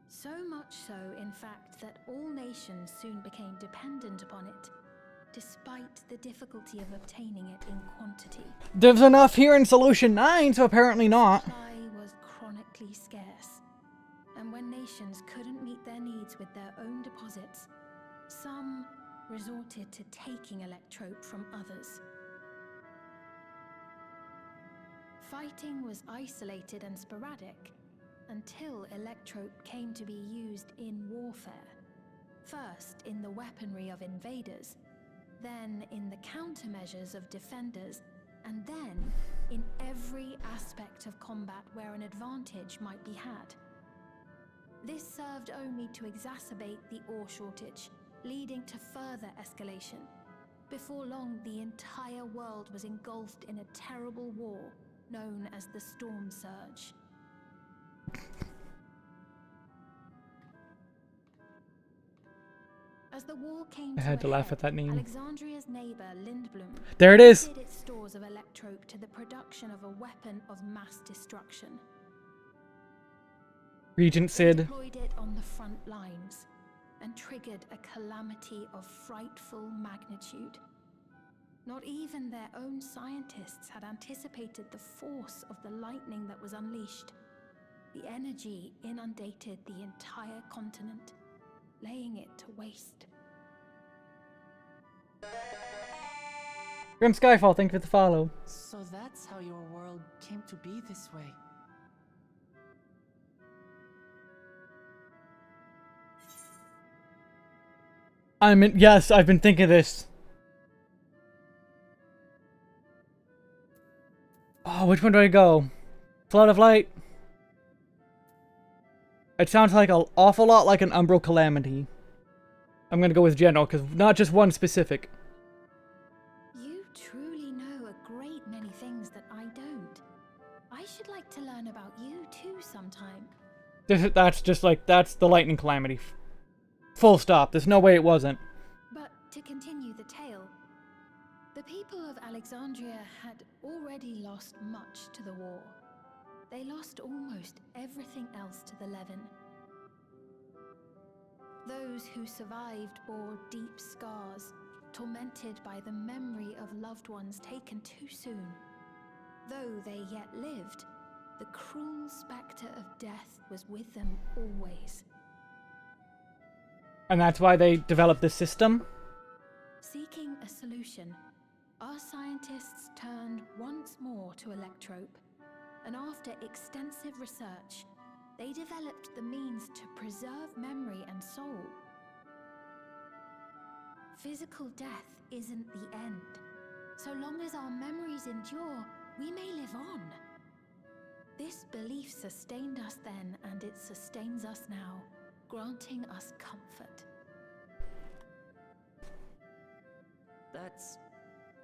So much so, in fact, that all nations soon became dependent upon it, despite the difficulty of obtaining it in quantity. There's enough here in Solution 9, so apparently not. Supply was chronically scarce, and when nations couldn't meet their needs with their own deposits, some resorted to taking Electrope from others. Fighting was isolated and sporadic, until Electrope came to be used in warfare. First in the weaponry of invaders, then in the countermeasures of defenders, and then in every aspect of combat where an advantage might be had. This served only to exacerbate the ore shortage, leading to further escalation. Before long, the entire world was engulfed in a terrible war known as the Storm Surge. As the war came I had to laugh at that name. Alexandria's neighbor Lindblom There it is. added its stores of Electrope to the production of a weapon of mass destruction. Regent Sid. Deployed it on the front lines. and triggered a calamity of frightful magnitude. Not even their own scientists had anticipated the force of the lightning that was unleashed. The energy inundated the entire continent, laying it to waste. Grim Skyfall, thank you for the follow. So that's how your world came to be this way. Yes, I've been thinking this. Oh, which one do I go? Flood of Light? It sounds like an awful lot like an Umbral Calamity. I'm gonna go with general, because not just one specific. You truly know a great many things that I don't. I should like to learn about you too sometime. That's the Lightning Calamity. Full stop. There's no way it wasn't. But to continue the tale, the people of Alexandria had already lost much to the war. They lost almost everything else to the Levin. Those who survived bore deep scars, tormented by the memory of loved ones taken too soon. Though they yet lived, the cruel spectre of death was with them always. And that's why they developed this system? Seeking a solution, our scientists turned once more to Electrope, and after extensive research, they developed the means to preserve memory and soul. Physical death isn't the end. So long as our memories endure, we may live on. This belief sustained us then, and it sustains us now, granting us comfort. That's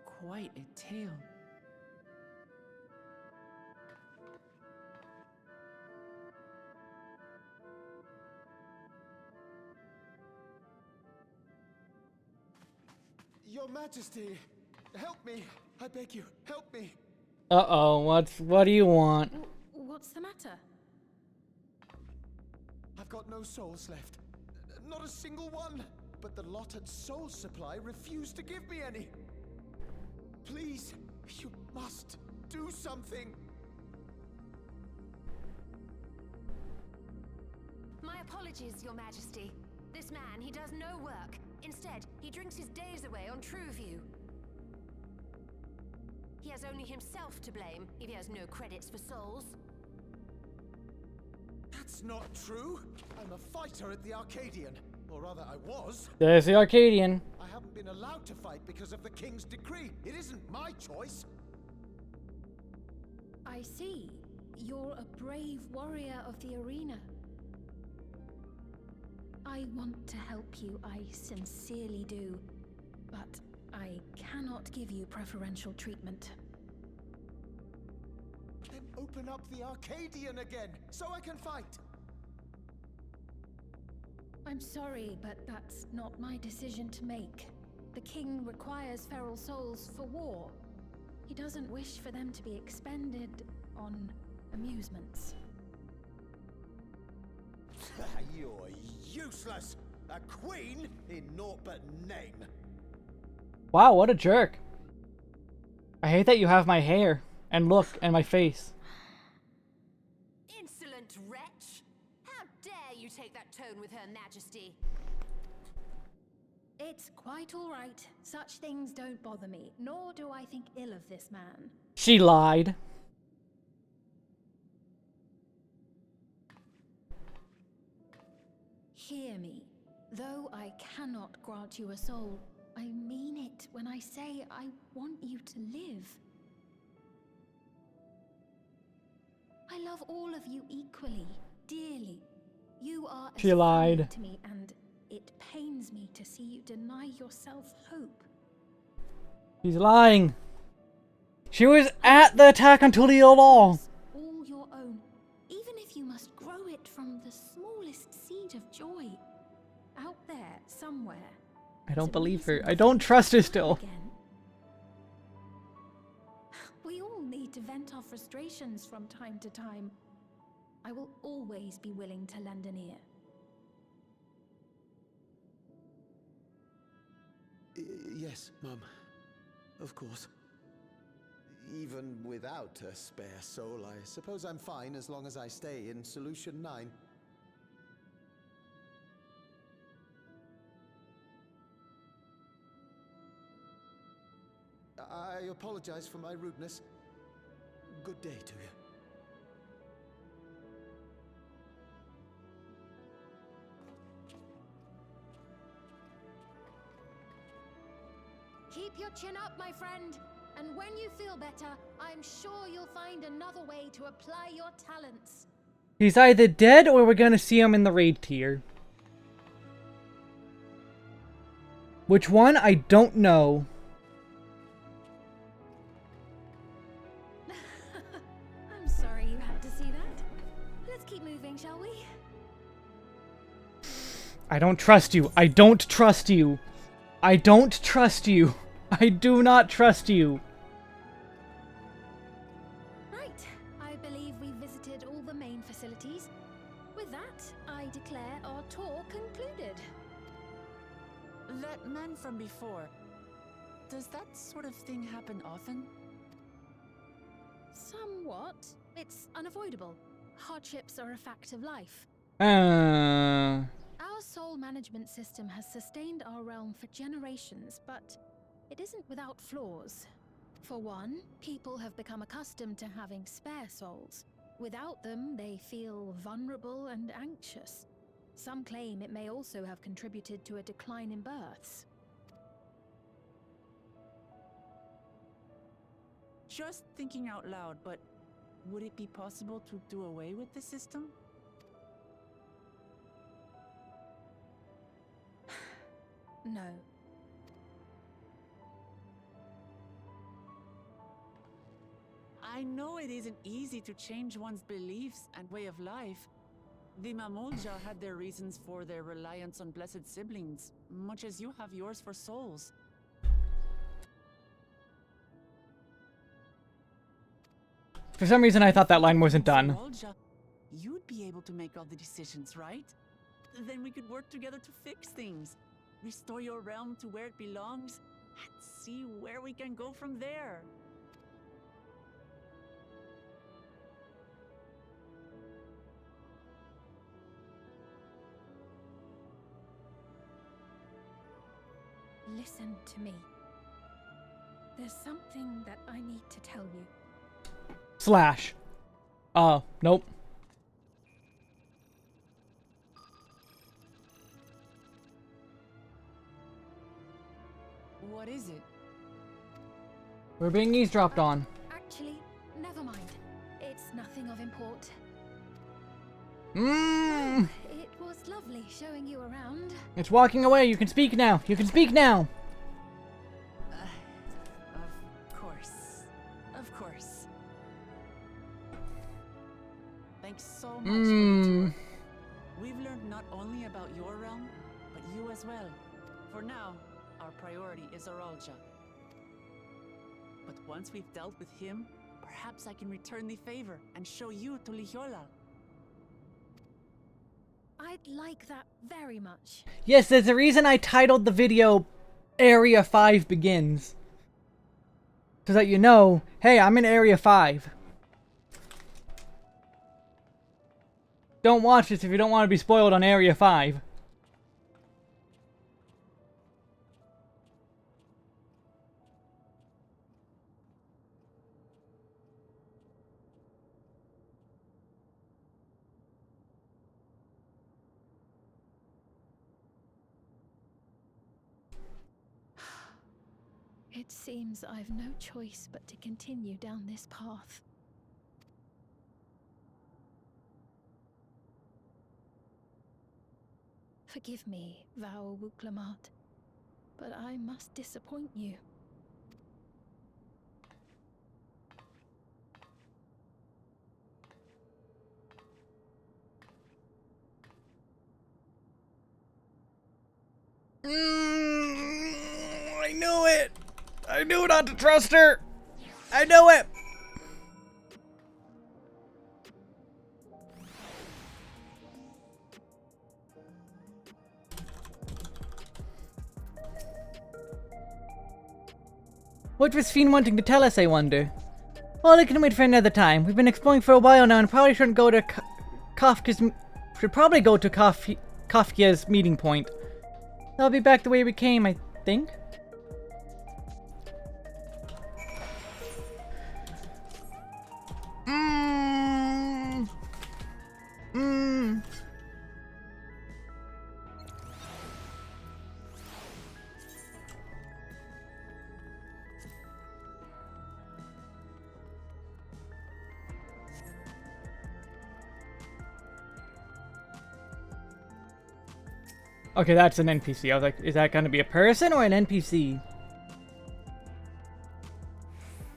quite a tale. Your Majesty, help me. I beg you, help me. Uh-oh, what do you want? What's the matter? I've got no souls left. Not a single one. But the lot at Soul Supply refused to give me any. Please, you must do something. My apologies, Your Majesty. This man, he does no work. Instead, he drinks his days away on Trueview. He has only himself to blame if he has no credits for souls. That's not true. I'm a fighter at the Arcadian. Or rather, I was. There's the Arcadian. I haven't been allowed to fight because of the King's decree. It isn't my choice. I see. You're a brave warrior of the arena. I want to help you, I sincerely do. But I cannot give you preferential treatment. Then open up the Arcadian again, so I can fight. I'm sorry, but that's not my decision to make. The king requires feral souls for war. He doesn't wish for them to be expended on amusements. You're useless! A queen in naught but name. Wow, what a jerk. I hate that you have my hair and look and my face. Insolent wretch! How dare you take that tone with Her Majesty? It's quite all right. Such things don't bother me, nor do I think ill of this man. She lied. Hear me. Though I cannot grant you a soul, I mean it when I say I want you to live. I love all of you equally, dearly. You are as She lied. family to me, and it pains me to see you deny yourself hope. She's lying. She was at the attack on Tulio Law. All your own, even if you must grow it from the smallest seed of joy. Out there, somewhere. I don't believe her. I don't trust her still. Again. We all need to vent our frustrations from time to time. I will always be willing to lend an ear. Yes, Mum. Of course. Even without a spare soul, I suppose I'm fine as long as I stay in Solution 9. I apologize for my rudeness. Good day to you. Keep your chin up, my friend. And when you feel better, I'm sure you'll find another way to apply your talents. He's either dead or we're gonna see him in the raid tier. Which one? I don't know. I'm sorry you had to see that. Let's keep moving, shall we? I don't trust you. I don't trust you. I don't trust you. I do not trust you. Right. I believe we've visited all the main facilities. With that, I declare our tour concluded. That man from before, does that sort of thing happen often? Somewhat. It's unavoidable. Hardships are a fact of life. Our soul management system has sustained our realm for generations, but it isn't without flaws. For one, people have become accustomed to having spare souls. Without them, they feel vulnerable and anxious. Some claim it may also have contributed to a decline in births. Just thinking out loud, but would it be possible to do away with the system? No. I know it isn't easy to change one's beliefs and way of life. The Mamolja had their reasons for their reliance on blessed siblings, much as you have yours for souls. For some reason, I thought that line wasn't done. Mamolja, you'd be able to make all the decisions, right? Then we could work together to fix things. Restore your realm to where it belongs, and see where we can go from there. Listen to me. There's something that I need to tell you. Slash. Nope. What is it? We're being eavesdropped on. Actually, never mind. It's nothing of import. Mmm. It was lovely showing you around. It's walking away. You can speak now. You can speak now. Of course. Of course. Thanks so much for the tour. We've learned not only about your realm, but you as well. For now, our priority is Aralja. But once we've dealt with him, perhaps I can return the favor and show you to Lihiola. I'd like that very much. Yes, there's a reason I titled the video Area 5 Begins. So that you know, hey, I'm in Area 5. Don't watch this if you don't want to be spoiled on Area 5. It seems I've no choice but to continue down this path. Forgive me, Vau Wuklamat, but I must disappoint you. I knew it! I knew not to trust her! I knew it! What was Fiend wanting to tell us, I wonder? Well, it can wait for another time. We've been exploring for a while now and probably shouldn't go to Kafka's... Should probably go to Kafka's meeting point. I'll be back the way we came, I think. Okay, that's an NPC. I was like, is that gonna be a person or an NPC?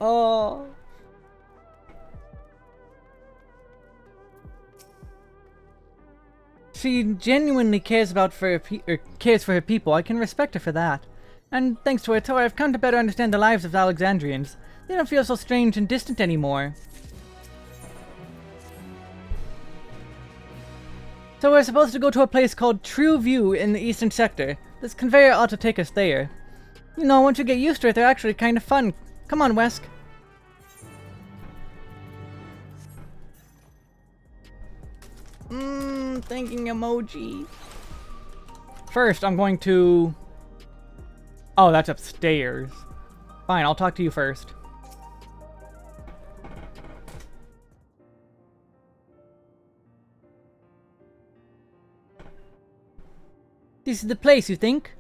Oh. She genuinely cares for her people. I can respect her for that. And thanks to her tour, I've come to better understand the lives of Alexandrians. They don't feel so strange and distant anymore. So we're supposed to go to a place called True View in the eastern sector. This conveyor ought to take us there. You know, once you get used to it, they're actually kind of fun. Come on, Wesk. Thinking emoji. First, I'm going to... Oh, that's upstairs. Fine, I'll talk to you first. This is the place, you think?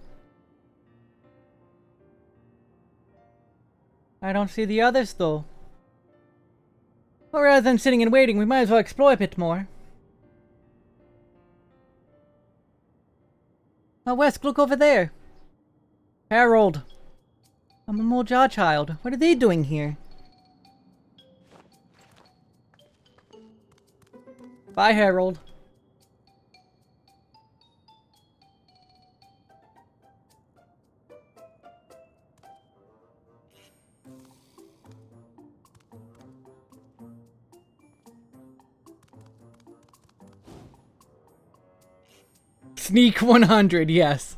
I don't see the others, though. Well, rather than sitting and waiting, we might as well explore a bit more. Oh, Wesk, look over there. Harold. I'm a Moja child. What are they doing here? Bye, Harold. Sneak 100, yes.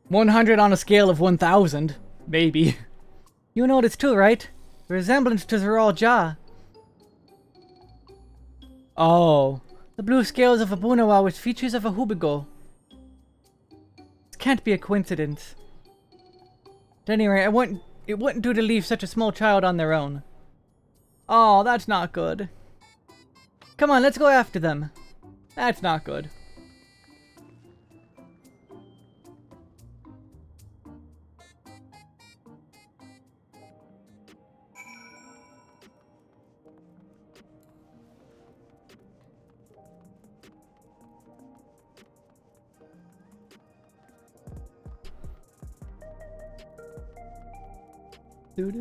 100 on a scale of 1,000. Maybe. You know it's true, right? The resemblance to Zeral Ja. Oh. The blue scales of a Bunawa with features of a Hubigo. This can't be a coincidence. At any rate, it wouldn't do to leave such a small child on their own. Oh, that's not good. Come on, let's go after them. That's not good. Do do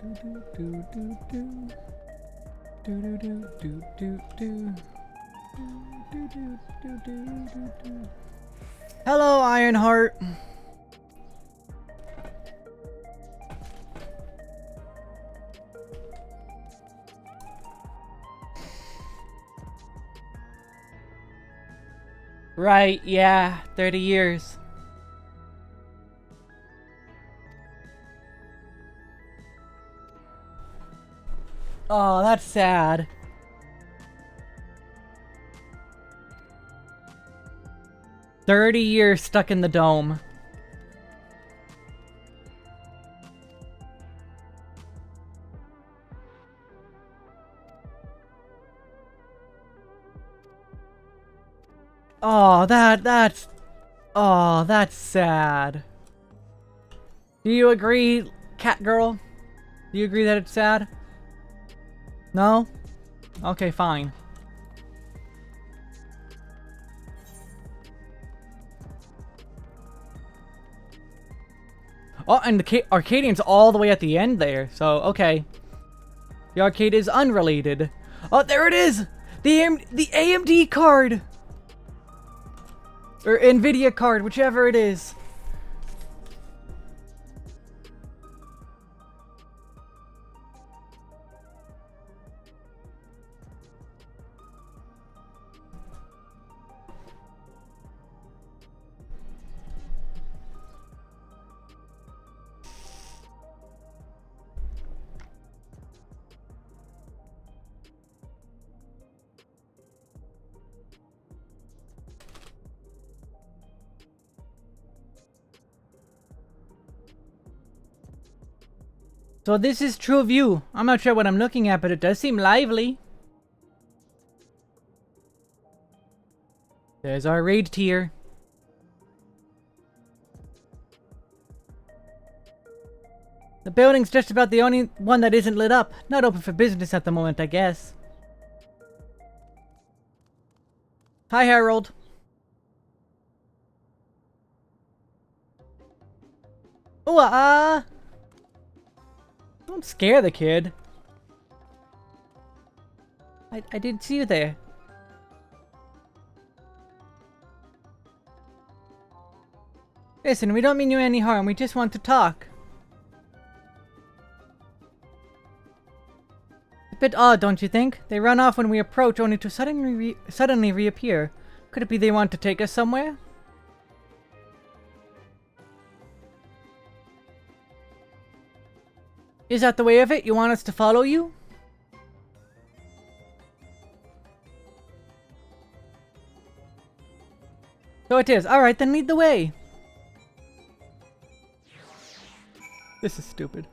do do do do do do do do do do. Hello, Ironheart. Right, yeah, 30 years. Oh, that's sad. "30 years stuck in the dome." Oh, that's sad. Do you agree, cat girl? Do you agree that it's sad? No? Okay, fine. Oh, and the Arcadian's all the way at the end there, so, okay. The arcade is unrelated. Oh, there it is! The AMD card! Or Nvidia card, whichever it is. So this is true view. I'm not sure what I'm looking at, but it does seem lively. There's our raid tier. The building's just about the only one that isn't lit up. Not open for business at the moment, I guess. Hi, Harold. Ooh, don't scare the kid. I didn't see you there. Listen, we don't mean you any harm. We just want to talk. A bit odd, don't you think? They run off when we approach, only to suddenly reappear. Could it be they want to take us somewhere? Is that the way of it? You want us to follow you? So it is. Alright, then lead the way. This is stupid.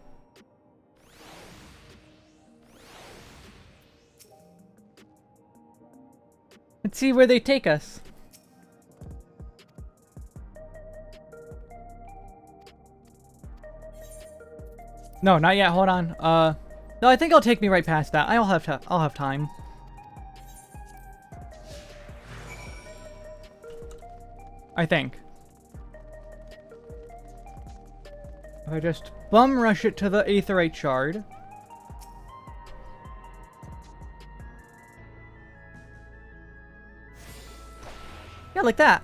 Let's see where they take us. No, not yet. Hold on. No, I think it'll take me right past that. I'll have time. I think. If I just bum rush it to the aetheryte shard. Yeah, like that.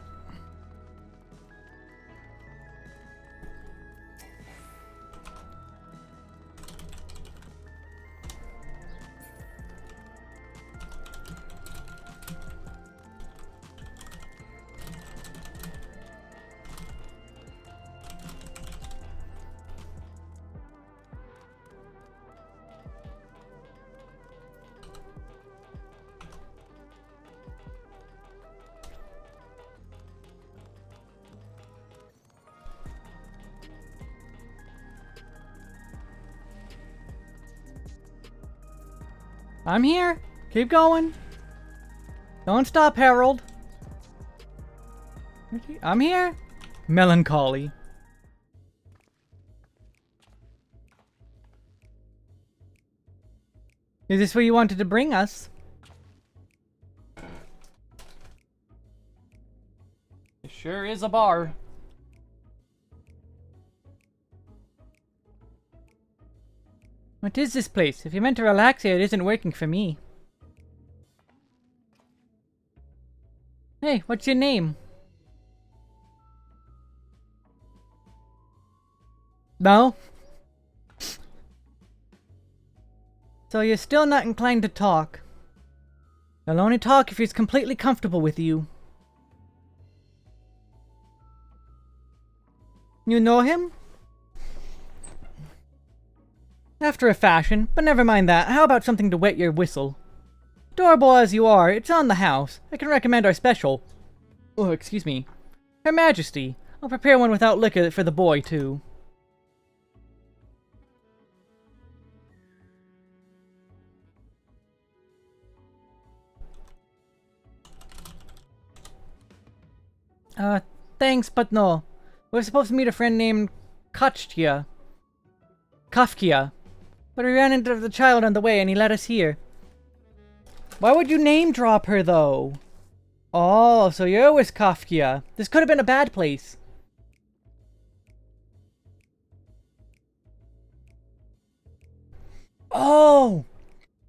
I'm here. Keep going. Don't stop, Harold. I'm here. Melancholy. Is this where you wanted to bring us? It sure is a bar. What is this place? If you're meant to relax here, it isn't working for me. Hey, what's your name? No? So you're still not inclined to talk. You'll only talk if he's completely comfortable with you. You know him? After a fashion, but never mind that. How about something to wet your whistle? Adorable as you are, it's on the house. I can recommend our special. Oh, excuse me. Her Majesty. I'll prepare one without liquor for the boy, too. Thanks, but no. We're supposed to meet a friend named Kafkia. But we ran into the child on the way and he led us here. Why would you name drop her, though? Oh, so you're with Kafkia. This could have been a bad place. Oh!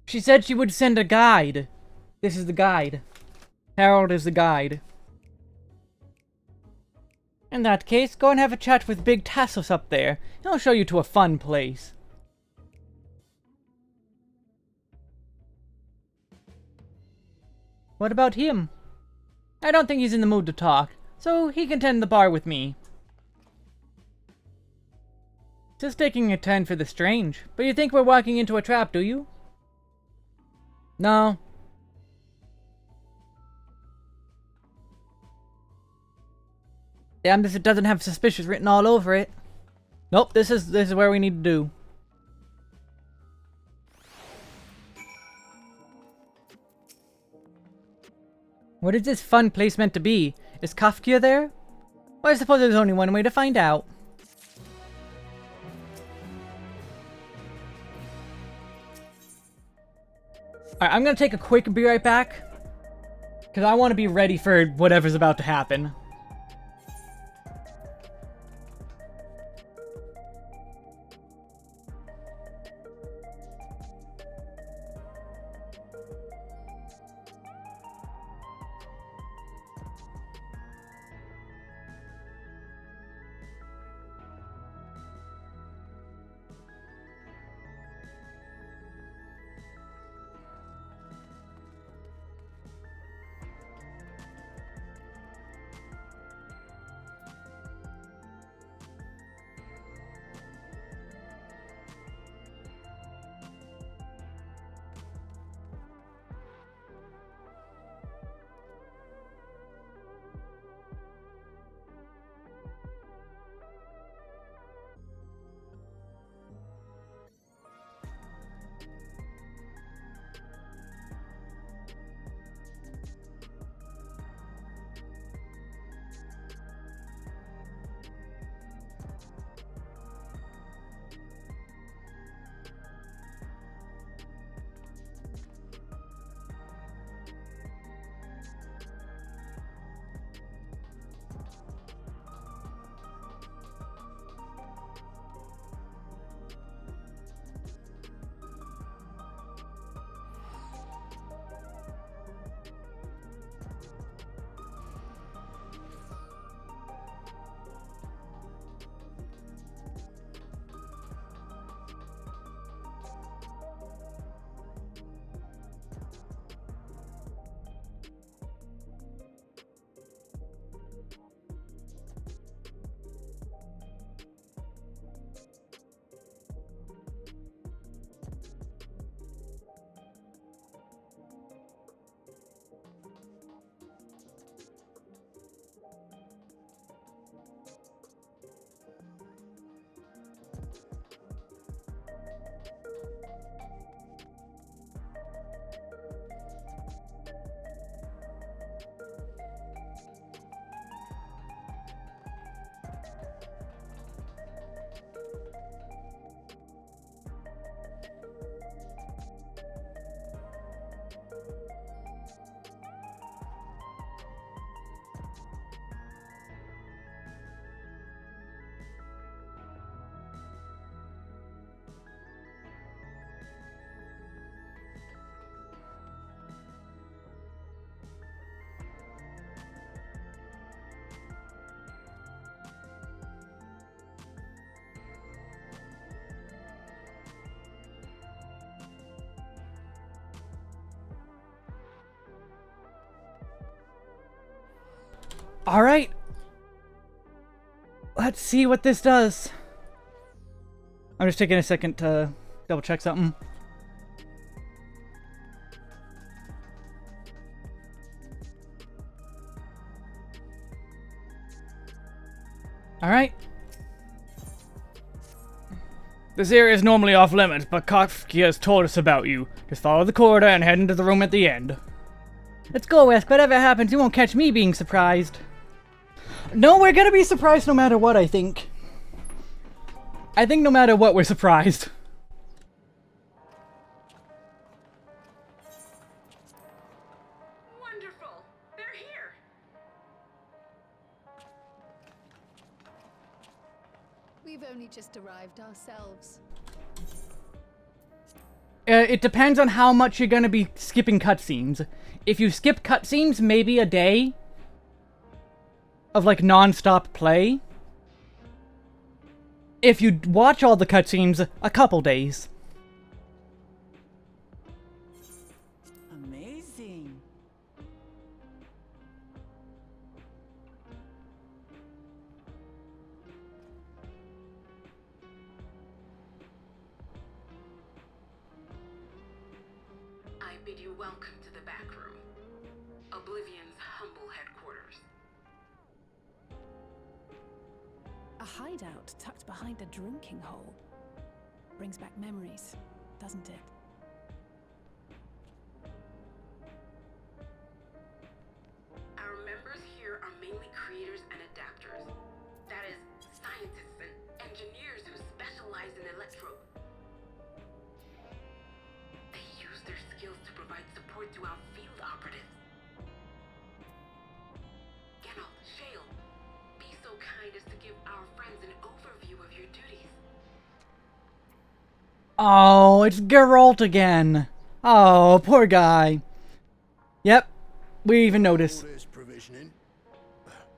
She said she would send a guide. This is the guide. Harold is the guide. In that case, go and have a chat with Big Tassos up there. He'll show you to a fun place. What about him? I don't think he's in the mood to talk, so he can tend the bar with me. Just taking a turn for the strange. But you think we're walking into a trap, do you? No. Damn this, it doesn't have suspicious written all over it. Nope, this is where we need to do. What is this fun place meant to be? Is Kafka there? Well, I suppose there's only one way to find out. Alright, I'm gonna take a quick be right back. Because I want to be ready for whatever's about to happen. Alright. Let's see what this does. I'm just taking a second to double check something. Alright. This area is normally off limits, but Kafka has told us about you. Just follow the corridor and head into the room at the end. Let's go, Wesk. Whatever happens, you won't catch me being surprised. No, we're gonna be surprised no matter what, I think. I think no matter what, we're surprised. Wonderful! They're here! We've only just arrived ourselves. It depends on how much you're gonna be skipping cutscenes. If you skip cutscenes, maybe a day of like non-stop play. If you watch all the cutscenes, a couple days. Amazing. I bid you welcome to the back room. Oblivion's humble headquarters. A hideout tucked behind a drinking hole. Brings back memories, doesn't it? report to our field operatives. Geralt, Shale, be so kind as to give our friends an overview of your duties. Oh, it's Geralt again. Oh, poor guy. Yep, we even noticed. All this provisioning.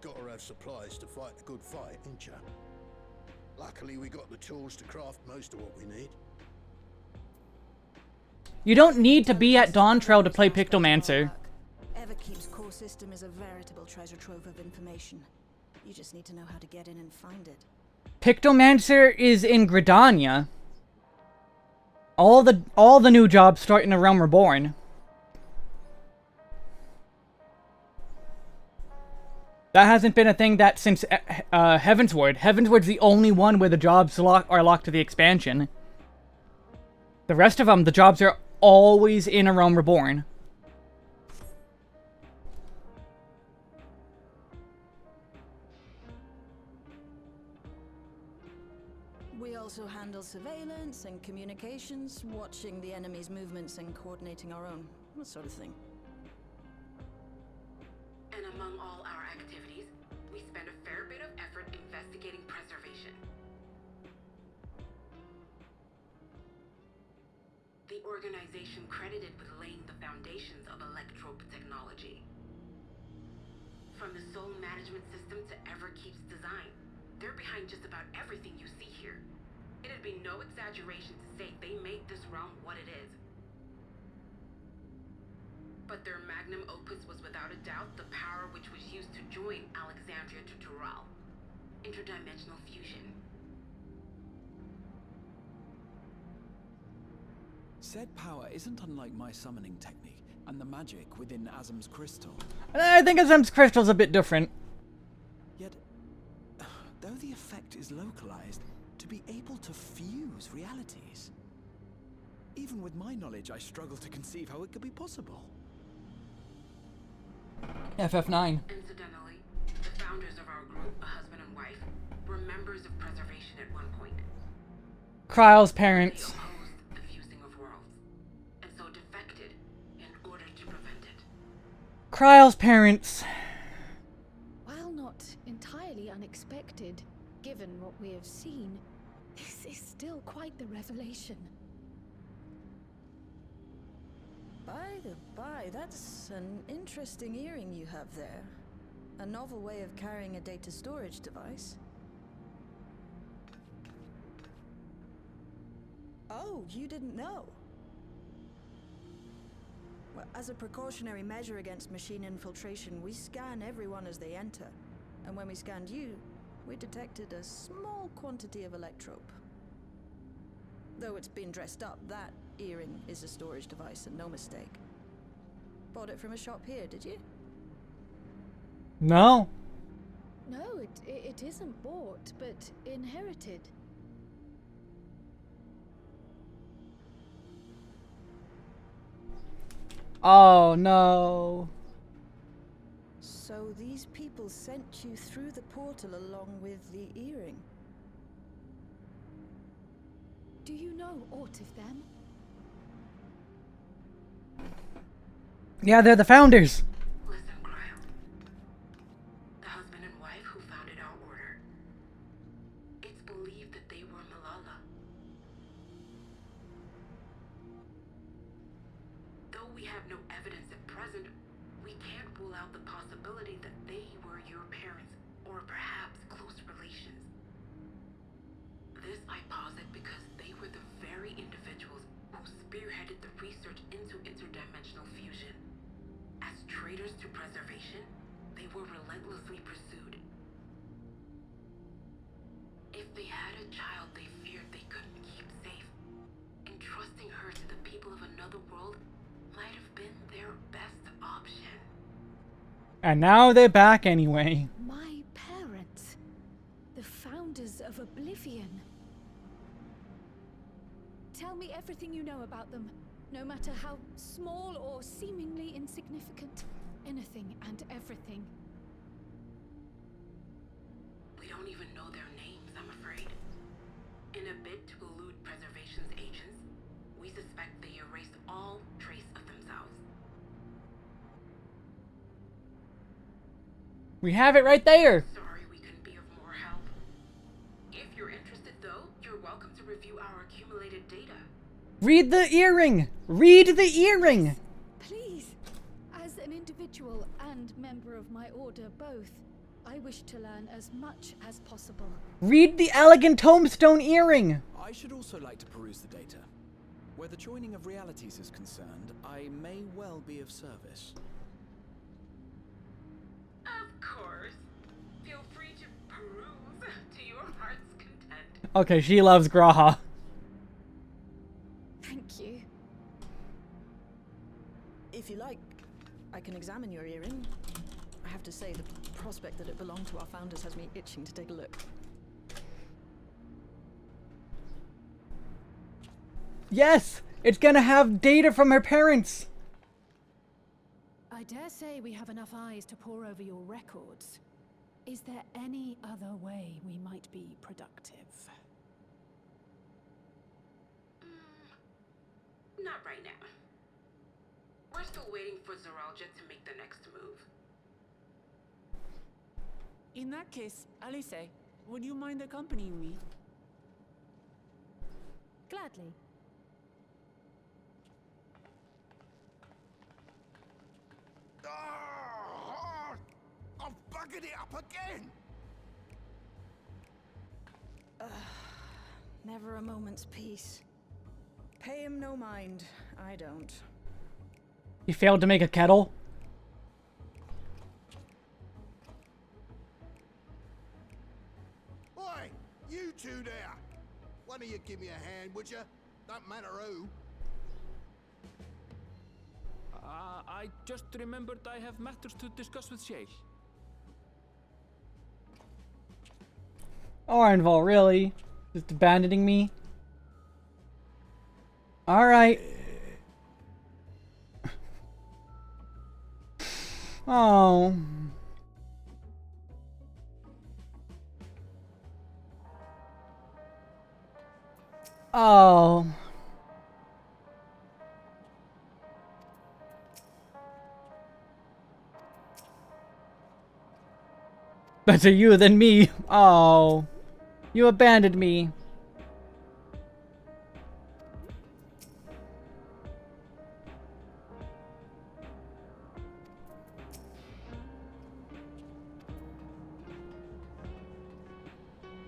Gotta have supplies to fight a good fight, ain't ya? Luckily, we got the tools to craft most of what we need. You don't need to be at Dawntrail to play Pictomancer. Everkeep's core system is a veritable treasure trove of information. You just need to know how to get in and find it. Pictomancer is in Gridania. All the new jobs start in the Realm Reborn. That hasn't been a thing that since Heavensward. Heavensward's the only one where the jobs are locked to the expansion. The rest of them, the jobs are always in a Realm Reborn. We also handle surveillance and communications, watching the enemy's movements and coordinating our own, that sort of thing. And among all our activities, we spend a fair bit of effort investigating preservation. The organization credited with laying the foundations of electrope technology. From the soul management system to Everkeep's design, they're behind just about everything you see here. It'd be no exaggeration to say they made this realm what it is. But their magnum opus was without a doubt the power which was used to join Alexandria to Tural. Interdimensional fusion. Said power isn't unlike my summoning technique and the magic within Azam's crystal. I think Azam's crystal's a bit different. Yet, though the effect is localized, to be able to fuse realities. Even with my knowledge, I struggle to conceive how it could be possible. FF9. Incidentally, the founders of our group, a husband and wife, were members of preservation at one point. Kryle's parents. They opposed the fusing of worlds, and so defected in order to prevent it. Kryle's parents. While not entirely unexpected, given what we have seen, this is still quite the revelation. By the by, that's an interesting earring you have there. A novel way of carrying a data storage device. Oh, you didn't know? Well, as a precautionary measure against machine infiltration, we scan everyone as they enter. And when we scanned you, we detected a small quantity of electrope. Though it's been dressed up, that earring is a storage device and no mistake. Bought it from a shop here, did you? No. No, it isn't bought, but inherited. Oh no. So these people sent you through the portal along with the earring? Do you know aught of them? Yeah, they're the founders. Listen, Kryle. The husband and wife who founded our order. It's believed that they were Malala. Though we have no evidence at present, we can't rule out the possibility that they were your parents, or perhaps close relations. This I posit because they were the very individuals who spearheaded the research into interdimensional fusion. As traitors to preservation, they were relentlessly pursued. If they had a child they feared they couldn't keep safe, entrusting her to the people of another world might have been their best option. And now they're back anyway. My parents. The founders of Oblivion. Tell me everything you know about them, no matter how small or seemingly insignificant. Anything and everything. We don't even know their names, I'm afraid. In a bid to elude preservation's agents, we suspect they erased all trace of themselves. We have it right there. Sorry we couldn't be of more help. If you're interested, though, you're welcome to review our accumulated data. Read the earring. Read the earring. Please, as an individual and member of my order both, I wish to learn as much as possible. Read the elegant tombstone earring. I should also like to peruse the data. Where the joining of realities is concerned, I may well be of service. Of course. Feel free to peruse to your heart's content. Okay, she loves Graha. Thank you. If you like, I can examine your earring. I have to say, the prospect that it belonged to our founders has me itching to take a look. Yes! It's gonna have data from her parents! I dare say we have enough eyes to pore over your records. Is there any other way we might be productive? Not right now. We're still waiting for Zoralja to make the next move. In that case, Alice, would you mind accompanying me? Gladly. I've buggered it up again! Never a moment's peace. Pay him no mind. I don't. He failed to make a kettle? Oi! You two there! One of you give me a hand, would you? Don't matter who. I just remembered I have matters to discuss with Shale. Orenval, really? Just abandoning me? Alright. Oh. Oh. Better you than me. Oh. You abandoned me.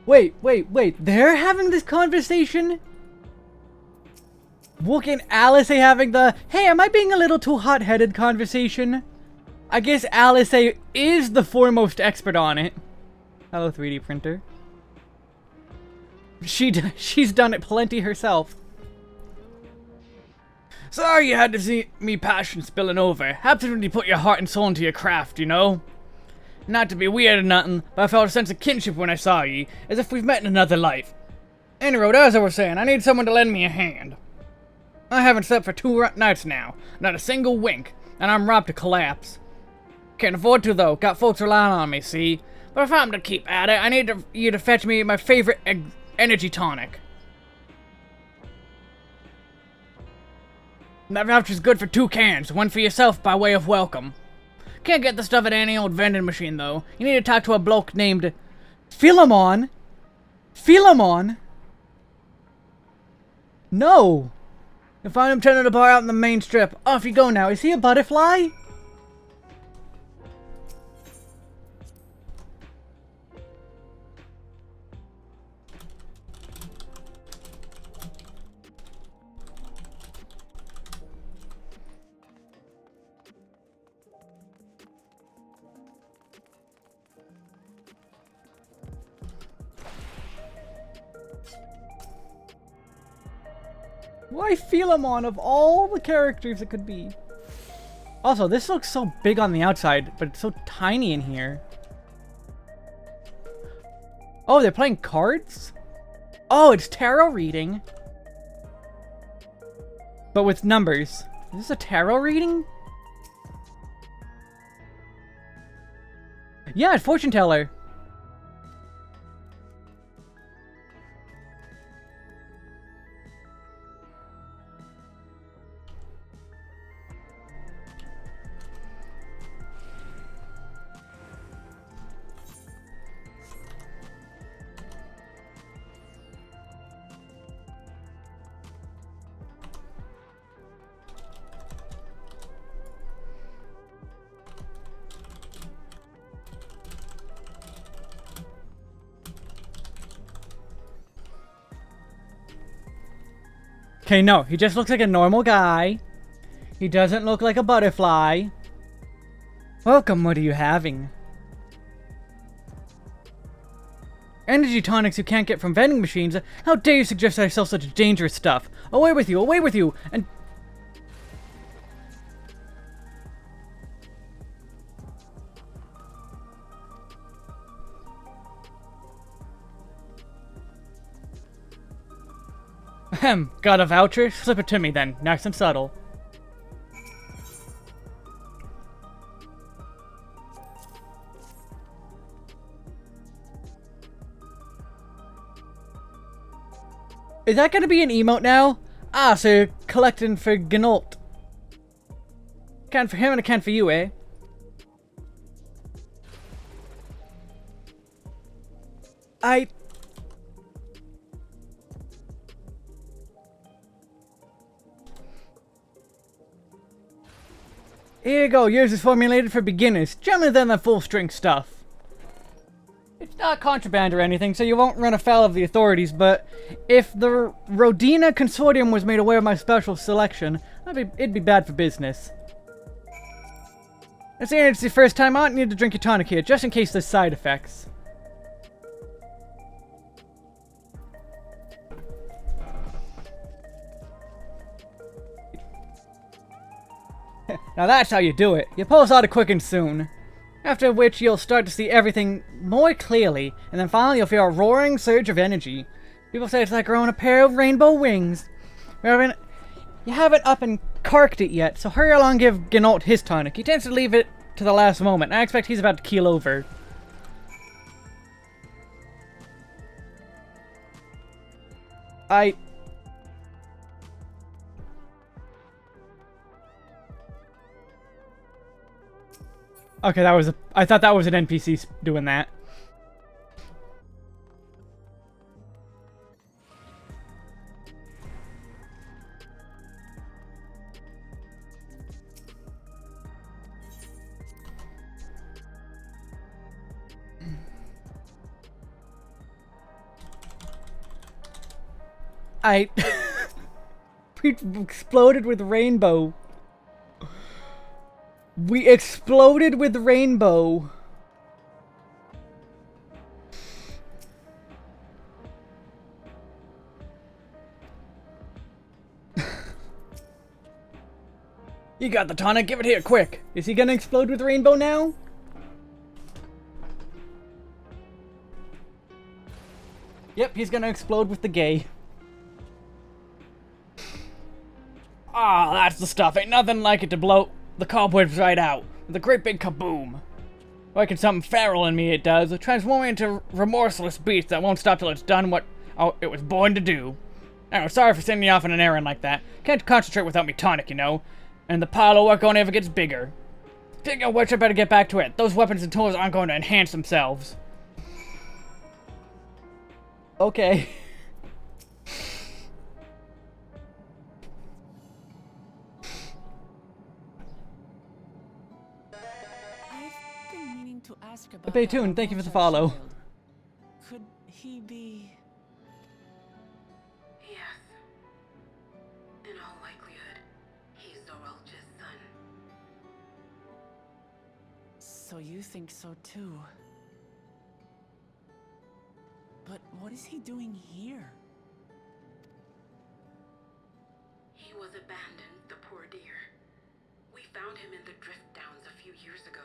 Wait. They're having this conversation? Wook and Alice having the, hey, am I being a little too hot-headed conversation? I guess Alice is the foremost expert on it. Hello, 3D printer. She's done it plenty herself. Sorry you had to see me passion spilling over. Happens when you put your heart and soul into your craft, you know? Not to be weird or nothing, but I felt a sense of kinship when I saw ye, as if we've met in another life. Anyway, as I was saying, I need someone to lend me a hand. I haven't slept for 2 nights now, not a single wink, and I'm robbed to collapse. Can't afford to though, got folks relying on me, see? But if I'm to keep at it, I need you to fetch me my favorite energy tonic. That voucher's good for 2 cans, one for yourself by way of welcome. Can't get the stuff at any old vending machine though. You need to talk to a bloke named Philemon. Philemon? No. You'll find him turning the bar out in the main strip. Off you go now. Is he a butterfly? Why Philemon of all the characters it could be? Also, this looks so big on the outside, but it's so tiny in here. Oh, they're playing cards? Oh, it's tarot reading. But with numbers. Is this a tarot reading? Yeah, it's fortune teller. Okay, no, he just looks like a normal guy. He doesn't look like a butterfly. Welcome, what are you having? Energy tonics you can't get from vending machines. How dare you suggest I sell such dangerous stuff? Away with you, away with you! And... Ahem, got a voucher? Slip it to me then, nice and subtle. Is that gonna be an emote now? Ah, so you're collecting for Gnault. Can for him and a can for you, eh? Here you go, yours is formulated for beginners. Gentler than the full-strength stuff. It's not contraband or anything, so you won't run afoul of the authorities, but if the Rodina Consortium was made aware of my special selection, it'd be bad for business. And seeing it's the first time out, you need to drink your tonic here, just in case there's side effects. Now that's how you do it. You pulse out quick and soon. After which you'll start to see everything more clearly, and then finally you'll feel a roaring surge of energy. People say it's like growing a pair of rainbow wings. You haven't up and carked it yet, so hurry along and give Gnault his tonic. He tends to leave it to the last moment, and I expect he's about to keel over. Okay, I thought that was an NPC doing that. We exploded with rainbow. We exploded with rainbow. You got the tonic, give it here, quick. Is he gonna explode with rainbow now? Yep, he's gonna explode with the gay. Ah, that's the stuff. Ain't nothing like it to blow the cobwebs right out. With a great big kaboom. Waking something feral in me, it does. Transforming into a remorseless beast that won't stop till it's done what it was born to do. Anyway, sorry for sending you off on an errand like that. Can't concentrate without me tonic, you know. And the pile of work only ever gets bigger. Speaking of which, I better get back to it. Those weapons and tools aren't going to enhance themselves. Okay. To ask about Baytoon, thank you for the follow. Child. Could he be... Yes. In all likelihood, he's Zoralja's son. So you think so too? But what is he doing here? He was abandoned, the poor dear. We found him in the Drift Downs a few years ago.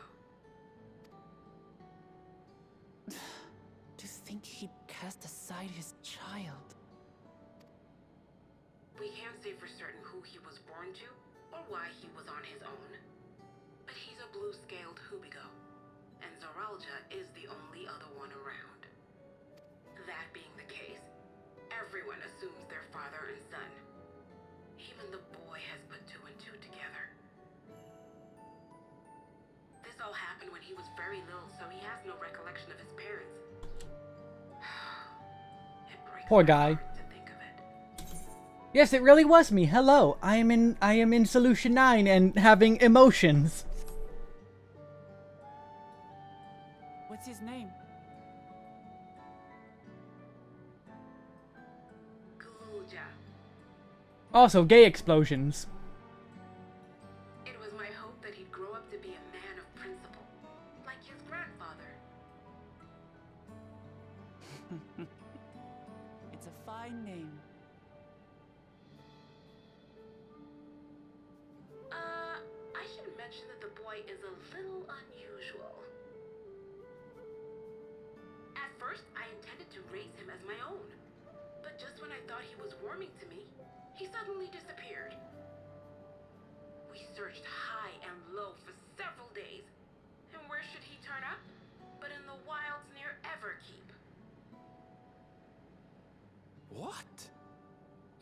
To think he'd cast aside his child. We can't say for certain who he was born to, or why he was on his own. But he's a blue-scaled Hubigo, and Zoralja is the only other one around. That being the case, everyone assumes they're father and son. Even the boy has put two and two together. This all happened when he was very little, so he has no recollection of his parents. Poor guy. Yes, it really was me. Hello. I am in Solution 9 and having emotions. What's his name? Gulja. Also, gay explosions. It was my hope that he'd grow up to be a man of principle, like his grandfather. It's a fine name. I should mention that the boy is a little unusual. At first, I intended to raise him as my own. But just when I thought he was warming to me, he suddenly disappeared. We searched high and low for several days. And where should he turn up? But in the wilds near Everkeep. What?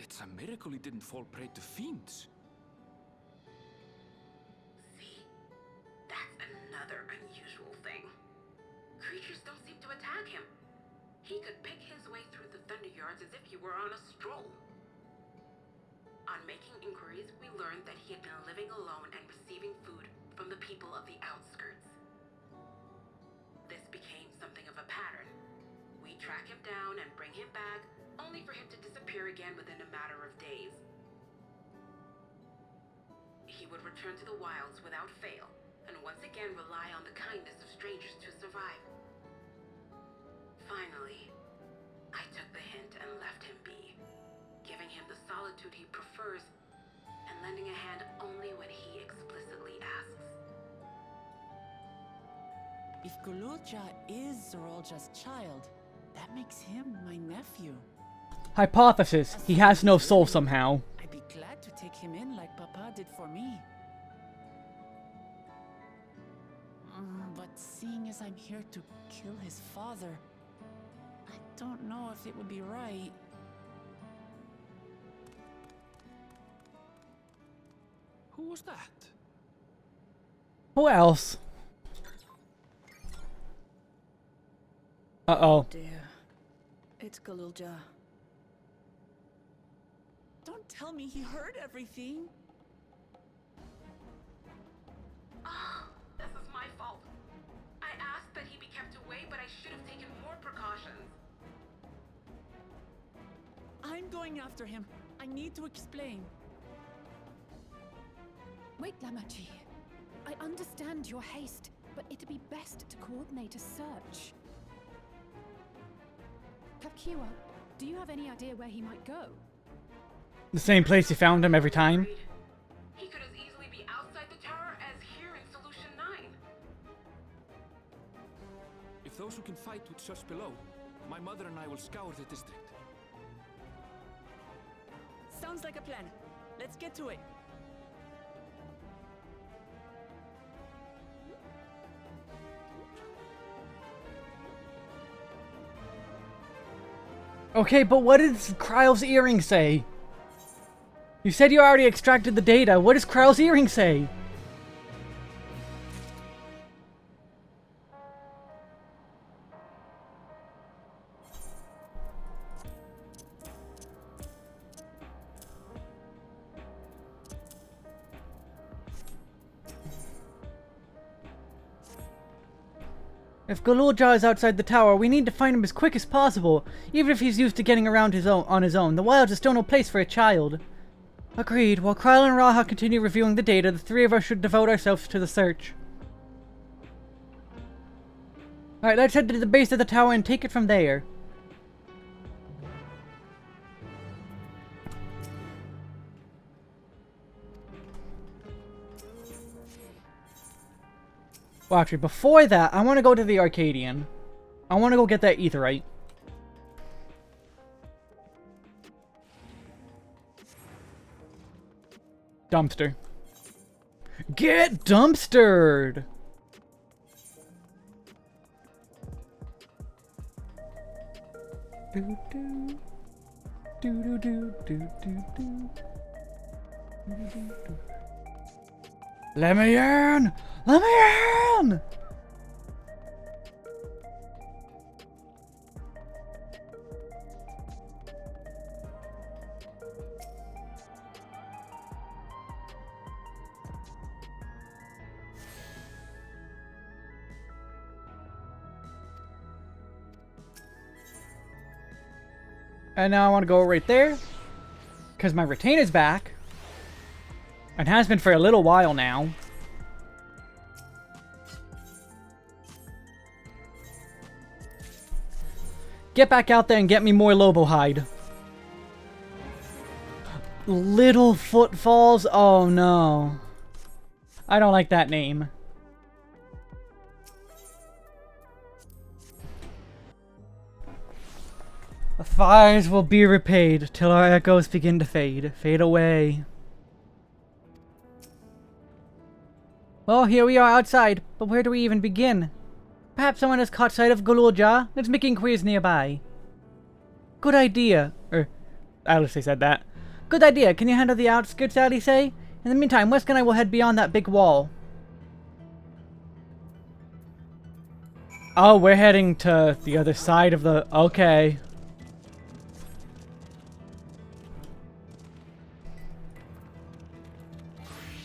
It's a miracle he didn't fall prey to fiends. See? That's another unusual thing. Creatures don't seem to attack him. He could pick his way through the Thunder Yards as if he were on a stroll. On making inquiries, we learned that he had been living alone and receiving food from the people of the outskirts. This became something of a pattern. We track him down and bring him back, only for him to disappear again within a matter of days. He would return to the wilds without fail, and once again rely on the kindness of strangers to survive. Finally, I took the hint and left him be, giving him the solitude he prefers and lending a hand only when he explicitly asks. If Gululja is Zorolja's child, that makes him my nephew. Hypothesis. He has no soul somehow. I'd be glad to take him in like Papa did for me. But seeing as I'm here to kill his father, I don't know if it would be right. Who was that? Who else? Uh-oh. Dear. It's Gululja. Don't tell me he heard everything. This is my fault. I asked that he be kept away, but I should have taken more precautions. I'm going after him. I need to explain. Wait, Lamachi. I understand your haste, but it'd be best to coordinate a search. Kapkiwa, do you have any idea where he might go? The same place you found him every time. He could as easily be outside the tower as here in Solution 9. If those who can fight would search below, my mother and I will scour the district. Sounds like a plan. Let's get to it. Okay, but what does Kryle's earring say? You said you already extracted the data. What does Kryle's earring say? If Gululja is outside the tower, we need to find him as quick as possible, even if he's used to getting around on his own. The wilds is still no place for a child. Agreed. While Kryle and Raha continue reviewing the data, the three of us should devote ourselves to the search. Alright, let's head to the base of the tower and take it from there. Well, actually, before that, I want to go to the Arcadian. I want to go get that Aetheryte. Dumpster. Get dumpstered! Do do do do do do do do. Let me in! Let me in! And now I want to go right there. Because my retainer's back. And has been for a little while now. Get back out there and get me more Lobo hide. Little Footfalls? Oh no. I don't like that name. The fires will be repaid till our echoes begin to fade. Fade away. Well, here we are outside, but where do we even begin? Perhaps someone has caught sight of Gululja. Let's make inquiries nearby. Good idea. Alice said that. Good idea. Can you handle the outskirts, Alice? In the meantime, Wesk and I will head beyond that big wall. Oh, we're heading to the other side of the... Okay.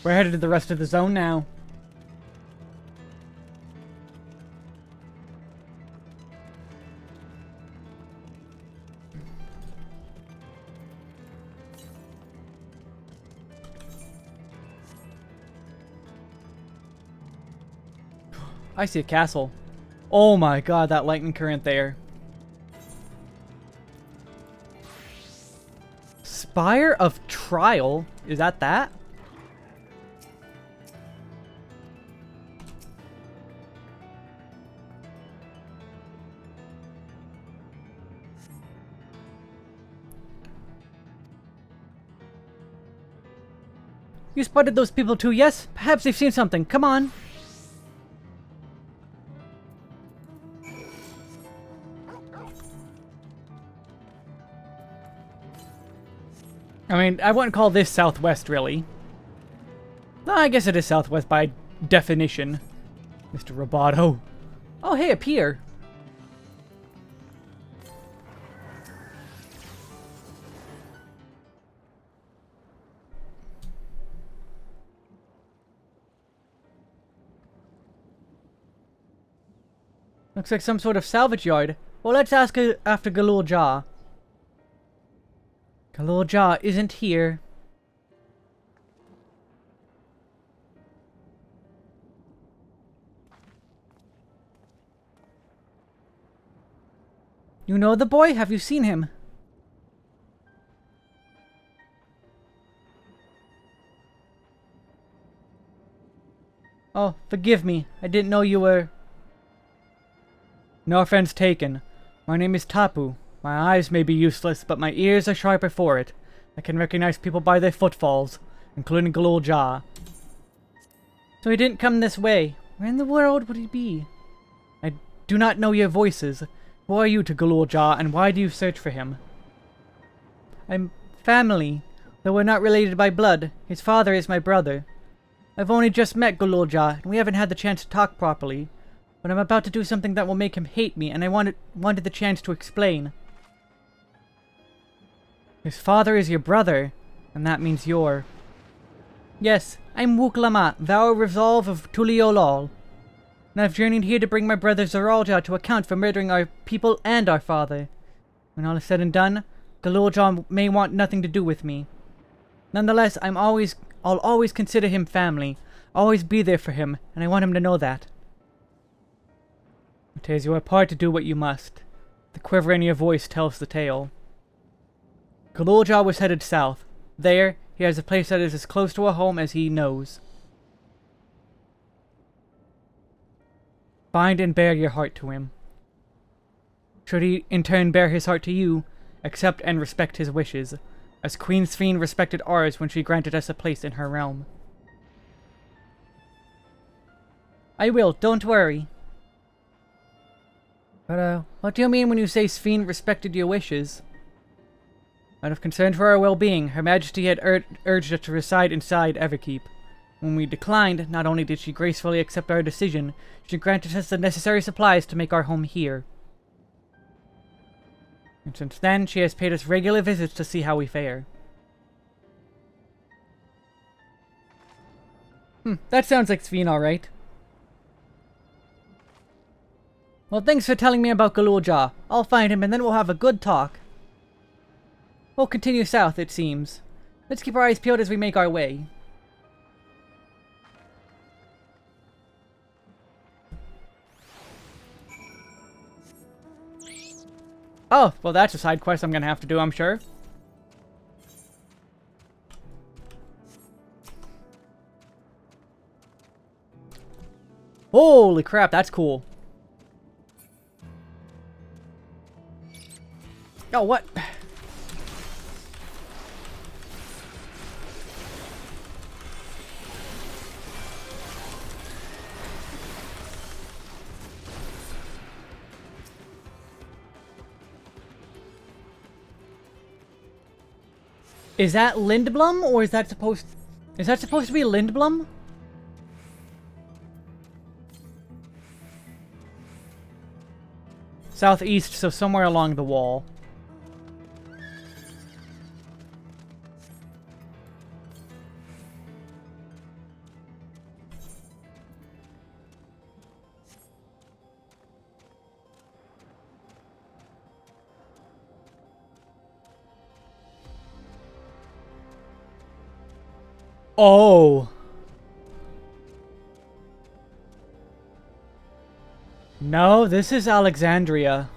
We're headed to the rest of the zone now. I see a castle. Oh my god, that lightning current there. Spire of Trial? Is that? You spotted those people too, yes? Perhaps they've seen something. Come on. I mean, I wouldn't call this southwest, really. No, I guess it is southwest by definition. Mr. Roboto. Oh, hey, a pier. Looks like some sort of salvage yard. Well, let's ask after Gululja. Gululja isn't here. You know the boy? Have you seen him? Oh, forgive me. I didn't know you were... No offense taken. My name is Tapu. My eyes may be useless, but my ears are sharper for it. I can recognize people by their footfalls, including Gululja. So he didn't come this way. Where in the world would he be? I do not know your voices. Who are you to Gululja, and why do you search for him? I'm family, though we're not related by blood. His father is my brother. I've only just met Gululja, and we haven't had the chance to talk properly. But I'm about to do something that will make him hate me, and I wanted the chance to explain. His father is your brother, and that means you're... Yes, I'm Wuklama, thou resolve of Tuliolol. And I've journeyed here to bring my brother Zoralja to account for murdering our people and our father. When all is said and done, Gululja may want nothing to do with me. Nonetheless, I'll always consider him family, always be there for him, and I want him to know that. It tears you apart to do what you must. The quiver in your voice tells the tale. Gululja was headed south. There, he has a place that is as close to a home as he knows. Bind and bear your heart to him. Should he in turn bear his heart to you, accept and respect his wishes, as Queen Sphene respected ours when she granted us a place in her realm. I will, don't worry. But, what do you mean when you say Sphene respected your wishes? Out of concern for our well-being, Her Majesty had urged us to reside inside Everkeep. When we declined, not only did she gracefully accept our decision, she granted us the necessary supplies to make our home here. And since then, she has paid us regular visits to see how we fare. That sounds like Sphene, alright. Well, thanks for telling me about Gululja. I'll find him and then we'll have a good talk. We'll continue south, it seems. Let's keep our eyes peeled as we make our way. Oh, well that's a side quest I'm gonna have to do, I'm sure. Holy crap, that's cool. Oh, what? Is that Lindblom, or is that supposed to be Lindblom? Southeast, so somewhere along the wall. Oh. No, this is Alexandria.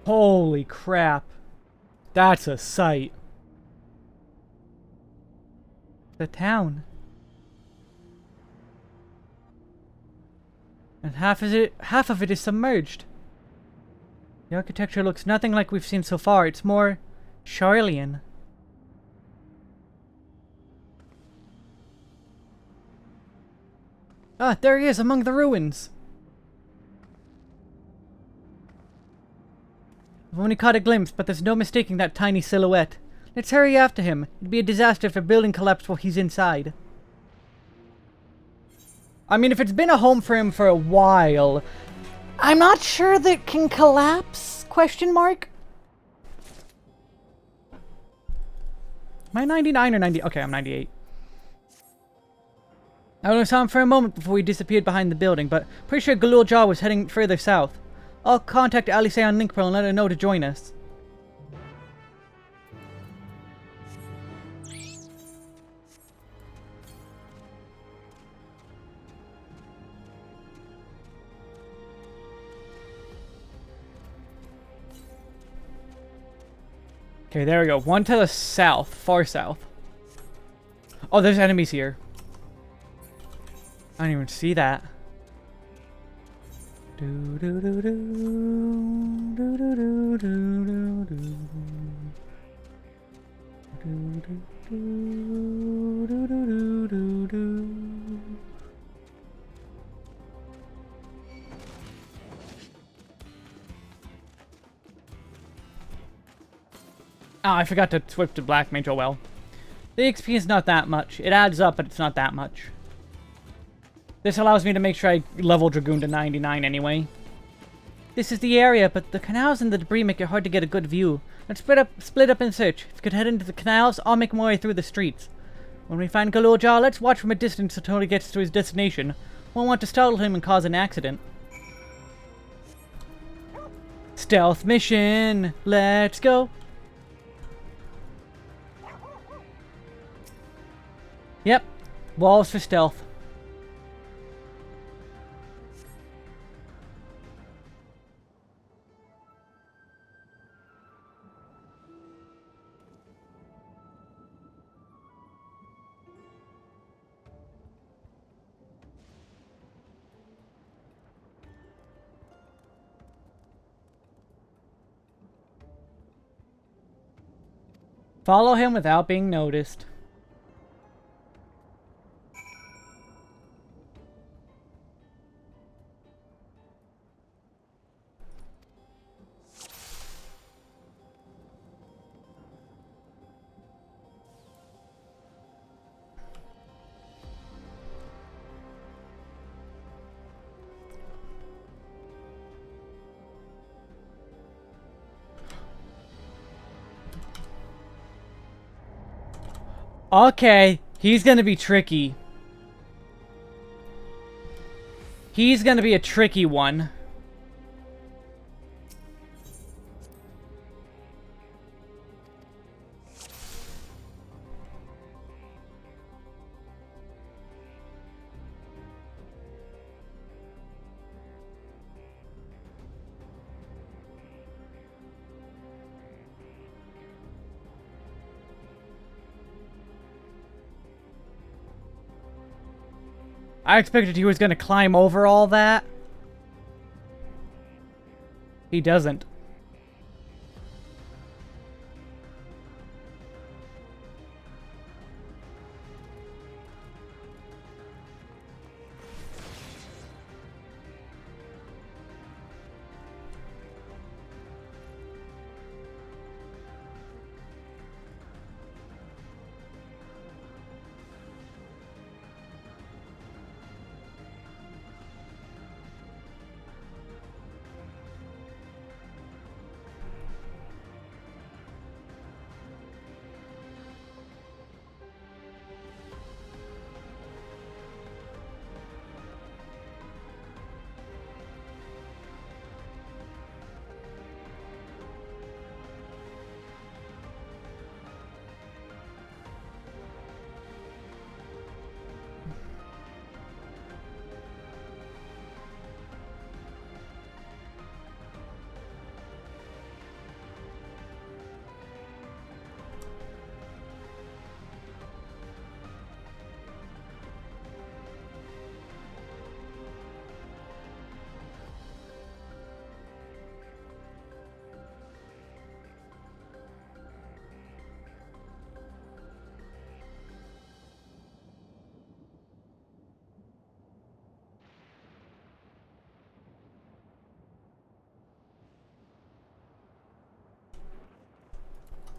Holy crap. That's a sight. The town. And half of it is submerged. The architecture looks nothing like we've seen so far. It's more Charlian. Ah, there he is among the ruins. I've only caught a glimpse, but there's no mistaking that tiny silhouette. Let's hurry after him. It'd be a disaster if a building collapsed while he's inside. I mean, if it's been a home for him for a while, I'm not sure that it can collapse? Question mark? Am I 99 or 90? Okay, I'm 98. I only saw him for a moment before he disappeared behind the building, but pretty sure Galul Jar was heading further south. I'll contact Alice on Linkpearl and let her know to join us. Okay, there we go. One to the south, far south. Oh, there's enemies here. I don't even see that. Do do do do do do do do do do do do do do do. Oh, I forgot to switch to Black Mage. Oh well. The XP is not that much. It adds up, but it's not that much. This allows me to make sure I level Dragoon to 99 anyway. This is the area, but the canals and the debris make it hard to get a good view. Let's split up and search. If you could head into the canals, I'll make my way through the streets. When we find Galul Jar, let's watch from a distance until he gets to his destination. Won't want to startle him and cause an accident. Stealth mission! Let's go! Yep. Walls for stealth. Follow him without being noticed. Okay, he's gonna be tricky. He's gonna be a tricky one. I expected he was gonna climb over all that. He doesn't.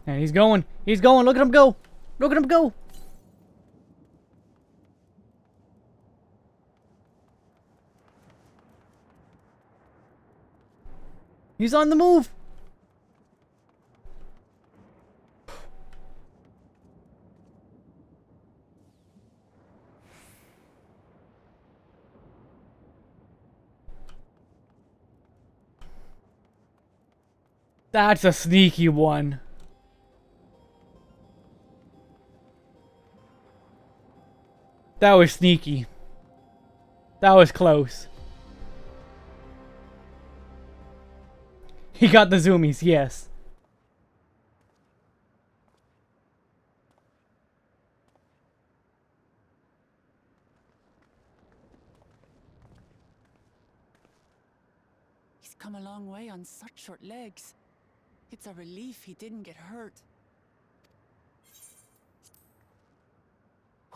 And he's going. He's going. Look at him go. Look at him go. He's on the move. That's a sneaky one. That was sneaky. That was close. He got the zoomies, yes. He's come a long way on such short legs. It's a relief he didn't get hurt.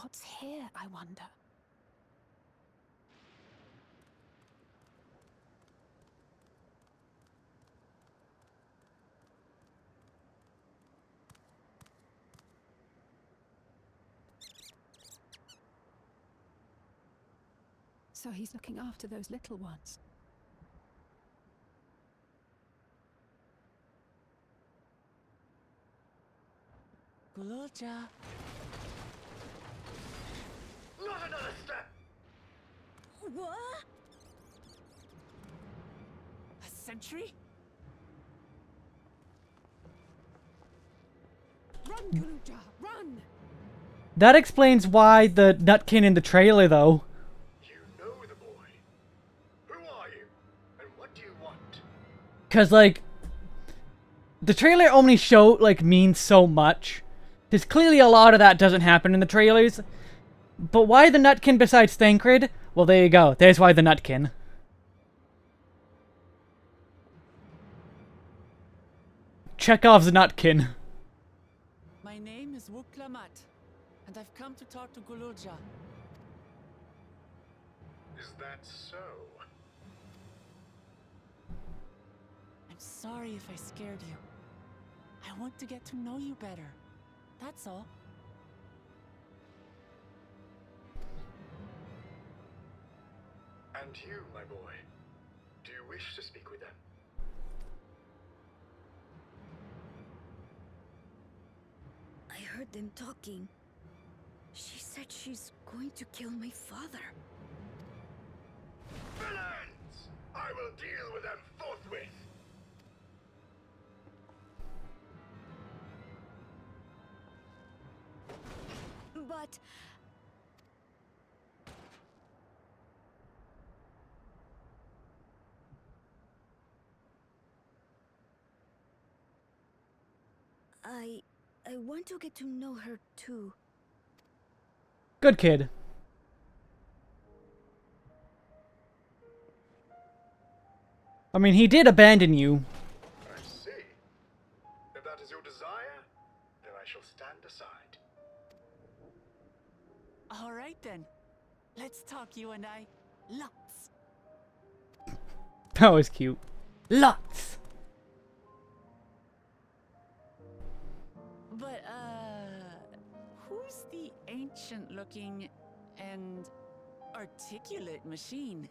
What's here, I wonder? So he's looking after those little ones. Gululja. Not another step! What? A sentry? Run, Gululja, run! That explains why the Nutkin in the trailer, though. You know the boy. Who are you? And what do you want? Cause, like, the trailer only means so much. Because clearly a lot of that doesn't happen in the trailers. But why the Nutkin besides Thancred? Well, there you go. There's why the Nutkin. Chekhov's Nutkin. My name is Wuklamat, and I've come to talk to Gululja. Is that so? I'm sorry if I scared you. I want to get to know you better. That's all. And you, my boy, do you wish to speak with them? I heard them talking. She said she's going to kill my father. Villains! I will deal with them forthwith. But I want to get to know her too. Good kid. I mean, he did abandon you. I see. If that is your desire, then I shall stand aside. All right then. Let's talk, you and I. Lots. That was cute. Lots. But, who's the ancient-looking and articulate machine?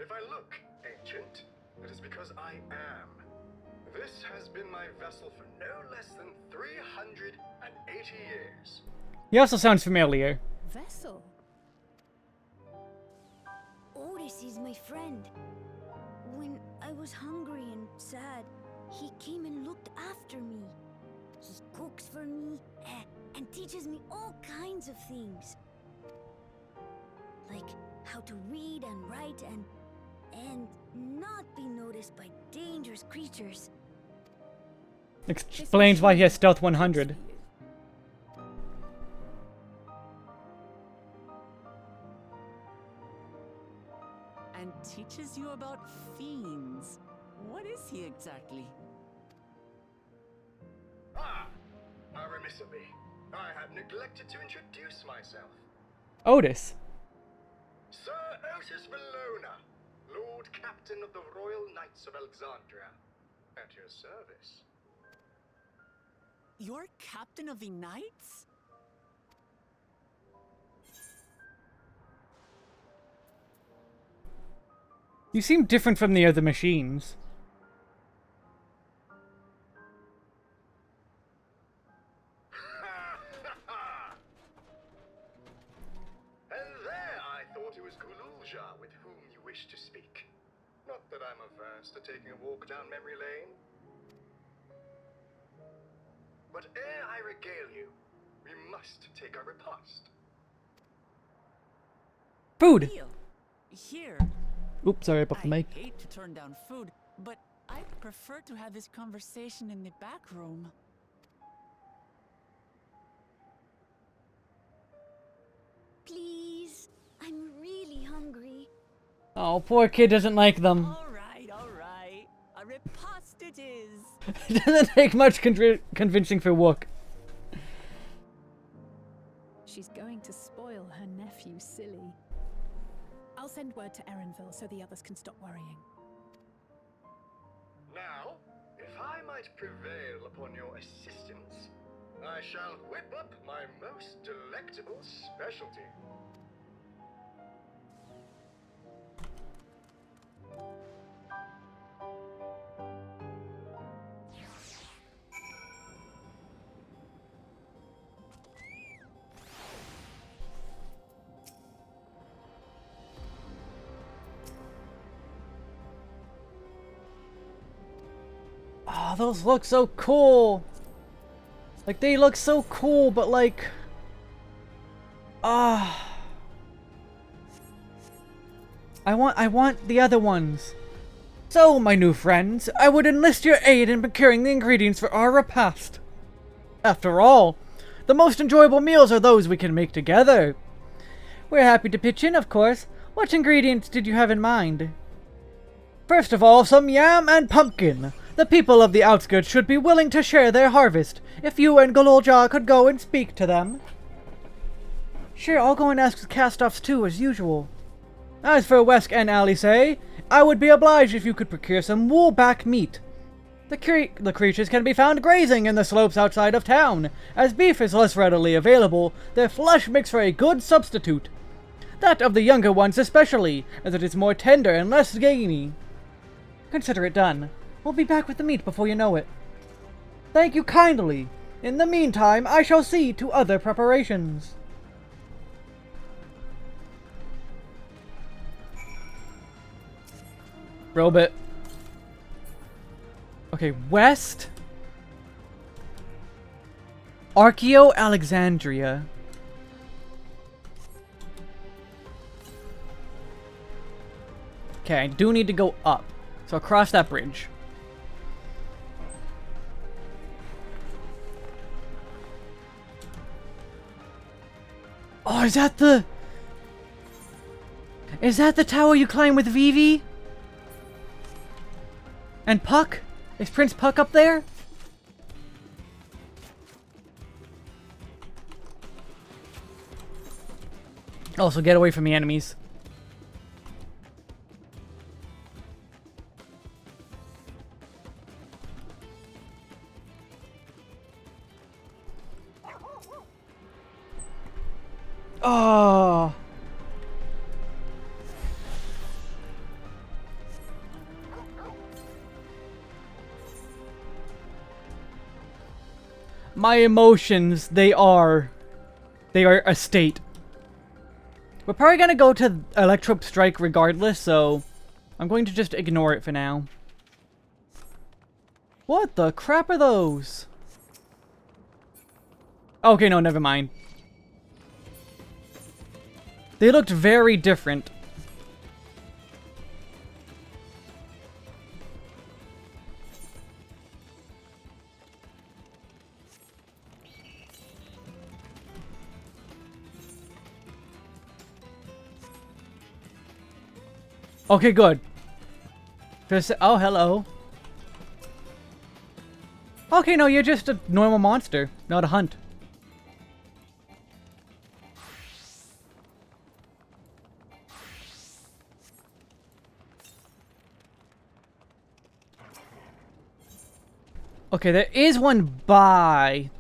If I look ancient, it is because I am. This has been my vessel for no less than 380 years. He also sounds familiar. Vessel? Otis is my friend. When I was hungry and sad, he came and looked after me. He cooks for me and teaches me all kinds of things. Like how to read and write and not be noticed by dangerous creatures. Explains why he has Stealth 100. And teaches you about fiends. What is he exactly? Ah! How remiss of me. I have neglected to introduce myself. Otis. Sir Otis Valona, Lord Captain of the Royal Knights of Alexandria. At your service. You're Captain of the Knights? You seem different from the other machines. And there I thought it was Gululja with whom you wish to speak. Not that I'm averse to taking a walk down memory lane. But ere I regale you, we must take our repast. Food! Here. Oops, sorry, I popped the mic. I hate to turn down food, but I'd prefer to have this conversation in the back room. Please, I'm really hungry. Oh, poor kid doesn't like them. All right, all right. A repast it is. It doesn't take much convincing for Wook. She's going to spoil her nephew silly. I'll send word to Erenville so the others can stop worrying. Now, if I might prevail upon your assistance, I shall whip up my most delectable specialty. Oh, those look so cool. Like, they look so cool, but like... I want the other ones. So, my new friends, I would enlist your aid in procuring the ingredients for our repast. After all, the most enjoyable meals are those we can make together. We're happy to pitch in, of course. What ingredients did you have in mind? First of all, some yam and pumpkin. The people of the outskirts should be willing to share their harvest. If you and Gololja could go and speak to them. Sure, I'll go and ask the cast-offs too, as usual. As for Wesk and Alice, I would be obliged if you could procure some wool-back meat. The creatures can be found grazing in the slopes outside of town. As beef is less readily available, their flesh makes for a good substitute. That of the younger ones especially, as it is more tender and less gamey. Consider it done. We'll be back with the meat before you know it. Thank you kindly. In the meantime, I shall see to other preparations. Robot. Okay, west. Archeo Alexandria. Okay, I do need to go up. So across that bridge. Oh, is that the... Is that the tower you climb with Vivi? And Puck? Is Prince Puck up there? Also, get away from the enemies. Oh. My emotions, they are a state. We're probably gonna go to Electrope Strike regardless, so I'm going to just ignore it for now. What the crap are those? Okay, no, never mind. They looked very different. Okay, good. Oh, hello. Okay, no, you're just a normal monster, not a hunt. Okay, there is one by...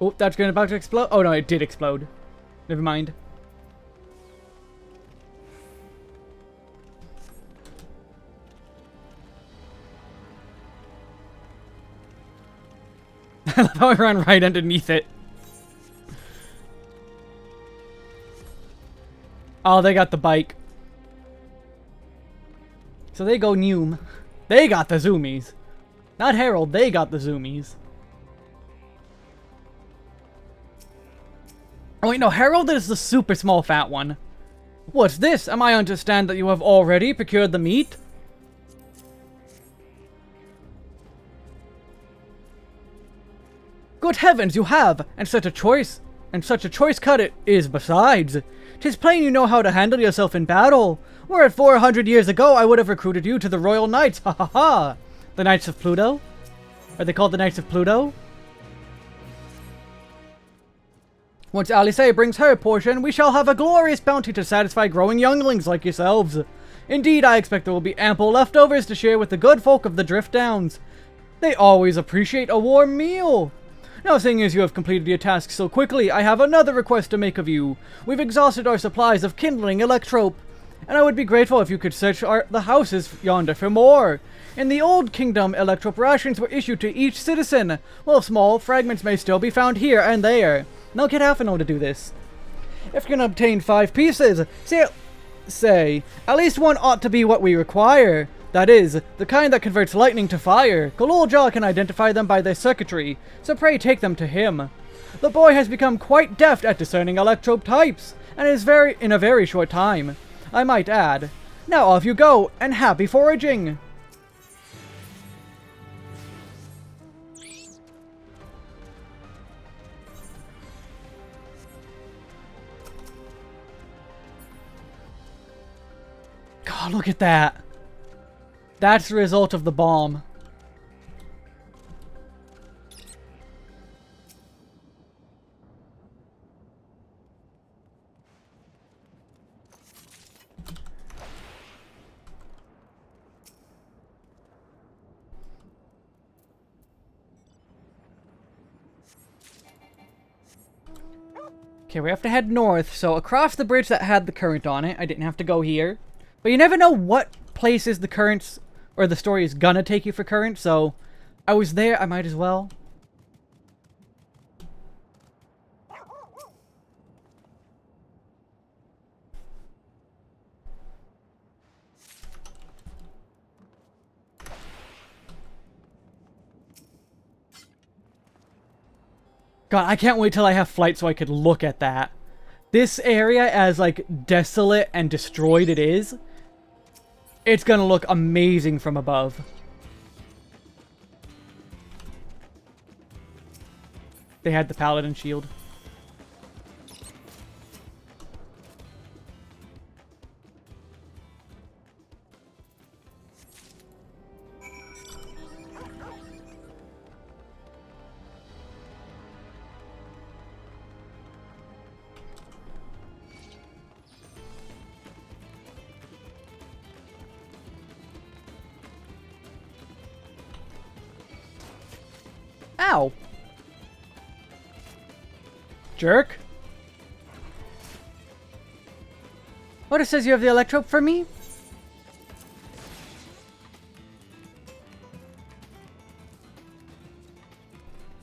Oh, that's going about to explode. Oh no, it did explode. Never mind. I love how I ran right underneath it. Oh, they got the bike. So they go Noom. They got the zoomies. Not Harold, they got the zoomies. Oh wait, no, Harold is the super small fat one. What's this? Am I to understand that you have already procured the meat? Good heavens, you have! And such a choice cut it is besides. 'Tis plain you know how to handle yourself in battle. Were it 400 years ago, I would have recruited you to the Royal Knights, ha ha ha! The Knights of Pluto? Are they called the Knights of Pluto? Once Alice brings her portion, we shall have a glorious bounty to satisfy growing younglings like yourselves. Indeed, I expect there will be ample leftovers to share with the good folk of the Drift Downs. They always appreciate a warm meal. Now, seeing as you have completed your task so quickly, I have another request to make of you. We've exhausted our supplies of kindling electrope, and I would be grateful if you could search the houses yonder for more. In the Old Kingdom, electrope rations were issued to each citizen, while small fragments may still be found here and there. Now get half an hour to do this. If you can obtain 5 pieces, say, at least one ought to be what we require. That is, the kind that converts lightning to fire. Gololja can identify them by their circuitry, so pray take them to him. The boy has become quite deft at discerning electrope types, and is in a very short time, I might add. Now off you go, and happy foraging! God, look at that. That's the result of the bomb. Okay, we have to head north, so across the bridge that had the current on it. I didn't have to go here. But you never know what places the currents, or the story is gonna take you for current, so I was there, I might as well. God, I can't wait till I have flight so I could look at that. This area, as, like, desolate and destroyed it is, it's gonna look amazing from above. They had the paladin shield. Ow! Jerk. What, it says you have the electrope for me?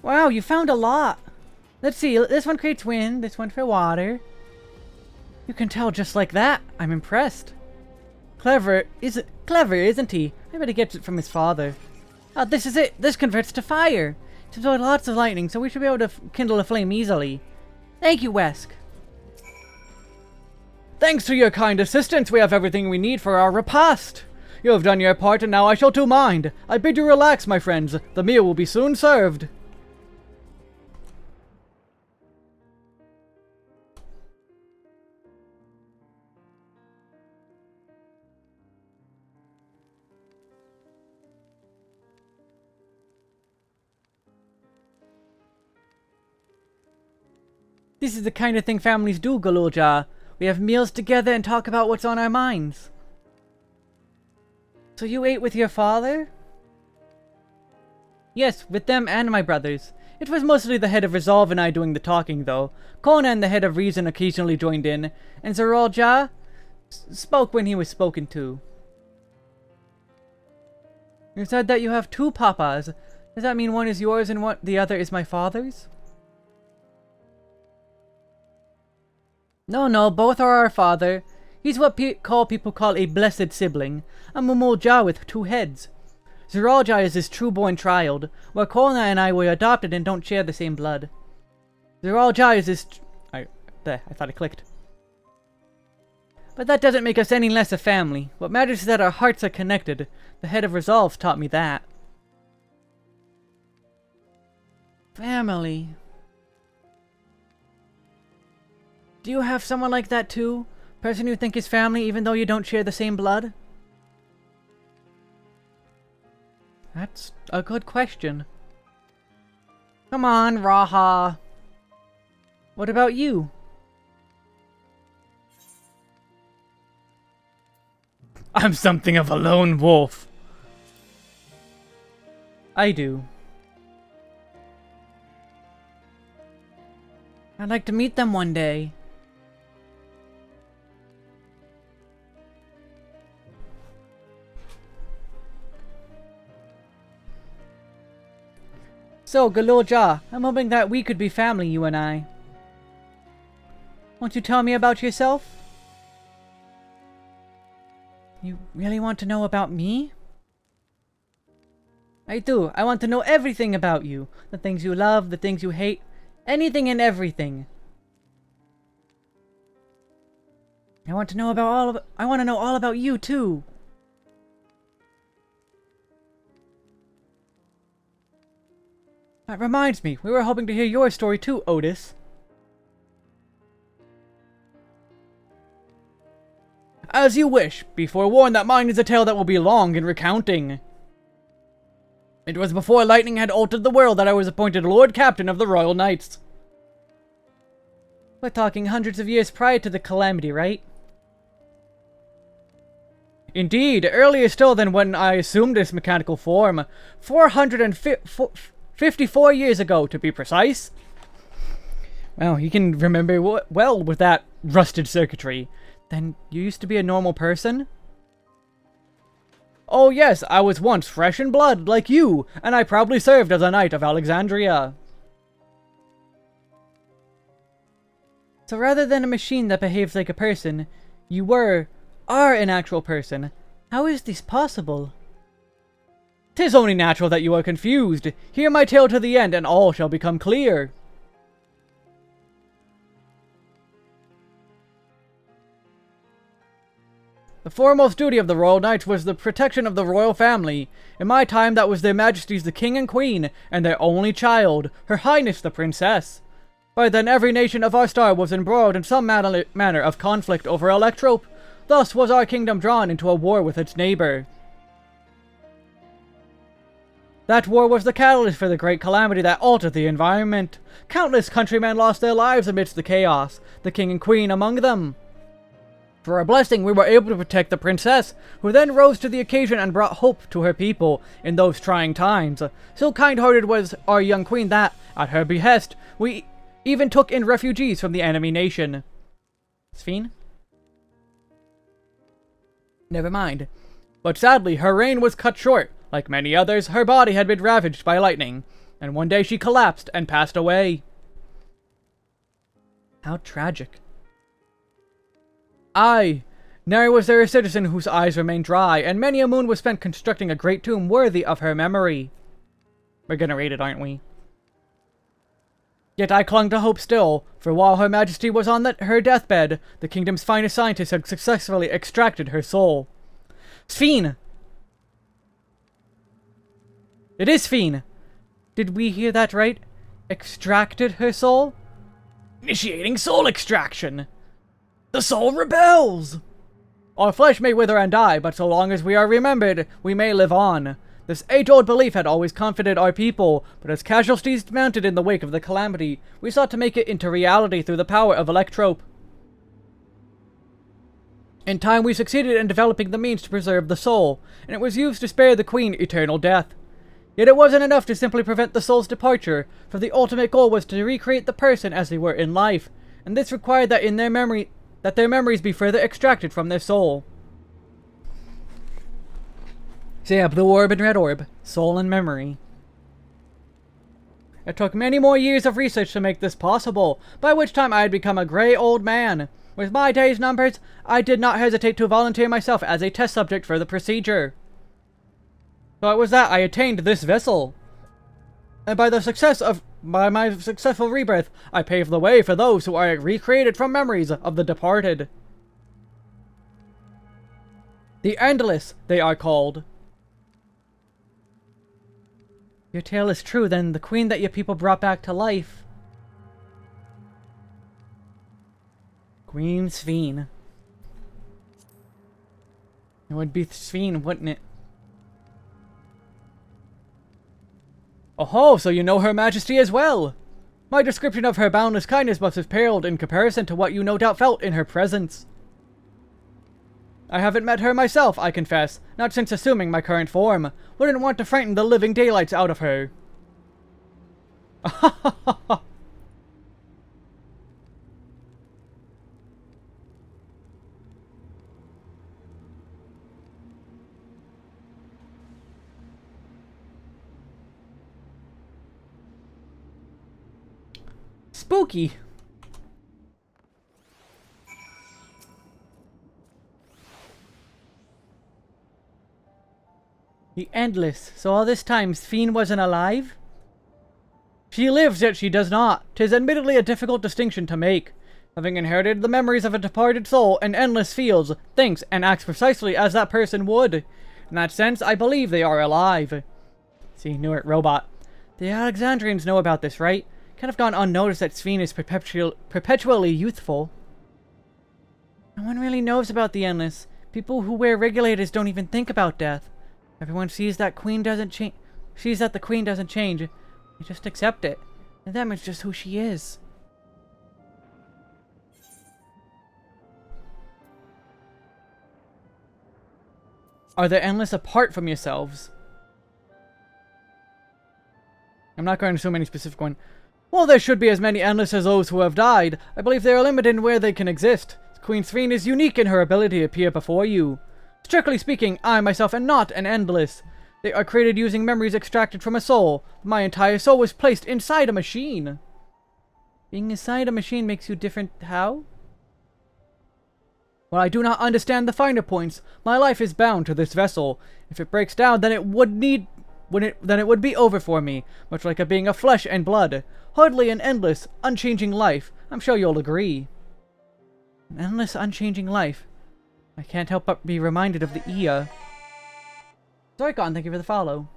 Wow, you found a lot. Let's see, this one creates wind, this one for water. You can tell just like that. I'm impressed. Clever, isn't he? I bet he gets it from his father. Oh, this is it. This converts to fire. It's absorbed lots of lightning, so we should be able to kindle a flame easily. Thank you, Wesk. Thanks to your kind assistance, we have everything we need for our repast. You have done your part, and now I shall do mine. I bid you relax, my friends. The meal will be soon served. This is the kind of thing families do, Galulja. We have meals together and talk about what's on our minds. So you ate with your father? Yes, with them and my brothers. It was mostly the head of Resolve and I doing the talking, though. Conan, the head of Reason, occasionally joined in, and Zeralja spoke when he was spoken to. You said that you have two papas. Does that mean one is yours and the other is my father's? No, both are our father. He's what people call a blessed sibling, a Mumulja with two heads. Zeralja is his true-born child, while Kona and I were adopted and don't share the same blood. Zeralja is his... I thought it clicked. But that doesn't make us any less a family. What matters is that our hearts are connected. The head of Resolve taught me that. Family. Do you have someone like that too? Person you think is family even though you don't share the same blood? That's a good question. Come on, Raha. What about you? I'm something of a lone wolf. I do. I'd like to meet them one day. So, Galulja, I'm hoping that we could be family, you and I. Won't you tell me about yourself? You really want to know about me? I do. I want to know everything about you. The things you love, the things you hate. Anything and everything. I want to know all about you, too. That reminds me, we were hoping to hear your story too, Otis. As you wish. Be forewarned that mine is a tale that will be long in recounting. It was before lightning had altered the world that I was appointed Lord Captain of the Royal Knights. We're talking hundreds of years prior to the calamity, right? Indeed, earlier still than when I assumed this mechanical form. 454 years ago, to be precise. Well, you can remember well with that rusted circuitry. Then you used to be a normal person? Oh yes, I was once fresh in blood, like you, and I proudly served as a knight of Alexandria. So rather than a machine that behaves like a person, you are an actual person. How is this possible? 'Tis only natural that you are confused. Hear my tale to the end, and all shall become clear. The foremost duty of the Royal Knights was the protection of the royal family. In my time, that was their Majesties the King and Queen, and their only child, Her Highness the Princess. By then, every nation of our star was embroiled in some manner of conflict over Electrope. Thus was our kingdom drawn into a war with its neighbor. That war was the catalyst for the great calamity that altered the environment. Countless countrymen lost their lives amidst the chaos, the King and Queen among them. For a blessing, we were able to protect the princess, who then rose to the occasion and brought hope to her people in those trying times. So kind-hearted was our young queen that, at her behest, we even took in refugees from the enemy nation. Sphene? Never mind. But sadly, her reign was cut short. Like many others, her body had been ravaged by lightning, and one day she collapsed and passed away. How tragic. Aye, nary was there a citizen whose eyes remained dry, and many a moon was spent constructing a great tomb worthy of her memory. We're gonna read it, aren't we? Yet I clung to hope still, for while Her Majesty was on her deathbed, the kingdom's finest scientists had successfully extracted her soul. Sphene! It is Sphene! Did we hear that right? Extracted her soul? Initiating soul extraction! The soul rebels! Our flesh may wither and die, but so long as we are remembered, we may live on. This age-old belief had always comforted our people, but as casualties mounted in the wake of the calamity, we sought to make it into reality through the power of Electrope. In time, we succeeded in developing the means to preserve the soul, and it was used to spare the Queen eternal death. Yet it wasn't enough to simply prevent the soul's departure, for the ultimate goal was to recreate the person as they were in life, and this required that their memories be further extracted from their soul. So yeah, blue orb and red orb, soul and memory. It took many more years of research to make this possible, by which time I had become a grey old man. With my days numbered, I did not hesitate to volunteer myself as a test subject for the procedure. So it was that I attained this vessel. And by my successful rebirth, I paved the way for those who are recreated from memories of the departed. The Endless, they are called. Your tale is true, then the queen that your people brought back to life. Queen Sphene. It would be Sphene, wouldn't it? Oh-ho, so you know Her Majesty as well! My description of her boundless kindness must have paled in comparison to what you no doubt felt in her presence. I haven't met her myself, I confess, not since assuming my current form. Wouldn't want to frighten the living daylights out of her. Spooky. The Endless. So all this time, Sphene wasn't alive? She lives, yet she does not. 'Tis admittedly a difficult distinction to make. Having inherited the memories of a departed soul, an Endless feels, thinks, and acts precisely as that person would. In that sense, I believe they are alive. See, knew it, robot. The Alexandrians know about this, right? Kind of gone unnoticed that Sphene is perpetually youthful. No one really knows about the Endless. People who wear regulators don't even think about death. Everyone sees that the queen doesn't change. They just accept it. And that means just who she is. Are the Endless apart from yourselves? I'm not going to so many specific one. While there should be as many endless as those who have died, I believe they are limited in where they can exist. Queen Sphene is unique in her ability to appear before you. Strictly speaking, I myself am not an endless. They are created using memories extracted from a soul. My entire soul was placed inside a machine. Being inside a machine makes you different how? Well, I do not understand the finer points. My life is bound to this vessel. If it breaks down, then it would be over for me, much like a being of flesh and blood. Hardly an endless, unchanging life. I'm sure you'll agree. An endless, unchanging life. I can't help but be reminded of the Ia. Zorkon, thank you for the follow.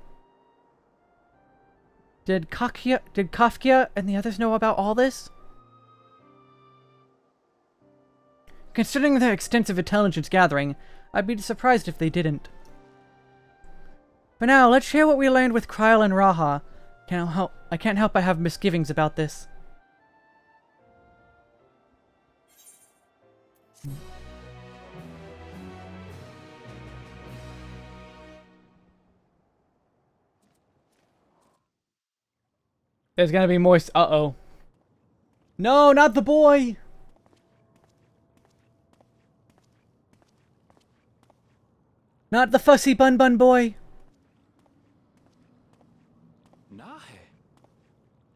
Did Kafkia and the others know about all this? Considering their extensive intelligence gathering, I'd be surprised if they didn't. For now, let's share what we learned with Kryl and Raha. I can't help but have misgivings about this. There's gonna be more uh-oh. No, not the boy! Not the fussy bun boy! Nahe,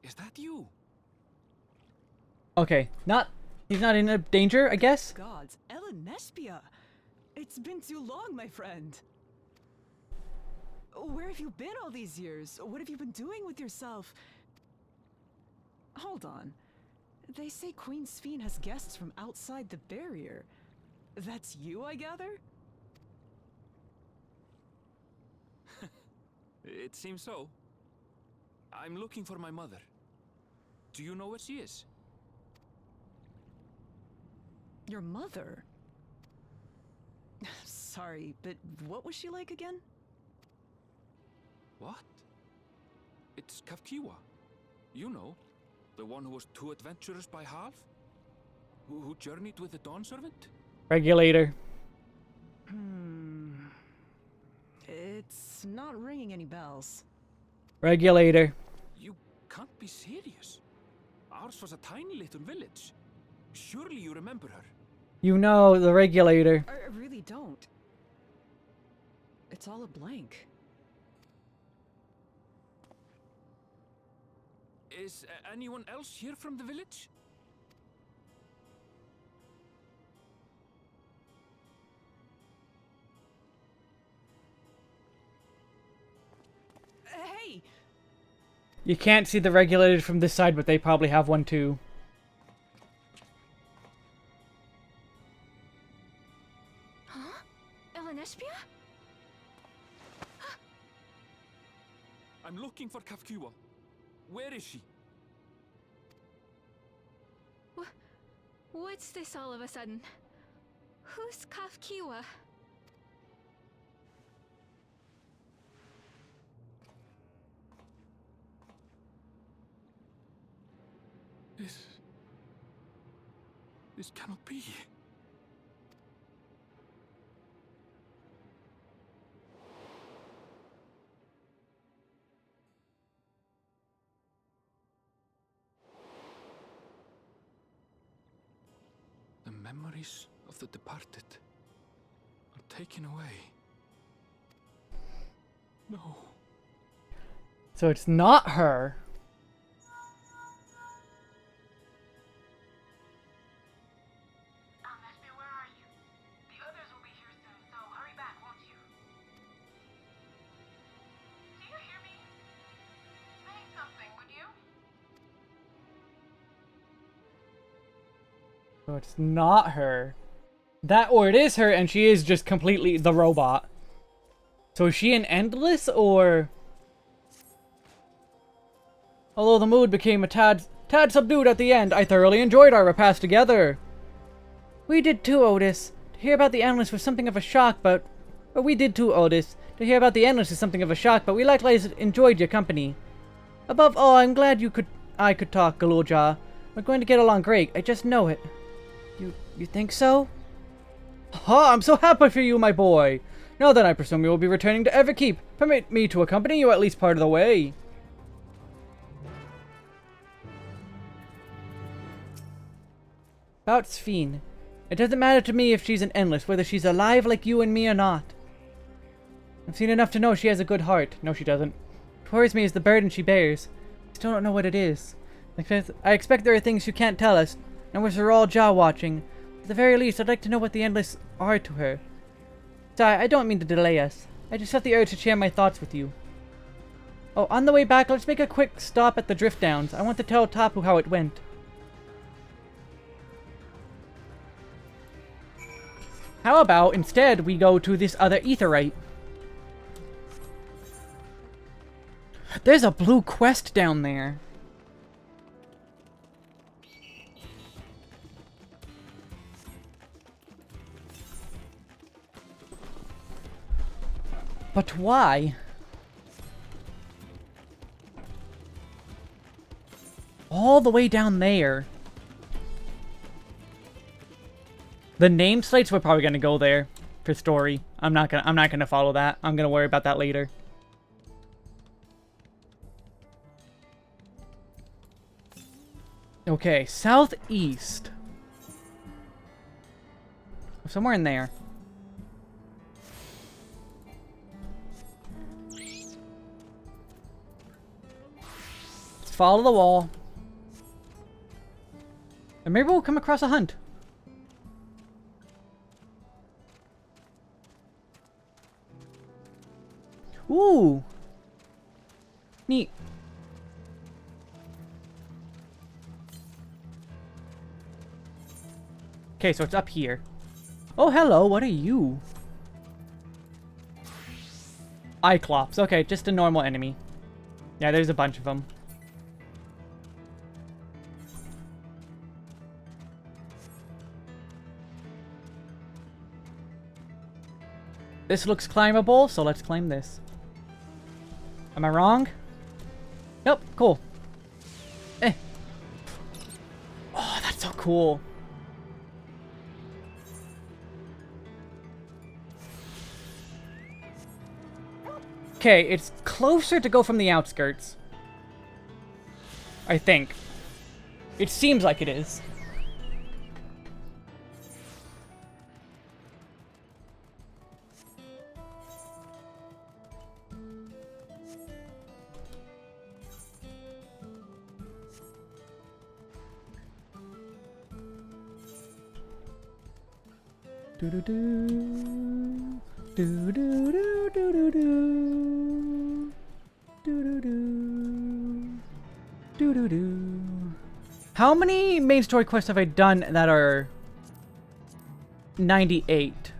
is that you? Okay, he's not in danger, I guess? Gods, Ellen Nespia! It's been too long, my friend. Where have you been all these years? What have you been doing with yourself? Hold on. They say Queen Sphene has guests from outside the barrier. That's you, I gather? It seems so. I'm looking for my mother. Do you know where she is? Your mother? Sorry, but what was she like again? What? It's Kafkiwa. You know, the one who was too adventurous by half? Who journeyed with the Dawn Servant? Regulator. It's not ringing any bells. Regulator. You can't be serious. Ours was a tiny little village. Surely you remember her. You know, the regulator. I really don't. It's all a blank. Is anyone else here from the village? Hey! You can't see the regulator from this side, but they probably have one too. Huh? Ellen Espia? I'm looking for Kafkiwa. Where is she? What's this all of a sudden? Who's Kafkiwa? This cannot be. The memories of the departed are taken away. No. So it's not her. Where are you? The others will be here soon, so hurry back, won't you? Do you hear me? Say something, would you? So it's not her. Or it is her, and she is just completely the robot. So is she an endless, or... Although the mood became a tad subdued at the end, I thoroughly enjoyed our repast together. We did too, Otis. To hear about the endless was something of a shock, but we did too, Otis. To hear about the endless is something of a shock, but we likewise enjoyed your company. Above all, I'm glad I could talk, Galulja. We're going to get along great. I just know it. You think so? Ha! I'm so happy for you, my boy. Now then, I presume you will be returning to Everkeep. Permit me to accompany you at least part of the way. About Sphene. It doesn't matter to me if she's an endless, whether she's alive like you and me or not. I've seen enough to know she has a good heart. No, she doesn't. What worries me is the burden she bears. I still don't know what it is. I expect there are things you can't tell us, and wish we're all jaw-watching. At the very least, I'd like to know what the endless are to her. Sorry, I don't mean to delay us. I just felt the urge to share my thoughts with you. Oh, on the way back, let's make a quick stop at the Drift Downs. I want to tell Tapu how it went. How about instead we go to this other Aetheryte? There's a blue quest down there. But why? All the way down there. The name slates, we're probably gonna go there for story. I'm not gonna follow that. I'm gonna worry about that later. Okay, southeast. Somewhere in there. Let's follow the wall. And maybe we'll come across a hunt. Ooh. Neat. Okay, so it's up here. Oh, hello. What are you? Cyclops. Okay, just a normal enemy. Yeah, there's a bunch of them. This looks climbable, so let's climb this. Am I wrong? Nope, cool. Eh. Oh, that's so cool. Okay, it's closer to go from the outskirts. I think. It seems like it is. Do do do do do do do do do do do do do. How many main story quests have I done that are 98?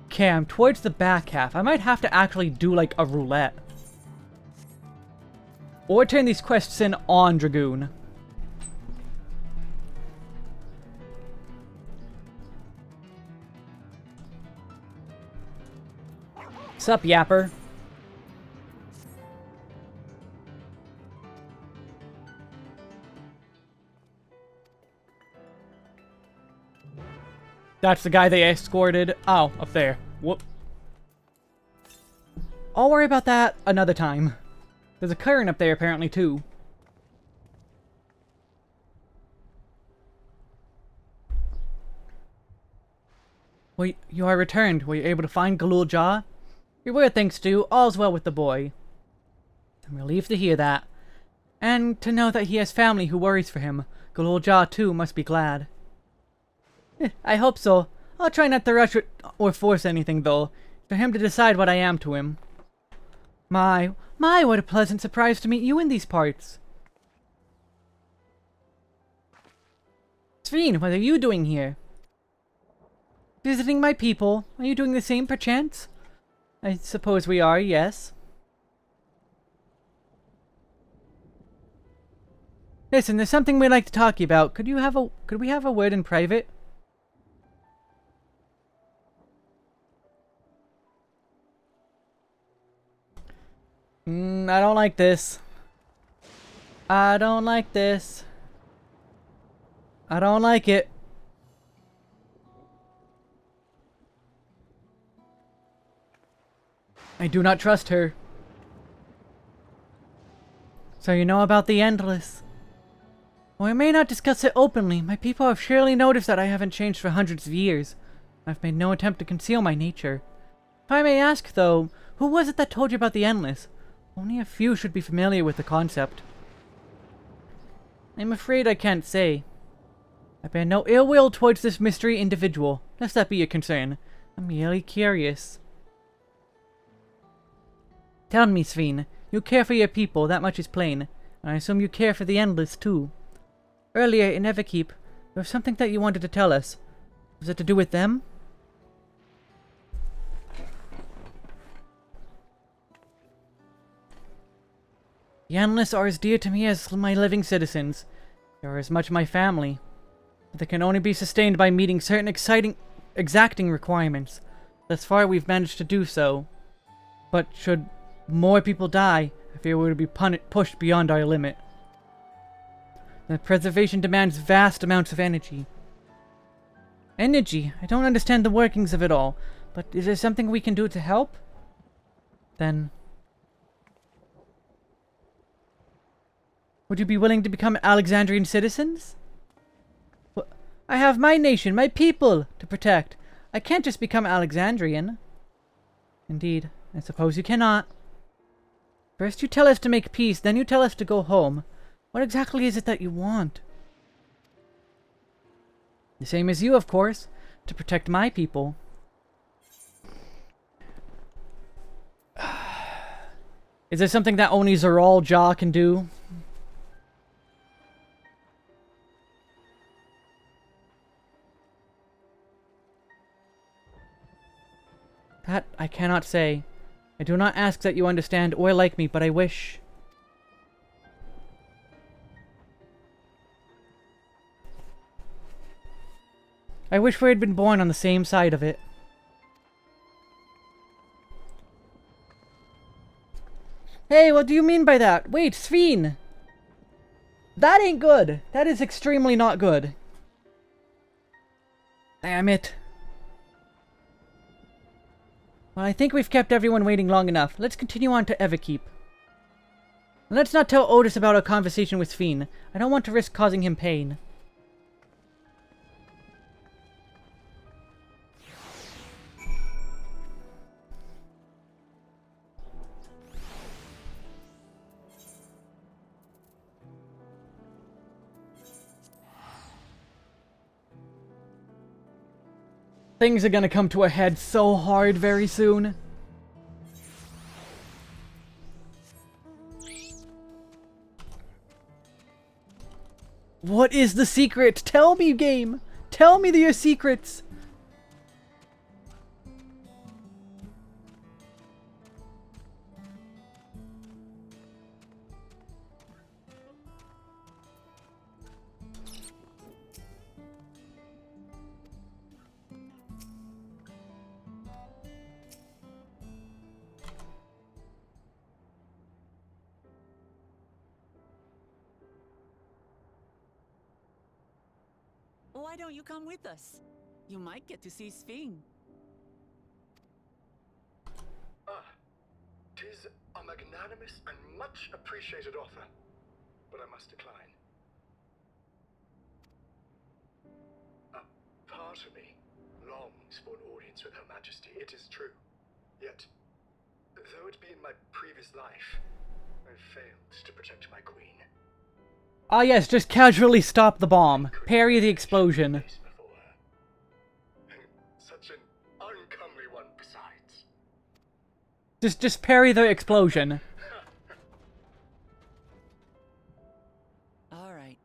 Okay, I'm towards the back half. I might have to actually do like a roulette. Or turn these quests in on Dragoon. Sup, Yapper? That's the guy they escorted. Oh, up there. Whoop. I'll worry about that another time. There's a current up there apparently too. Wait, you are returned. Were you able to find Galul Jah? We were, thanks to. All's well with the boy. I'm relieved to hear that. And to know that he has family who worries for him. Galul Jah, too, must be glad. I hope so. I'll try not to rush or force anything, though. For him to decide what I am to him. My, what a pleasant surprise to meet you in these parts. Sphene, what are you doing here? Visiting my people. Are you doing the same, perchance? I suppose we are, yes. Listen, there's something we'd like to talk to you about. Could we have a word in private? I don't like this. I don't like this. I don't like it. I do not trust her. So you know about the Endless. While I may not discuss it openly, my people have surely noticed that I haven't changed for hundreds of years. I've made no attempt to conceal my nature. If I may ask, though, who was it that told you about the Endless? Only a few should be familiar with the concept. I'm afraid I can't say. I bear no ill will towards this mystery individual, lest that be your concern. I'm merely curious. Tell me, Sveen, you care for your people, that much is plain, and I assume you care for the Endless, too. Earlier, in Everkeep, there was something that you wanted to tell us. Was it to do with them? The Endless are as dear to me as my living citizens. They are as much my family. But they can only be sustained by meeting certain exacting requirements. Thus far, we've managed to do so. But should more people die, I fear we would be pushed beyond our limit. The preservation demands vast amounts of energy. Energy? I don't understand the workings of it all, but is there something we can do to help? Then... would you be willing to become Alexandrian citizens? Well, I have my nation, my people, to protect. I can't just become Alexandrian. Indeed, I suppose you cannot. First you tell us to make peace, then you tell us to go home. What exactly is it that you want? The same as you, of course. To protect my people. Is there something that only Zeral Jah can do? That I cannot say. I do not ask that you understand or like me, but I wish... I wish we had been born on the same side of it. Hey, what do you mean by that? Wait, Sveen! That ain't good! That is extremely not good. Damn it. Well, I think we've kept everyone waiting long enough. Let's continue on to Everkeep. And let's not tell Otis about our conversation with Sveen. I don't want to risk causing him pain. Things are gonna come to a head so hard very soon. What is the secret? Tell me, game! Tell me your secrets! Why don't you come with us? You might get to see Sveen. Tis a magnanimous and much appreciated offer, but I must decline. A part of me longs for an audience with Her Majesty, it is true. Yet, though it be in my previous life, I failed to protect my queen. Ah yes, just casually stop the bomb. Parry the explosion. Such an uncomely one besides. Just parry the explosion. Alright.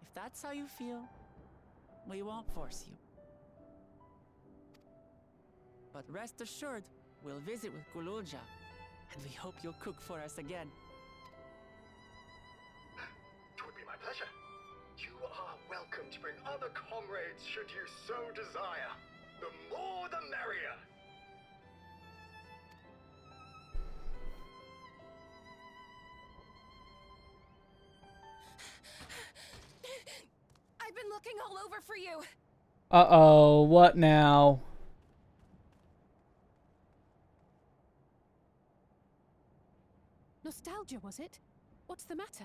If that's how you feel, we won't force you. But rest assured, we'll visit with Kululja, and we hope you'll cook for us again. It would be my pleasure. You are welcome to bring other comrades should you so desire. The more the merrier. I've been looking all over for you. Uh-oh, what now? Nostalgia, was it? What's the matter?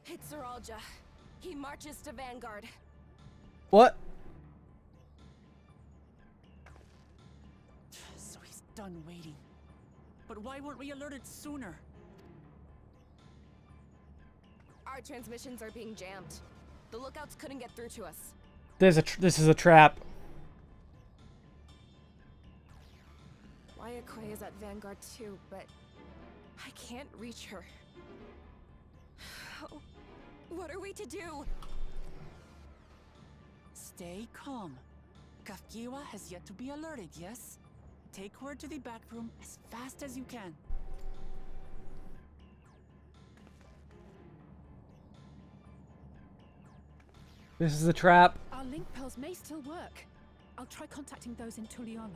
It's Zeralja. He marches to Vanguard. What? So he's done waiting. But why weren't we alerted sooner? Our transmissions are being jammed. The lookouts couldn't get through to us. This is a trap. Wayakwe is at Vanguard too, but I can't reach her. What are we to do? Stay calm. Kafkiwa has yet to be alerted, yes? Take her to the back room as fast as you can. This is a trap. Our link pearls may still work. I'll try contacting those in Tuliolo.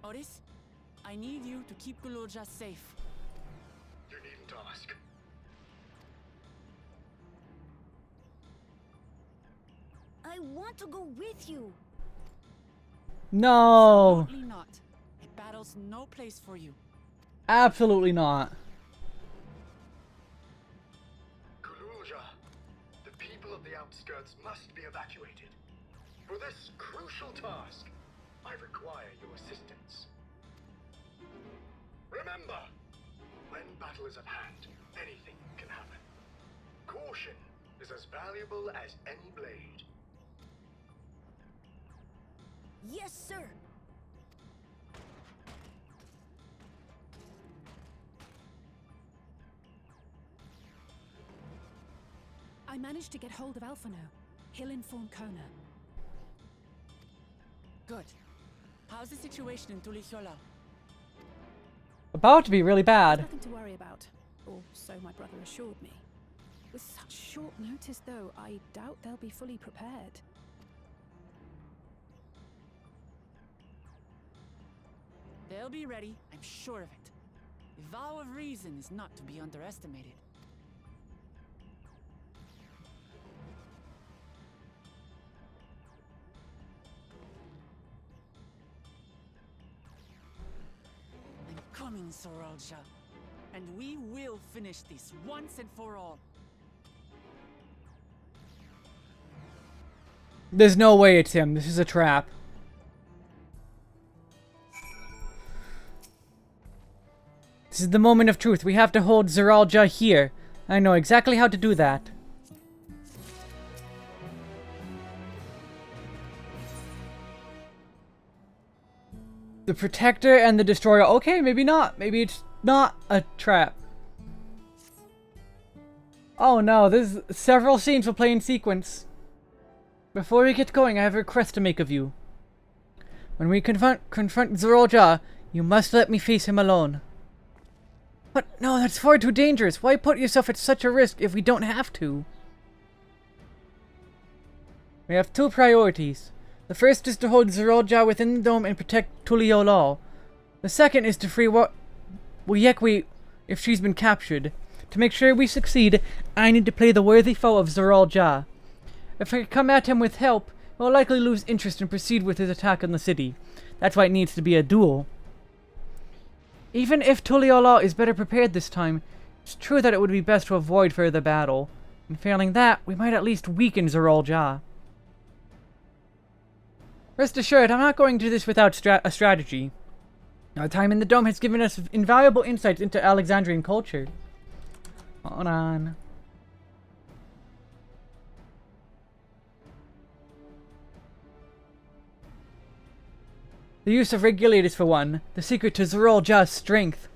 Otis, I need you to keep Guloja safe. You needn't ask. I want to go with you. No. Absolutely not. A battle's no place for you. Absolutely not. Kululja, the people of the outskirts must be evacuated. For this crucial task, I require your assistance. Remember, when battle is at hand, anything can happen. Caution is as valuable as any blade. Yes, sir. I managed to get hold of Alphano. He'll inform Kona. Good. How's the situation in Tulichola? About to be really bad. Nothing to worry about. Or so my brother assured me. With such short notice, though, I doubt they'll be fully prepared. They'll be ready, I'm sure of it. The vow of reason is not to be underestimated. I'm coming, Zeralja. And we will finish this once and for all. There's no way it's him. This is a trap. This is the moment of truth. We have to hold Zeralja here. I know exactly how to do that. The Protector and the Destroyer. Okay, maybe not. Maybe it's not a trap. Oh no, there's several scenes will play in sequence. Before we get going, I have a request to make of you. When we confront Zeralja, you must let me face him alone. But no, that's far too dangerous. Why put yourself at such a risk if we don't have to? We have two priorities. The first is to hold Zeralja within the dome and protect Tuliolal. The second is to free Wayekwe if she's been captured. To make sure we succeed, I need to play the worthy foe of Zeralja. If I come at him with help, he will likely lose interest and proceed with his attack on the city. That's why it needs to be a duel. Even if Tuliolal is better prepared this time, it's true that it would be best to avoid further battle. And failing that, we might at least weaken Zeralja. Rest assured, I'm not going to do this without a strategy. Our time in the dome has given us invaluable insights into Alexandrian culture. Hold on. The use of regulators for one. The secret to Zeralja's strength.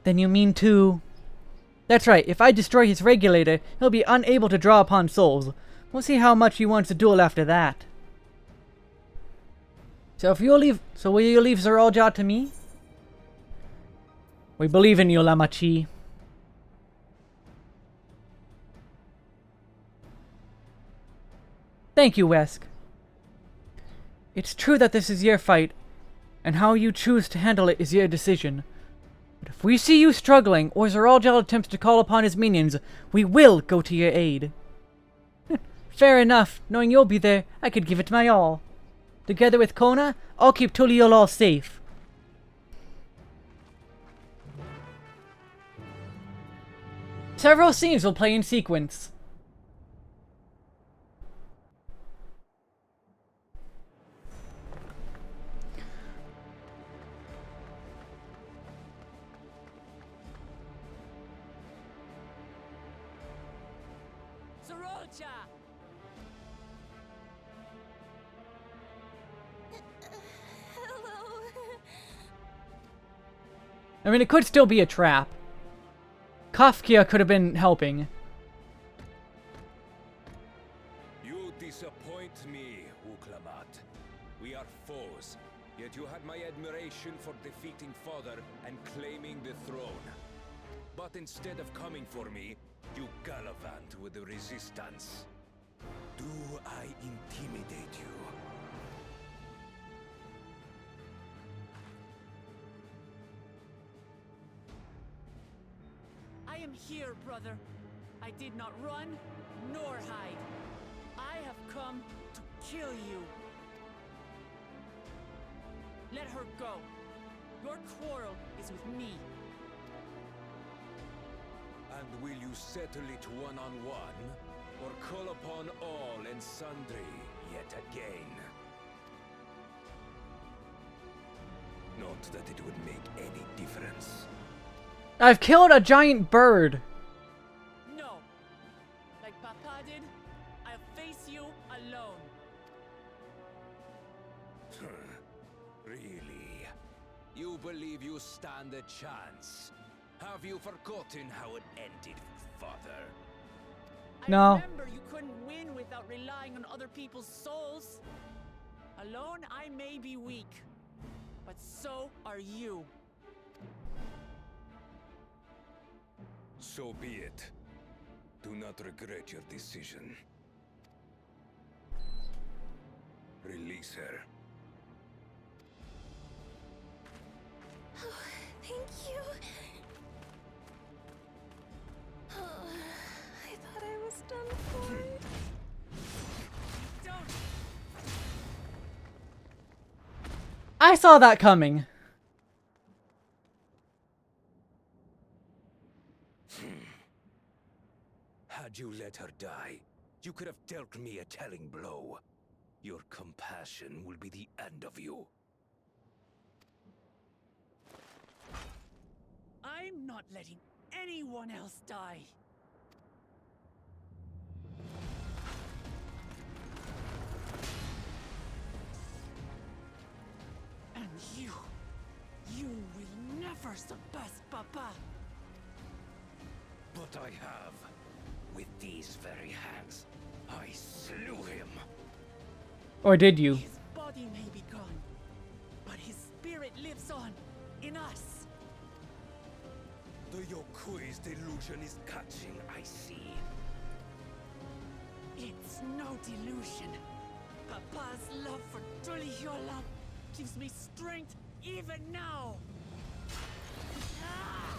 Then you mean to... That's right, if I destroy his regulator, he'll be unable to draw upon souls. We'll see how much he wants a duel after that. So will you leave Zeralja to me? We believe in you, Lamachi. Thank you, Wesk. It's true that this is your fight, and how you choose to handle it is your decision. But if we see you struggling, or Zeralja attempts to call upon his minions, we will go to your aid. Fair enough. Knowing you'll be there, I could give it my all. Together with Kona, I'll keep Tuliol all safe. Several scenes will play in sequence. Zorolja! Hello. I mean, it could still be a trap. Kafkia could have been helping. You disappoint me, Uklamat. We are foes, yet you had my admiration for defeating Father and claiming the throne. But instead of coming for me, you gallivant with the resistance. Do I intimidate you? I am here, brother. I did not run, nor hide. I have come to kill you. Let her go. Your quarrel is with me. And will you settle it one-on-one, or call upon all and sundry yet again? Not that it would make any difference. I've killed a giant bird. No. Like Papa did, I'll face you alone. Really? You believe you stand a chance? Have you forgotten how it ended with Father? No. I remember you couldn't win without relying on other people's souls. Alone, I may be weak, but so are you. So be it. Do not regret your decision. Release her. Oh, thank you. Oh, I thought I was done for. Don't. I saw that coming. Had you let her die, you could have dealt me a telling blow. Your compassion will be the end of you. I'm not letting anyone else die. And you will never surpass Papa. But I have. With these very hands, I slew him. Or did you? His body may be gone, but his spirit lives on in us. The Yokui's delusion is catching, I see. It's no delusion. Papa's love for Tulihiola gives me strength even now. Ah!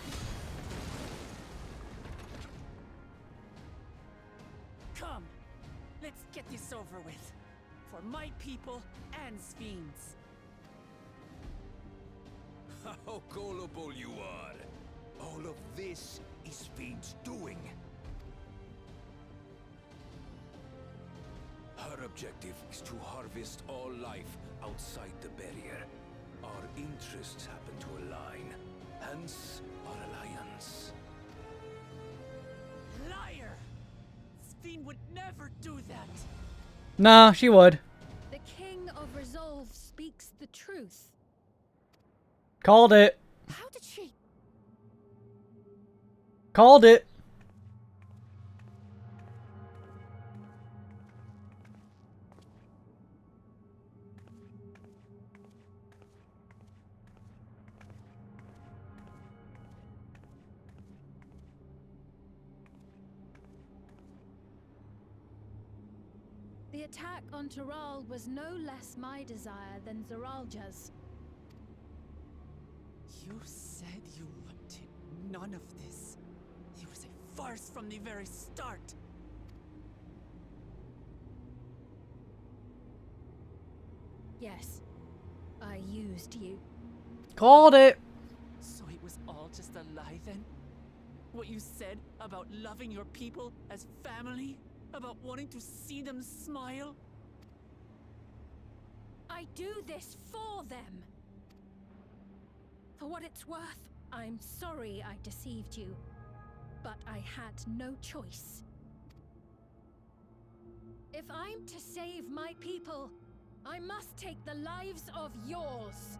Come, let's get this over with. For my people and Sphines. How gullible you are! All of this is Fiend's doing. Her objective is to harvest all life outside the barrier. Our interests happen to align, hence our alliance. Liar! Sphine would never do that. Nah, she would. The King of Resolve speaks the truth. Called it. How did she? Called it. The attack on Taral was no less my desire than Zoralja's. You said you wanted none of this. It was a farce from the very start. Yes, I used you. Called it. So it was all just a lie then? What you said about loving your people as family? About wanting to see them smile? I do this for them. For what it's worth, I'm sorry I deceived you, but I had no choice. If I'm to save my people, I must take the lives of yours.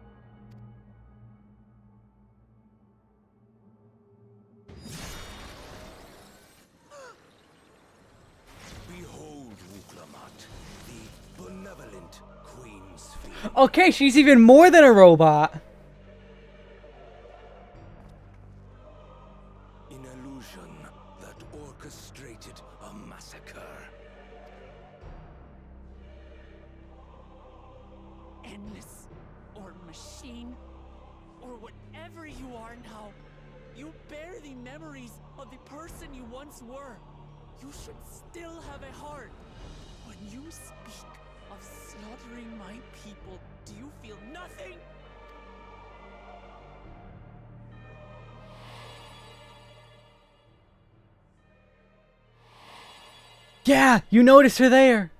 Behold, Wuklamat, the benevolent Queen's Fiend. Okay, she's even more than a robot. An illusion that orchestrated a massacre. Endless, or machine, or whatever you are now, you bear the memories of the person you once were. You should still have a heart. When you speak of slaughtering my people, do you feel nothing? Yeah, you noticed her there.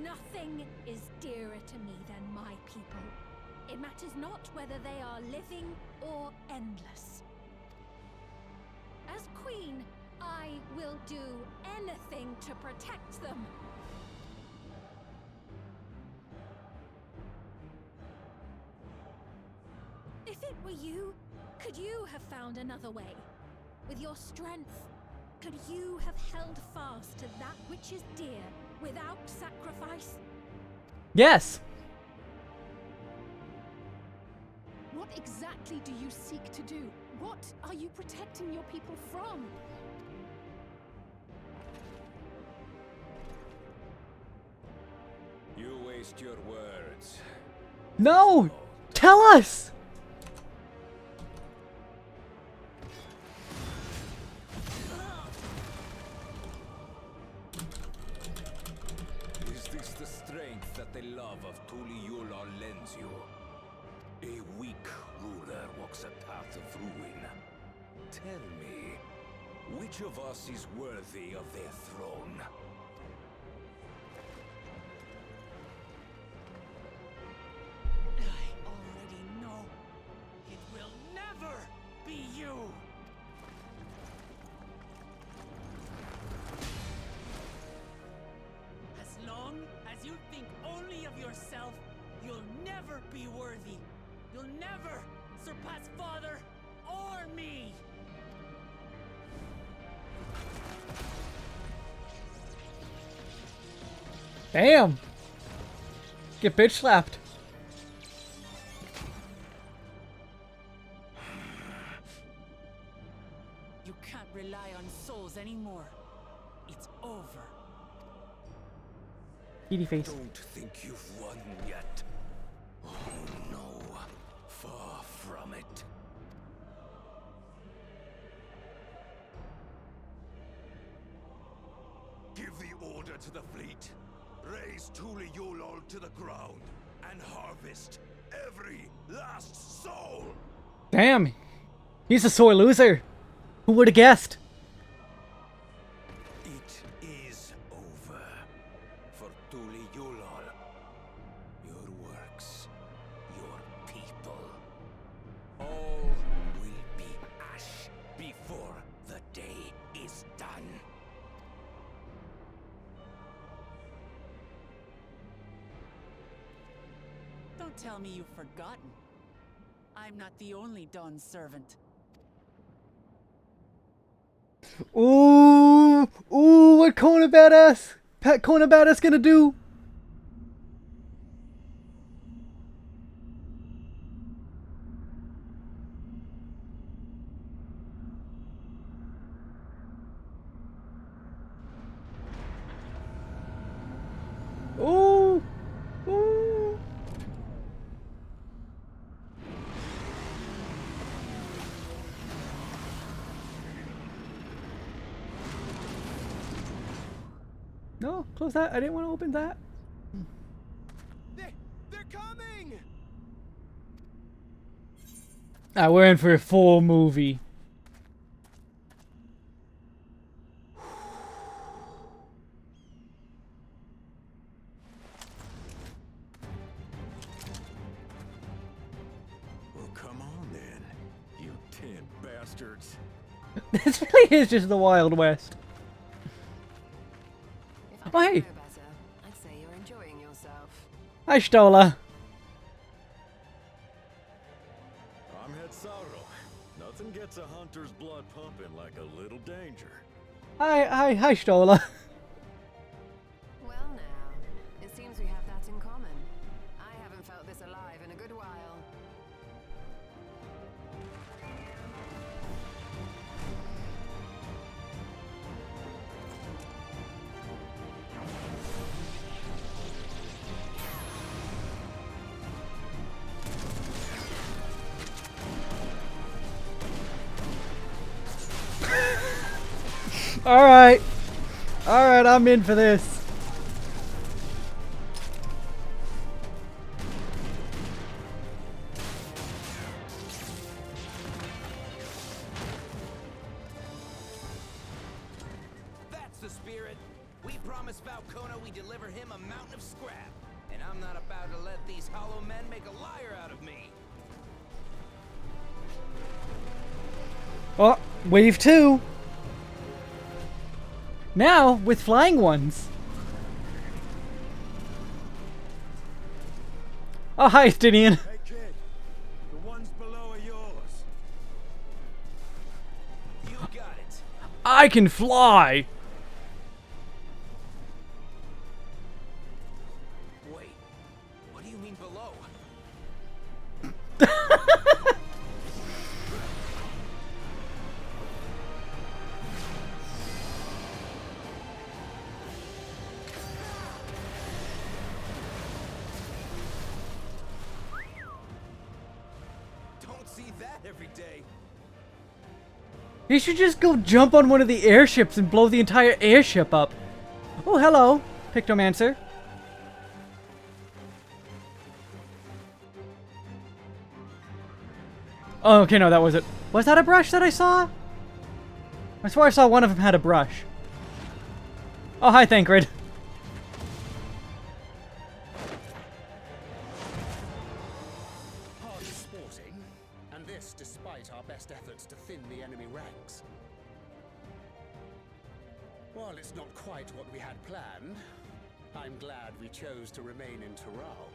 Nothing is dearer to me than my people. It matters not whether they are living or endless. As queen, I will do anything to protect them. If it were you, could you have found another way? With your strength, could you have held fast to that which is dear without sacrifice? Yes. What exactly do you seek to do? What are you protecting your people from? You waste your words. No! Tell us! Is this the strength that the love of Tuliyola lends you? A weak ruler walks a path of ruin. Tell me, which of us is worthy of their throne? I already know. It will never be you! As long as you think only of yourself, you'll never be worthy. You'll never surpass Father or me! Damn. Get bitch slapped. You can't rely on souls anymore. It's over. Eaty face. Don't think you've won yet. Oh no, far from it. Give the order to the fleet. Raise Tuliyola to the ground and harvest every last soul. Damn. He's a sore loser. Who would have guessed? It is over for Tuliyola. Your works, your people, all will be ash before the day is done. Don't tell me you've forgotten. I'm not the only Dawn's servant. Ooh, ooh, what Kona Badass? Pat Kona Badass gonna do? Ooh, ooh. No, close that. I didn't want to open that. They're coming! We're in for a full movie. Well, come on then, you tin bastards. This really is just the Wild West. If Oh, I hey. know better, I'd say you're enjoying yourself. Hi, Stola. I'm Head Sauro. Nothing gets a hunter's blood pumping like a little danger. Hi, Stola. Well now, it seems we have that in common. I haven't felt this alive in a good while. Alright. Alright, I'm in for this. That's the spirit. We promised Falcona we deliver him a mountain of scrap. And I'm not about to let these hollow men make a liar out of me. Oh, wave 2. Now, with flying ones. Oh, hi, Stinian. Hey kid, the ones below are yours. You got it. I can fly. Wait, what do you mean below? Don't see that every day. You should just go jump on one of the airships and blow the entire airship up. Oh, hello, Pictomancer. Oh, okay, no, that was it. Was that a brush that I saw? I swear I saw one of them had a brush. Oh, hi, Thancred. Hardly sporting, and this despite our best efforts to thin the enemy ranks. While it's not quite what we had planned, I'm glad we chose to remain in Taral.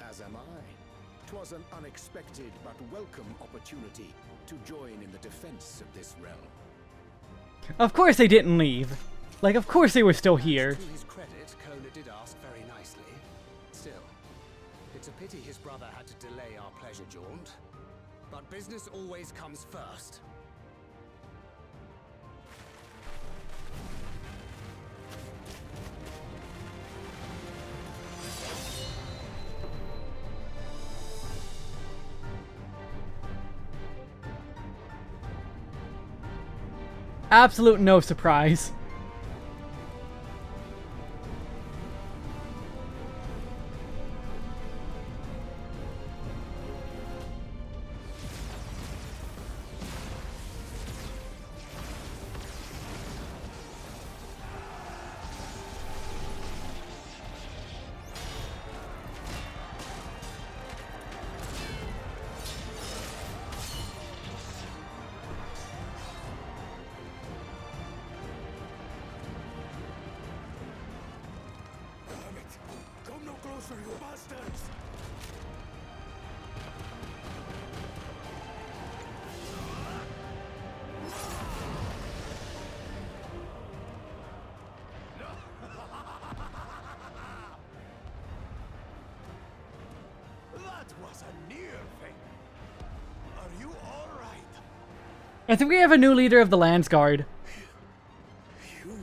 As am I. 'Twas an unexpected but welcome opportunity to join in the defense of this realm. Of course they didn't leave. Like, of course they were still here. To his credit, Kona did ask very nicely. Still, it's a pity his brother had to delay our pleasure jaunt. But business always comes first. Absolute no surprise. Come no closer, you bastards! That was a near thing. Are you all right? I think we have a new leader of the Landsguard. You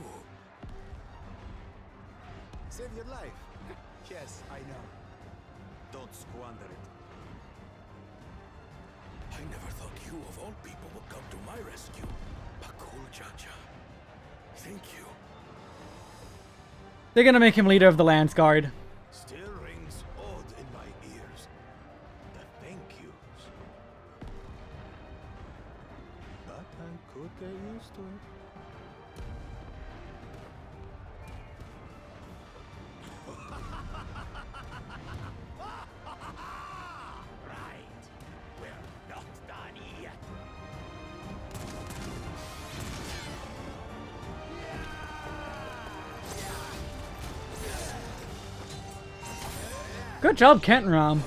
saved your life. Yes, I know. Don't squander it. I never thought you of all people would come to my rescue. Pakul Jaja. Thank you. They're gonna make him leader of the Lance Guard. Still rings odd in my ears. The thank yous. But I could get used to it. Right. We're not done yet. Good job, Kent and Rom.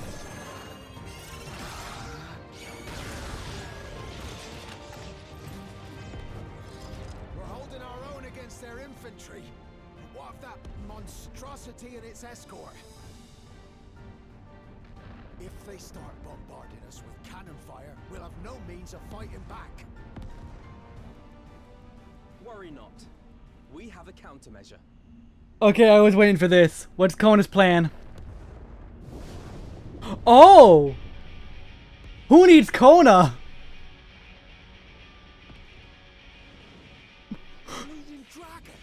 We're holding our own against their infantry. What of that monstrosity and its escort? If they start bombarding us with cannon fire, we'll have no means of fighting back. Worry not. We have a countermeasure. Okay, I was waiting for this. What's Kona's plan? Oh! Who needs Kona? Bleeding dragon.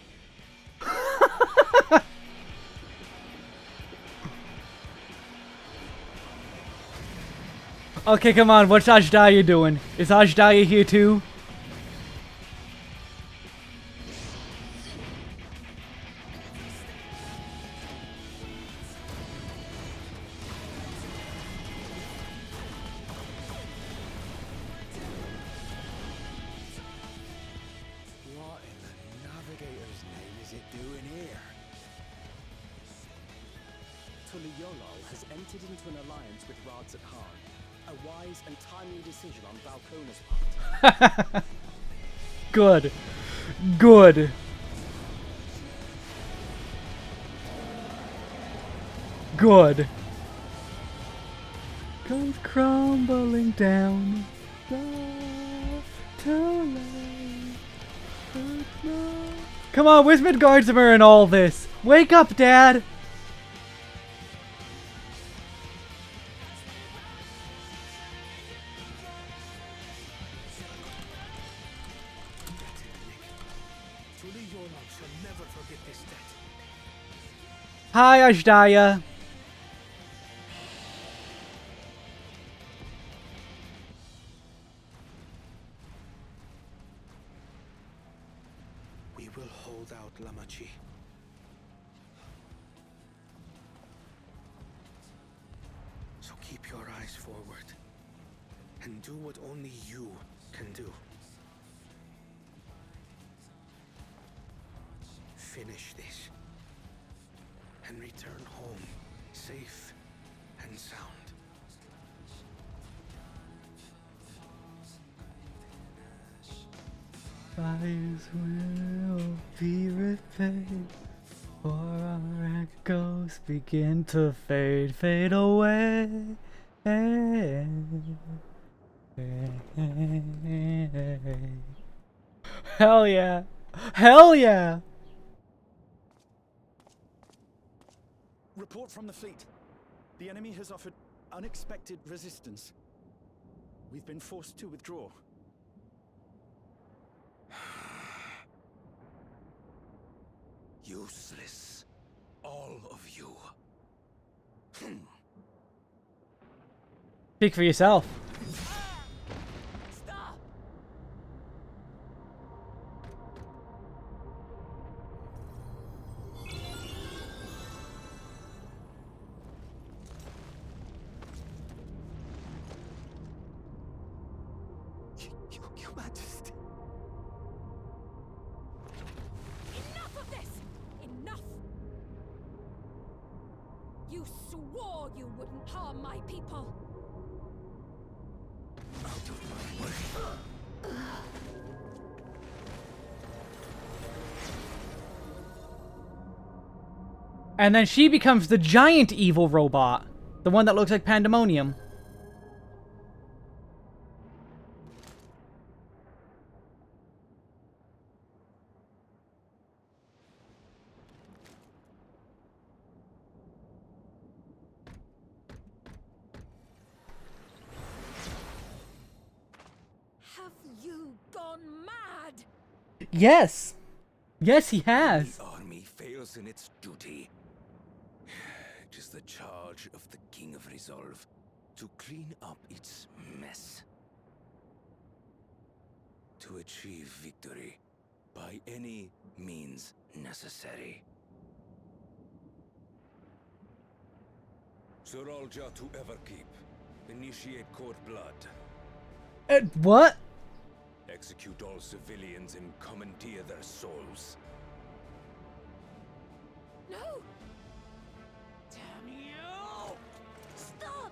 Okay, come on. What's Ajdaya doing? Is Ajdaya here too? What in the navigator's name is it doing here? Tuliolol has entered into an alliance with Rads at Khan. A wise and timely decision on Valkona's part. Good. Good. Good. Comes crumbling down. Come on, where's Midgardsormr in all this? Wake up, Dad! Tuliolol shall never forget this debt. Hi, Ajdaya. We will hold out, Lamachi. So keep your eyes forward and do what only you can do. Finish this and return home safe and sound. Fires will be repaid, for our echoes begin to fade, fade away. Hell yeah! Hell yeah! Report from the fleet. The enemy has offered unexpected resistance. We've been forced to withdraw. Useless. All of you. Speak for yourself. Your Majesty. Enough of this! Enough! You swore you wouldn't harm my people. Out of my way. And then she becomes the giant evil robot. The one that looks like Pandemonium. Have you gone mad? Yes. Yes, he has. The army fails in its duty. It is the charge of the King of Resolve to clean up its mess. To achieve victory by any means necessary. Zerolja to Everkeep. Initiate court blood. What? Execute all civilians and commandeer their souls. No! Damn you! Stop!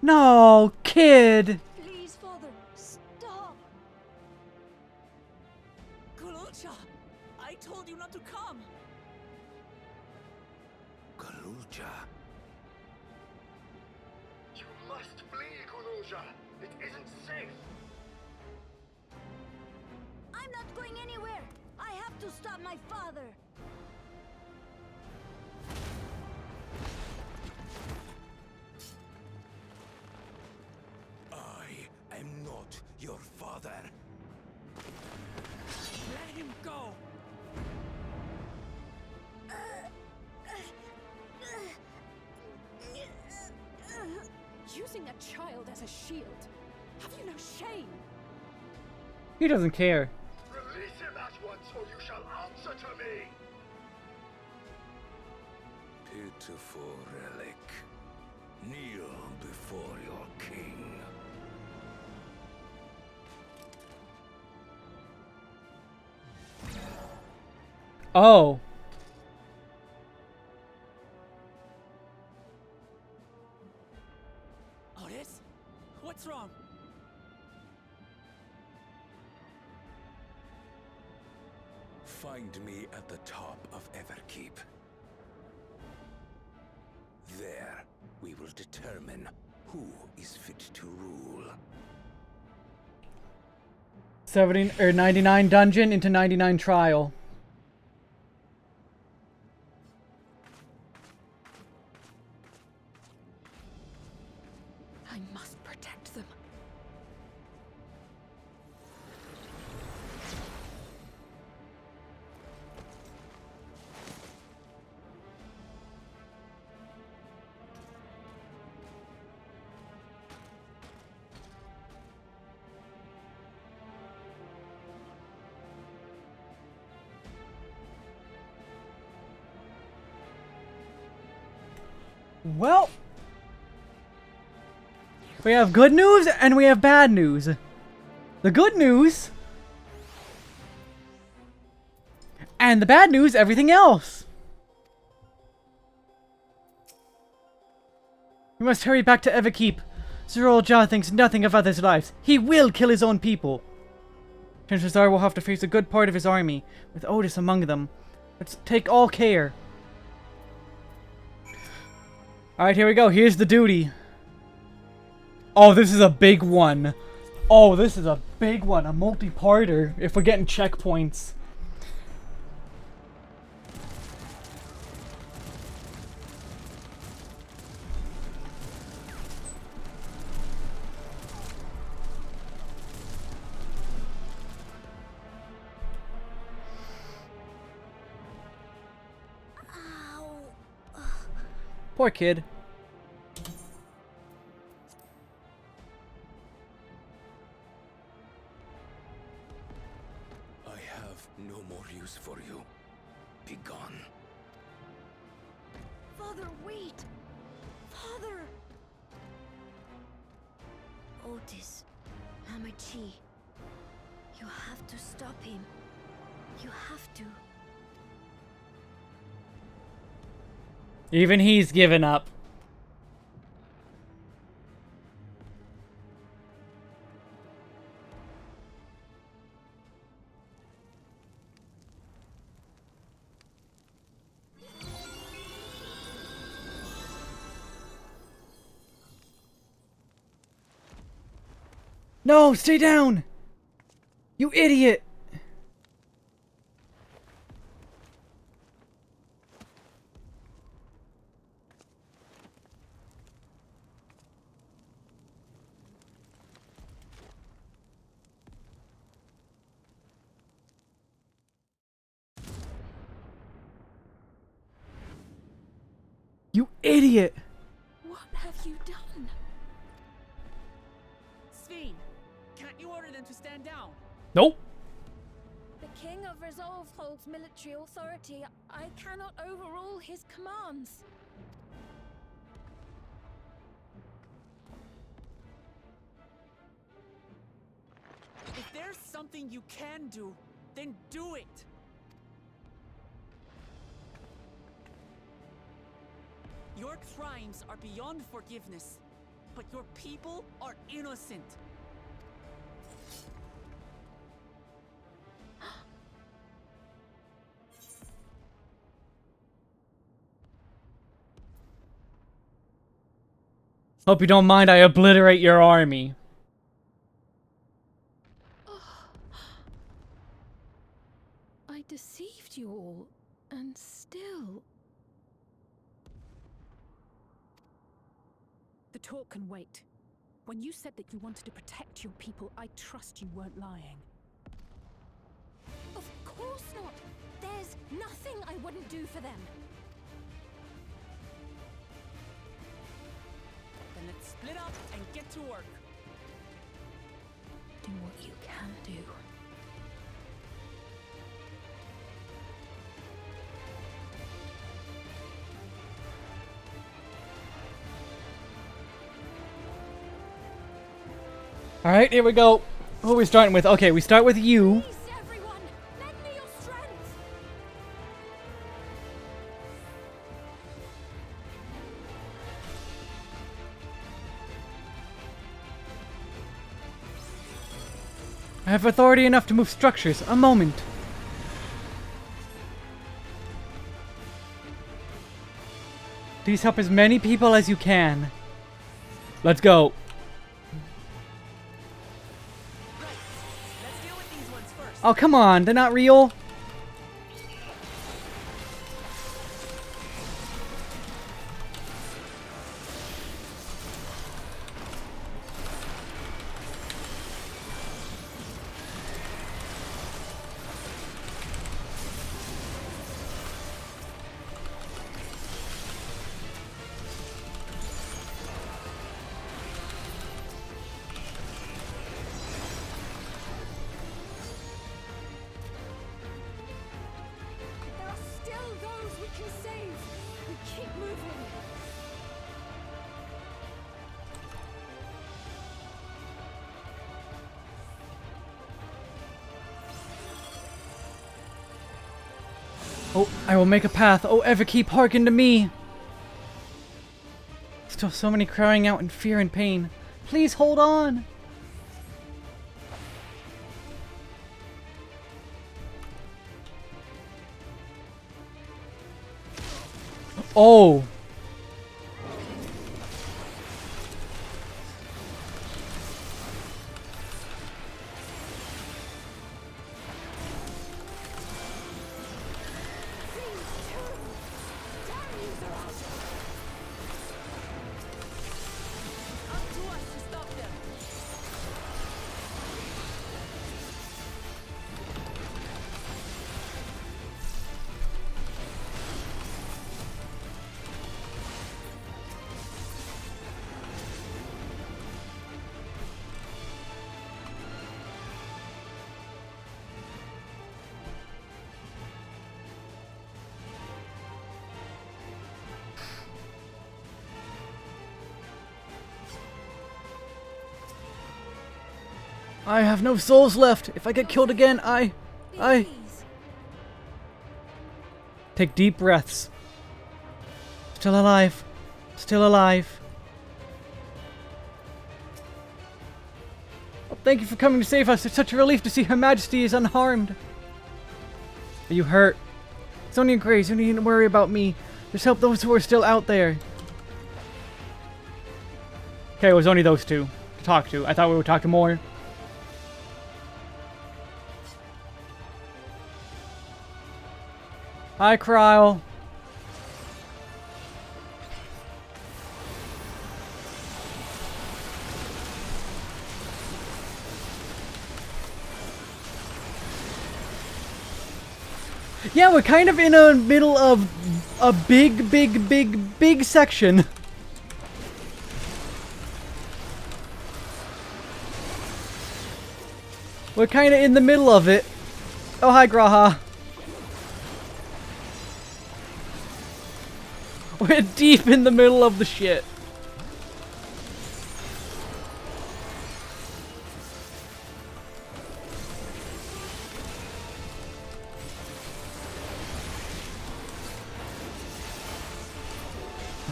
No, kid. Please, Father, stop! Kululcha! I told you not to come! Kululcha. You must flee, Kululja. It isn't safe. I'm not going anywhere. I have to stop my father. I am not your father. Let him go! Using a child as a shield. Have you no shame? He doesn't care. Release him at once, or you shall answer to me. Pitiful relic. Kneel before your king. Oh. Otis? What's wrong? Find me at the top of Everkeep. There, we will determine who is fit to rule. 99 dungeon into 99 trial. I must protect them. Well, we have good news and we have bad news. The good news and the bad news, everything else. We must hurry back to Everkeep. Zerolja thinks nothing of others' lives. He will kill his own people. Chances are we'll have to face a good part of his army, with Otis among them. Let's take all care. Alright, here we go. Here's the duty. Oh, this is a big one. Oh, this is a big one. A multi-parter, if we're getting checkpoints. Poor kid. I have no more use for you. Be gone. Father, wait! Father! Otis, Hamachi, you have to stop him. You have to. Even he's given up. No, stay down! You idiot! idiot! What have you done? Sveen, can't you order them to stand down? Nope. The King of Resolve holds military authority. I cannot overrule his commands. If there's something you can do, then do it! Your crimes are beyond forgiveness, but your people are innocent. Hope you don't mind I obliterate your army. I deceived you all, and still... The talk can wait. When you said that you wanted to protect your people, I trust you weren't lying. Of course not! There's nothing I wouldn't do for them! Then let's split up and get to work. Do what you can do. Alright, here we go. Who are we starting with? Okay, we start with you. I have authority enough to move structures. A moment. Please help as many people as you can. Let's go. Oh, come on. They're not real. Oh, I will make a path. Oh, ever keep hearken to me. Still so many crying out in fear and pain. Please hold on. Oh. I have no souls left. If I get killed again, I... Take deep breaths. Still alive. Still alive. Oh, thank you for coming to save us. It's such a relief to see Her Majesty is unharmed. Are you hurt? It's only a graze. You don't need to worry about me. Just help those who are still out there. Okay, it was only those two to talk to. I thought we would talk to more. Hi, Kryl. Yeah, we're kind of in a middle of a big section. We're kind of in the middle of it. Oh, hi, Graha. We're deep in the middle of the shit.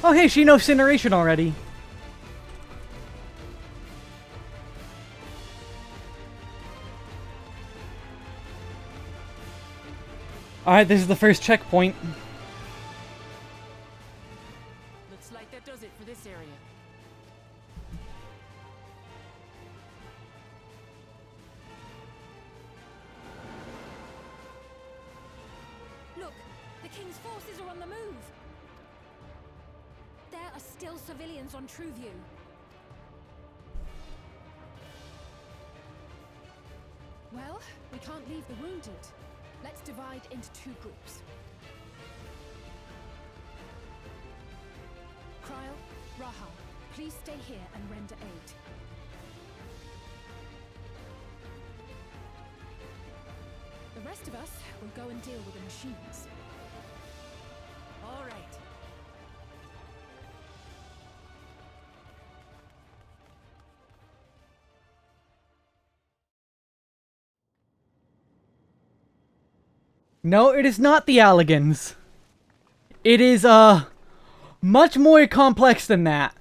Oh, hey, she knows Incineration already. Alright, this is the first checkpoint. Looks like that does it for this area. Look, the King's forces are on the move. There are still civilians on True View. Well, we can't leave the wounded. Let's divide into 2 groups. Cryle, Raha, please stay here and render aid. The rest of us will go and deal with the machines. All right. No, it is not the Alligans. It is, much more complex than that.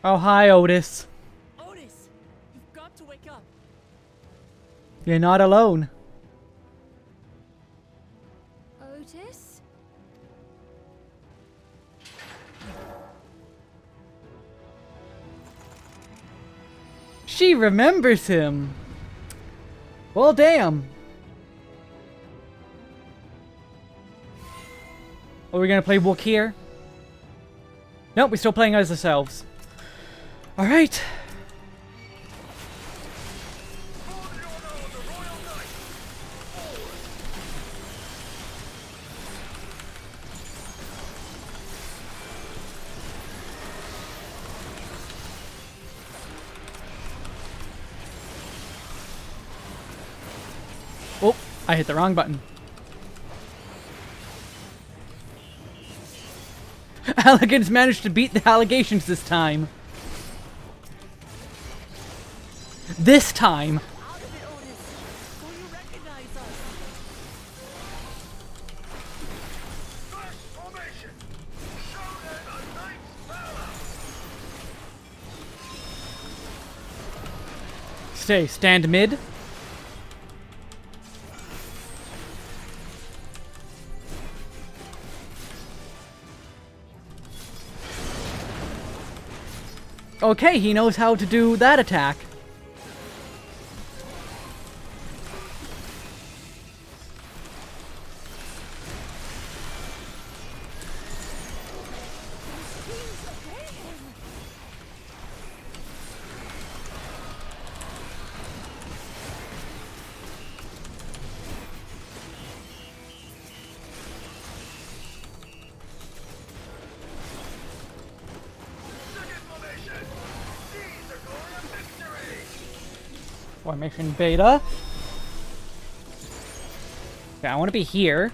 Oh, hi, Otis. Otis, you've got to wake up. You're not alone. Otis? She remembers him. Well, damn. Are we gonna play Wook here? Nope, we're still playing as ourselves. Alright. Oh, I hit the wrong button. Alligans managed to beat the allegations this time. This time. Stand mid. Okay, he knows how to do that attack. Formation beta. Okay, I want to be here.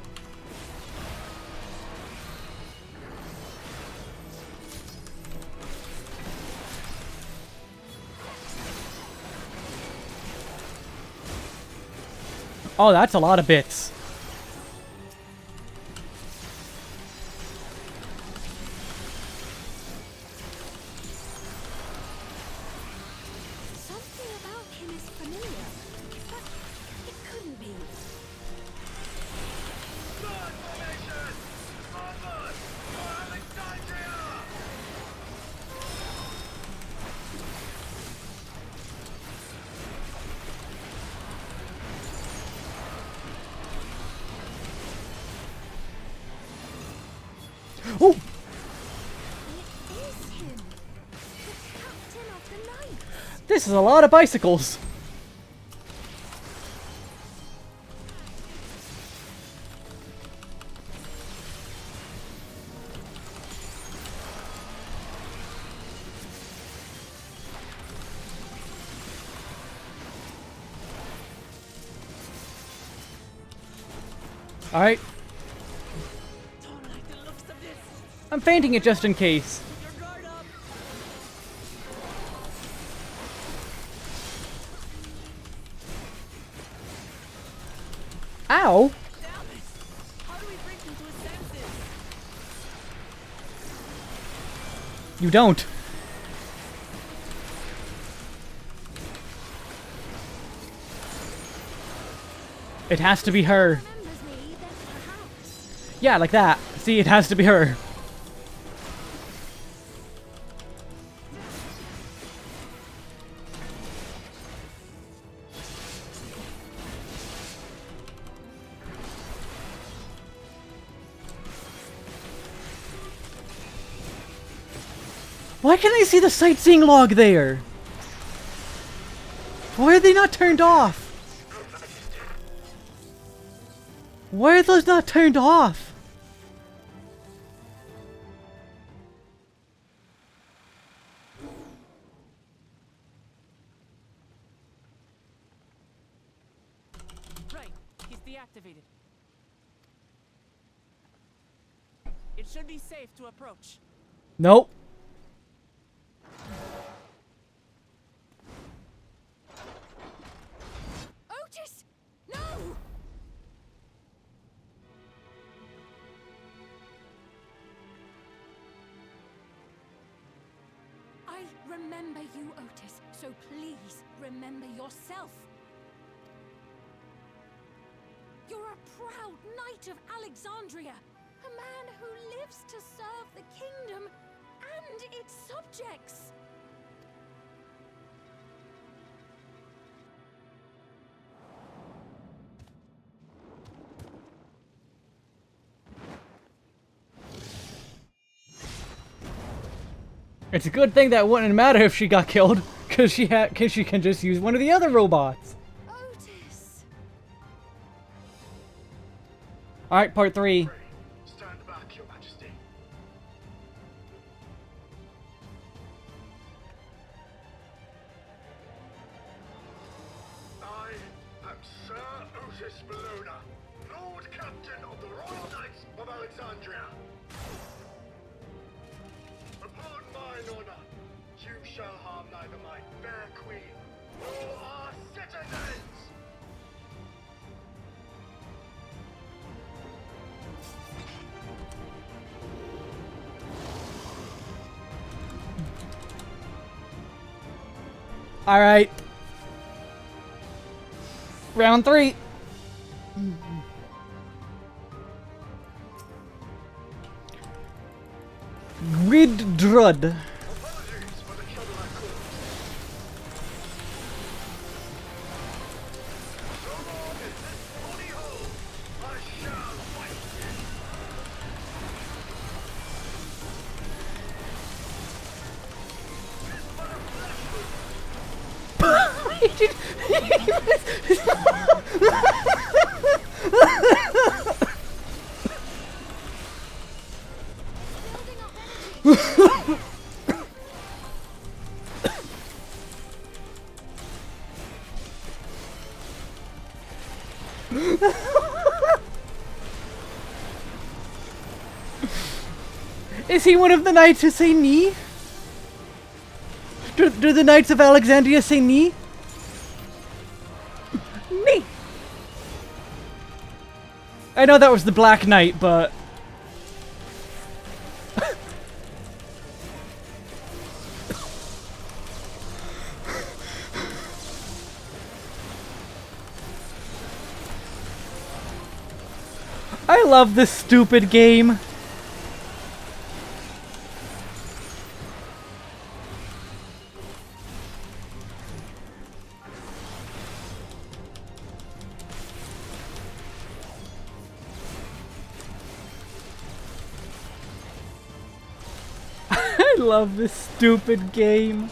Oh, that's a lot of bits. Something about him is familiar, but it couldn't be. Oh! It is him, the captain of the knights. This is a lot of bicycles. Alright. I'm fainting it just in case. Ow! You don't. It has to be her. Yeah, like that. See, it has to be her. Why can't I see the sightseeing log there? Why are they not turned off? Why are those not turned off? Right, he's deactivated. It should be safe to approach. Nope. Otis! No! I remember you, Otis, so please remember yourself. You're a proud knight of Alexandria, a man who lives to serve the kingdom and its subjects. It's a good thing that wouldn't matter if she got killed, cause she can just use one of the other robots. Otis. All right, part 3. Stand back, Your Majesty. I am Sir Otis Bologna, Lord Captain of the Royal Knights of Alexandria. Upon mine honor, you shall harm neither my fair queen nor our citizens. All right. Round 3. Gridrud. Is he one of the knights who say knee? Do the knights of Alexandria say knee? Knee! I know that was the Black Knight, but... I love this stupid game. I love this stupid game.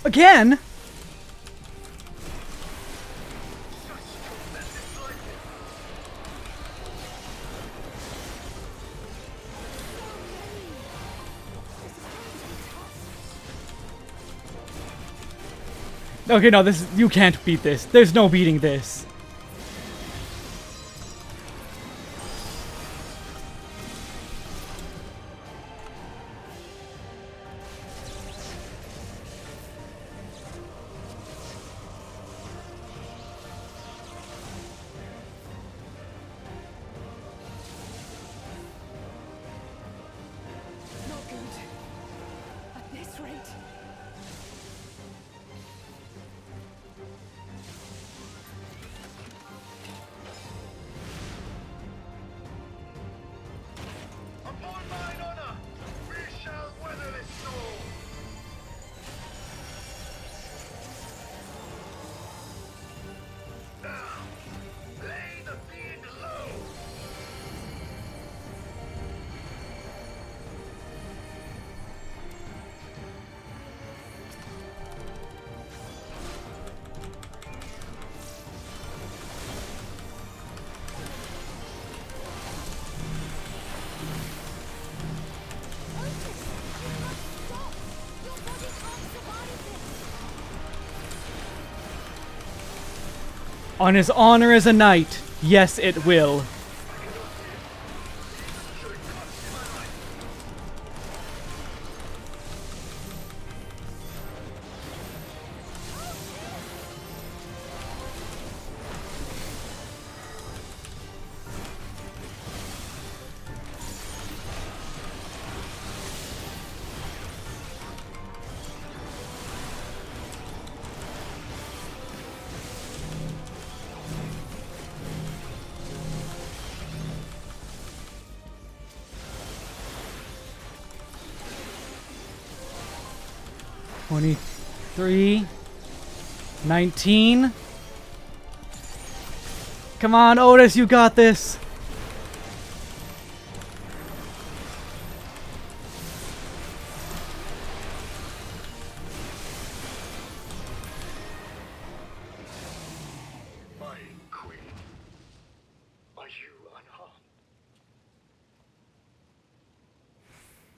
Again? Okay, no, this you can't beat this. There's no beating this. Not good. At this rate. Upon mine honor, we shall weather this storm. Now, lay the fiend low. On his honor as a knight, yes, it will. $23, $19. Come on, Otis, you got this. My queen, are you unharmed?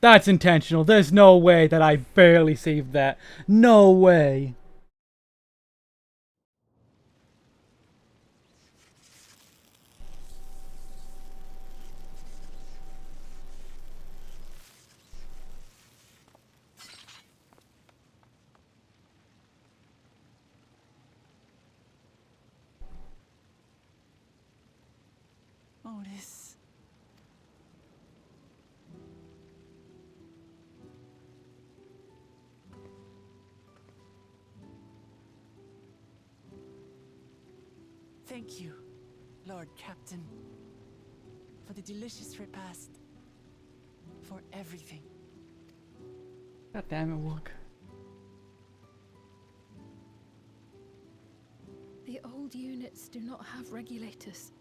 That's intentional. There's no way that I barely saved that. No way. Otis. Thank you, Lord Captain, for the delicious repast, for everything. God damn it, Walk. The old units do not have regulators.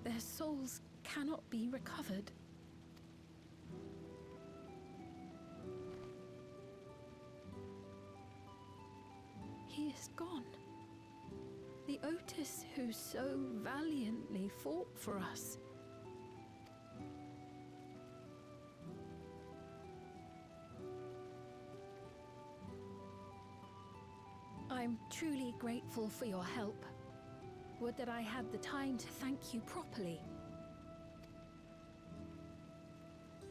Their souls cannot be recovered. He is gone. The Otis who so valiantly fought for us. I'm truly grateful for your help. Would that I had the time to thank you properly.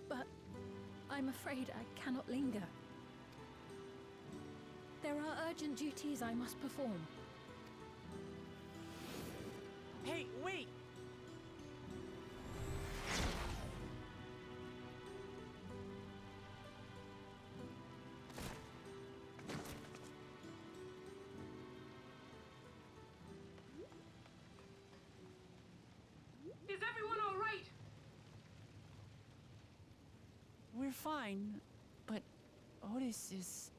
But I'm afraid I cannot linger. There are urgent duties I must perform. Hey, wait! Is everyone all right? We're fine, but Otis is...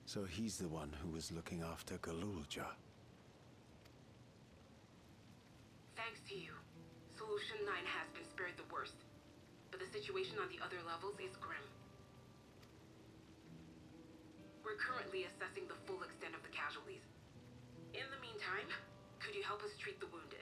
So he's the one who was looking after Galulja. Thanks to you, Solution 9 has been spared the worst. But the situation on the other levels is grim. We're currently assessing the full extent of the casualties. In the meantime, could you help us treat the wounded?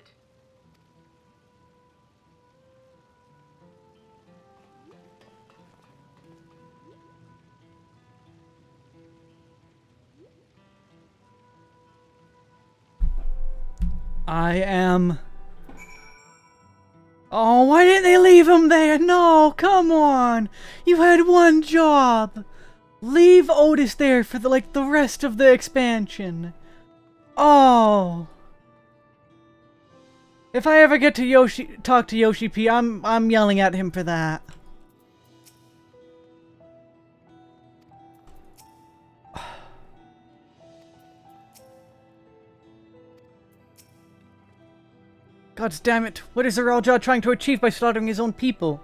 I am... Oh, why didn't they leave him there? No, come on. You had one job. Leave Otis there for the rest of the expansion. Oh. If I ever get to talk to Yoshi P, I'm yelling at him for that. God damn it! What is Zeralja trying to achieve by slaughtering his own people?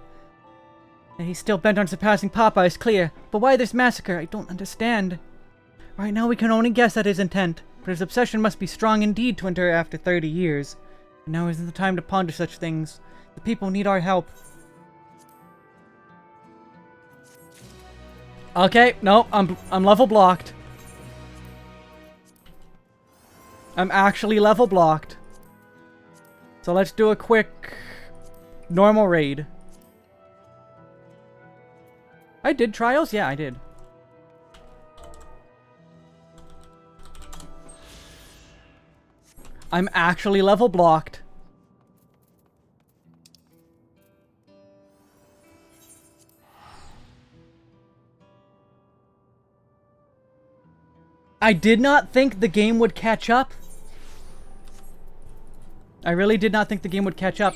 And he's still bent on surpassing Papa, is clear. But why this massacre? I don't understand. Right now we can only guess at his intent, but his obsession must be strong indeed to endure after 30 years. And now isn't the time to ponder such things. The people need our help. Okay, no, I'm level blocked. I'm actually level blocked. So let's do a quick normal raid. I did trials? Yeah, I did. I'm actually level blocked. I did not think the game would catch up. I really did not think the game would catch up.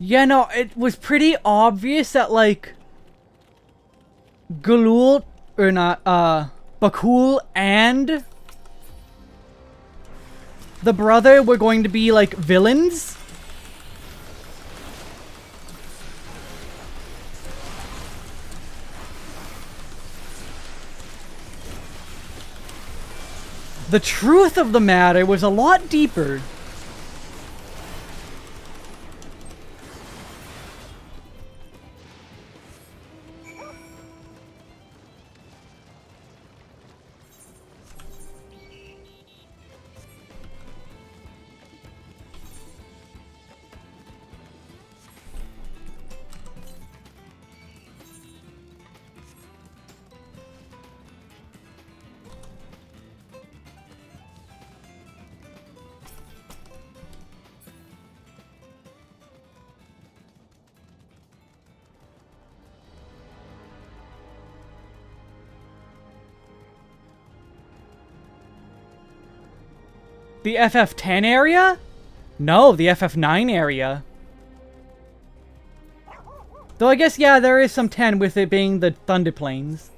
Yeah, no, it was pretty obvious that, like, Bakul and the brother were going to be, like, villains. The truth of the matter was a lot deeper. The FF10 area? No, the FF9 area. Though I guess, yeah, there is some 10 with it being the Thunder Plains.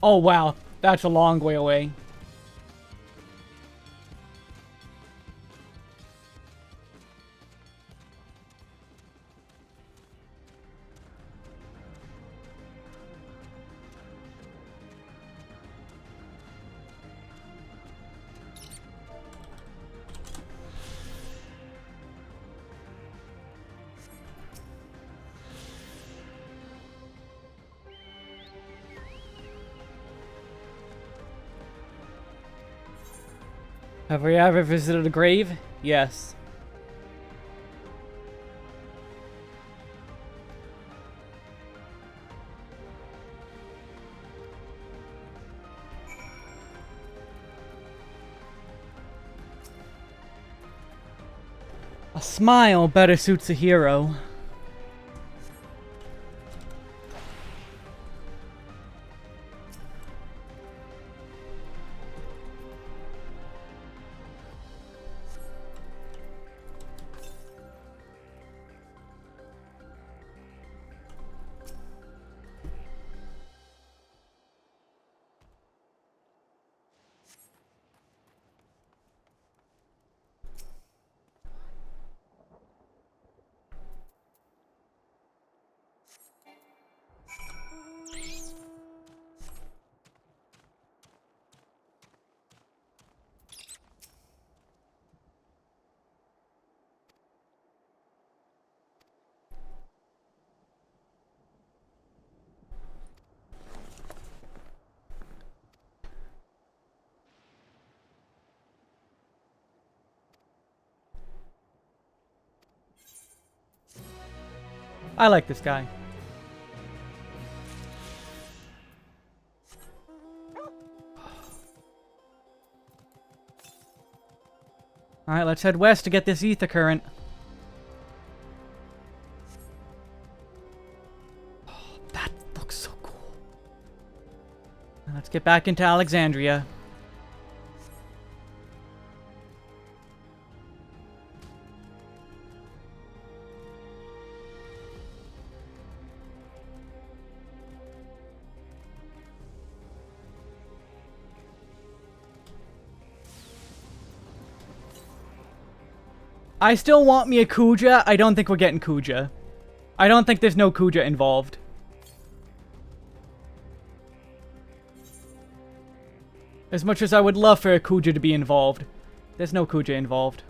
Oh wow, that's a long way away. Have we ever visited a grave? Yes. A smile better suits a hero. I like this guy. Alright, let's head west to get this ether current. Oh, that looks so cool. Now let's get back into Alexandria. I still want me a Kuja. I don't think we're getting Kuja. I don't think there's no Kuja involved. As much as I would love for a Kuja to be involved, there's no Kuja involved.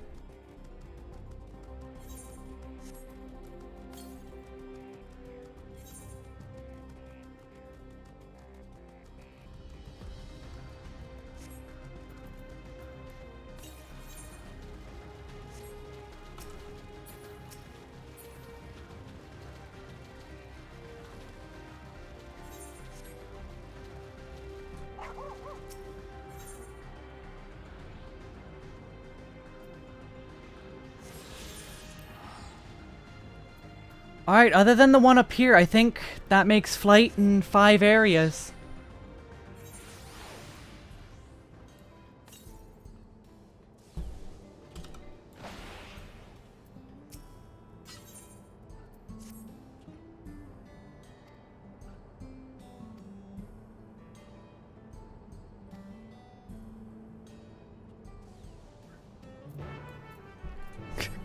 Alright, other than the one up here, I think that makes flight in 5 areas.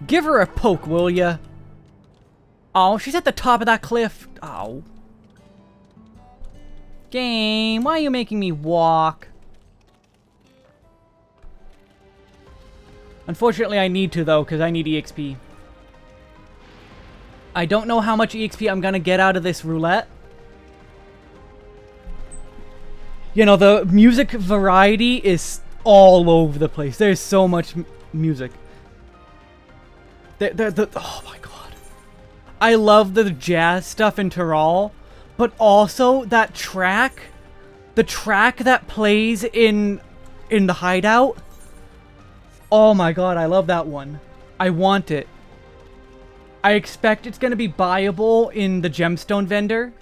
Give her a poke, will ya? Oh, she's at the top of that cliff. Oh. Game, why are you making me walk? Unfortunately, I need to, though, because I need EXP. I don't know how much EXP I'm gonna get out of this roulette. You know, the music variety is all over the place. There's so much music. Oh my god. I love the jazz stuff in Tyrol, but also that track, the track that plays in the hideout. Oh my god, I love that one. I want it. I expect it's going to be buyable in the gemstone vendor.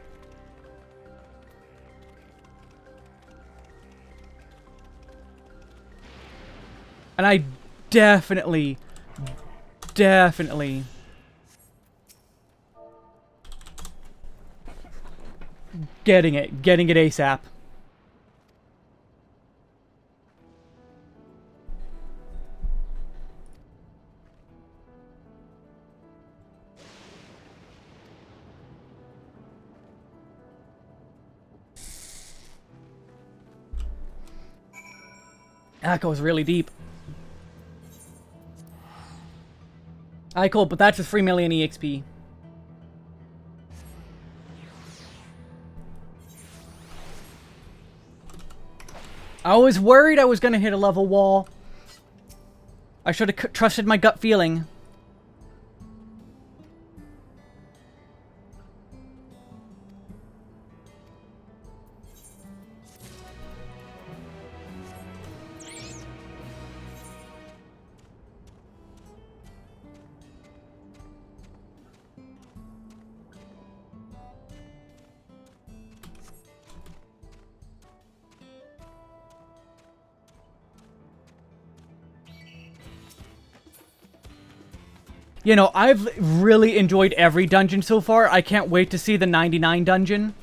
And I definitely getting it ASAP. That goes really deep. Alright, cool, but that's just 3 million EXP. I was worried I was gonna hit a level wall. I should have trusted my gut feeling. You know, I've really enjoyed every dungeon so far. I can't wait to see the 99 dungeon.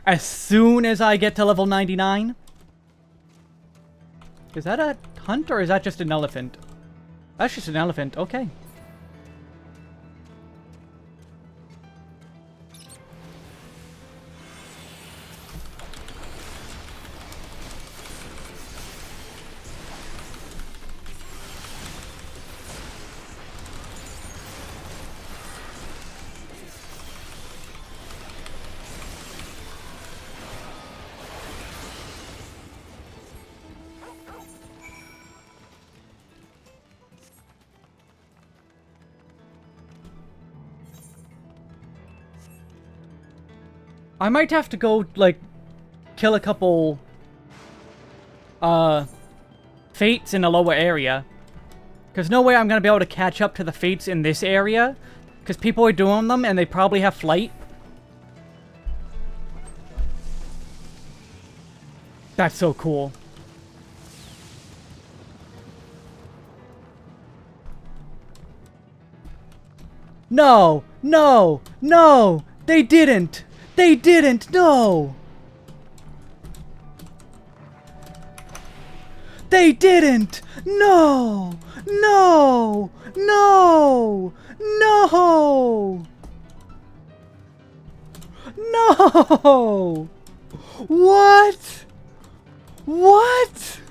As soon as I get to level 99. Is that a hunt or is that just an elephant? That's just an elephant. Okay. I might have to go, like, kill a couple, fates in the lower area. Because no way I'm going to be able to catch up to the fates in this area. Because people are doing them and they probably have flight. That's so cool. No! No! No! They didn't! They didn't! No! They didn't! No! No! No! No! No! What? What?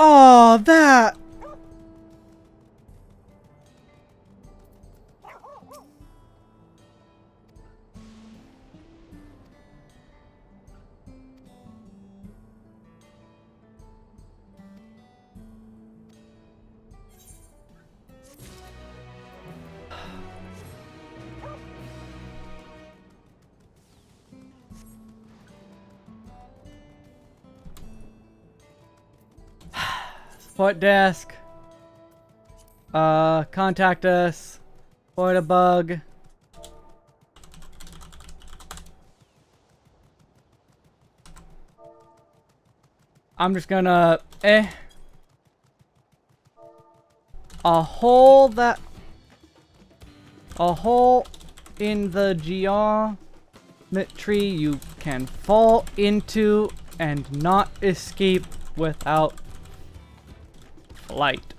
Oh, that... Support desk. Contact us. Report a bug. I'm just gonna, a hole in the geometry you can fall into and not escape without flight.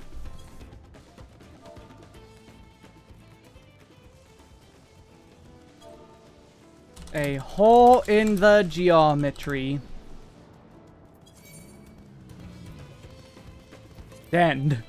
A hole in the geometry. End.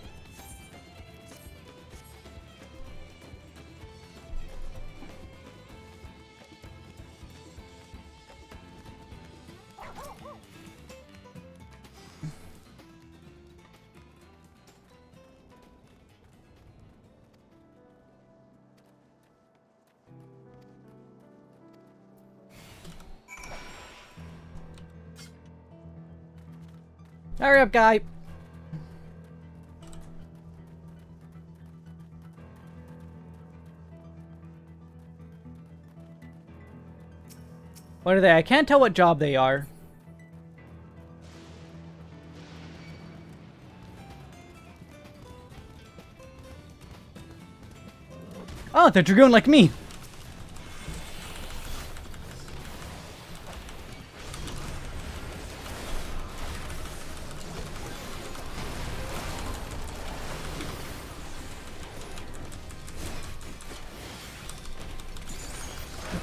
Hurry up, guy. What are they? I can't tell what job they are. Oh, they're Dragoon like me.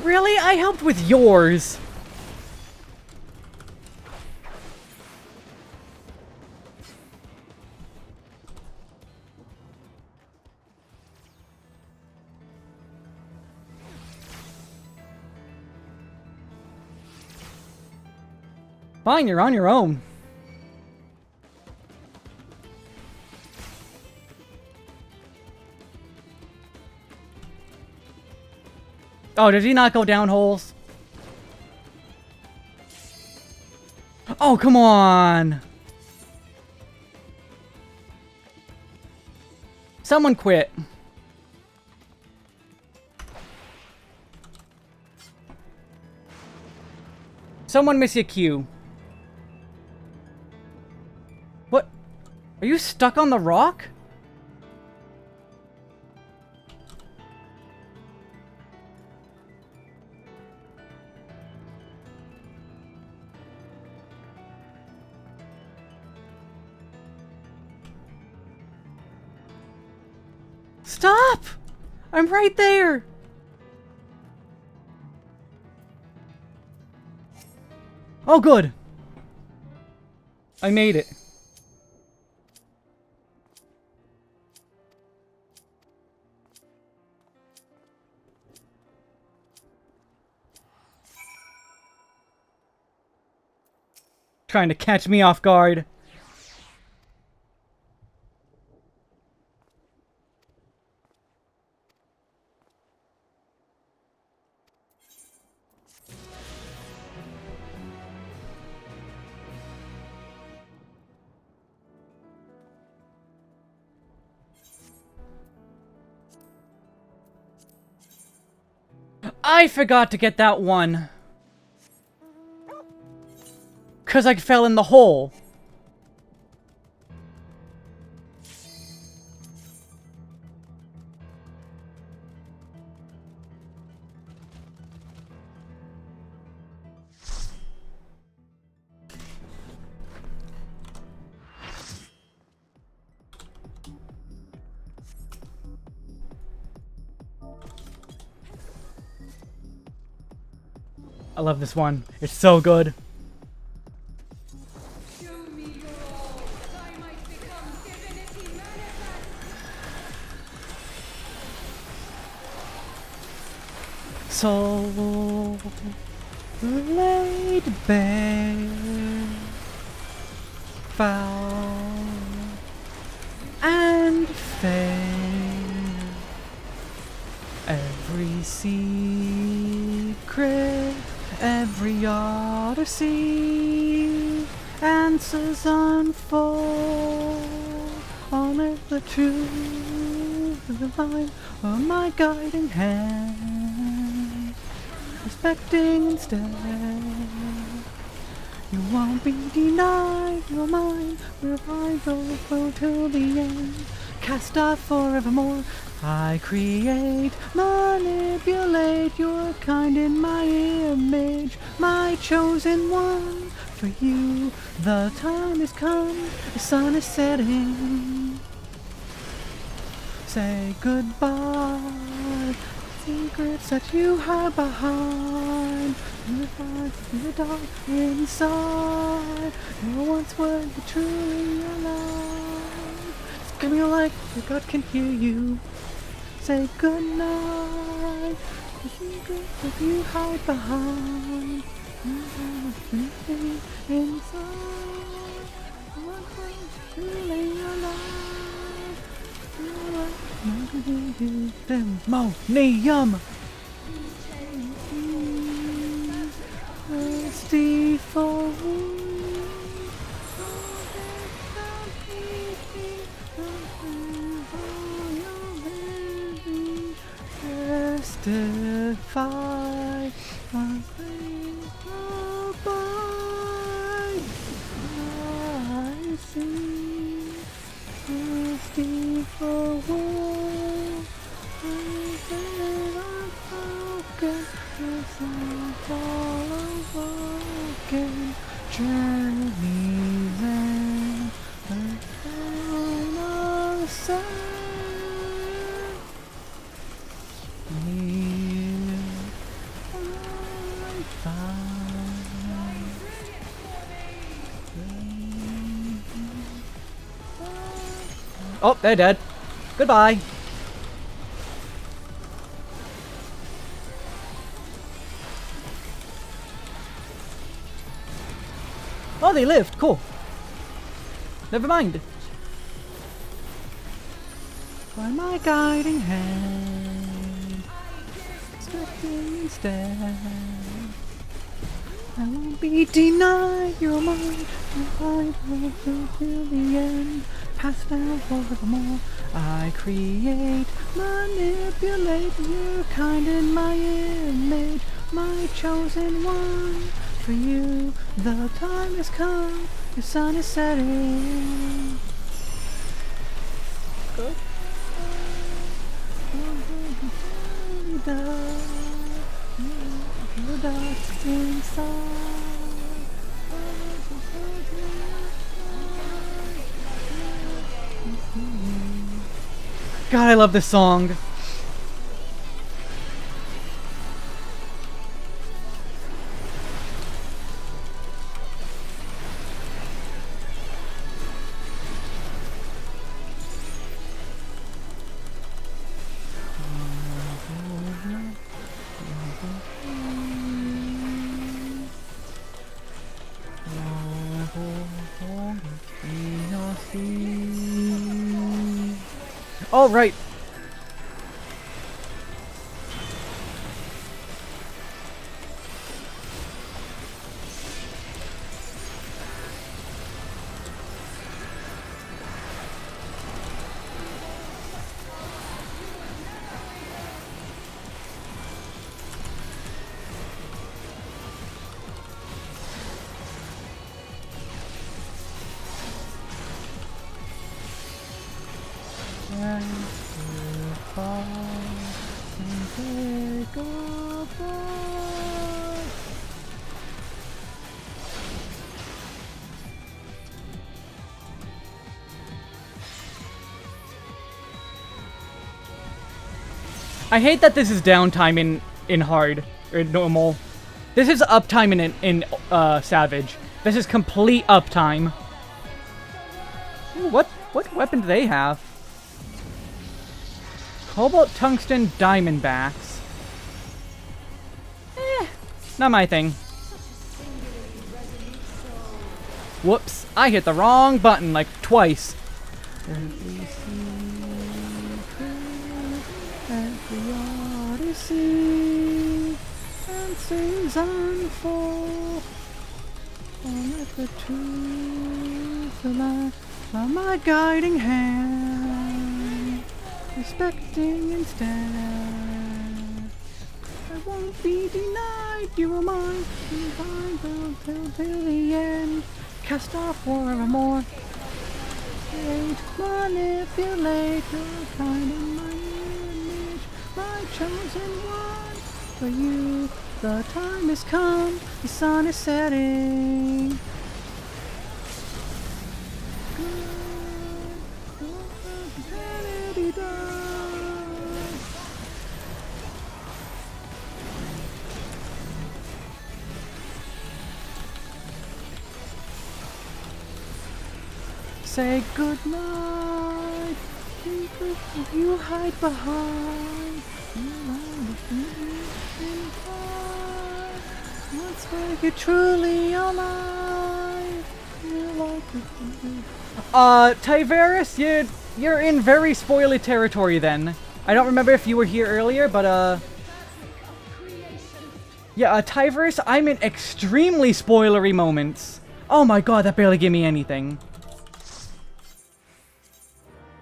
Really? I helped with yours. Fine, you're on your own. Oh, did he not go down holes? Oh, come on! Someone quit. Someone miss your cue. What? Are you stuck on the rock? Stop! I'm right there! Oh, good. I made it. Trying to catch me off guard. I forgot to get that one. 'Cause I fell in the hole. I love this one. It's so good. So laid bare, foul and fair, every secret, every odyssey, answers unfold. Only the truth of the line of my guiding hand, respecting instead. You won't be denied, you're mine, revival will till the end. Cast off forevermore, I create, manipulate your kind in my image, my chosen one. For you, the time has come, the sun is setting. Say goodbye, secrets that you hide behind. In the dark inside, no once were you truly alive. Scream your life, your God can hear you. Say goodnight, the secrets that you hide behind. Inside, no once were you truly alive. Demonium! Thirsty for testify my faith abide. I see thirsty for war. I said I'm broken, as I follow broken journeys and the final side. Near Oh, they're dead. Goodbye. Oh, they lived. Cool. Never mind. By my guiding hand, expecting instead. I won't be denied your mind. I will fulfill the end. Pass down forevermore. I create, manipulate your kind in my image, my chosen one. For you, the time has come. The sun is setting. Go. God, I love this song. All right. I hate that this is downtime in hard or normal. This is uptime in Savage. This is complete uptime. Ooh, what weapon do they have? Cobalt, tungsten, diamondbacks. Not my thing. Whoops! I hit the wrong button like twice. Odyssey and sings unfold. Let the truth align by my guiding hand, respecting instead. I won't be denied. You are mine. Till the end. Cast off forevermore. Manipulate your kind of my image, my chosen one. For you, the time has come. The sun is setting. Say goodnight. You hide behind. Let's make it truly alive. Tyveris, you're in very spoiler territory then. I don't remember if you were here earlier, but yeah, Tyveris, I'm in extremely spoilery moments. Oh my god, that barely gave me anything.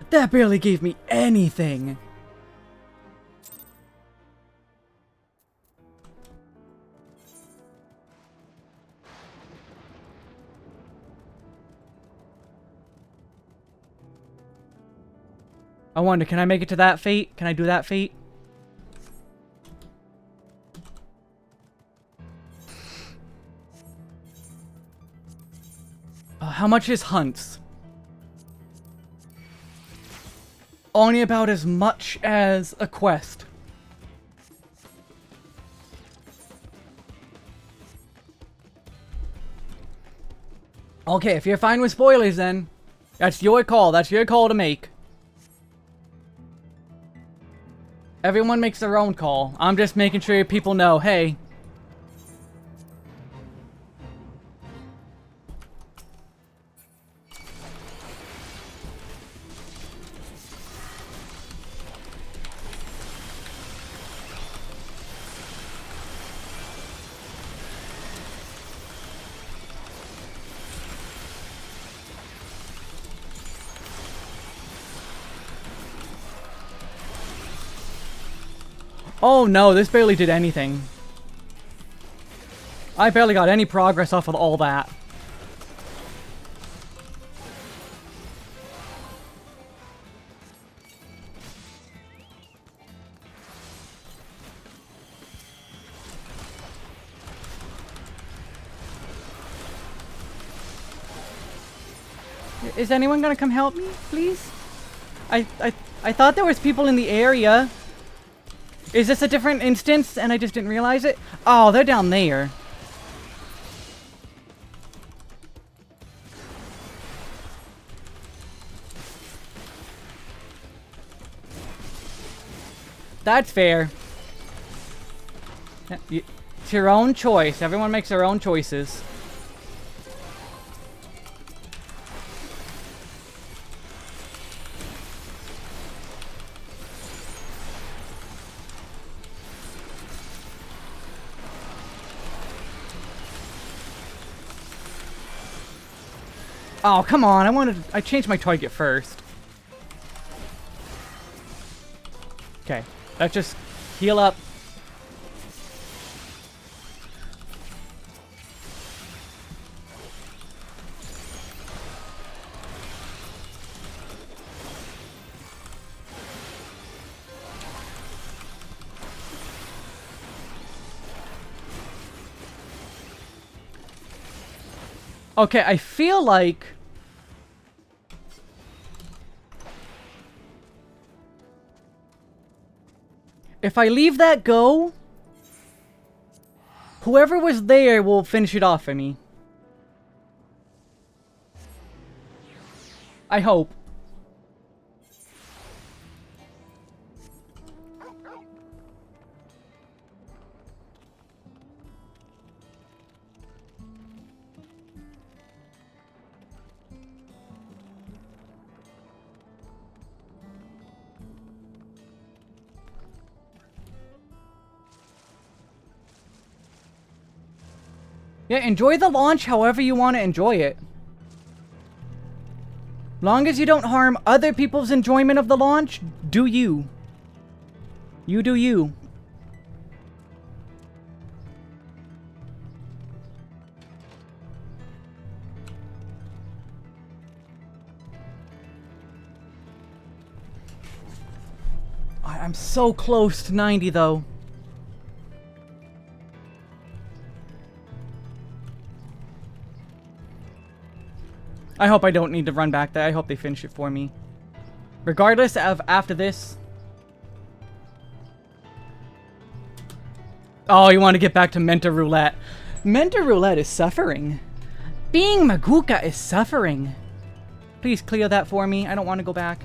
That barely gave me anything. I wonder, can I make it to that feat? Can I do that feat? How much is Hunt's? Only about as much as a quest. Okay, if you're fine with spoilers then, that's your call. That's your call to make. Everyone makes their own call. I'm just making sure people know, hey. Oh no, this barely did anything. I barely got any progress off of all that. Is anyone gonna come help me, please? I thought there was people in the area. Is this a different instance and I just didn't realize it? Oh, they're down there. That's fair. It's your own choice. Everyone makes their own choices. Oh, come on. I changed my target first. Okay. Let's just heal up. Okay, I feel like if I leave that go, whoever was there will finish it off for me. I hope. Yeah, enjoy the launch however you want to enjoy it. Long as you don't harm other people's enjoyment of the launch, do you. You do you. I'm so close to 90 though. I hope I don't need to run back there. I hope they finish it for me. Regardless of after this. Oh, you want to get back to Mentor Roulette. Mentor Roulette is suffering. Being Maguka is suffering. Please clear that for me. I don't want to go back.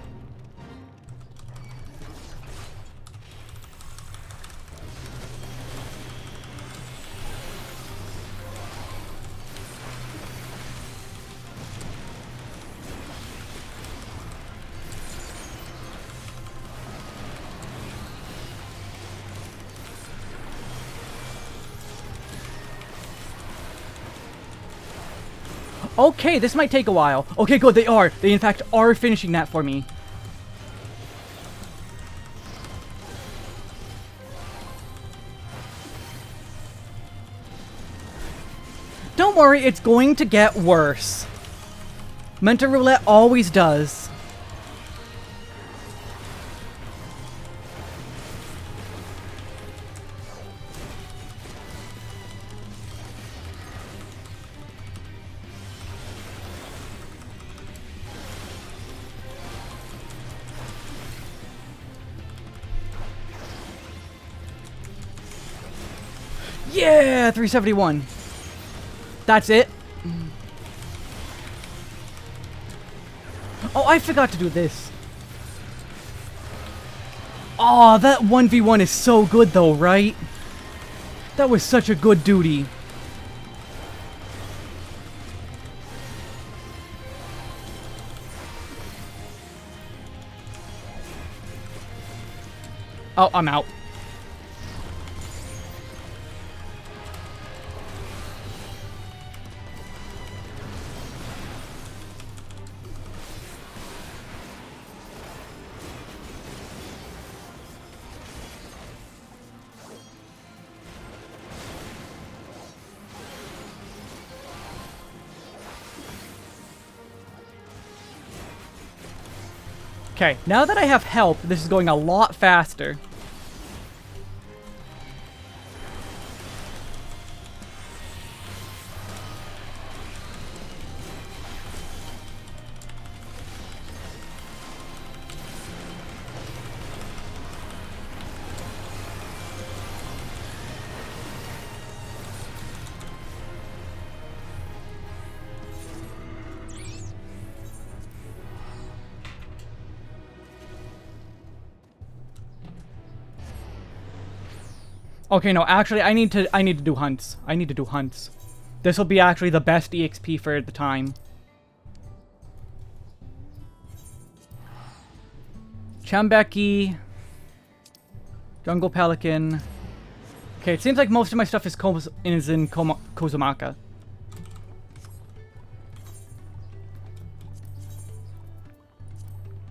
Okay, this might take a while. Okay, good, they are. They, in fact, are finishing that for me. Don't worry, it's going to get worse. Mentor Roulette always does. Yeah, 371. That's it. Oh, I forgot to do this. Oh, that 1v1 is so good though, right? That was such a good duty. Oh, I'm out. Okay, now that I have help, this is going a lot faster. Okay, no, actually, I need to do hunts. I need to do hunts. This will be actually the best EXP for the time. Chambeki. Jungle Pelican. Okay, it seems like most of my stuff is in Kozumaka.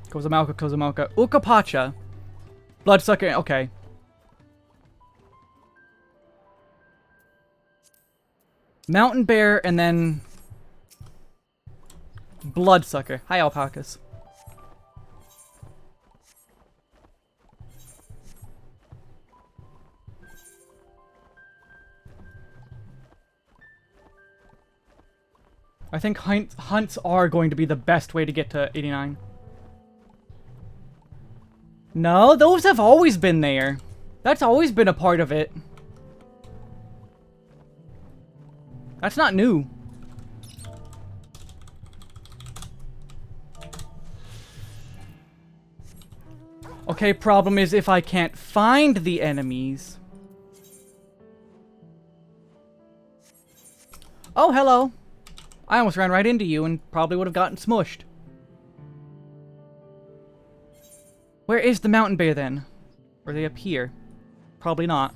Kozumaka. Ukapacha. Bloodsucker, okay. Mountain Bear, and then... Bloodsucker. Hi, alpacas. I think hunts are going to be the best way to get to 89. No, those have always been there. That's always been a part of it. That's not new. Okay, problem is if I can't find the enemies. Oh, hello. I almost ran right into you and probably would have gotten smushed. Where is the mountain bear then? Are they up here? Probably not.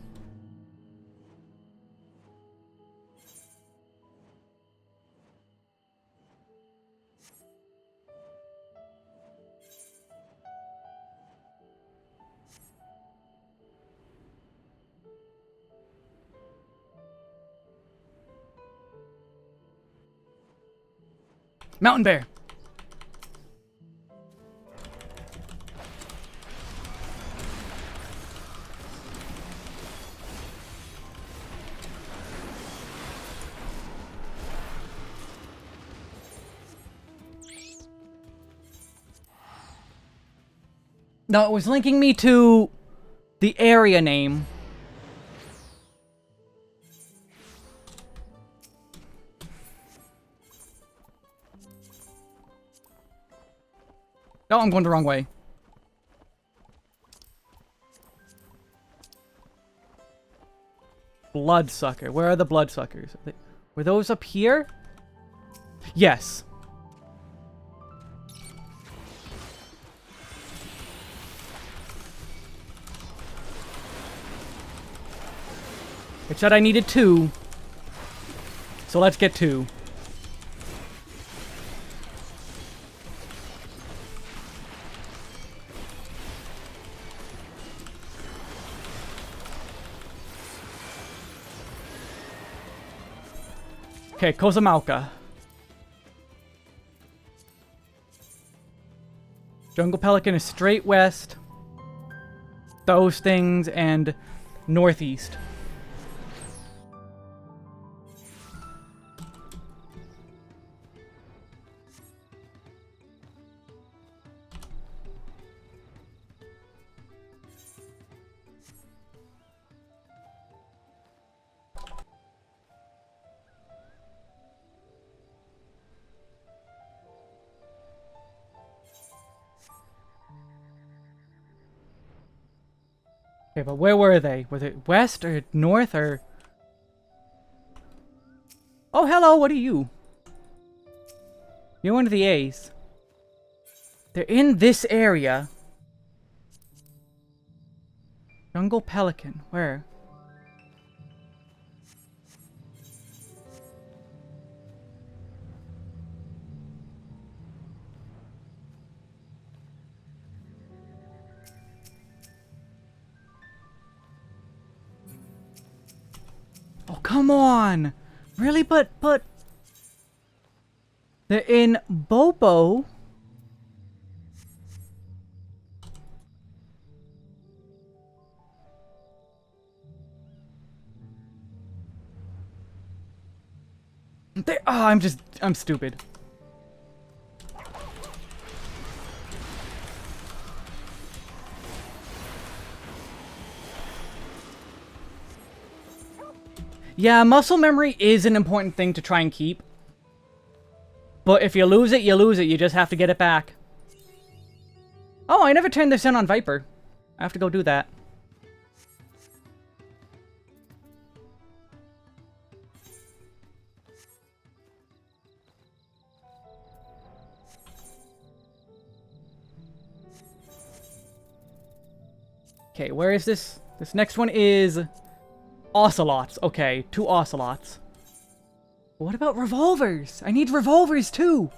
Mountain bear! No, it was linking me to the area name. No, I'm going the wrong way. Bloodsucker. Where are the bloodsuckers? Were those up here? Yes. It said I needed 2. So let's get 2. Okay, Kozumauka. Jungle Pelican is straight west. Those things and northeast. Okay, but where were they? Was it west or north or... Oh, hello, what are you? You're one of the A's. They're in this area. Jungle Pelican, where? Oh, come on! Really? But... They're in Bobo. They... Oh, I'm stupid. Yeah, muscle memory is an important thing to try and keep. But if you lose it, you lose it. You just have to get it back. Oh, I never turned this in on Viper. I have to go do that. Okay, where is this? This next one is... Ocelots. Okay, 2 ocelots. What about revolvers? I need revolvers too!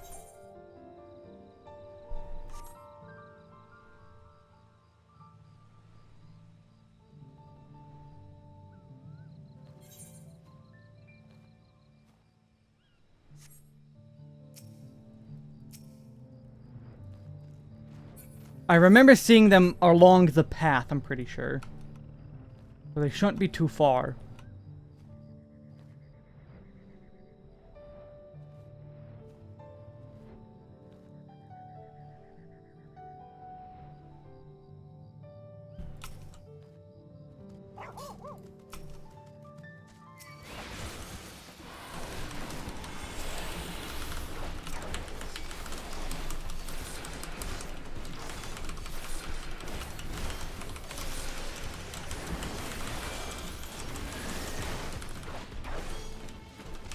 I remember seeing them along the path, I'm pretty sure. So they shouldn't be too far.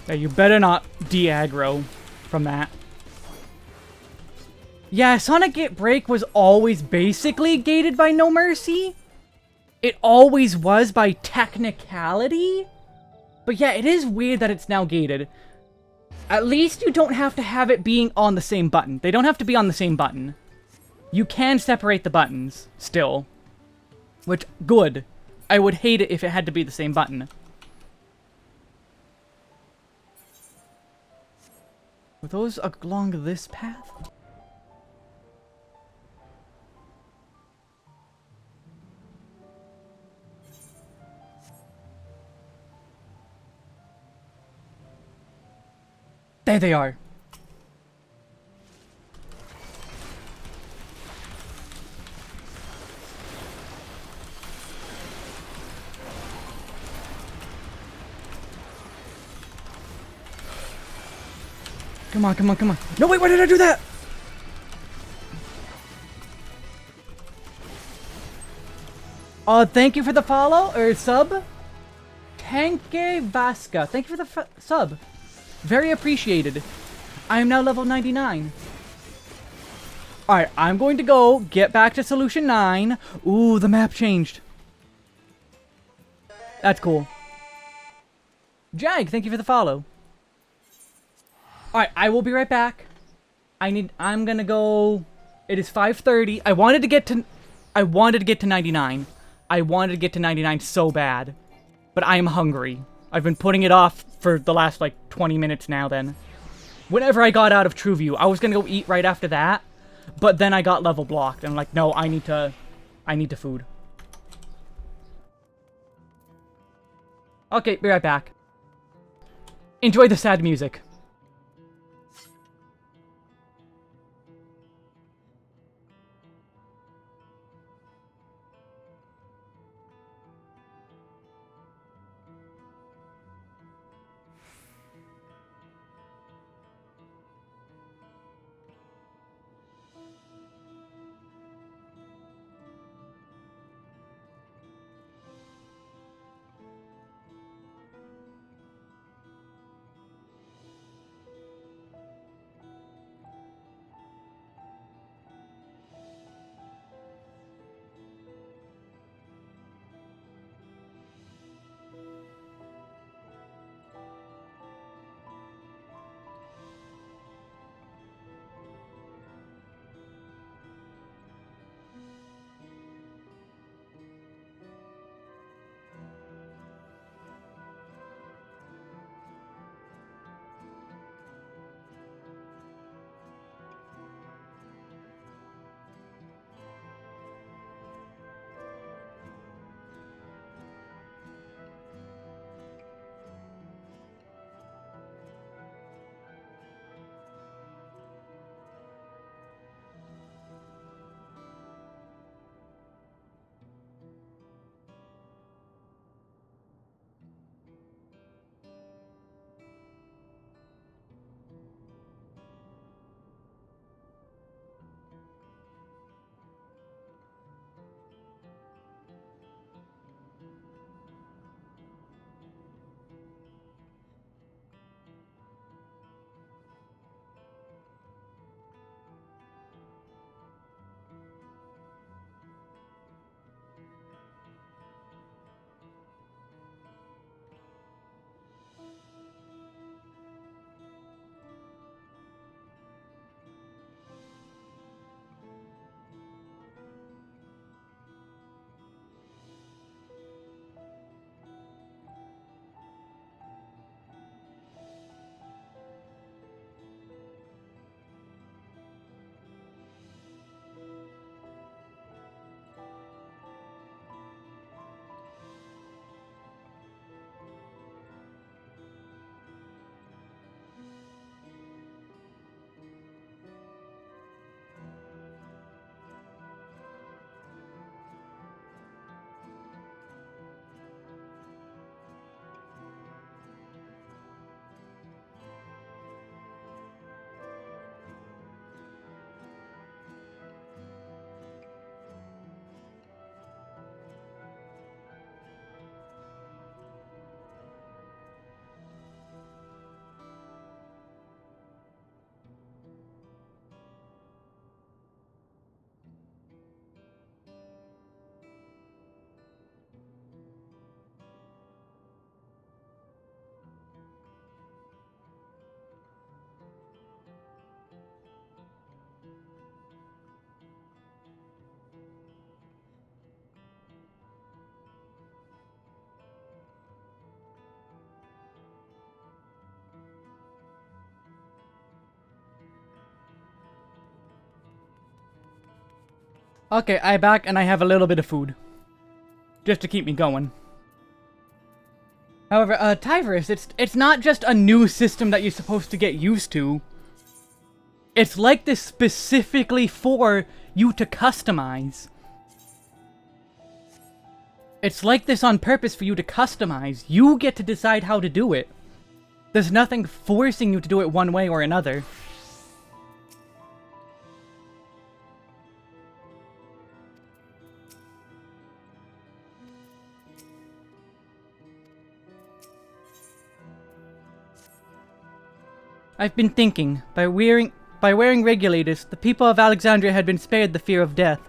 Yeah, you better not de-aggro from that. Yeah, Sonic Gate Break was always basically gated by No Mercy. It always was by technicality. But yeah, it is weird that it's now gated. At least you don't have to have it being on the same button. They don't have to be on the same button. You can separate the buttons, still. Which, good. I would hate it if it had to be the same button. Were those along this path? There they are. Come on, come on, come on. No, wait, why did I do that? Thank you for the follow, or sub. Tanke Vasca, thank you for the sub. Very appreciated. I am now level 99. Alright, I'm going to go get back to Solution 9. Ooh, the map changed. That's cool. Jag, thank you for the follow. Alright, I will be right back. I'm gonna go... It is 5:30. I wanted to get to 99. I wanted to get to 99 so bad. But I am hungry. I've been putting it off for the last, like, 20 minutes now then. Whenever I got out of True View, I was gonna go eat right after that. But then I got level blocked. And I'm like, no, I need to food. Okay, be right back. Enjoy the sad music. Okay, I'm back and I have a little bit of food. Just to keep me going. However, Tyverus, it's not just a new system that you're supposed to get used to. It's like this specifically for you to customize. It's like this on purpose for you to customize. You get to decide how to do it. There's nothing forcing you to do it one way or another. I've been thinking, by wearing regulators, the people of Alexandria had been spared the fear of death.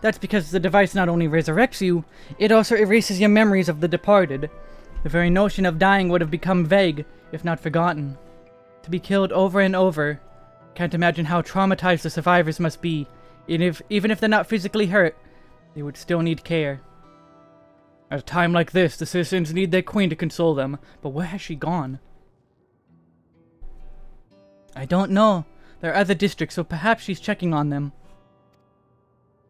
That's because the device not only resurrects you, it also erases your memories of the departed. The very notion of dying would have become vague, if not forgotten. To be killed over and over. Can't imagine how traumatized the survivors must be. Even if they're not physically hurt, they would still need care. At a time like this, the citizens need their queen to console them, but where has she gone? I don't know. There are other districts, so perhaps she's checking on them.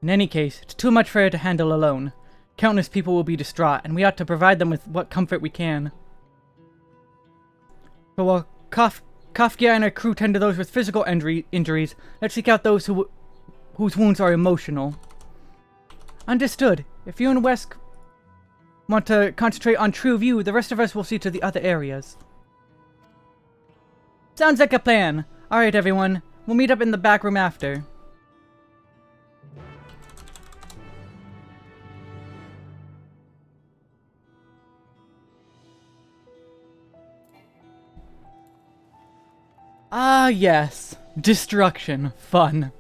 In any case, it's too much for her to handle alone. Countless people will be distraught, and we ought to provide them with what comfort we can. So while Kafkia and her crew tend to those with physical injuries, let's seek out those whose wounds are emotional. Understood. If you and Wesk want to concentrate on True View, the rest of us will see to the other areas. Sounds like a plan. Alright everyone, we'll meet up in the back room after. Ah yes, destruction, fun.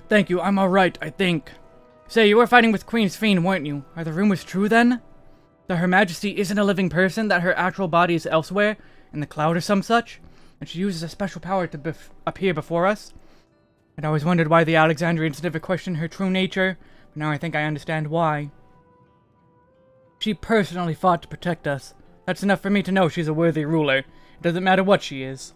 Thank you, I'm alright, I think. Say, you were fighting with Queen's Fiend, weren't you? Are the rumors true then? That Her Majesty isn't a living person, that her actual body is elsewhere, in the cloud or some such? And she uses a special power to appear before us? I'd always wondered why the Alexandrians never questioned her true nature, but now I think I understand why. She personally fought to protect us. That's enough for me to know she's a worthy ruler. It doesn't matter what she is.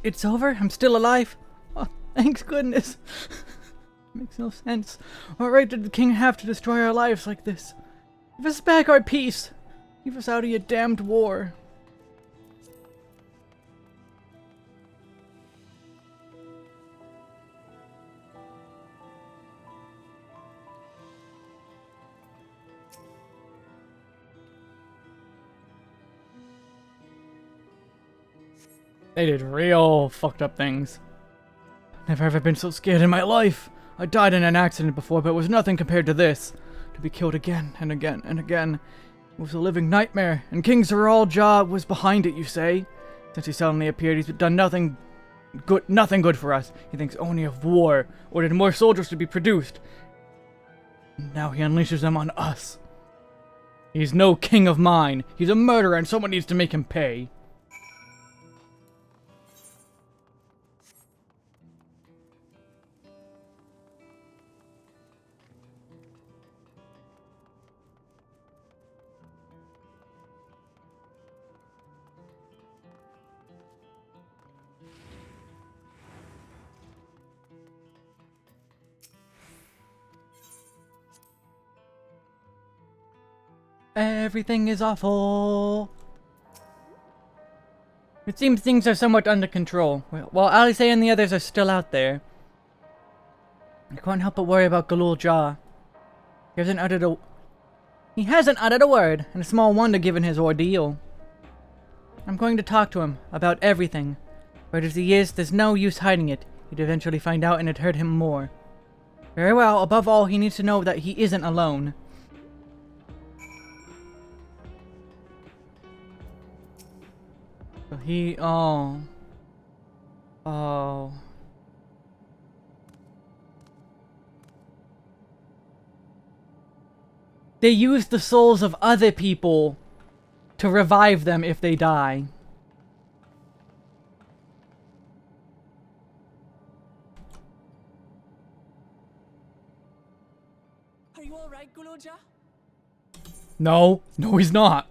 It's over? I'm still alive? Oh, thanks goodness. Makes no sense. What right did the king have to destroy our lives like this? Give us back our peace. Keep us out of your damned war. They did real fucked up things. Never ever been so scared in my life. I died in an accident before, but it was nothing compared to this. To be killed again and again and again. It was a living nightmare, and King Zeralja was behind it, you say? Since he suddenly appeared, he's done nothing good for us. He thinks only of war, ordered more soldiers to be produced. And now he unleashes them on us. He's no king of mine. He's a murderer, and someone needs to make him pay. Everything is awful. It seems things are somewhat under control, while Alice and the others are still out there. I can't help but worry about Galul Jah. He hasn't uttered a word, and small wonder given his ordeal. I'm going to talk to him about everything. Right as he is, there's no use hiding it. He'd eventually find out and it'd hurt him more. Very well, above all, he needs to know that he isn't alone. Oh. Oh. They use the souls of other people to revive them if they die. Are you alright, Guloja? No. No, he's not.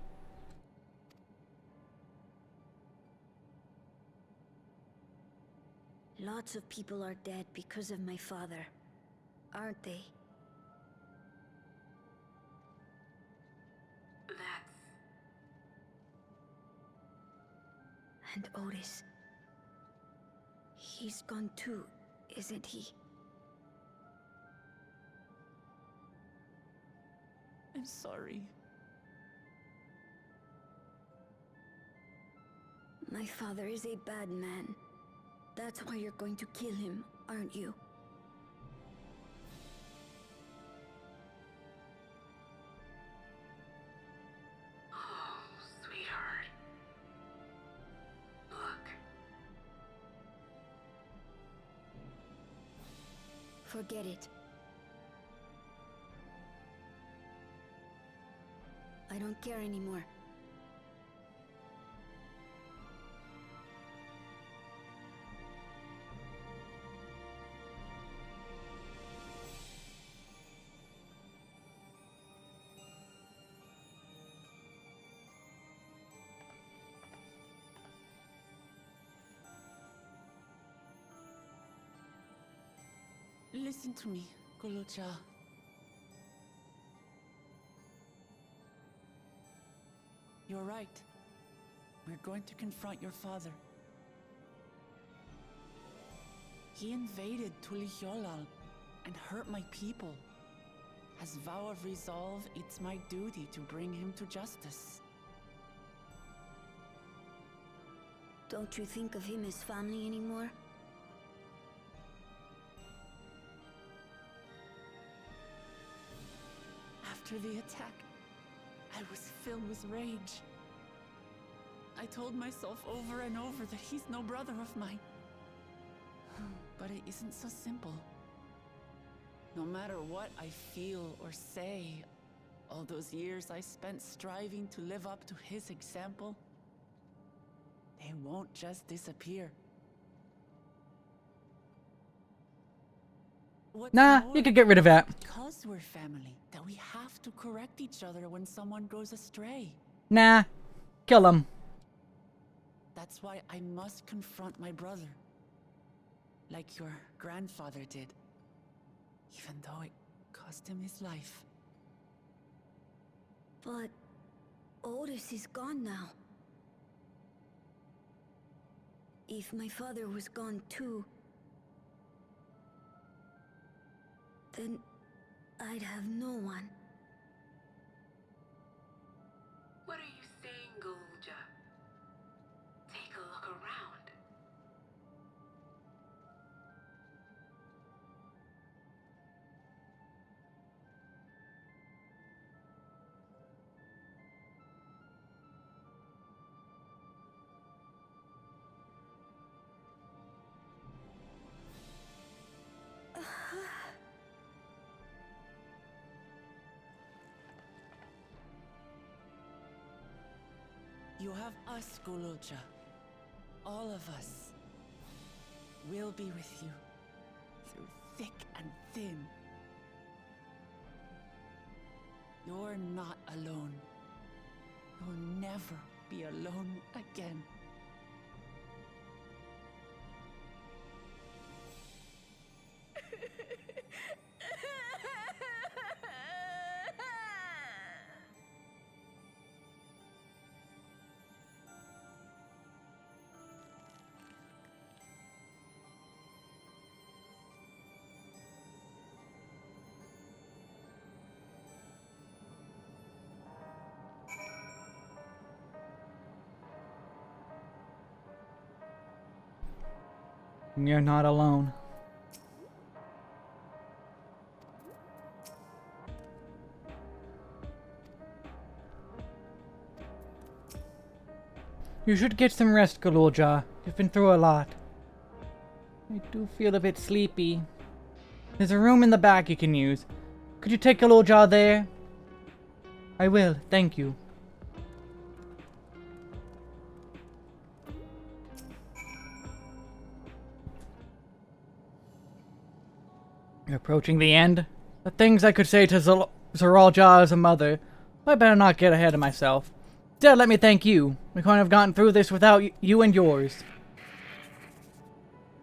Lots of people are dead because of my father, aren't they? And Otis. He's gone too, isn't he? I'm sorry. My father is a bad man. That's why you're going to kill him, aren't you? Oh, sweetheart. Look. Forget it. I don't care anymore. Listen to me, Guloja. You're right. We're going to confront your father. He invaded Tulihyolal and hurt my people. As vow of resolve, it's my duty to bring him to justice. Don't you think of him as family anymore? After the attack, I was filled with rage. I told myself over and over that he's no brother of mine. But it isn't so simple. No matter what I feel or say, all those years I spent striving to live up to his example, they won't just disappear. What's Nah, more, you could get rid of that. because we're family, that we have to correct each other when someone goes astray. Nah. Kill him. That's why I must confront my brother. Like your grandfather did. Even though it cost him his life. But Otis is gone now. If my father was gone too, then I'd have no one. What are you saying, Golja? Take a look around. You have us, Guloja. All of us. We'll be with you. Through thick and thin. You're not alone. You'll never be alone again. You're not alone. You should get some rest, Galulja. You've been through a lot. I do feel a bit sleepy. There's a room in the back you can use. Could you take Galulja there? I will, thank you. You're approaching the end. The things I could say to Zoralja as a mother. I better not get ahead of myself. Dad, let me thank you. We couldn't have gotten through this without you and yours.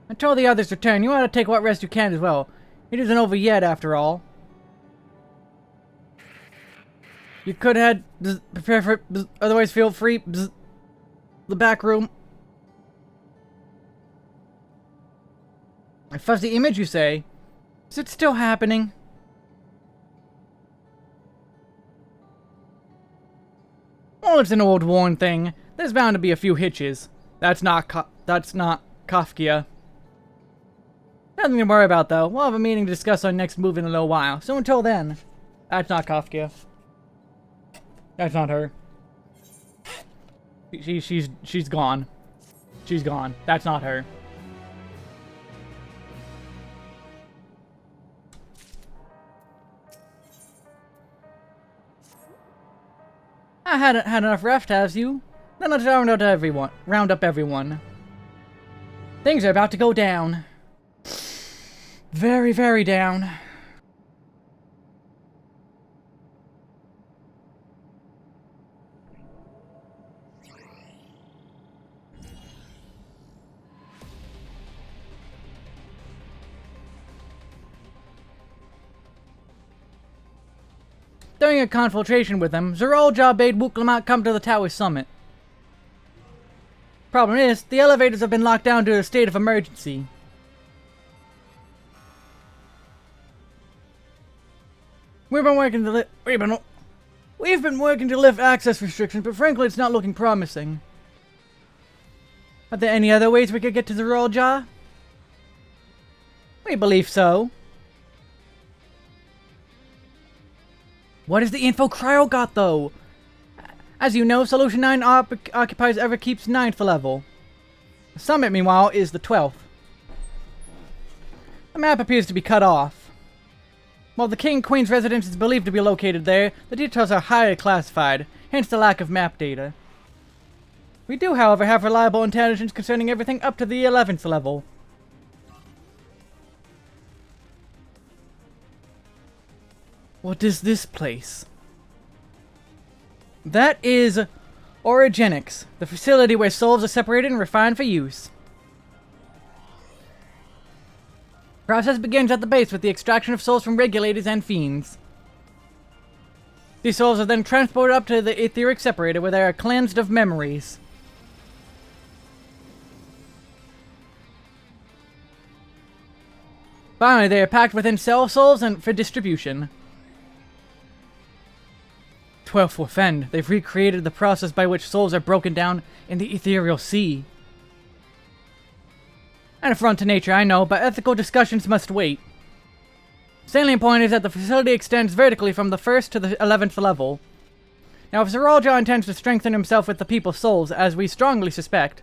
Until the others return, you ought to take what rest you can as well. It isn't over yet, after all. You could head, prepare for it, otherwise feel free. The back room. A fuzzy image, you say? Is it still happening? Well, it's an old worn thing. There's bound to be a few hitches. That's not Kafka. Nothing to worry about, though. We'll have a meeting to discuss our next move in a little while. So until then, that's not Kafka. That's not her. She's gone. She's gone. That's not her. I hadn't had enough rest, has you? Then let's round up everyone. Things are about to go down. Very, very down. During a confrontation with them, Zoralja bade Wuklamat come to the tower's summit. Problem is, the elevators have been locked down due to a state of emergency. We've been working to lift access restrictions, but frankly, it's not looking promising. Are there any other ways we could get to Zoralja? We believe so. What has the info Cryo got, though? As you know, Solution 9 occupies Everkeep's 9th level. The summit, meanwhile, is the 12th. The map appears to be cut off. While the King and Queen's residence is believed to be located there, the details are highly classified, hence the lack of map data. We do, however, have reliable intelligence concerning everything up to the 11th level. What is this place? That is Origenics, the facility where souls are separated and refined for use. The process begins at the base with the extraction of souls from regulators and fiends. These souls are then transported up to the etheric separator where they are cleansed of memories. Finally, they are packed within cell souls and for distribution. 12th will fend. They've recreated the process by which souls are broken down in the ethereal sea. An affront to nature, I know, but ethical discussions must wait. Salient point is that the facility extends vertically from the 1st to the 11th level. Now, if Zoralja intends to strengthen himself with the people's souls, as we strongly suspect,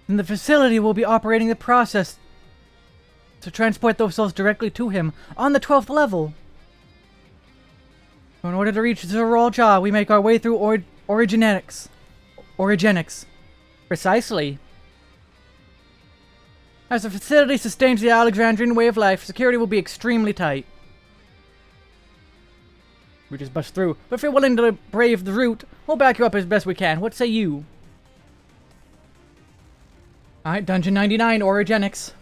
then the facility will be operating the process to transport those souls directly to him on the 12th level. So in order to reach Zoralja, we make our way through Origenics. Precisely. As the facility sustains the Alexandrian way of life, security will be extremely tight. We just bust through, but if you're willing to brave the route, we'll back you up as best we can. What say you? Alright, Dungeon 99, Origenics.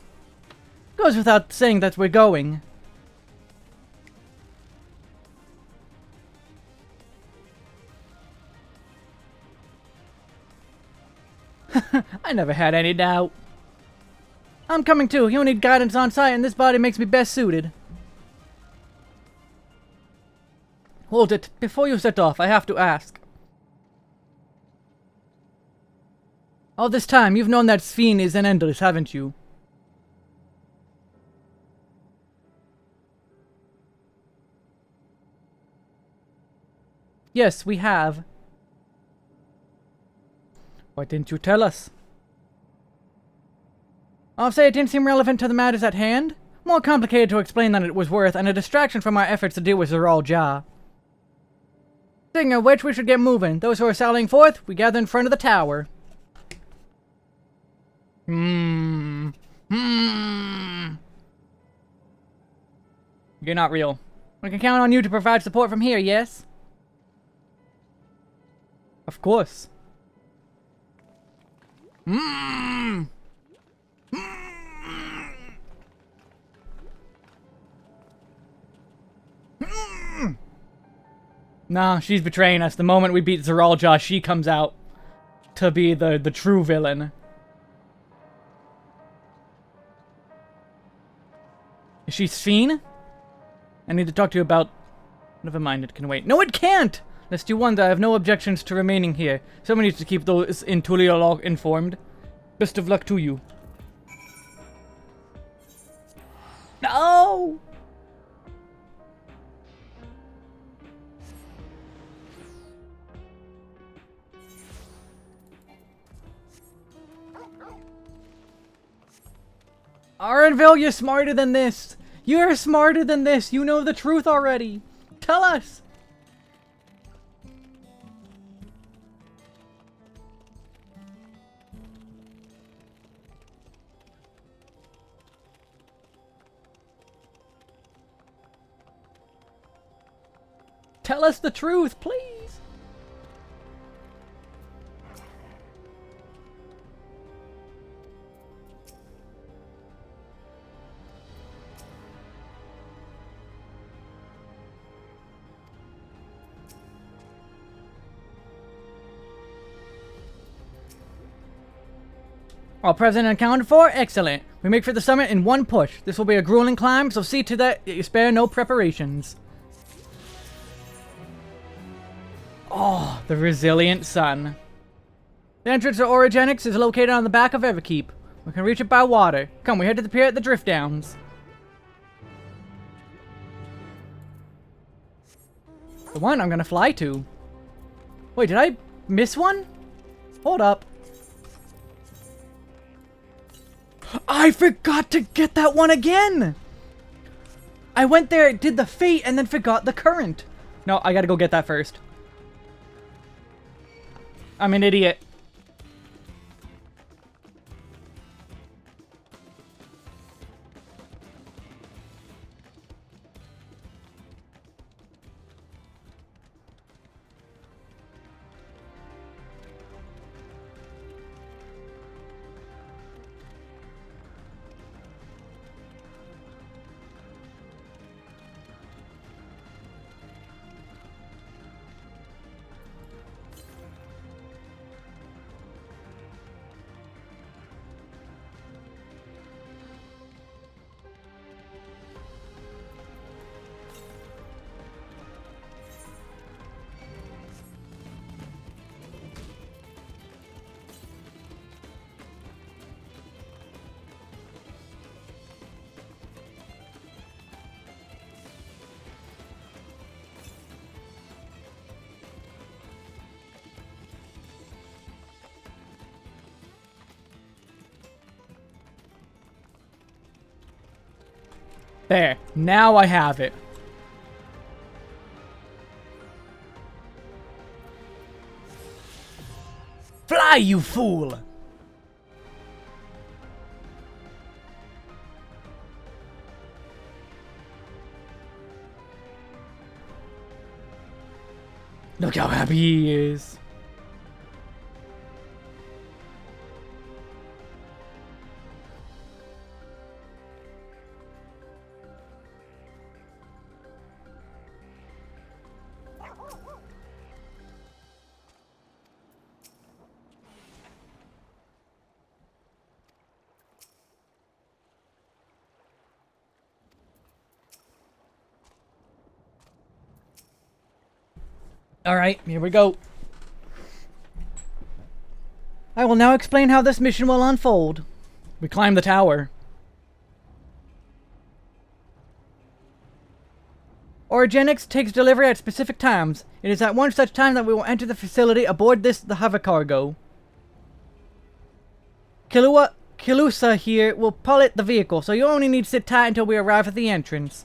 Goes without saying that we're going. I never had any doubt. I'm coming too. You need guidance on site, and this body makes me best suited. Hold it. Before you set off, I have to ask. All this time, you've known that Sphene is an Endless, haven't you? Yes, we have. Why didn't you tell us? I'll say it didn't seem relevant to the matters at hand. More complicated to explain than it was worth, and a distraction from our efforts to deal with Zeral Jah. Speaking of which, we should get moving. Those who are sallying forth, we gather in front of the tower. You're not real. We can count on you to provide support from here, yes? Of course. Nah, she's betraying us. The moment we beat Zeral Jah, she comes out to be the true villain. Is she Sphene? I need to talk to you about... Never mind, it can wait. No, it can't! Lest you wonder, I have no objections to remaining here. Someone needs to keep those in Tuliolog informed. Best of luck to you. No! Arenville, you're smarter than this. You're smarter than this. You know the truth already. Tell us. Tell us the truth, please. All present and accounted for? Excellent. We make for the summit in one push. This will be a grueling climb, so see to that you spare no preparations. Oh, the resilient sun. The entrance to Orogenics is located on the back of Everkeep. We can reach it by water. Come, we head to the pier at the Drift Downs. The one I'm gonna fly to. Wait, did I miss one? Hold up. I forgot to get that one again! I went there, did the fate, and then forgot the current. No, I gotta go get that first. I'm an idiot. There. Now I have it. Fly, you fool! Look how happy he is. Alright, here we go. I will now explain how this mission will unfold. We climb the tower. Origenics takes delivery at specific times. It is at one such time that we will enter the facility aboard the hover cargo. Kilusa here will pilot the vehicle, so you only need to sit tight until we arrive at the entrance.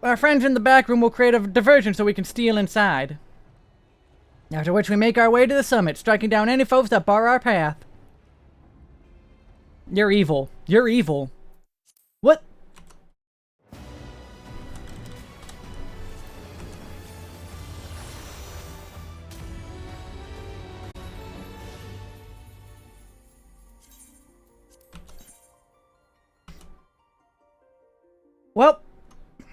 Our friends in the back room will create a diversion so we can steal inside. After which we make our way to the summit, striking down any foes that bar our path. You're evil. You're evil. What? Well,